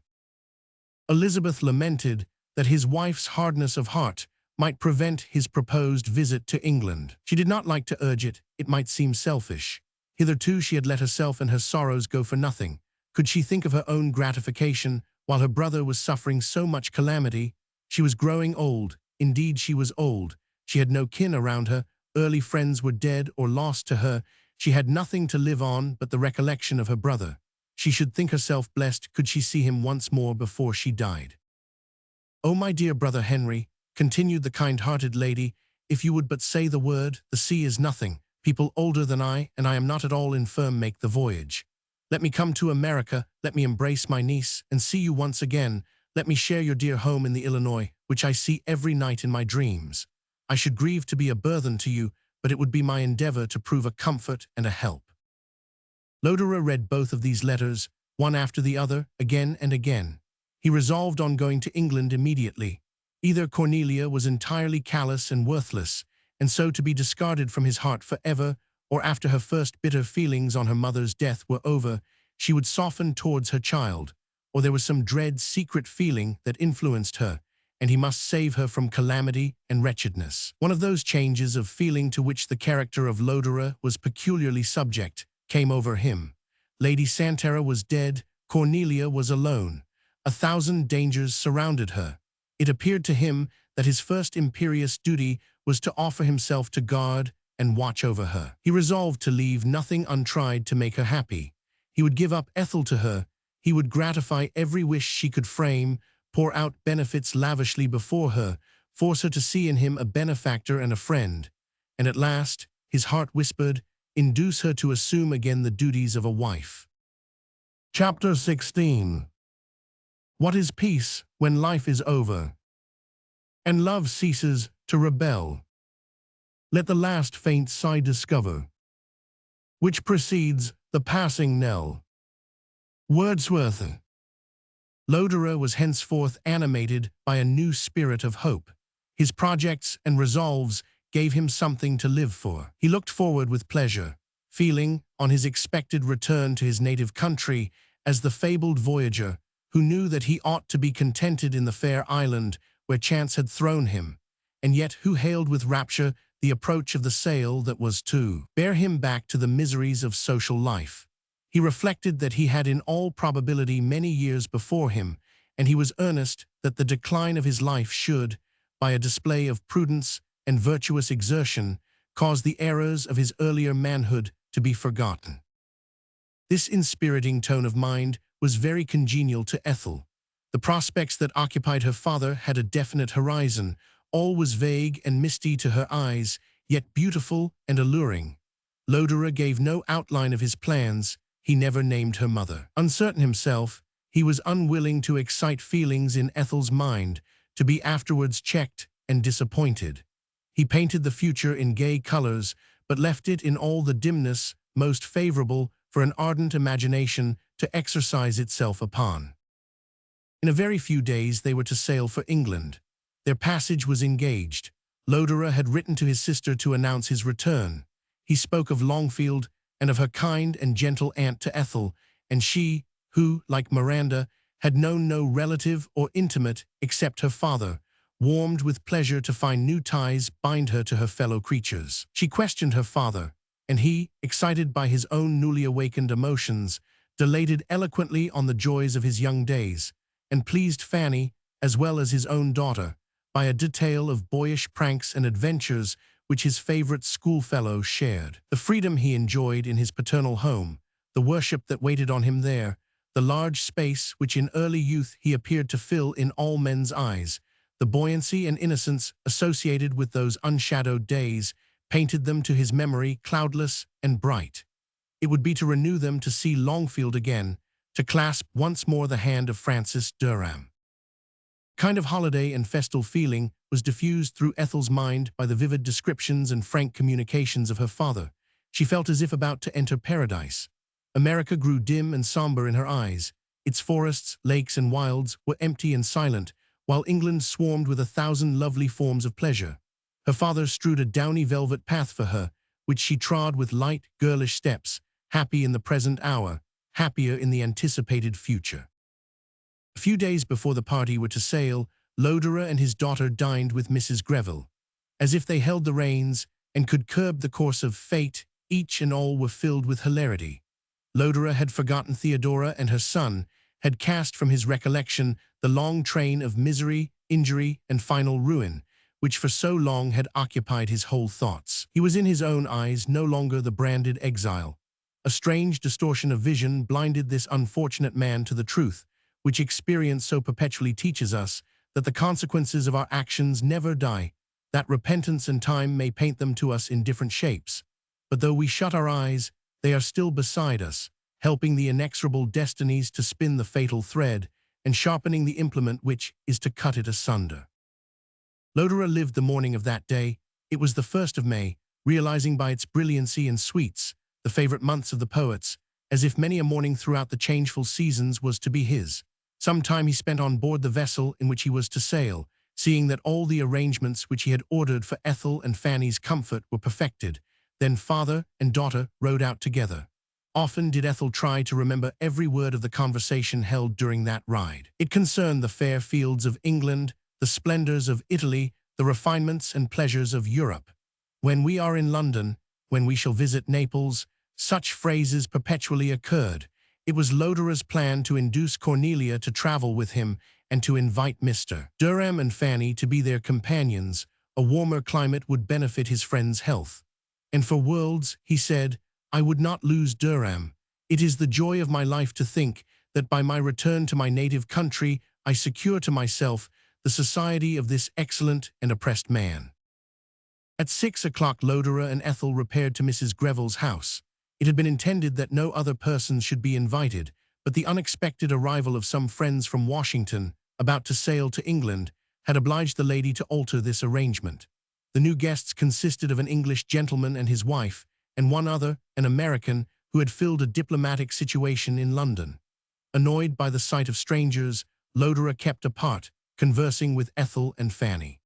A: Elizabeth lamented that his wife's hardness of heart might prevent his proposed visit to England. She did not like to urge it, it might seem selfish. Hitherto she had let herself and her sorrows go for nothing. Could she think of her own gratification while her brother was suffering so much calamity? She was growing old, indeed she was old. She had no kin around her, early friends were dead or lost to her. She had nothing to live on but the recollection of her brother. She should think herself blessed could she see him once more before she died. "Oh, my dear brother Henry," continued the kind-hearted lady, "if you would but say the word, the sea is nothing. People older than I, and I am not at all infirm, make the voyage. Let me come to America, let me embrace my niece, and see you once again. Let me share your dear home in the Illinois, which I see every night in my dreams. I should grieve to be a burthen to you, but it would be my endeavor to prove a comfort and a help." Lodore read both of these letters, one after the other, again and again. He resolved on going to England immediately. Either Cornelia was entirely callous and worthless, and so to be discarded from his heart forever, or after her first bitter feelings on her mother's death were over, she would soften towards her child, or there was some dread secret feeling that influenced her, and he must save her from calamity and wretchedness. One of those changes of feeling to which the character of Lodore was peculiarly subject came over him. Lady Santerre was dead, Cornelia was alone. 1,000 dangers surrounded her. It appeared to him that his first imperious duty was to offer himself to guard and watch over her. He resolved to leave nothing untried to make her happy. He would give up Ethel to her. He would gratify every wish she could frame, pour out benefits lavishly before her, force her to see in him a benefactor and a friend. And at last, his heart whispered, induce her to assume again the duties of a wife. Chapter 16. What is peace when life is over, and love ceases to rebel? Let the last faint sigh discover, which precedes the passing knell. Wordsworth. Lodore was henceforth animated by a new spirit of hope. His projects and resolves gave him something to live for. He looked forward with pleasure, feeling, on his expected return to his native country, as the fabled voyager who knew that he ought to be contented in the fair island where chance had thrown him, and yet who hailed with rapture the approach of the sail that was to bear him back to the miseries of social life. He reflected that he had in all probability many years before him, and he was earnest that the decline of his life should, by a display of prudence and virtuous exertion, cause the errors of his earlier manhood to be forgotten. This inspiriting tone of mind was very congenial to Ethel. The prospects that occupied her father had a definite horizon. All was vague and misty to her eyes, yet beautiful and alluring. Lodore gave no outline of his plans. He never named her mother. Uncertain himself, he was unwilling to excite feelings in Ethel's mind, to be afterwards checked and disappointed. He painted the future in gay colors, but left it in all the dimness most favorable for an ardent imagination to exercise itself upon. In a very few days they were to sail for England. Their passage was engaged. Lodore had written to his sister to announce his return. He spoke of Longfield and of her kind and gentle aunt to Ethel, and she, who, like Miranda, had known no relative or intimate except her father, warmed with pleasure to find new ties bind her to her fellow creatures. She questioned her father, and he, excited by his own newly awakened emotions, dilated eloquently on the joys of his young days, and pleased Fanny, as well as his own daughter, by a detail of boyish pranks and adventures which his favorite schoolfellow shared. The freedom he enjoyed in his paternal home, the worship that waited on him there, the large space which in early youth he appeared to fill in all men's eyes, the buoyancy and innocence associated with those unshadowed days, painted them to his memory cloudless and bright. It would be to renew them to see Longfield again, to clasp once more the hand of Francis Durham. A kind of holiday and festal feeling was diffused through Ethel's mind by the vivid descriptions and frank communications of her father. She felt as if about to enter paradise. America grew dim and somber in her eyes. Its forests, lakes, and wilds were empty and silent, while England swarmed with 1,000 lovely forms of pleasure. Her father strewed a downy velvet path for her, which she trod with light, girlish steps, happy in the present hour, happier in the anticipated future. A few days before the party were to sail, Lodore and his daughter dined with Mrs. Greville. As if they held the reins and could curb the course of fate, each and all were filled with hilarity. Lodore had forgotten Theodora and her son, had cast from his recollection the long train of misery, injury, and final ruin, which for so long had occupied his whole thoughts. He was in his own eyes no longer the branded exile. A strange distortion of vision blinded this unfortunate man to the truth, which experience so perpetually teaches us, that the consequences of our actions never die, that repentance and time may paint them to us in different shapes. But though we shut our eyes, they are still beside us, helping the inexorable destinies to spin the fatal thread, and sharpening the implement which is to cut it asunder. Lodore lived the morning of that day. It was the 1st of May, realizing by its brilliancy and sweets, the favorite months of the poets, as if many a morning throughout the changeful seasons was to be his. Some time he spent on board the vessel in which he was to sail, seeing that all the arrangements which he had ordered for Ethel and Fanny's comfort were perfected. Then father and daughter rode out together. Often did Ethel try to remember every word of the conversation held during that ride. It concerned the fair fields of England, the splendors of Italy, the refinements and pleasures of Europe. When we are in London, when we shall visit Naples, such phrases perpetually occurred. It was Lodore's plan to induce Cornelia to travel with him and to invite Mr. Durham and Fanny to be their companions. A warmer climate would benefit his friend's health. And for worlds, he said, I would not lose Durham. It is the joy of my life to think that by my return to my native country I secure to myself the society of this excellent and oppressed man. At 6 o'clock Lodore and Ethel repaired to Mrs. Greville's house. It had been intended that no other persons should be invited, but the unexpected arrival of some friends from Washington, about to sail to England, had obliged the lady to alter this arrangement. The new guests consisted of an English gentleman and his wife, and one other, an American, who had filled a diplomatic situation in London. Annoyed by the sight of strangers, Lodore kept apart, conversing with Ethel and Fanny.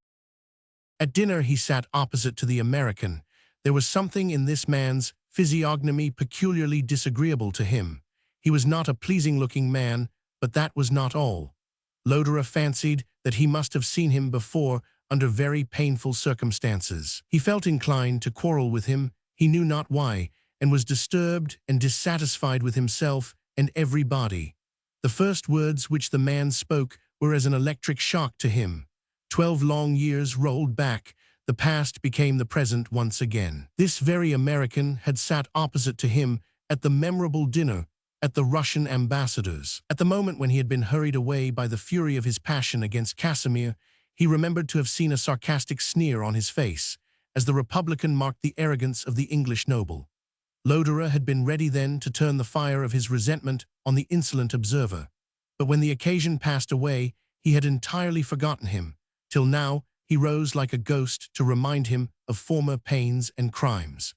A: At dinner he sat opposite to the American. There was something in this man's physiognomy peculiarly disagreeable to him. He was not a pleasing-looking man, but that was not all. Lodore fancied that he must have seen him before under very painful circumstances. He felt inclined to quarrel with him, he knew not why, and was disturbed and dissatisfied with himself and everybody. The first words which the man spoke were as an electric shock to him. 12 long years rolled back. The past became the present once again. This very American had sat opposite to him at the memorable dinner at the Russian ambassador's. At the moment when he had been hurried away by the fury of his passion against Casimir, he remembered to have seen a sarcastic sneer on his face, as the Republican marked the arrogance of the English noble. Lodore had been ready then to turn the fire of his resentment on the insolent observer. But when the occasion passed away, he had entirely forgotten him. Till now, he rose like a ghost to remind him of former pains and crimes.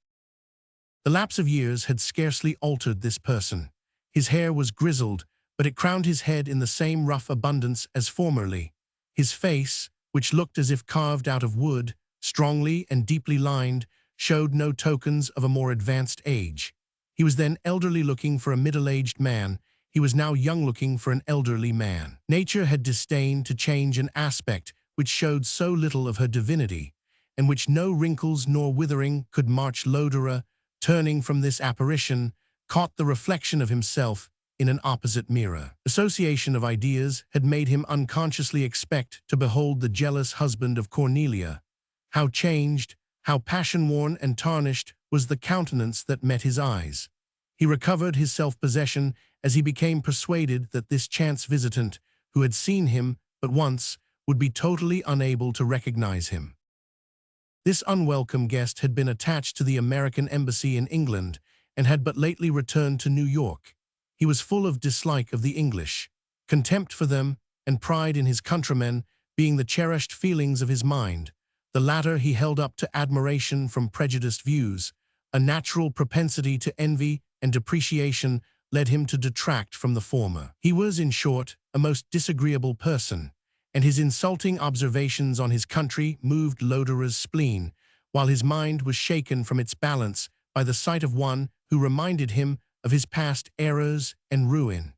A: The lapse of years had scarcely altered this person. His hair was grizzled, but it crowned his head in the same rough abundance as formerly. His face, which looked as if carved out of wood, strongly and deeply lined, showed no tokens of a more advanced age. He was then elderly-looking for a middle-aged man. He was now young-looking for an elderly man. Nature had disdained to change an aspect which showed so little of her divinity, and which no wrinkles nor withering could march. Lodore, turning from this apparition, caught the reflection of himself in an opposite mirror. Association of ideas had made him unconsciously expect to behold the jealous husband of Cornelia. How changed, how passion-worn and tarnished was the countenance that met his eyes. He recovered his self-possession as he became persuaded that this chance visitant, who had seen him but once, would be totally unable to recognize him. This unwelcome guest had been attached to the American embassy in England and had but lately returned to New York. He was full of dislike of the English, contempt for them, and pride in his countrymen being the cherished feelings of his mind. The latter he held up to admiration from prejudiced views. A natural propensity to envy and depreciation led him to detract from the former. He was, in short, a most disagreeable person, and his insulting observations on his country moved Lodore's spleen, while his mind was shaken from its balance by the sight of one who reminded him of his past errors and ruin.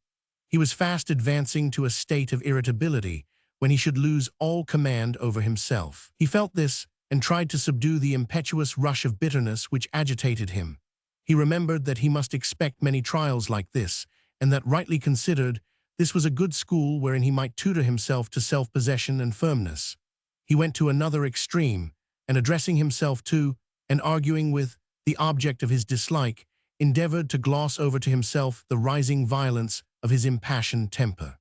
A: He was fast advancing to a state of irritability when he should lose all command over himself. He felt this and tried to subdue the impetuous rush of bitterness which agitated him. He remembered that he must expect many trials like this, and that, rightly considered, this was a good school wherein he might tutor himself to self-possession and firmness. He went to another extreme, and addressing himself to, and arguing with, the object of his dislike, endeavored to gloss over to himself the rising violence of his impassioned temper.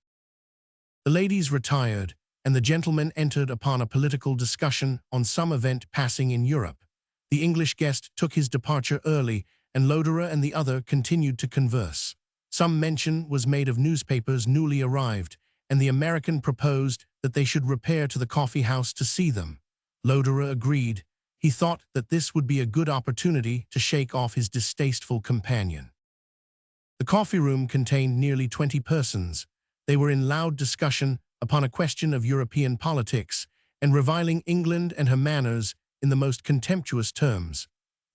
A: The ladies retired, and the gentlemen entered upon a political discussion on some event passing in Europe. The English guest took his departure early, and Lodore and the other continued to converse. Some mention was made of newspapers newly arrived, and the American proposed that they should repair to the coffee house to see them. Lodore agreed. He thought that this would be a good opportunity to shake off his distasteful companion. The coffee room contained nearly 20 persons. They were in loud discussion upon a question of European politics, and reviling England and her manners in the most contemptuous terms.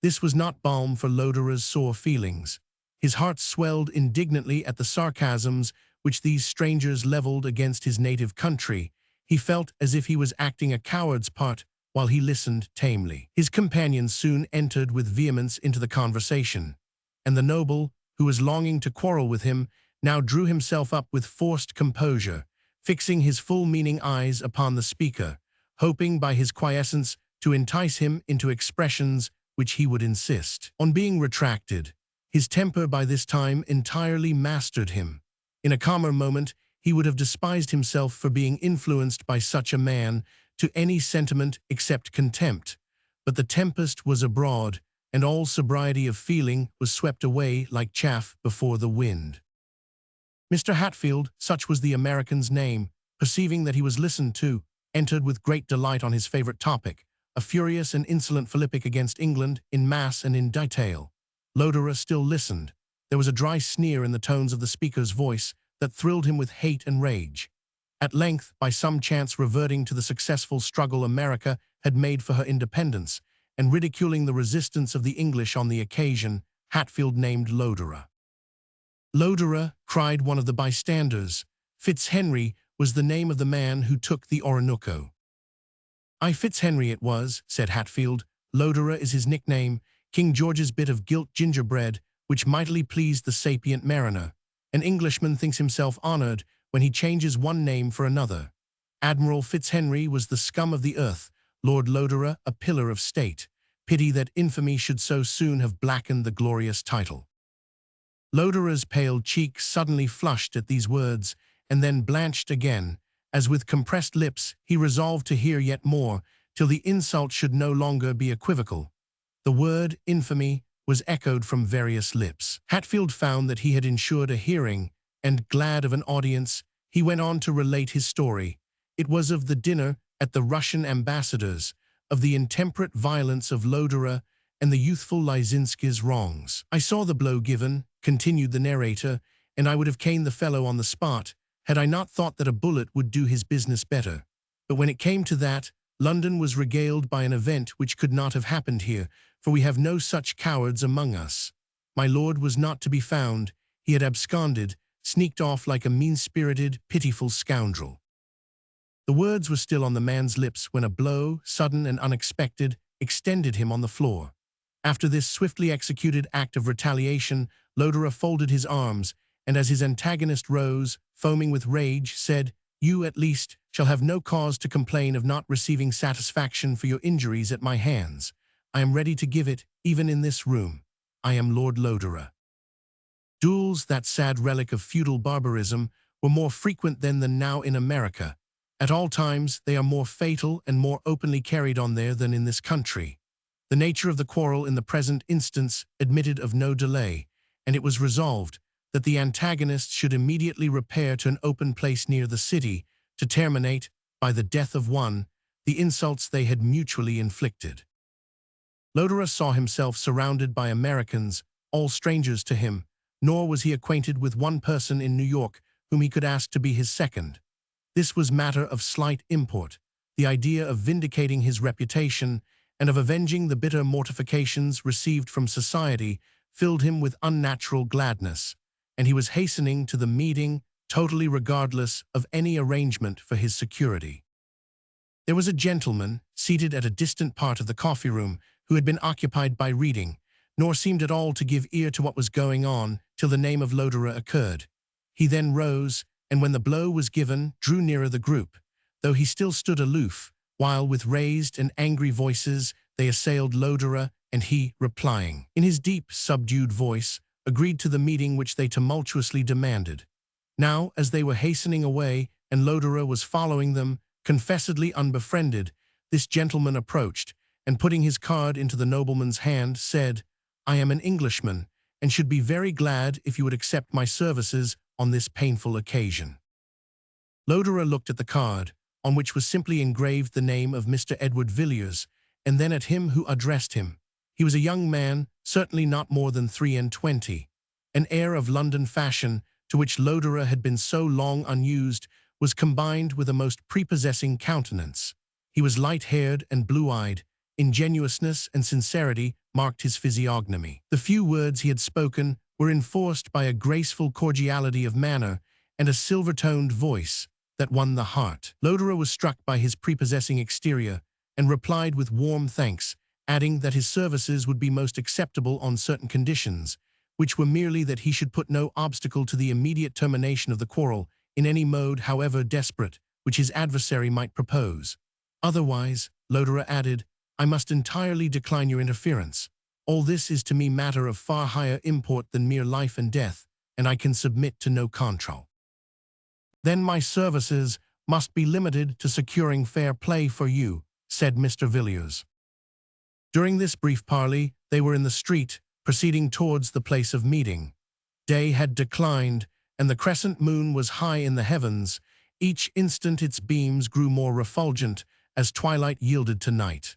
A: This was not balm for Lodore's sore feelings. His heart swelled indignantly at the sarcasms which these strangers leveled against his native country. He felt as if he was acting a coward's part while he listened tamely. His companions soon entered with vehemence into the conversation, and the noble, who was longing to quarrel with him, now drew himself up with forced composure, fixing his full-meaning eyes upon the speaker, hoping by his quiescence to entice him into expressions which he would insist. On being retracted, his temper by this time entirely mastered him. In a calmer moment, he would have despised himself for being influenced by such a man to any sentiment except contempt. But the tempest was abroad, and all sobriety of feeling was swept away like chaff before the wind. Mr. Hatfield, such was the American's name, perceiving that he was listened to, entered with great delight on his favorite topic, a furious and insolent philippic against England in mass and in detail. Lodore still listened. There was a dry sneer in the tones of the speaker's voice that thrilled him with hate and rage. At length, by some chance reverting to the successful struggle America had made for her independence, and ridiculing the resistance of the English on the occasion, Hatfield named Lodore. "Lodore," cried one of the bystanders. "Fitzhenry was the name of the man who took the Orinoco." "Aye, Fitzhenry it was," said Hatfield. "Lodore is his nickname, King George's bit of gilt gingerbread, which mightily pleased the sapient mariner. An Englishman thinks himself honored when he changes one name for another. Admiral Fitzhenry was the scum of the earth, Lord Lodore a pillar of state. Pity that infamy should so soon have blackened the glorious title." Lodore's pale cheek suddenly flushed at these words, and then blanched again, as with compressed lips he resolved to hear yet more, till the insult should no longer be equivocal. The word infamy was echoed from various lips. Hatfield found that he had ensured a hearing, and, glad of an audience, he went on to relate his story. It was of the dinner at the Russian ambassador's, of the intemperate violence of Lodore, and the youthful Lysinski's wrongs. "I saw the blow given," continued the narrator, "and I would have caned the fellow on the spot, had I not thought that a bullet would do his business better. But when it came to that, London was regaled by an event which could not have happened here, for we have no such cowards among us. My lord was not to be found. He had absconded, sneaked off like a mean-spirited, pitiful scoundrel." The words were still on the man's lips when a blow, sudden and unexpected, extended him on the floor. After this swiftly executed act of retaliation, Lodore folded his arms, and as his antagonist rose, foaming with rage, said, "You, at least, shall have no cause to complain of not receiving satisfaction for your injuries at my hands. I am ready to give it, even in this room. I am Lord Lodore." Duels, that sad relic of feudal barbarism, were more frequent then than now in America. At all times, they are more fatal and more openly carried on there than in this country. The nature of the quarrel in the present instance admitted of no delay, and it was resolved that the antagonists should immediately repair to an open place near the city to terminate, by the death of one, the insults they had mutually inflicted. Lodore saw himself surrounded by Americans, all strangers to him, nor was he acquainted with one person in New York whom he could ask to be his second. This was matter of slight import. The idea of vindicating his reputation and of avenging the bitter mortifications received from society filled him with unnatural gladness, and he was hastening to the meeting, totally regardless of any arrangement for his security. There was a gentleman, seated at a distant part of the coffee-room, who had been occupied by reading, nor seemed at all to give ear to what was going on till the name of Lodore occurred. He then rose, and when the blow was given, drew nearer the group, though he still stood aloof, while with raised and angry voices they assailed Lodore, and he, replying, in his deep, subdued voice, agreed to the meeting which they tumultuously demanded. Now, as they were hastening away, and Lodore was following them, confessedly unbefriended, this gentleman approached, and putting his card into the nobleman's hand, said, "I am an Englishman, and should be very glad if you would accept my services on this painful occasion." Lodore looked at the card, on which was simply engraved the name of Mr. Edward Villiers, and then at him who addressed him. He was a young man, certainly not more than 23. An air of London fashion, to which Lodore had been so long unused, was combined with a most prepossessing countenance. He was light-haired and blue-eyed. Ingenuousness and sincerity marked his physiognomy. The few words he had spoken were enforced by a graceful cordiality of manner and a silver-toned voice that won the heart. Lodore was struck by his prepossessing exterior and replied with warm thanks, adding that his services would be most acceptable on certain conditions, which were merely that he should put no obstacle to the immediate termination of the quarrel in any mode, however desperate, which his adversary might propose. Otherwise, Lodore added, I must entirely decline your interference. All this is to me matter of far higher import than mere life and death, and I can submit to no control. Then my services must be limited to securing fair play for you, said Mr. Villiers. During this brief parley, they were in the street, proceeding towards the place of meeting. Day had declined, and the crescent moon was high in the heavens. Each instant its beams grew more refulgent as twilight yielded to night.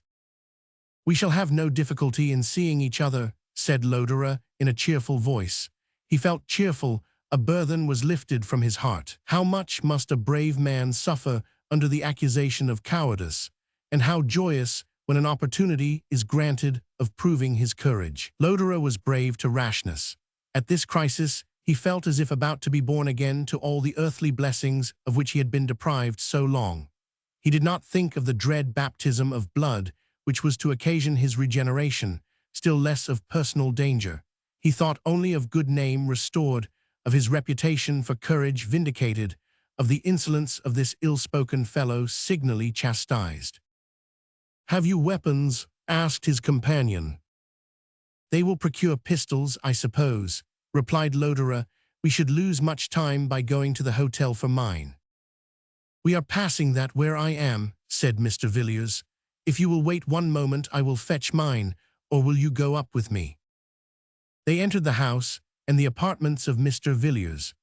A: We shall have no difficulty in seeing each other, said Lodore in a cheerful voice. He felt cheerful. A burthen was lifted from his heart. How much must a brave man suffer under the accusation of cowardice, and how joyous when an opportunity is granted of proving his courage. Lodore was brave to rashness. At this crisis, he felt as if about to be born again to all the earthly blessings of which he had been deprived so long. He did not think of the dread baptism of blood which was to occasion his regeneration, still less of personal danger. He thought only of good name restored, of his reputation for courage vindicated, of the insolence of this ill-spoken fellow signally chastised. Have you weapons? Asked his companion. They will procure pistols, I suppose, replied Lodore. We should lose much time by going to the hotel for mine. We are passing that where I am, said Mr. Villiers. If you will wait one moment, I will fetch mine, or will you go up with me? They entered the house and the apartments of Mr. Villiers.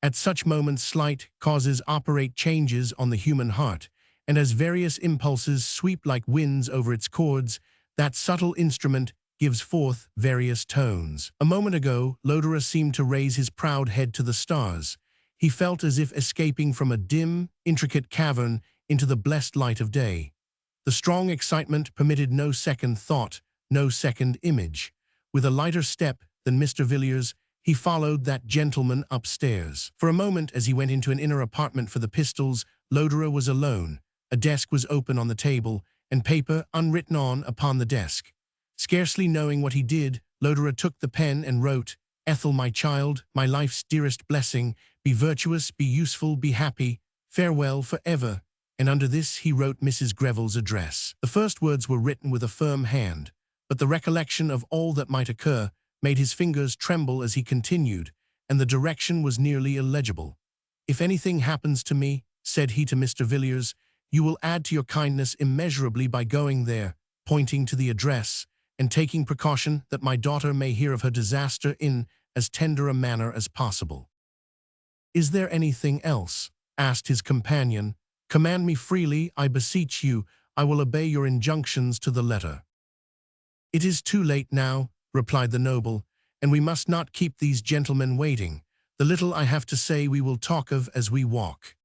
A: At such moments slight causes operate changes on the human heart, and as various impulses sweep like winds over its chords, that subtle instrument gives forth various tones. A moment ago, Lodore seemed to raise his proud head to the stars. He felt as if escaping from a dim, intricate cavern into the blessed light of day. The strong excitement permitted no second thought, no second image. With a lighter step than Mr. Villiers, he followed that gentleman upstairs. For a moment, as he went into an inner apartment for the pistols, Lodore was alone. A desk was open on the table, and paper unwritten on upon the desk. Scarcely knowing what he did, Lodore took the pen and wrote, Ethel, my child, my life's dearest blessing, be virtuous, be useful, be happy, farewell for ever. And under this he wrote Mrs. Greville's address. The first words were written with a firm hand, but the recollection of all that might occur made his fingers tremble as he continued, and the direction was nearly illegible. "If anything happens to me," said he to Mr. Villiers, "you will add to your kindness immeasurably by going there," pointing to the address, "and taking precaution that my daughter may hear of her disaster in as tender a manner as possible." "Is there anything else?" asked his companion. "Command me freely, I beseech you. I will obey your injunctions to the letter." "It is too late now," replied the noble, "and we must not keep these gentlemen waiting. The little I have to say we will talk of as we walk."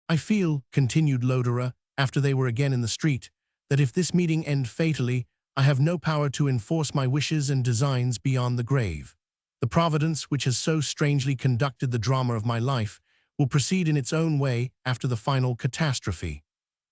A: "I feel," continued Lodore, after they were again in the street, "that if this meeting end fatally, I have no power to enforce my wishes and designs beyond the grave. The Providence which has so strangely conducted the drama of my life will proceed in its own way after the final catastrophe.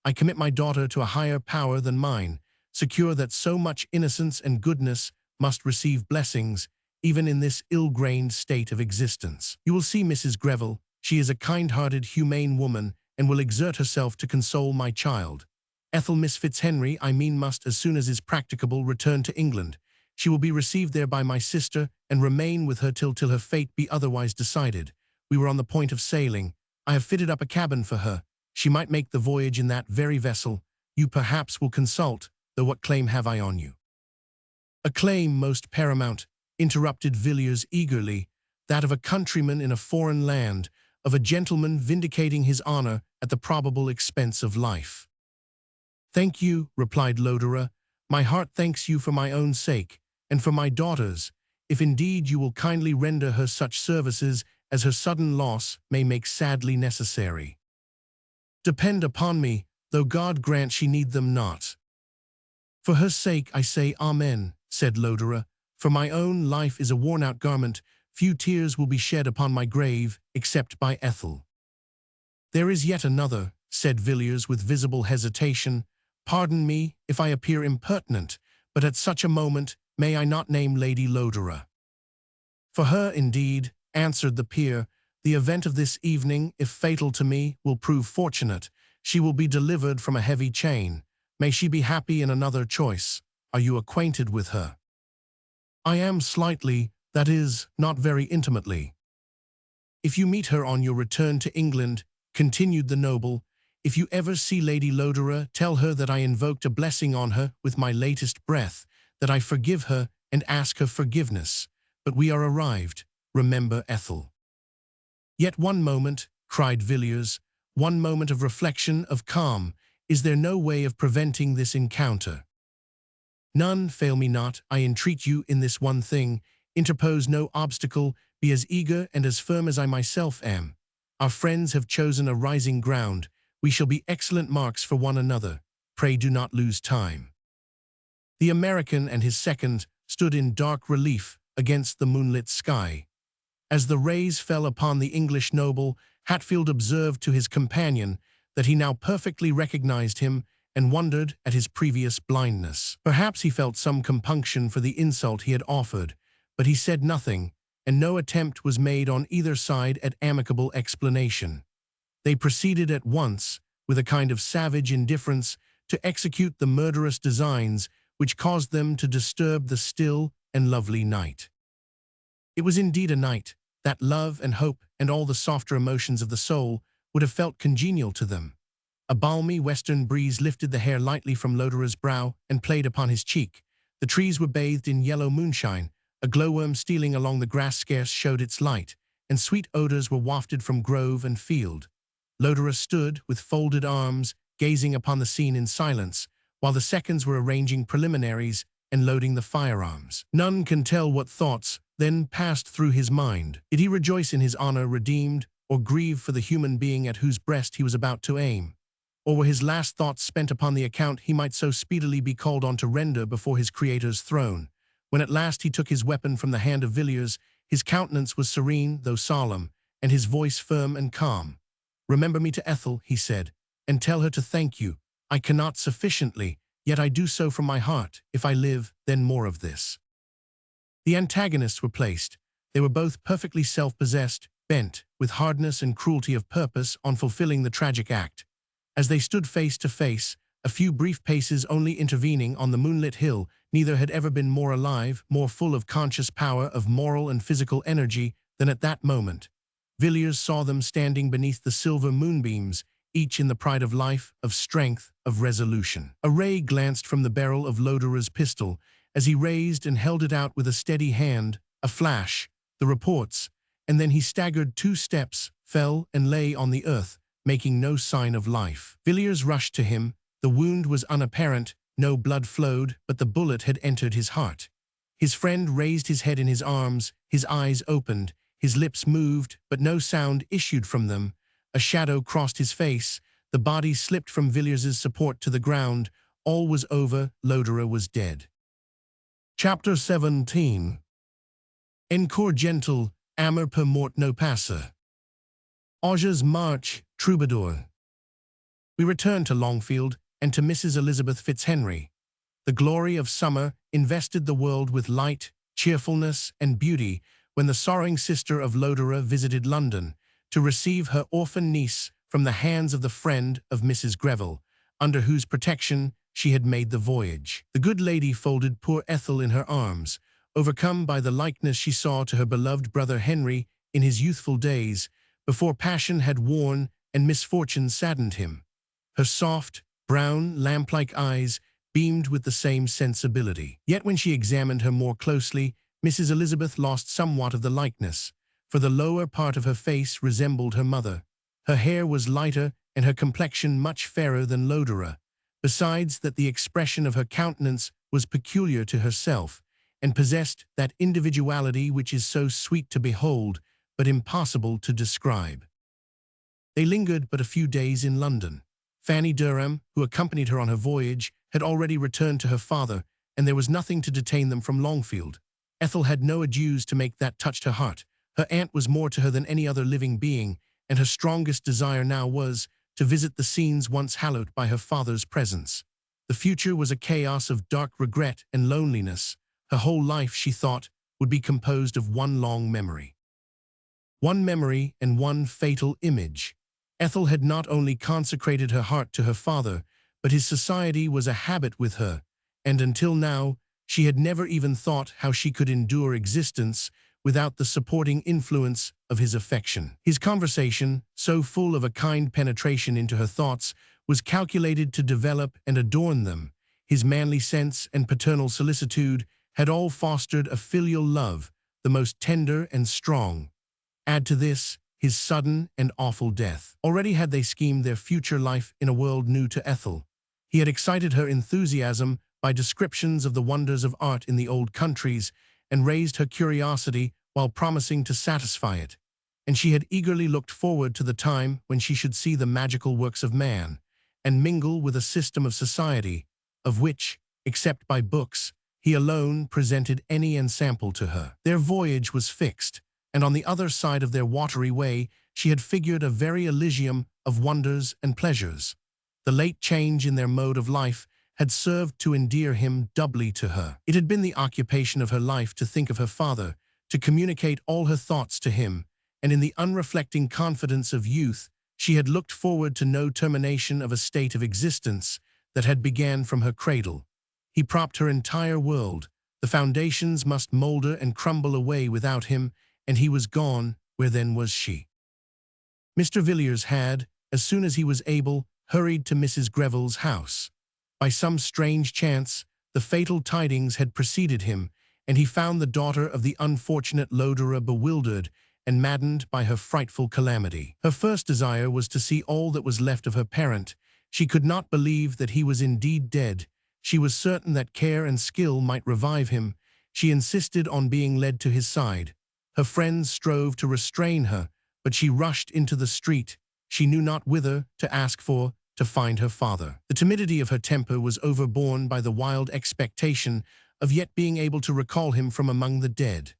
A: I commit my daughter to a higher power than mine, secure that so much innocence and goodness must receive blessings, even in this ill-grained state of existence. You will see Mrs. Greville. She is a kind-hearted, humane woman, and will exert herself to console my child. Ethel Miss Fitzhenry, I mean, must, as soon as is practicable, return to England. She will be received there by my sister, and remain with her till her fate be otherwise decided. We were on the point of sailing. I have fitted up a cabin for her. She might make the voyage in that very vessel. You perhaps will consult, though what claim have I on you?" "A claim most paramount," interrupted Villiers eagerly, "that of a countryman in a foreign land, of a gentleman vindicating his honor at the probable expense of life." "Thank you," replied Lodore. "My heart thanks you for my own sake, and for my daughter's, if indeed you will kindly render her such services as her sudden loss may make sadly necessary. Depend upon me, though God grant she need them not." "For her sake I say Amen," said Lodore. "For my own life is a worn-out garment. Few tears will be shed upon my grave, except by Ethel." "There is yet another," said Villiers with visible hesitation. "Pardon me if I appear impertinent, but at such a moment may I not name Lady Lodore?" "For her, indeed," answered the peer, "the event of this evening, if fatal to me, will prove fortunate. She will be delivered from a heavy chain. May she be happy in another choice. Are you acquainted with her?" "I am slightly, that is, not very intimately." "If you meet her on your return to England," continued the noble, "if you ever see Lady Lodore, tell her that I invoked a blessing on her with my latest breath, that I forgive her and ask her forgiveness. But we are arrived. Remember Ethel." "Yet one moment," cried Villiers, "one moment of reflection, of calm. Is there no way of preventing this encounter?" "None, fail me not, I entreat you, in this one thing. Interpose no obstacle, be as eager and as firm as I myself am. Our friends have chosen a rising ground. We shall be excellent marks for one another. Pray do not lose time." The American and his second stood in dark relief against the moonlit sky. As the rays fell upon the English noble, Hatfield observed to his companion that he now perfectly recognized him and wondered at his previous blindness. Perhaps he felt some compunction for the insult he had offered, but he said nothing, and no attempt was made on either side at amicable explanation. They proceeded at once, with a kind of savage indifference, to execute the murderous designs which caused them to disturb the still and lovely night. It was indeed a night that love and hope and all the softer emotions of the soul would have felt congenial to them. A balmy western breeze lifted the hair lightly from Lodore's brow and played upon his cheek. The trees were bathed in yellow moonshine. A glowworm stealing along the grass scarce showed its light, and sweet odors were wafted from grove and field. Lodore stood, with folded arms, gazing upon the scene in silence, while the seconds were arranging preliminaries and loading the firearms. None can tell what thoughts then passed through his mind. Did he rejoice in his honor redeemed, or grieve for the human being at whose breast he was about to aim? Or were his last thoughts spent upon the account he might so speedily be called on to render before his Creator's throne? When at last he took his weapon from the hand of Villiers, his countenance was serene though solemn, and his voice firm and calm. "Remember me to Ethel," he said, "and tell her to thank you. I cannot sufficiently, yet I do so from my heart. If I live, then more of this." The antagonists were placed. They were both perfectly self-possessed, bent, with hardness and cruelty of purpose, on fulfilling the tragic act. As they stood face to face, a few brief paces only intervening on the moonlit hill, neither had ever been more alive, more full of conscious power, of moral and physical energy, Then at that moment, Villiers saw them standing beneath the silver moonbeams, each in the pride of life, of strength, of resolution. A ray glanced from the barrel of Lodore's pistol as he raised and held it out with a steady hand, a flash, the reports, and then he staggered 2 steps, fell, and lay on the earth, making no sign of life. Villiers rushed to him. The wound was unapparent, no blood flowed, but the bullet had entered his heart. His friend raised his head in his arms, his eyes opened, his lips moved, but no sound issued from them. A shadow crossed his face. The body slipped from Villiers's support to the ground. All was over. Lodore was dead. Chapter 17. Encore gentle, amour per mort no passer. Auge's March, Troubadour. We return to Longfield and to Mrs. Elizabeth Fitzhenry. The glory of summer invested the world with light, cheerfulness, and beauty when the sorrowing sister of Lodore visited London to receive her orphan niece from the hands of the friend of Mrs. Greville, under whose protection she had made the voyage. The good lady folded poor Ethel in her arms, overcome by the likeness she saw to her beloved brother Henry in his youthful days, before passion had worn and misfortune saddened him. Her soft, brown, lamp-like eyes beamed with the same sensibility. Yet when she examined her more closely, Mrs. Elizabeth lost somewhat of the likeness, for the lower part of her face resembled her mother. Her hair was lighter and her complexion much fairer than Lodore, besides that the expression of her countenance was peculiar to herself, and possessed that individuality which is so sweet to behold, but impossible to describe. They lingered but a few days in London. Fanny Durham, who accompanied her on her voyage, had already returned to her father, and there was nothing to detain them from Longfield. Ethel had no adieus to make that touched her heart. Her aunt was more to her than any other living being, and her strongest desire now was to visit the scenes once hallowed by her father's presence. The future was a chaos of dark regret and loneliness. Her whole life, she thought, would be composed of one long memory. One memory and one fatal image. Ethel had not only consecrated her heart to her father, but his society was a habit with her, and until now, she had never even thought how she could endure existence without the supporting influence of his affection. His conversation, so full of a kind penetration into her thoughts, was calculated to develop and adorn them. His manly sense and paternal solicitude had all fostered a filial love, the most tender and strong. Add to this his sudden and awful death. Already had they schemed their future life in a world new to Ethel. He had excited her enthusiasm by descriptions of the wonders of art in the old countries, and raised her curiosity while promising to satisfy it. And she had eagerly looked forward to the time when she should see the magical works of man, and mingle with a system of society, of which, except by books, he alone presented any ensample to her. Their voyage was fixed, and on the other side of their watery way she had figured a very Elysium of wonders and pleasures. The late change in their mode of life had served to endear him doubly to her. It had been the occupation of her life to think of her father, to communicate all her thoughts to him, and in the unreflecting confidence of youth, she had looked forward to no termination of a state of existence that had began from her cradle. He propped her entire world. The foundations must moulder and crumble away without him, and he was gone. Where then was she? Mr. Villiers had, as soon as he was able, hurried to Mrs. Greville's house. By some strange chance, the fatal tidings had preceded him, and he found the daughter of the unfortunate Lodore bewildered and maddened by her frightful calamity. Her first desire was to see all that was left of her parent. She could not believe that he was indeed dead. She was certain that care and skill might revive him. She insisted on being led to his side. Her friends strove to restrain her, but she rushed into the street. She knew not whither to find her father. The timidity of her temper was overborne by the wild expectation of yet being able to recall him from among the dead.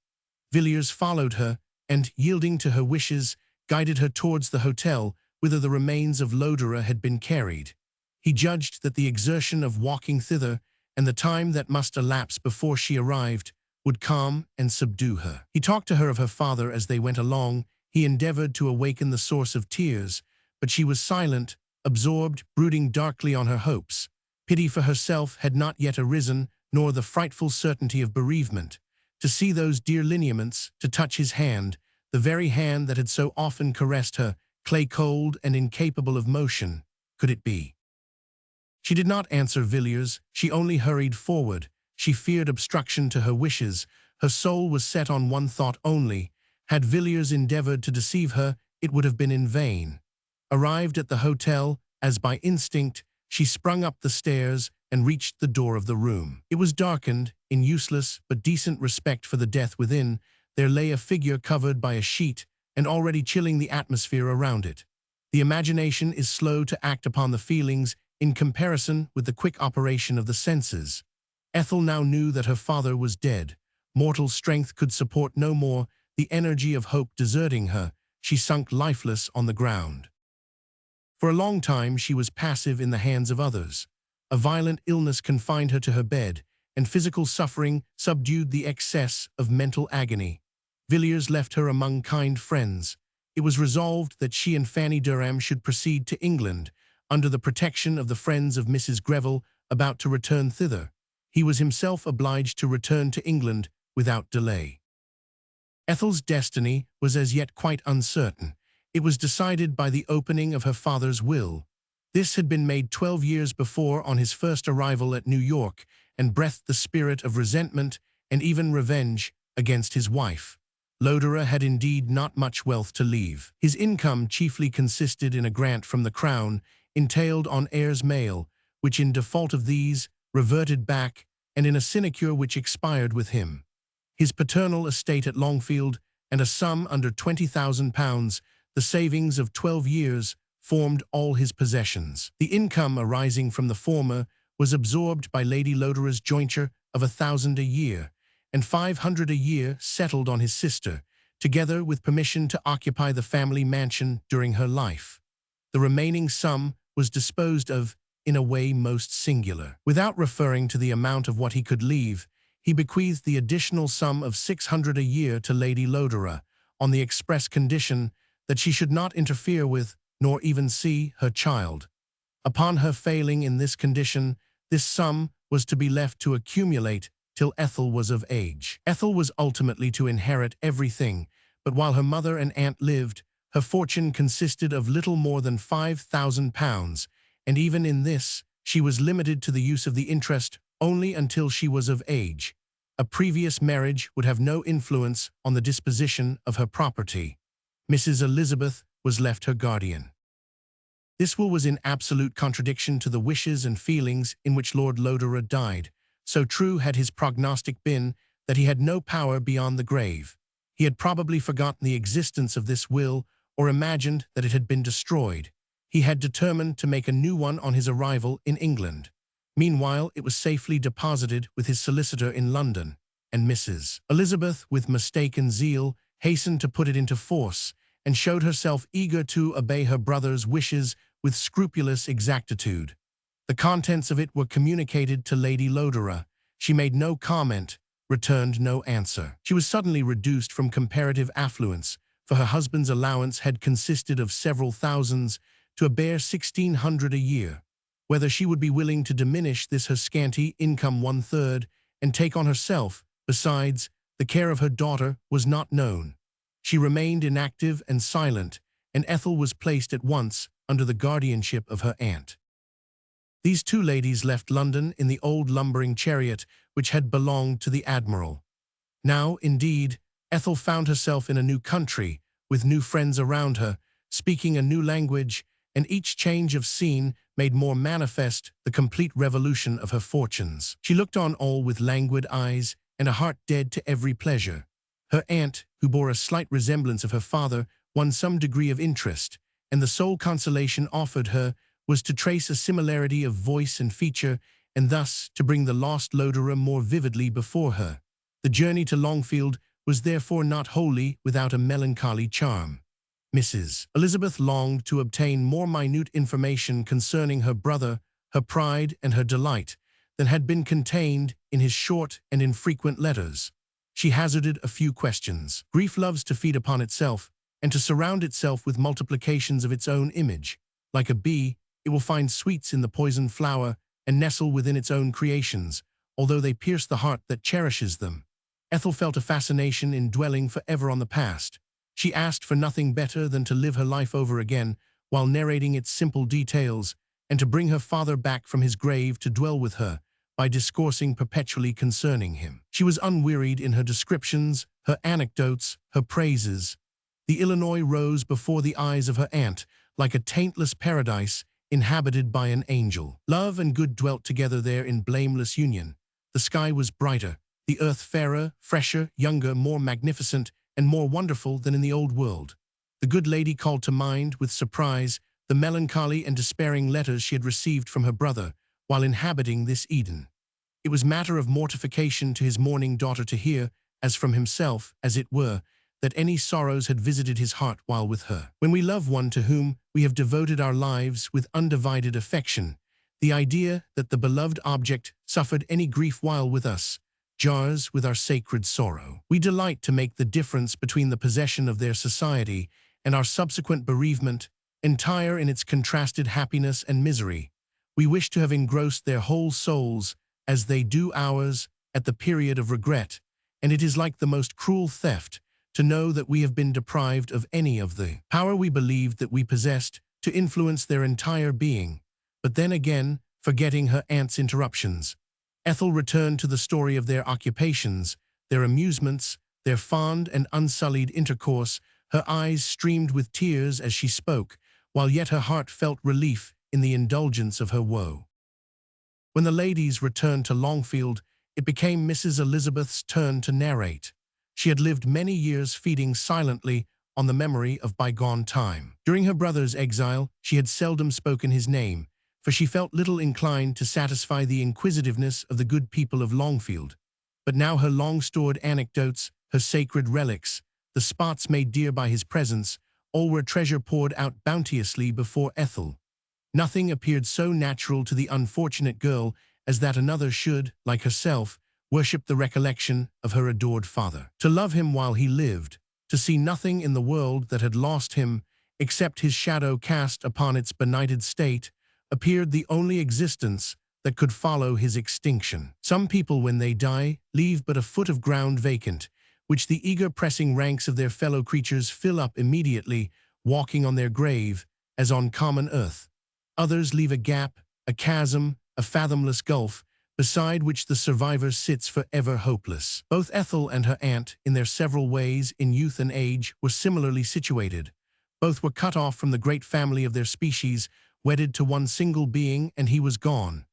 A: Villiers followed her, and, yielding to her wishes, guided her towards the hotel whither the remains of Lodore had been carried. He judged that the exertion of walking thither, and the time that must elapse before she arrived, would calm and subdue her. He talked to her of her father as they went along. He endeavored to awaken the source of tears, but she was silent, absorbed, brooding darkly on her hopes. Pity for herself had not yet arisen, nor the frightful certainty of bereavement. To see those dear lineaments, to touch his hand, The very hand that had so often caressed her, clay-cold and incapable of motion, could it be? She did not answer Villiers, she only hurried forward. She feared obstruction to her wishes. Her soul was set on one thought only. Had Villiers endeavored to deceive her, it would have been in vain. Arrived at the hotel, as by instinct, she sprung up the stairs and reached the door of the room. It was darkened. In useless but decent respect for the death within, there lay a figure covered by a sheet and already chilling the atmosphere around it. The imagination is slow to act upon the feelings in comparison with the quick operation of the senses. Ethel now knew that her father was dead. Mortal strength could support no more, the energy of hope deserting her. She sunk lifeless on the ground. For a long time she was passive in the hands of others. A violent illness confined her to her bed, and physical suffering subdued the excess of mental agony. Villiers left her among kind friends. It was resolved that she and Fanny Durham should proceed to England, under the protection of the friends of Mrs. Greville about to return thither. He was himself obliged to return to England without delay. Ethel's destiny was as yet quite uncertain. It was decided by the opening of her father's will. This had been made 12 years before on his first arrival at New York, and breathed the spirit of resentment and even revenge against his wife. Lodore had indeed not much wealth to leave. His income chiefly consisted in a grant from the Crown, entailed on heirs male, which in default of these, reverted back, and in a sinecure which expired with him. His paternal estate at Longfield, and a sum under £20,000, the savings of 12 years, formed all his possessions. The income arising from the former was absorbed by Lady Lodore's jointure of £1,000 a year, and £500 a year settled on his sister, together with permission to occupy the family mansion during her life. The remaining sum was disposed of in a way most singular. Without referring to the amount of what he could leave, he bequeathed the additional sum of £600 a year to Lady Lodore, on the express condition that she should not interfere with, nor even see, her child. Upon her failing in this condition, this sum was to be left to accumulate till Ethel was of age. Ethel was ultimately to inherit everything, but while her mother and aunt lived, her fortune consisted of little more than £5,000, and even in this, she was limited to the use of the interest only until she was of age. A previous marriage would have no influence on the disposition of her property. Mrs. Elizabeth was left her guardian. This will was in absolute contradiction to the wishes and feelings in which Lord Lodore died. So true had his prognostic been that he had no power beyond the grave. He had probably forgotten the existence of this will, or imagined that it had been destroyed. He had determined to make a new one on his arrival in England. Meanwhile, it was safely deposited with his solicitor in London, and Mrs. Elizabeth, with mistaken zeal, hastened to put it into force, and showed herself eager to obey her brother's wishes with scrupulous exactitude. The contents of it were communicated to Lady Lodore. She made no comment, returned no answer. She was suddenly reduced from comparative affluence, for her husband's allowance had consisted of several thousands, to a bare £1,600 a year. Whether she would be willing to diminish this her scanty income 1/3 and take on herself, besides, the care of her daughter, was not known. She remained inactive and silent, and Ethel was placed at once under the guardianship of her aunt. These two ladies left London in the old lumbering chariot which had belonged to the Admiral. Now, indeed, Ethel found herself in a new country, with new friends around her, speaking a new language, and each change of scene made more manifest the complete revolution of her fortunes. She looked on all with languid eyes and a heart dead to every pleasure. Her aunt, who bore a slight resemblance of her father, won some degree of interest, and the sole consolation offered her was to trace a similarity of voice and feature, and thus to bring the lost Lodore more vividly before her. The journey to Longfield was therefore not wholly without a melancholy charm. Mrs. Elizabeth longed to obtain more minute information concerning her brother, her pride and her delight, than had been contained in his short and infrequent letters. She hazarded a few questions. Grief loves to feed upon itself, and to surround itself with multiplications of its own image. Like a bee, it will find sweets in the poisoned flower, and nestle within its own creations, although they pierce the heart that cherishes them. Ethel felt a fascination in dwelling forever on the past. She asked for nothing better than to live her life over again while narrating its simple details, and to bring her father back from his grave to dwell with her by discoursing perpetually concerning him. She was unwearied in her descriptions, her anecdotes, her praises. The Illinois rose before the eyes of her aunt like a taintless paradise inhabited by an angel. Love and good dwelt together there in blameless union. The sky was brighter, the earth fairer, fresher, younger, more magnificent, and more wonderful than in the old world. The good lady called to mind, with surprise, the melancholy and despairing letters she had received from her brother while inhabiting this Eden. It was matter of mortification to his mourning daughter to hear, as from himself, as it were, that any sorrows had visited his heart while with her. When we love one to whom we have devoted our lives with undivided affection, the idea that the beloved object suffered any grief while with us jars with our sacred sorrow. We delight to make the difference between the possession of their society and our subsequent bereavement entire in its contrasted happiness and misery. We wish to have engrossed their whole souls, as they do ours, at the period of regret, and it is like the most cruel theft to know that we have been deprived of any of the power we believed that we possessed to influence their entire being. But then again, forgetting her aunt's interruptions, Ethel returned to the story of their occupations, their amusements, their fond and unsullied intercourse. Her eyes streamed with tears as she spoke, while yet her heart felt relief in the indulgence of her woe. When the ladies returned to Longfield, it became Mrs. Elizabeth's turn to narrate. She had lived many years feeding silently on the memory of bygone time. During her brother's exile, she had seldom spoken his name, for she felt little inclined to satisfy the inquisitiveness of the good people of Longfield. But now her long-stored anecdotes, her sacred relics, the spots made dear by his presence, all were treasure poured out bounteously before Ethel. Nothing appeared so natural to the unfortunate girl as that another should, like herself, worship the recollection of her adored father. To love him while he lived, to see nothing in the world that had lost him, except his shadow cast upon its benighted state, appeared the only existence that could follow his extinction. Some people, when they die, leave but a foot of ground vacant, which the eager pressing ranks of their fellow creatures fill up immediately, walking on their grave, as on common earth. Others leave a gap, a chasm, a fathomless gulf, beside which the survivor sits forever hopeless. Both Ethel and her aunt, in their several ways, in youth and age, were similarly situated. Both were cut off from the great family of their species, wedded to one single being, and he was gone.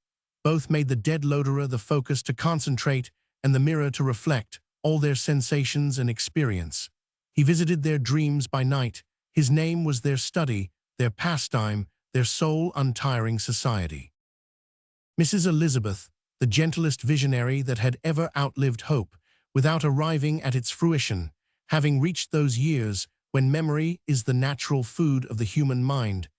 A: Both made the dead Lodore the focus to concentrate and the mirror to reflect all their sensations and experience. He visited their dreams by night. His name was their study, their pastime, their sole untiring society. Mrs. Elizabeth, the gentlest visionary that had ever outlived hope, without arriving at its fruition, having reached those years when memory is the natural food of the human mind,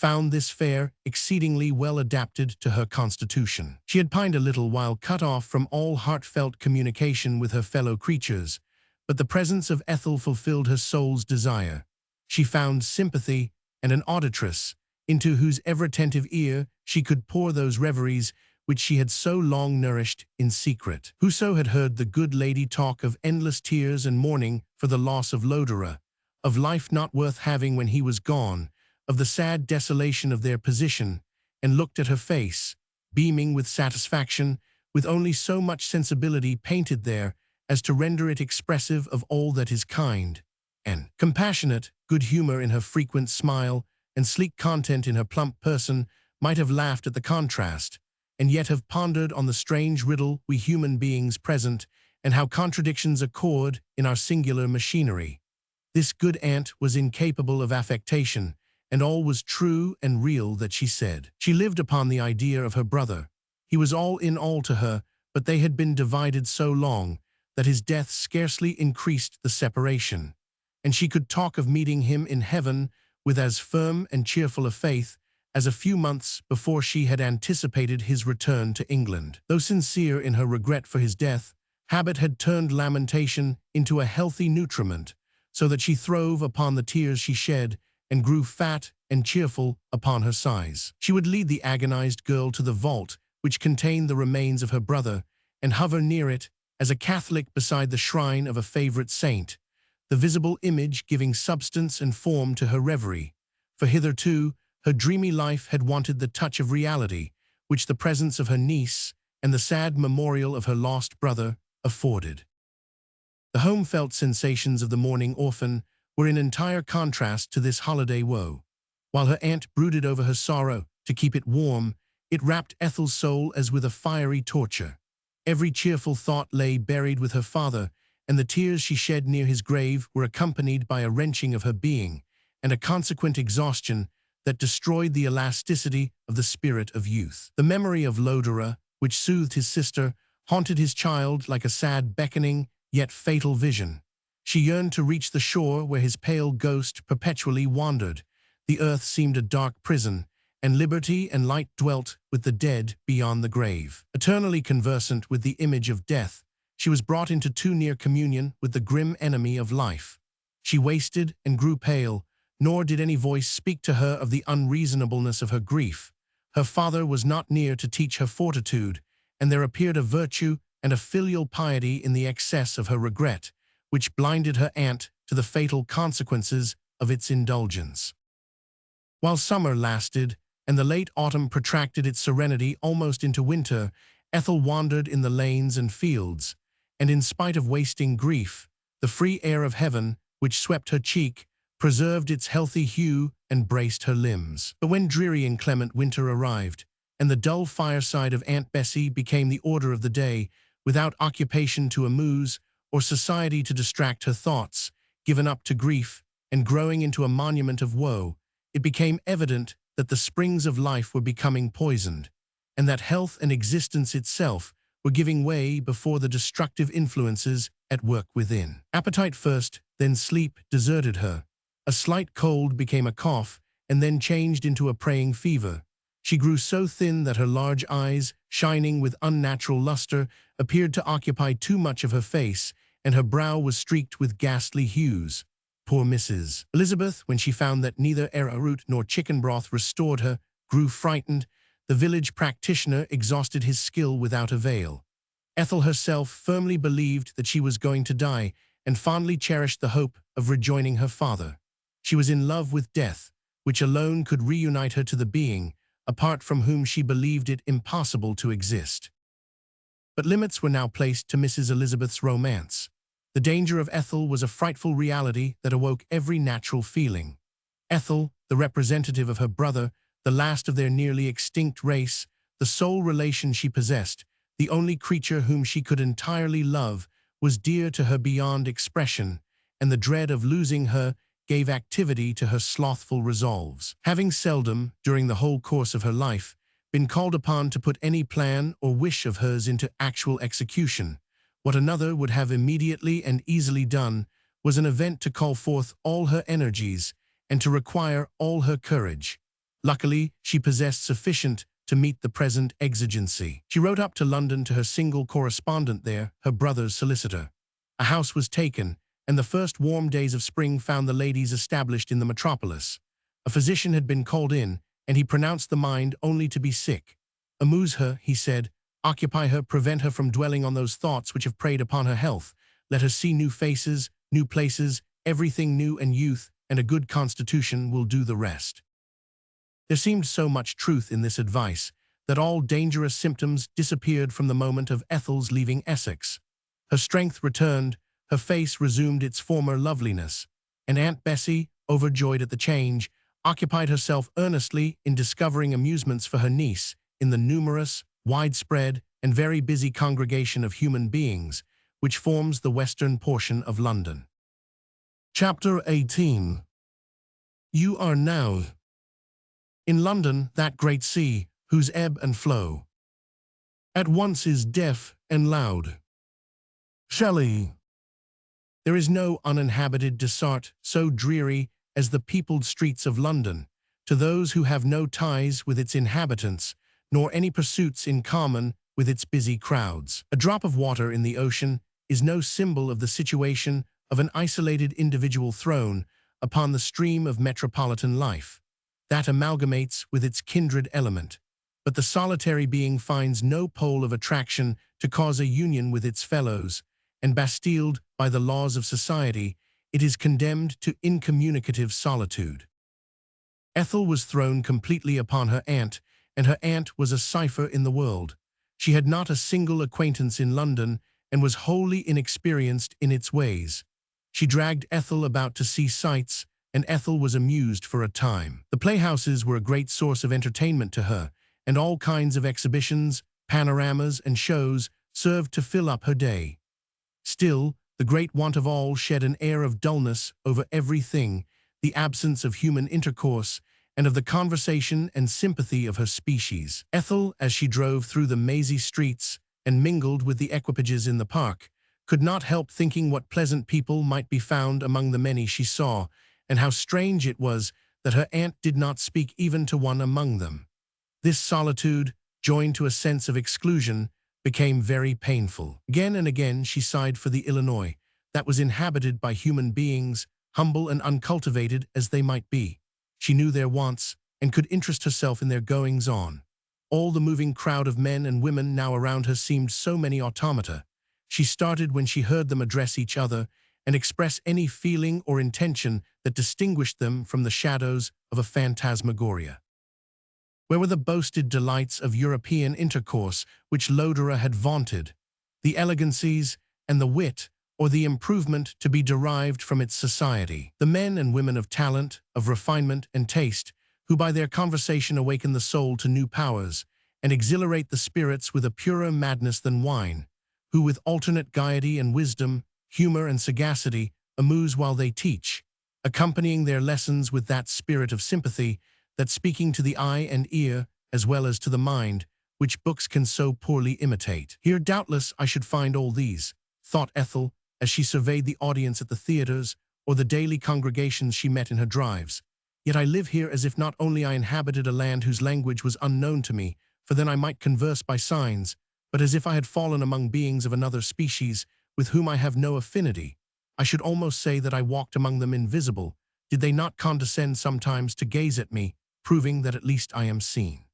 A: found this fare exceedingly well adapted to her constitution. She had pined a little while cut off from all heartfelt communication with her fellow creatures, but the presence of Ethel fulfilled her soul's desire. She found sympathy and an auditress, into whose ever-attentive ear she could pour those reveries which she had so long nourished in secret. Whoso had heard the good lady talk of endless tears and mourning for the loss of Lodore, of life not worth having when he was gone, of the sad desolation of their position, and looked at her face, beaming with satisfaction, with only so much sensibility painted there as to render it expressive of all that is kind and compassionate, good humor in her frequent smile, and sleek content in her plump person, might have laughed at the contrast, and yet have pondered on the strange riddle we human beings present, and how contradictions accord in our singular machinery. This good aunt was incapable of affectation, and all was true and real that she said. She lived upon the idea of her brother. He was all in all to her, but they had been divided so long that his death scarcely increased the separation, and she could talk of meeting him in heaven with as firm and cheerful a faith as a few months before she had anticipated his return to England. Though sincere in her regret for his death, habit had turned lamentation into a healthy nutriment, so that she throve upon the tears she shed, and grew fat and cheerful upon her sighs. She would lead the agonized girl to the vault which contained the remains of her brother, and hover near it as a Catholic beside the shrine of a favorite saint. the visible image giving substance and form to her reverie. For hitherto, her dreamy life had wanted the touch of reality, which the presence of her niece and the sad memorial of her lost brother afforded. The home-felt sensations of the mourning orphan were in entire contrast to this holiday woe. While her aunt brooded over her sorrow to keep it warm, it wrapped Ethel's soul as with a fiery torture. Every cheerful thought lay buried with her father, and the tears she shed near his grave were accompanied by a wrenching of her being and a consequent exhaustion that destroyed the elasticity of the spirit of youth. The memory of Lodore, which soothed his sister, haunted his child like a sad beckoning, yet fatal vision. She yearned to reach the shore where his pale ghost perpetually wandered. The earth seemed a dark prison, and liberty and light dwelt with the dead beyond the grave. Eternally conversant with the image of death, she was brought into too near communion with the grim enemy of life. She wasted and grew pale, nor did any voice speak to her of the unreasonableness of her grief. Her father was not near to teach her fortitude, and there appeared a virtue and a filial piety in the excess of her regret, which blinded her aunt to the fatal consequences of its indulgence. While summer lasted, and the late autumn protracted its serenity almost into winter, Ethel wandered in the lanes and fields, and in spite of wasting grief, the free air of heaven, which swept her cheek, preserved its healthy hue and braced her limbs. But when dreary inclement winter arrived, and the dull fireside of Aunt Bessie became the order of the day, without occupation to amuse or society to distract her thoughts, given up to grief and growing into a monument of woe, it became evident that the springs of life were becoming poisoned, and that health and existence itself were giving way before the destructive influences at work within. Appetite first, then sleep deserted her. A slight cold became a cough, and then changed into a preying fever. She grew so thin that her large eyes, shining with unnatural luster, appeared to occupy too much of her face, and her brow was streaked with ghastly hues. Poor Mrs. Elizabeth, when she found that neither arrowroot nor chicken broth restored her, grew frightened. The village practitioner exhausted his skill without avail. Ethel herself firmly believed that she was going to die, and fondly cherished the hope of rejoining her father. She was in love with death, which alone could reunite her to the being, apart from whom she believed it impossible to exist. But limits were now placed to Mrs. Elizabeth's romance. The danger of Ethel was a frightful reality that awoke every natural feeling. Ethel, the representative of her brother, the last of their nearly extinct race, the sole relation she possessed, the only creature whom she could entirely love, was dear to her beyond expression, and the dread of losing her gave activity to her slothful resolves. Having seldom, during the whole course of her life, been called upon to put any plan or wish of hers into actual execution, what another would have immediately and easily done was an event to call forth all her energies and to require all her courage. Luckily, she possessed sufficient to meet the present exigency. She wrote up to London to her single correspondent there, her brother's solicitor. A house was taken, and the first warm days of spring found the ladies established in the metropolis. A physician had been called in, and he pronounced the mind only to be sick. Amuse her, he said, occupy her, prevent her from dwelling on those thoughts which have preyed upon her health. Let her see new faces, new places, everything new, and youth and a good constitution will do the rest. There seemed so much truth in this advice that all dangerous symptoms disappeared from the moment of Ethel's leaving Essex. Her strength returned, her face resumed its former loveliness, and Aunt Bessie, overjoyed at the change, occupied herself earnestly in discovering amusements for her niece in the numerous, widespread, and very busy congregation of human beings which forms the western portion of London. Chapter 18. You are now in London, that great sea, whose ebb and flow at once is deaf and loud. Shelley. There is no uninhabited desart so dreary as the peopled streets of London, to those who have no ties with its inhabitants, nor any pursuits in common with its busy crowds. A drop of water in the ocean is no symbol of the situation of an isolated individual thrown upon the stream of metropolitan life. That amalgamates with its kindred element, but the solitary being finds no pole of attraction to cause a union with its fellows, and bastilled by the laws of society, it is condemned to incommunicative solitude. Ethel was thrown completely upon her aunt, and her aunt was a cipher in the world. She had not a single acquaintance in London and was wholly inexperienced in its ways. She dragged Ethel about to see sights, and Ethel was amused for a time. The playhouses were a great source of entertainment to her, and all kinds of exhibitions, panoramas, and shows served to fill up her day. Still, the great want of all shed an air of dullness over everything, the absence of human intercourse, and of the conversation and sympathy of her species. Ethel, as she drove through the mazy streets and mingled with the equipages in the park, could not help thinking what pleasant people might be found among the many she saw, and how strange it was that her aunt did not speak even to one among them. This solitude, joined to a sense of exclusion, became very painful. Again and again she sighed for the Illinois that was inhabited by human beings, humble and uncultivated as they might be. She knew their wants and could interest herself in their goings-on. All the moving crowd of men and women now around her seemed so many automata. She started when she heard them address each other and express any feeling or intention that distinguished them from the shadows of a phantasmagoria. Where were the boasted delights of European intercourse which Lodore had vaunted, the elegancies and the wit, or the improvement to be derived from its society? The men and women of talent, of refinement and taste, who by their conversation awaken the soul to new powers, and exhilarate the spirits with a purer madness than wine, who with alternate gaiety and wisdom, humor and sagacity, amuse while they teach, accompanying their lessons with that spirit of sympathy, that speaking to the eye and ear, as well as to the mind, which books can so poorly imitate. Here doubtless I should find all these, thought Ethel, as she surveyed the audience at the theaters or the daily congregations she met in her drives. Yet I live here as if not only I inhabited a land whose language was unknown to me, for then I might converse by signs, but as if I had fallen among beings of another species with whom I have no affinity. I should almost say that I walked among them invisible, did they not condescend sometimes to gaze at me, proving that at least I am seen.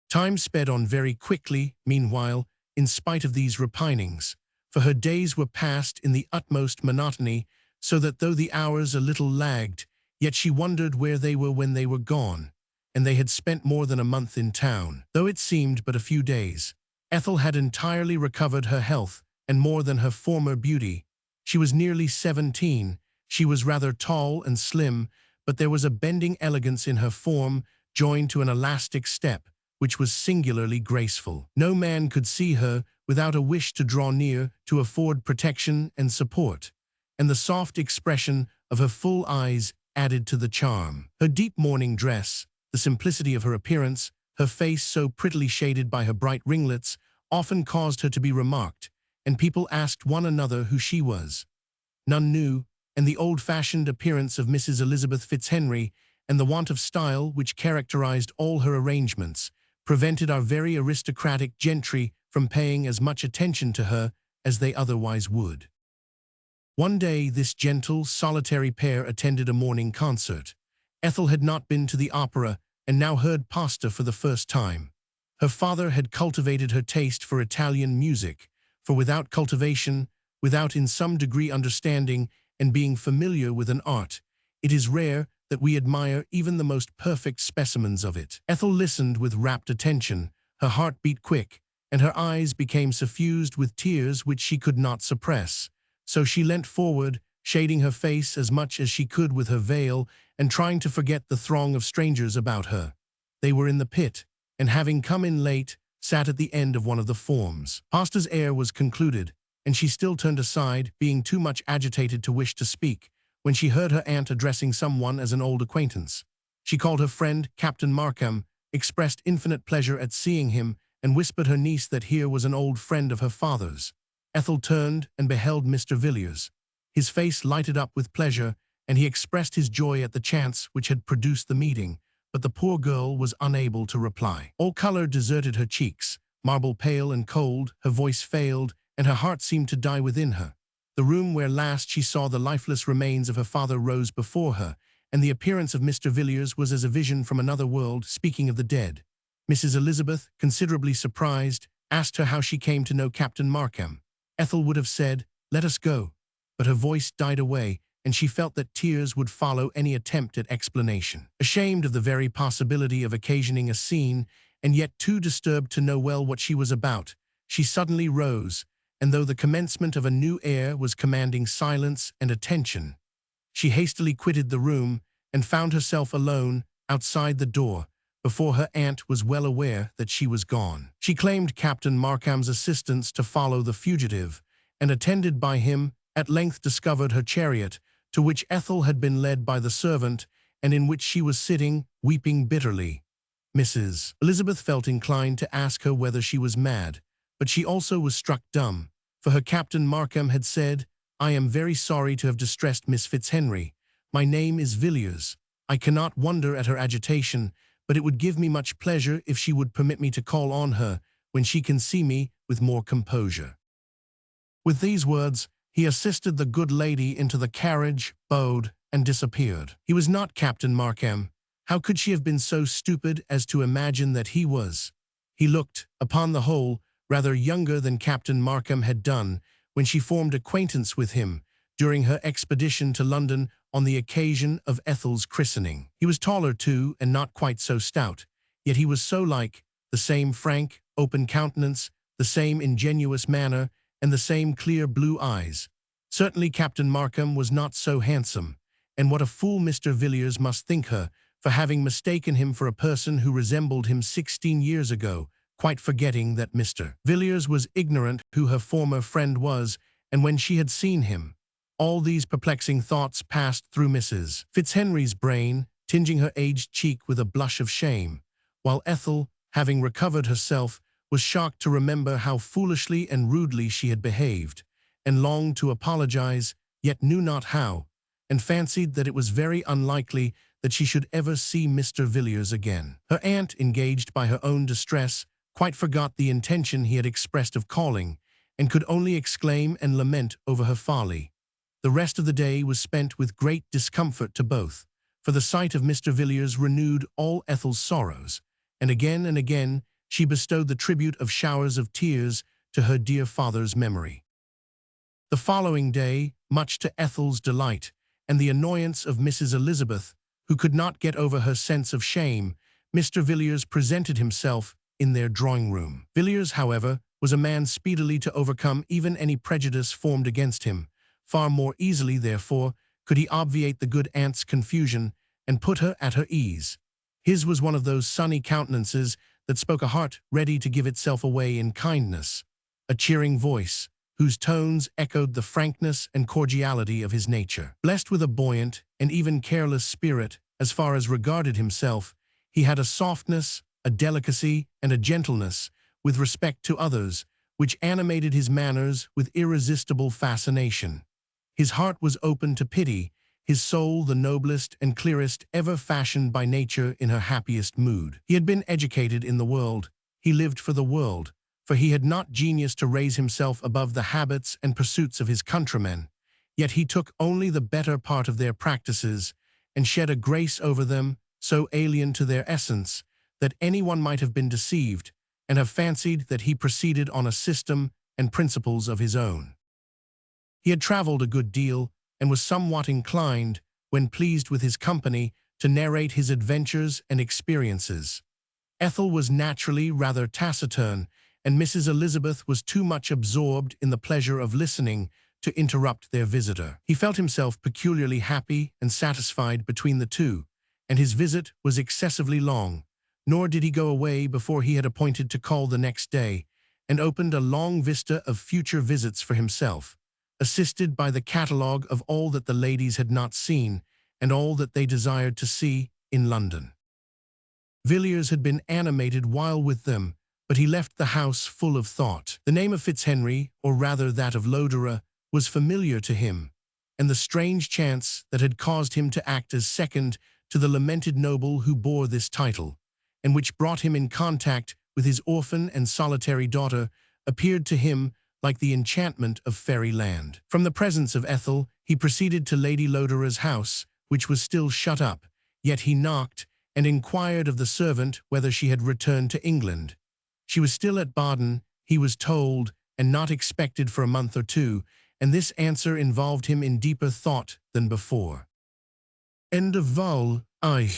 A: Time sped on very quickly, meanwhile, in spite of these repinings, for her days were passed in the utmost monotony, so that though the hours a little lagged, yet she wondered where they were when they were gone, and they had spent more than a month in town. Though it seemed but a few days, Ethel had entirely recovered her health and more than her former beauty. She was nearly 17, she was rather tall and slim, but there was a bending elegance in her form, joined to an elastic step, which was singularly graceful. No man could see her without a wish to draw near to afford protection and support, and the soft expression of her full eyes added to the charm. Her deep mourning dress, the simplicity of her appearance, her face so prettily shaded by her bright ringlets, often caused her to be remarked, and people asked one another who she was. None knew, and the old-fashioned appearance of Mrs. Elizabeth Fitzhenry and the want of style which characterized all her arrangements prevented our very aristocratic gentry from paying as much attention to her as they otherwise would. One day this gentle, solitary pair attended a morning concert. Ethel had not been to the opera and now heard pasta for the first time. Her father had cultivated her taste for Italian music, for without cultivation, without in some degree understanding and being familiar with an art, it is rare that we admire even the most perfect specimens of it. Ethel listened with rapt attention, her heart beat quick, and her eyes became suffused with tears which she could not suppress. So she leant forward, shading her face as much as she could with her veil, and trying to forget the throng of strangers about her. They were in the pit, and having come in late, sat at the end of one of the forms. Pasta's air was concluded, and she still turned aside, being too much agitated to wish to speak, when she heard her aunt addressing someone as an old acquaintance. She called her friend Captain Markham, expressed infinite pleasure at seeing him, and whispered her niece that here was an old friend of her father's. Ethel turned and beheld Mr. Villiers. His face lighted up with pleasure, and he expressed his joy at the chance which had produced the meeting, but the poor girl was unable to reply. All color deserted her cheeks, marble pale and cold, her voice failed, and her heart seemed to die within her. The room where last she saw the lifeless remains of her father rose before her, and the appearance of Mr. Villiers was as a vision from another world, speaking of the dead. Mrs. Elizabeth, considerably surprised, asked her how she came to know Captain Markham. Ethel would have said, "Let us go," but her voice died away, and she felt that tears would follow any attempt at explanation. Ashamed of the very possibility of occasioning a scene, and yet too disturbed to know well what she was about, she suddenly rose, and though the commencement of a new air was commanding silence and attention, she hastily quitted the room and found herself alone outside the door before her aunt was well aware that she was gone. She claimed Captain Markham's assistance to follow the fugitive, and attended by him, at length discovered her chariot, to which Ethel had been led by the servant, and in which she was sitting, weeping bitterly. Mrs. Elizabeth felt inclined to ask her whether she was mad, but she also was struck dumb, for her Captain Markham had said, "I am very sorry to have distressed Miss Fitzhenry. My name is Villiers. I cannot wonder at her agitation, but it would give me much pleasure if she would permit me to call on her when she can see me with more composure." With these words, he assisted the good lady into the carriage, bowed, and disappeared. He was not Captain Markham. How could she have been so stupid as to imagine that he was? He looked, upon the whole, rather younger than Captain Markham had done when she formed acquaintance with him during her expedition to London on the occasion of Ethel's christening. He was taller too, and not quite so stout, yet he was so like, the same frank, open countenance, the same ingenuous manner, and the same clear blue eyes. Certainly Captain Markham was not so handsome, and what a fool Mr. Villiers must think her for having mistaken him for a person who resembled him 16 years ago, quite forgetting that Mr. Villiers was ignorant who her former friend was, and when she had seen him. All these perplexing thoughts passed through Mrs. Fitzhenry's brain, tinging her aged cheek with a blush of shame, while Ethel, having recovered herself, was shocked to remember how foolishly and rudely she had behaved, and longed to apologize, yet knew not how, and fancied that it was very unlikely that she should ever see Mr. Villiers again. Her aunt, engaged by her own distress, quite forgot the intention he had expressed of calling, and could only exclaim and lament over her folly. The rest of the day was spent with great discomfort to both, for the sight of Mr. Villiers renewed all Ethel's sorrows, and again she bestowed the tribute of showers of tears to her dear father's memory. The following day, much to Ethel's delight, and the annoyance of Mrs. Elizabeth, who could not get over her sense of shame, Mr. Villiers presented himself in their drawing-room. Villiers, however, was a man speedily to overcome even any prejudice formed against him. Far more easily, therefore, could he obviate the good aunt's confusion and put her at her ease. His was one of those sunny countenances that spoke a heart ready to give itself away in kindness, a cheering voice, whose tones echoed the frankness and cordiality of his nature. Blessed with a buoyant and even careless spirit as far as regarded himself, he had a softness, a delicacy, and a gentleness with respect to others, which animated his manners with irresistible fascination. His heart was open to pity, his soul the noblest and clearest ever fashioned by nature in her happiest mood. He had been educated in the world, he lived for the world, for he had not genius to raise himself above the habits and pursuits of his countrymen, yet he took only the better part of their practices, and shed a grace over them so alien to their essence, that anyone might have been deceived, and have fancied that he proceeded on a system and principles of his own. He had traveled a good deal, and was somewhat inclined, when pleased with his company, to narrate his adventures and experiences. Ethel was naturally rather taciturn, and Mrs. Elizabeth was too much absorbed in the pleasure of listening to interrupt their visitor. He felt himself peculiarly happy and satisfied between the two, and his visit was excessively long, nor did he go away before he had appointed to call the next day, and opened a long vista of future visits for himself, assisted by the catalogue of all that the ladies had not seen, and all that they desired to see in London. Villiers had been animated while with them, but he left the house full of thought. The name of Fitzhenry, or rather that of Lodore, was familiar to him, and the strange chance that had caused him to act as second to the lamented noble who bore this title, and which brought him in contact with his orphan and solitary daughter, appeared to him like the enchantment of fairyland. From the presence of Ethel, he proceeded to Lady Lodore's house, which was still shut up, yet he knocked, and inquired of the servant whether she had returned to England. She was still at Baden, he was told, and not expected for a month or two, and this answer involved him in deeper thought than before. End of vol. I.